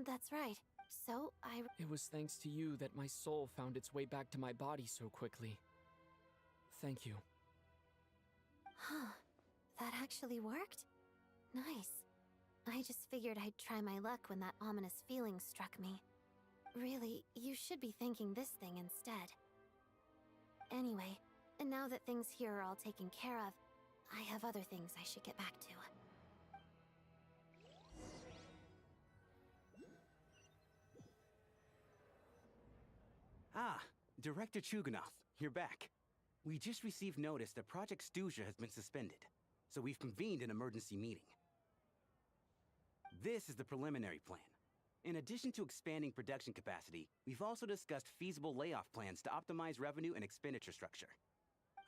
Speaker 5: That's right. So,
Speaker 4: It was thanks to you that my soul found its way back to my body so quickly. Thank you.
Speaker 5: Huh. That actually worked? Nice. I just figured I'd try my luck when that ominous feeling struck me. Really, you should be thanking this thing instead. Anyway, and now that things here are all taken care of, I have other things I should get back to.
Speaker 10: Ah, Director Chuganov, you're back. We just received notice that Project Stuzha has been suspended, so we've convened an emergency meeting. This is the preliminary plan. In addition to expanding production capacity, we've also discussed feasible layoff plans to optimize revenue and expenditure structure.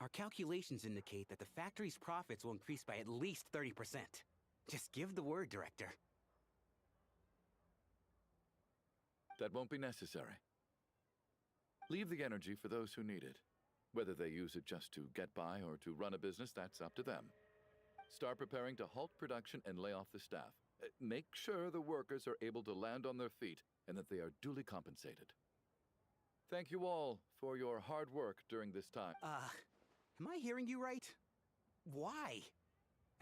Speaker 10: Our calculations indicate that the factory's profits will increase by at least 30%. Just give the word, Director.
Speaker 9: That won't be necessary. Leave the energy for those who need it. Whether they use it just to get by or to run a business, that's up to them. Start preparing to halt production and lay off the staff. Make sure the workers are able to land on their feet and that they are duly compensated. Thank you all for your hard work during this time.
Speaker 10: Am I hearing you right? Why?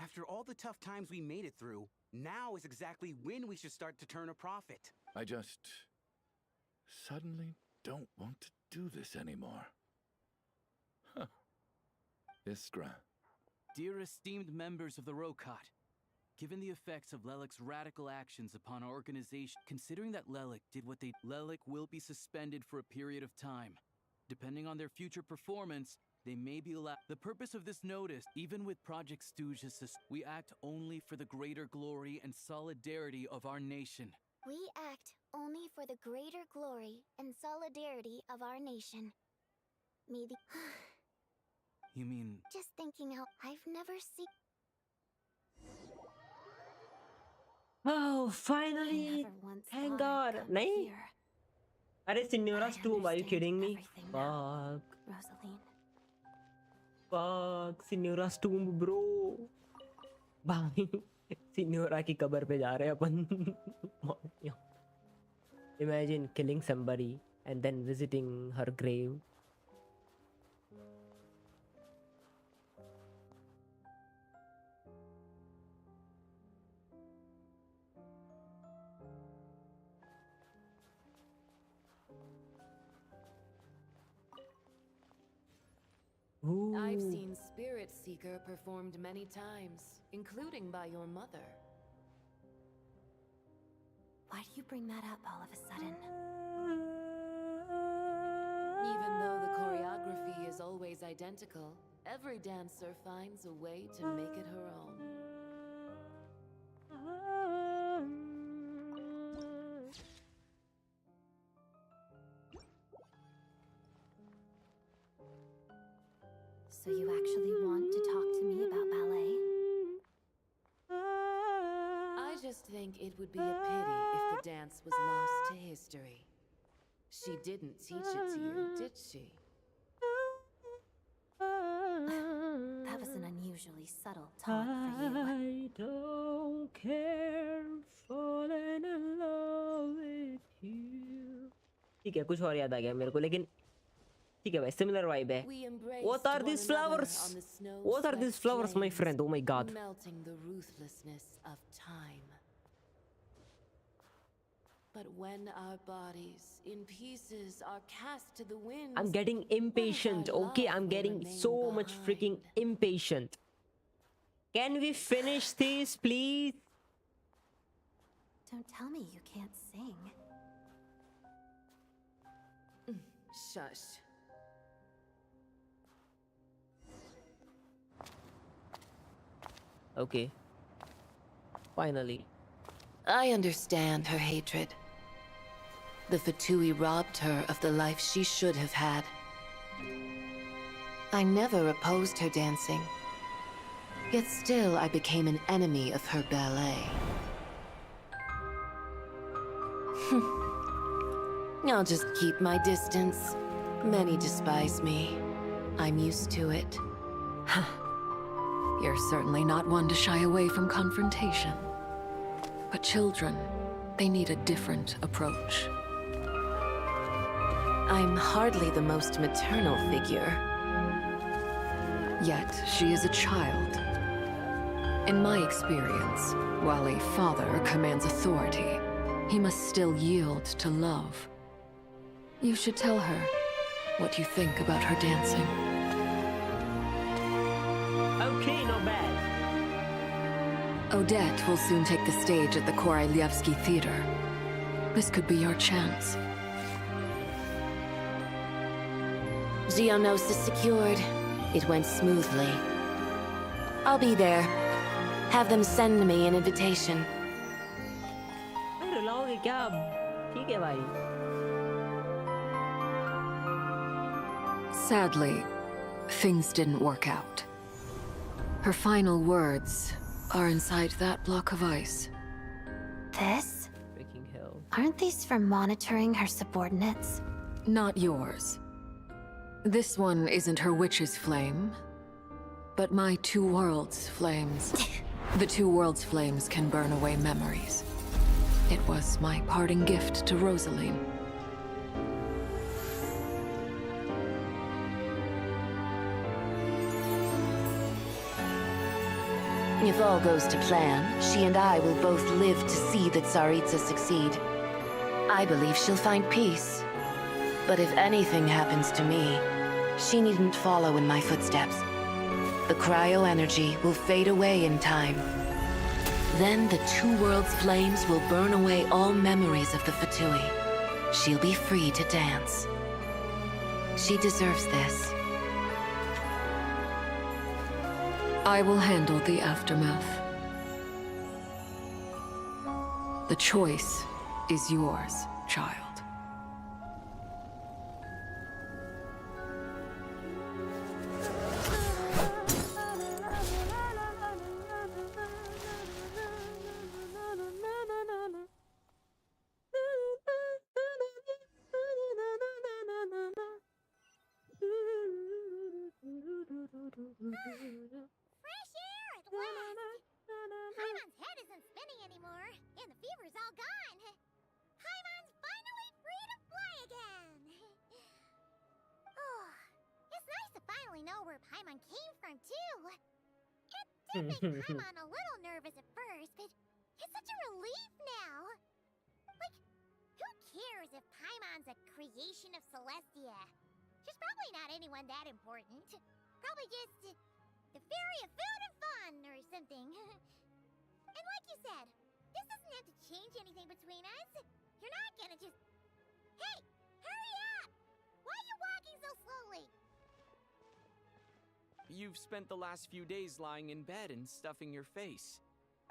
Speaker 10: After all the tough times we made it through, now is exactly when we should start to turn a profit.
Speaker 9: I just suddenly don't want to do this anymore. Huh. Iskra.
Speaker 14: Dear esteemed members of the Rokot, given the effects of Lelik's radical actions upon our organization, considering that Lelik will be suspended for a period of time. Depending on their future performance, they may be allowed. The purpose of this notice, even with Project Stuzha, we act only for the greater glory and solidarity of our nation.
Speaker 8: We act only for the greater glory and solidarity of our nation. Maybe.
Speaker 14: You mean...
Speaker 8: Just thinking out, I've never seen...
Speaker 1: Oh, finally! Thank God! Nahi? Are Signora's tomb, are you kidding me? Fuck.
Speaker 5: Rosaline.
Speaker 1: Fuck, Signora's tomb, bro. भाई Signora की कब्र पे जा रहे हैं अपन. Imagine killing somebody and then visiting her grave.
Speaker 19: I've seen Spirit Seeker performed many times, including by your mother.
Speaker 5: Why do you bring that up all of a sudden?
Speaker 19: Even though the choreography is always identical, every dancer finds a way to make it her own.
Speaker 5: So you actually want to talk to me about ballet?
Speaker 19: I just think it would be a pity if the dance was lost to history. She didn't teach it to you, did she?
Speaker 5: That was an unusually subtle taunt for you.
Speaker 1: I don't care, falling in love with you. ठीक है, कुछ और याद आ गया मेरे को, लेकिन ठीक है भाई, similar vibe है. What are these flowers? What are these flowers, my friend? Oh my God.
Speaker 19: Melting the ruthlessness of time. But when our bodies in pieces are cast to the wind,
Speaker 1: I'm getting impatient, okay? I'm getting so much freaking impatient. Can we finish this, please?
Speaker 5: Don't tell me you can't sing.
Speaker 19: Shush.
Speaker 1: Okay. Finally.
Speaker 19: I understand her hatred. The Fatui robbed her of the life she should have had. I never opposed her dancing. Yet still I became an enemy of her ballet. I'll just keep my distance. Many despise me. I'm used to it. You're certainly not one to shy away from confrontation. But children, they need a different approach. I'm hardly the most maternal figure.
Speaker 20: Yet she is a child. In my experience, while a father commands authority, he must still yield to love. You should tell her what you think about her dancing.
Speaker 1: Okay, not bad.
Speaker 20: Odette will soon take the stage at the Korolyevsky Theater. This could be your chance.
Speaker 19: Geonosis secured. It went smoothly. I'll be there. Have them send me an invitation.
Speaker 1: अरे लाओगे क्या अब? ठीक है भाई.
Speaker 20: Sadly, things didn't work out. Her final words are inside that block of ice.
Speaker 5: This?
Speaker 1: Freaking hell.
Speaker 5: Aren't these for monitoring her subordinates?
Speaker 20: Not yours. This one isn't her witch's flame, but my two worlds' flames. The two worlds' flames can burn away memories. It was my parting gift to Rosaline.
Speaker 19: If all goes to plan, she and I will both live to see the Tsaritsa succeed. I believe she'll find peace. But if anything happens to me, she needn't follow in my footsteps. The cryo-energy will fade away in time. Then the two worlds' flames will burn away all memories of the Fatui. She'll be free to dance. She deserves this.
Speaker 20: I will handle the aftermath. The choice is yours, child.
Speaker 8: Fresh air at last! Paimon's head isn't spinning anymore, and the fever's all gone. Paimon's finally free to fly again! Oh, it's nice to finally know where Paimon came from, too. It did make Paimon a little nervous at first, but it's such a relief now. Like, who cares if Paimon's a creation of Celestia? She's probably not anyone that important. Probably just the fairy of food and fun or something. And like you said, this doesn't have to change anything between us. You're not gonna just... Hey! Hurry up! Why are you walking so slowly?
Speaker 4: You've spent the last few days lying in bed and stuffing your face.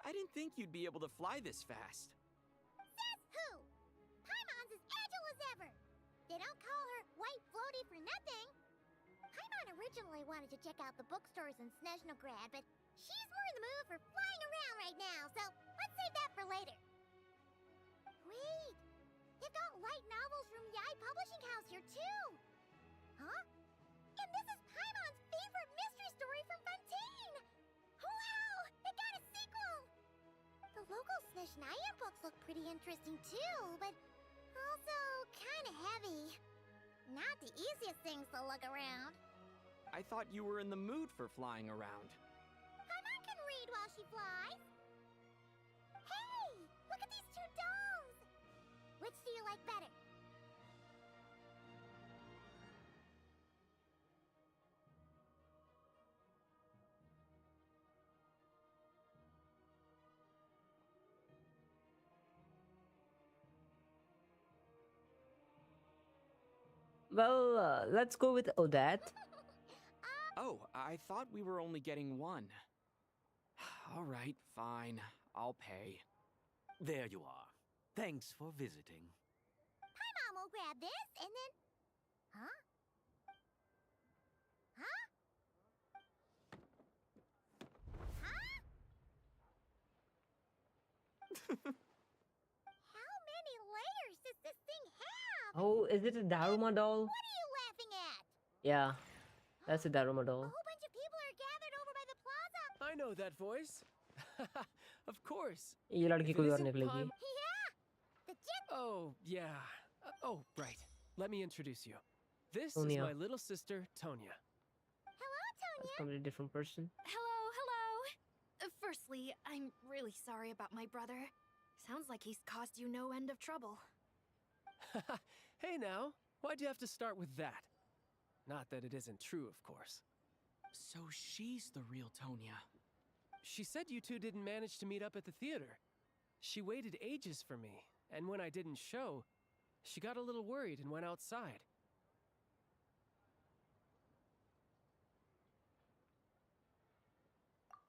Speaker 4: I didn't think you'd be able to fly this fast.
Speaker 8: Says who? Paimon's as agile as ever. They don't call her White Floaty for nothing. Paimon originally wanted to check out the bookstores in Snezhnograd, but she's more in the mood for flying around right now, so let's save that for later. Wait, they've got light novels from Yai Publishing House here too. Huh? And this is Paimon's favorite mystery story from Fontaine. Wow, they got a sequel. The local Snezhnaya books look pretty interesting too, but also kind of heavy. Not the easiest things to look around.
Speaker 4: I thought you were in the mood for flying around.
Speaker 8: Paimon can read while she flies. Hey, look at these two dolls. Which do you like better?
Speaker 1: Well, let's go with Odette.
Speaker 4: Oh, I thought we were only getting one. All right, fine. I'll pay.
Speaker 11: There you are. Thanks for visiting.
Speaker 8: Paimon will grab this and then... Huh? Huh? Huh? How many layers does this thing have?
Speaker 1: Oh, is it a Daruma doll?
Speaker 8: What are you laughing at?
Speaker 1: Yeah, that's a Daruma doll.
Speaker 8: A whole bunch of people are gathered over by the plaza.
Speaker 4: I know that voice. Of course.
Speaker 1: ये लड़की
Speaker 4: If it
Speaker 1: कोई और
Speaker 4: isn't
Speaker 1: निकलेगी.
Speaker 8: Yeah! The jit...
Speaker 4: Oh, yeah. Oh, right.
Speaker 11: let me introduce you. This is
Speaker 1: Tonya.
Speaker 11: my little sister, Tonya.
Speaker 1: That's a completely different person.
Speaker 21: Hello. Firstly, I'm really sorry about my brother. Sounds like he's caused you no end of trouble.
Speaker 11: Hey now, why'd you have to start with that? Not that it isn't true, of course.
Speaker 4: So she's the real Tonya.
Speaker 11: She said you two didn't manage to meet up at the theater. She waited ages for me, and when I didn't show, she got a little worried and went outside.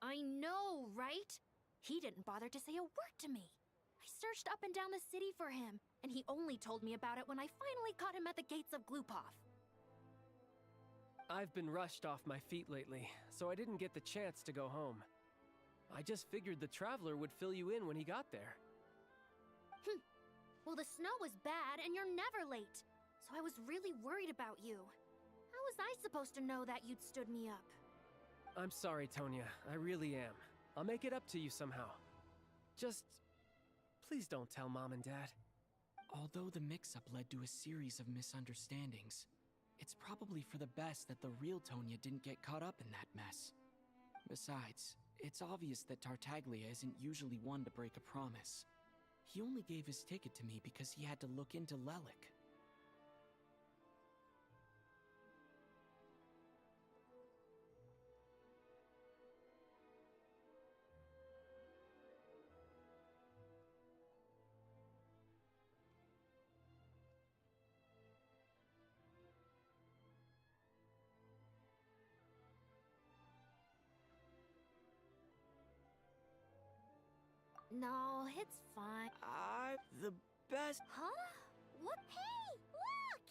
Speaker 21: I know, right? He didn't bother to say a word to me. I searched up and down the city for him, and he only told me about it when I finally caught him at the gates of Glupov.
Speaker 11: I've been rushed off my feet lately, so I didn't get the chance to go home. I just figured the Travller would fill you in when he got there.
Speaker 21: Well, the snow was bad, and you're never late. So I was really worried about you. How was I supposed to know that you'd stood me up?
Speaker 11: I'm sorry, Tonya. I really am. I'll make it up to you somehow. Just... please don't tell Mom and Dad.
Speaker 4: Although the mix-up led to a series of misunderstandings, it's probably for the best that the real Tonya didn't get caught up in that mess. Besides, it's obvious that Tartaglia isn't usually one to break a promise. He only gave his ticket to me because he had to look into Lelik.
Speaker 21: No, it's fine.
Speaker 11: The best...
Speaker 21: Huh? What? Hey, look!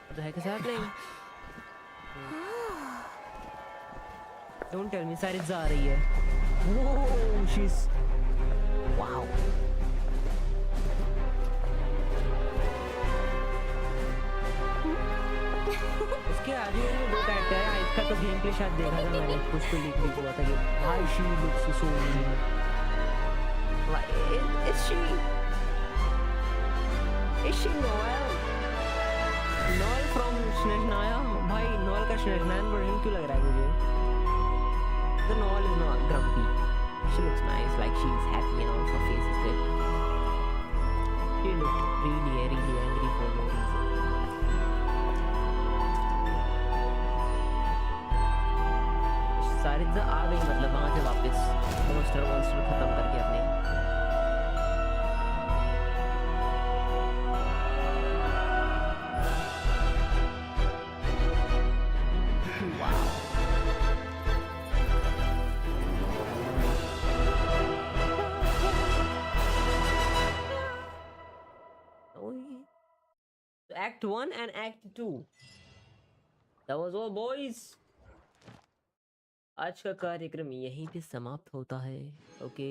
Speaker 1: What the heck is happening? Don't tell me Saritza aa rahi hai. Whoa, she's... Wow. इसके आगे में दो character है. इसका तो game play शायद देखा था मैंने. कुछ तो लीक हुआ था कि why she looks so mean. Why is she? Is she Noel? Noel from Snezhnaya? भाई Noel का Snezhnayan version क्यों लग रहा है मुझे? The Noel is not grumpy. She looks nice, like she's happy and all. Her face is good. She looked really angry for no reason. सारित्जा आ गई मतलब वहाँ से वापस मॉन्स्टर खत्म करके अपने. Act 1 and Act 2. That was all, boys. आज का कार्यक्रम यहीं पे समाप्त होता है. ओके,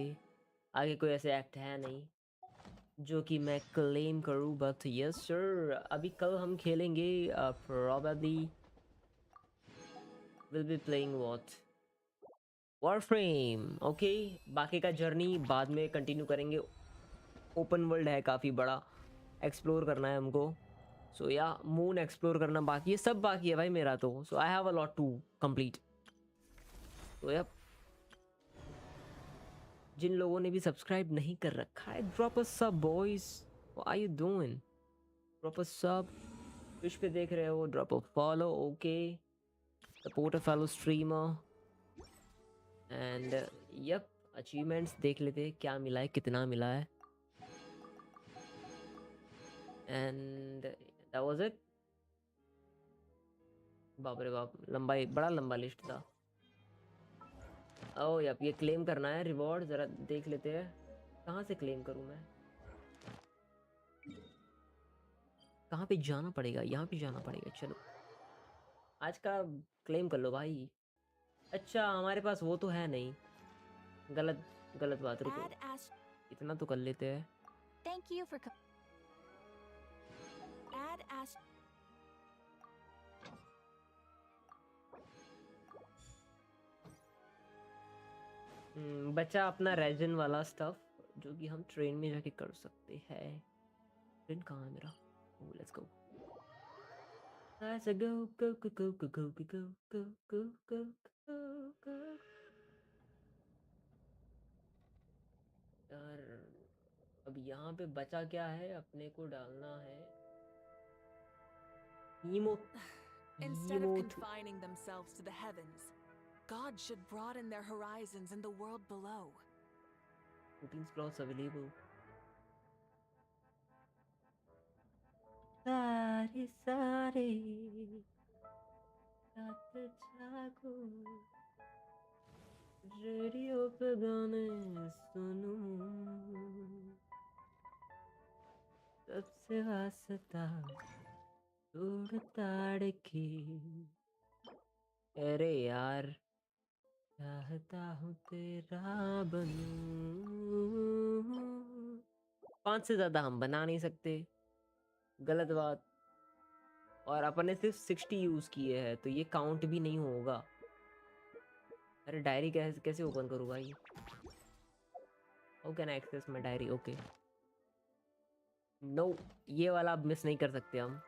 Speaker 1: आगे कोई ऐसे एक्ट है नहीं जो कि मैं क्लेम करूँ, बट यस सर अभी कल हम खेलेंगे. probably will be playing what Warframe. Okay, बाकी का जर्नी बाद में कंटिन्यू करेंगे. ओपन वर्ल्ड है, काफ़ी बड़ा एक्सप्लोर करना है हमको. सो या मून एक्सप्लोर करना बाकी है, सब बाकी है भाई मेरा तो. So I have a lot to complete. तो यार जिन लोगों ने भी सब्सक्राइब नहीं कर रखा है, drop a sub boys. What are you doing? Drop a sub. Twitch पे देख रहे हो, drop a follow. Okay, support a fellow streamer. And yup, achievements देख लेते हैं क्या मिला है, कितना मिला है. And that was it. बाप रे बाप, बड़ा लंबा लिस्ट था. ओह यप, ये क्लेम करना है रिवॉर्ड. ज़रा देख लेते हैं कहाँ से क्लेम करूँ मैं. कहाँ पे जाना पड़ेगा? यहाँ पे जाना पड़ेगा. चलो आज का क्लेम कर लो भाई. अच्छा हमारे पास वो तो है नहीं. गलत बात. रुको, इतना तो कर लेते हैं.
Speaker 21: Thank you for add as
Speaker 1: बचा अपना रेजन वाला स्टफ जो कि हम ट्रेन में जाके कर सकते हैं। ट्रेन कहाँ है मेरा? Let's go. Let's go go go go go go go go go go go go। यार अब यहाँ पे बचा क्या है? अपने को डालना है ईमो।
Speaker 2: Instead of confining themselves to the heavens, God should broaden their horizons in the world below.
Speaker 1: 14 slots available. सारे सारे रात जागो, रेडियो पे गाने सुनूं, सबसे वास्ता तोड़ ताड़ के। अरे यार चाहता हूँ तेरा बनूं। 5 से ज्यादा हम बना नहीं सकते, गलत बात। और अपन ने सिर्फ 60 यूज किए हैं तो ये काउंट भी नहीं होगा। अरे डायरी कैसे कैसे ओपन करूँ भाई? How can I access my diary? Okay no, ये वाला अब मिस नहीं कर सकते हम।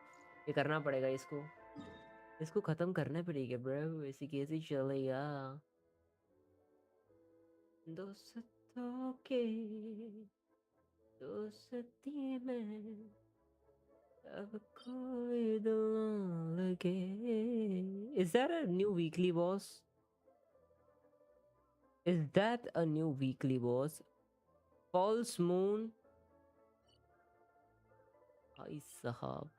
Speaker 1: ये करना पड़ेगा, इसको खत्म करना पड़ेगा ब्रो, ऐसे कैसे चलेगा? दोस्तों के दोस्ती में अब कोई दिल न लगे। Is that a new weekly boss? Is that a new weekly boss? False Moon? भाई साहब,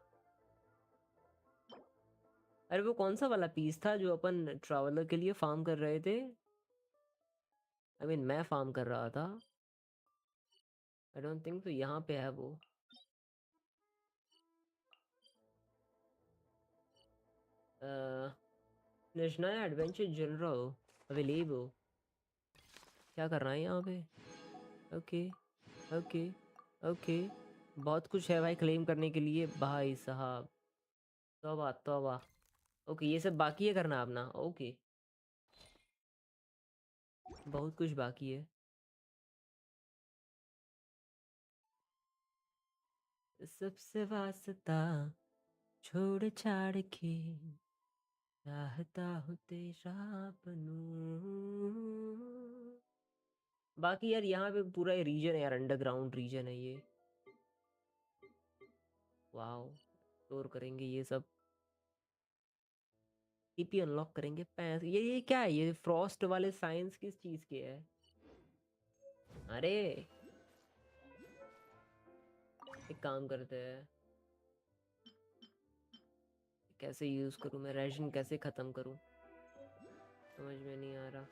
Speaker 1: अरे वो कौन सा वाला पीस था जो अपन ट्रैवलर के लिए फार्म कर रहे थे? I mean, मैं फार्म कर रहा था। I don't think तो यहाँ पे है वो। स्नेशनाया एडवेंचर जनरल अवेलेबल। क्या करना है यहाँ पे? ओके ओके ओके, बहुत कुछ है भाई क्लेम करने के लिए भाई साहब। तौबा तौबा। ओके ये सब बाकी है करना अपना। ओके बहुत कुछ बाकी है। सबसे वास्ता छोड़ छाड़ के चाहता हूँ तेरा बनूं। बाकी यार यहाँ पे पूरा रीजन है यार, अंडरग्राउंड रीजन है ये। वाओ, स्टोर करेंगे ये सब, ईपी अनलॉक करेंगे। पैस ये क्या है? ये फ्रॉस्ट वाले साइंस किस चीज के है? अरे एक काम करते हैं, कैसे यूज करूं मैं? रेशन कैसे खत्म करूं समझ में नहीं आ रहा।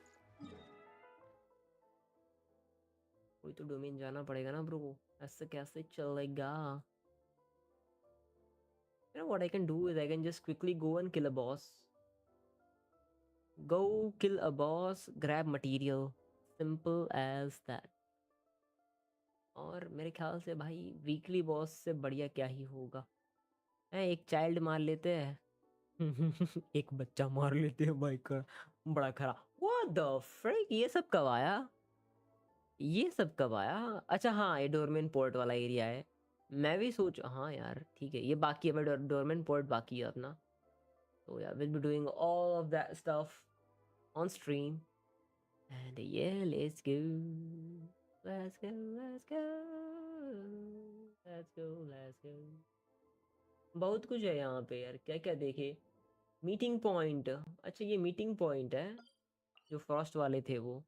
Speaker 1: कोई तो डोमेन जाना पड़ेगा ना ब्रो, ऐसे कैसे चलेगा? You know what I can do is I can just quickly go and kill a boss. Go kill a boss, grab material, simple as that. और मेरे ख्याल से भाई वीकली बॉस से बढ़िया क्या ही होगा। एक चाइल्ड मार लेते हैं। एक बच्चा मार लेते हैं भाई का, बड़ा खरा। What the frick? ये सब कब आया? ये सब कब आया? अच्छा हाँ, ये डोरमेन पोर्ट वाला एरिया है। मैं भी सोच, हाँ यार ठीक है, ये बाकी है, मैं डोरमेन पोर्ट बाकी है अपना। तो यार will be doing all of that stuff on stream and ये let's go let's go let's go let's go let's go. बहुत कुछ है यहाँ पे यार, क्या क्या देखे। मीटिंग पॉइंट, अच्छा ये मीटिंग पॉइंट है जो फ्रॉस्ट वाले थे वो।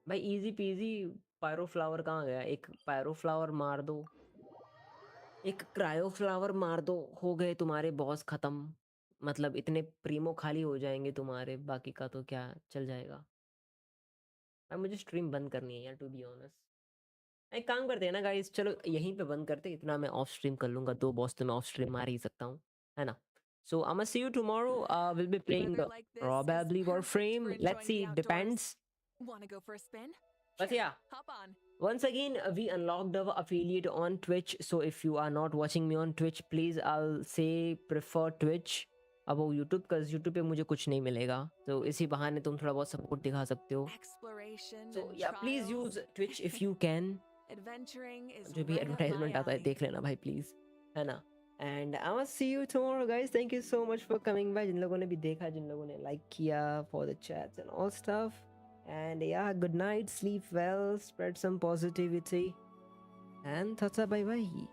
Speaker 1: भाई इजी पीजी। पायरो फ्लावर कहाँ गया? एक पायरो फ्लावर मार दो, एक क्रायो फ्लावर मार दो, हो गए तुम्हारे बॉस खत्म। मतलब इतने प्रीमो खाली हो जाएंगे तुम्हारे, बाकी का तो क्या चल जाएगा। अब मुझे स्ट्रीम बंद करनी है यार टू बी ऑनेस्ट। एक काम करते हैं ना गाइस, चलो यहीं पे बंद करते, इतना मैं ऑफ स्ट्रीम कर लूंगा। 2 बॉस तो मैं ऑफ स्ट्रीम मार ही सकता हूँ, है ना? So I'm gonna see you tomorrow. We'll be playing probably Warframe. Let's see, it depends.
Speaker 2: Wanna go for a spin?
Speaker 1: But yeah,
Speaker 2: Hop on.
Speaker 1: once again, we unlocked our affiliate on Twitch. So if you are not watching me on Twitch, please, I'll say prefer Twitch. About YouTube, because YouTube पे मुझे कुछ नहीं मिलेगा, तो इसी बहाने तुम थोड़ा बहुत सपोर्ट दिखा सकते हो.
Speaker 2: Exploration
Speaker 1: So
Speaker 2: and
Speaker 1: yeah, please
Speaker 2: trials.
Speaker 1: use Twitch if you can.
Speaker 2: Adventuring is
Speaker 1: जो भी
Speaker 2: right up my
Speaker 1: एडवर्टाइजमेंट आता है
Speaker 2: alley.
Speaker 1: देख लेना भाई प्लीज, है ना. And I must see you tomorrow guys. Thank you so much for coming bye, जिन लोगों ने भी देखा, जिन लोगों ने लाइक किया, for the chats and all stuff. And yeah, good night, sleep well, spread some positivity, and tata bye bye.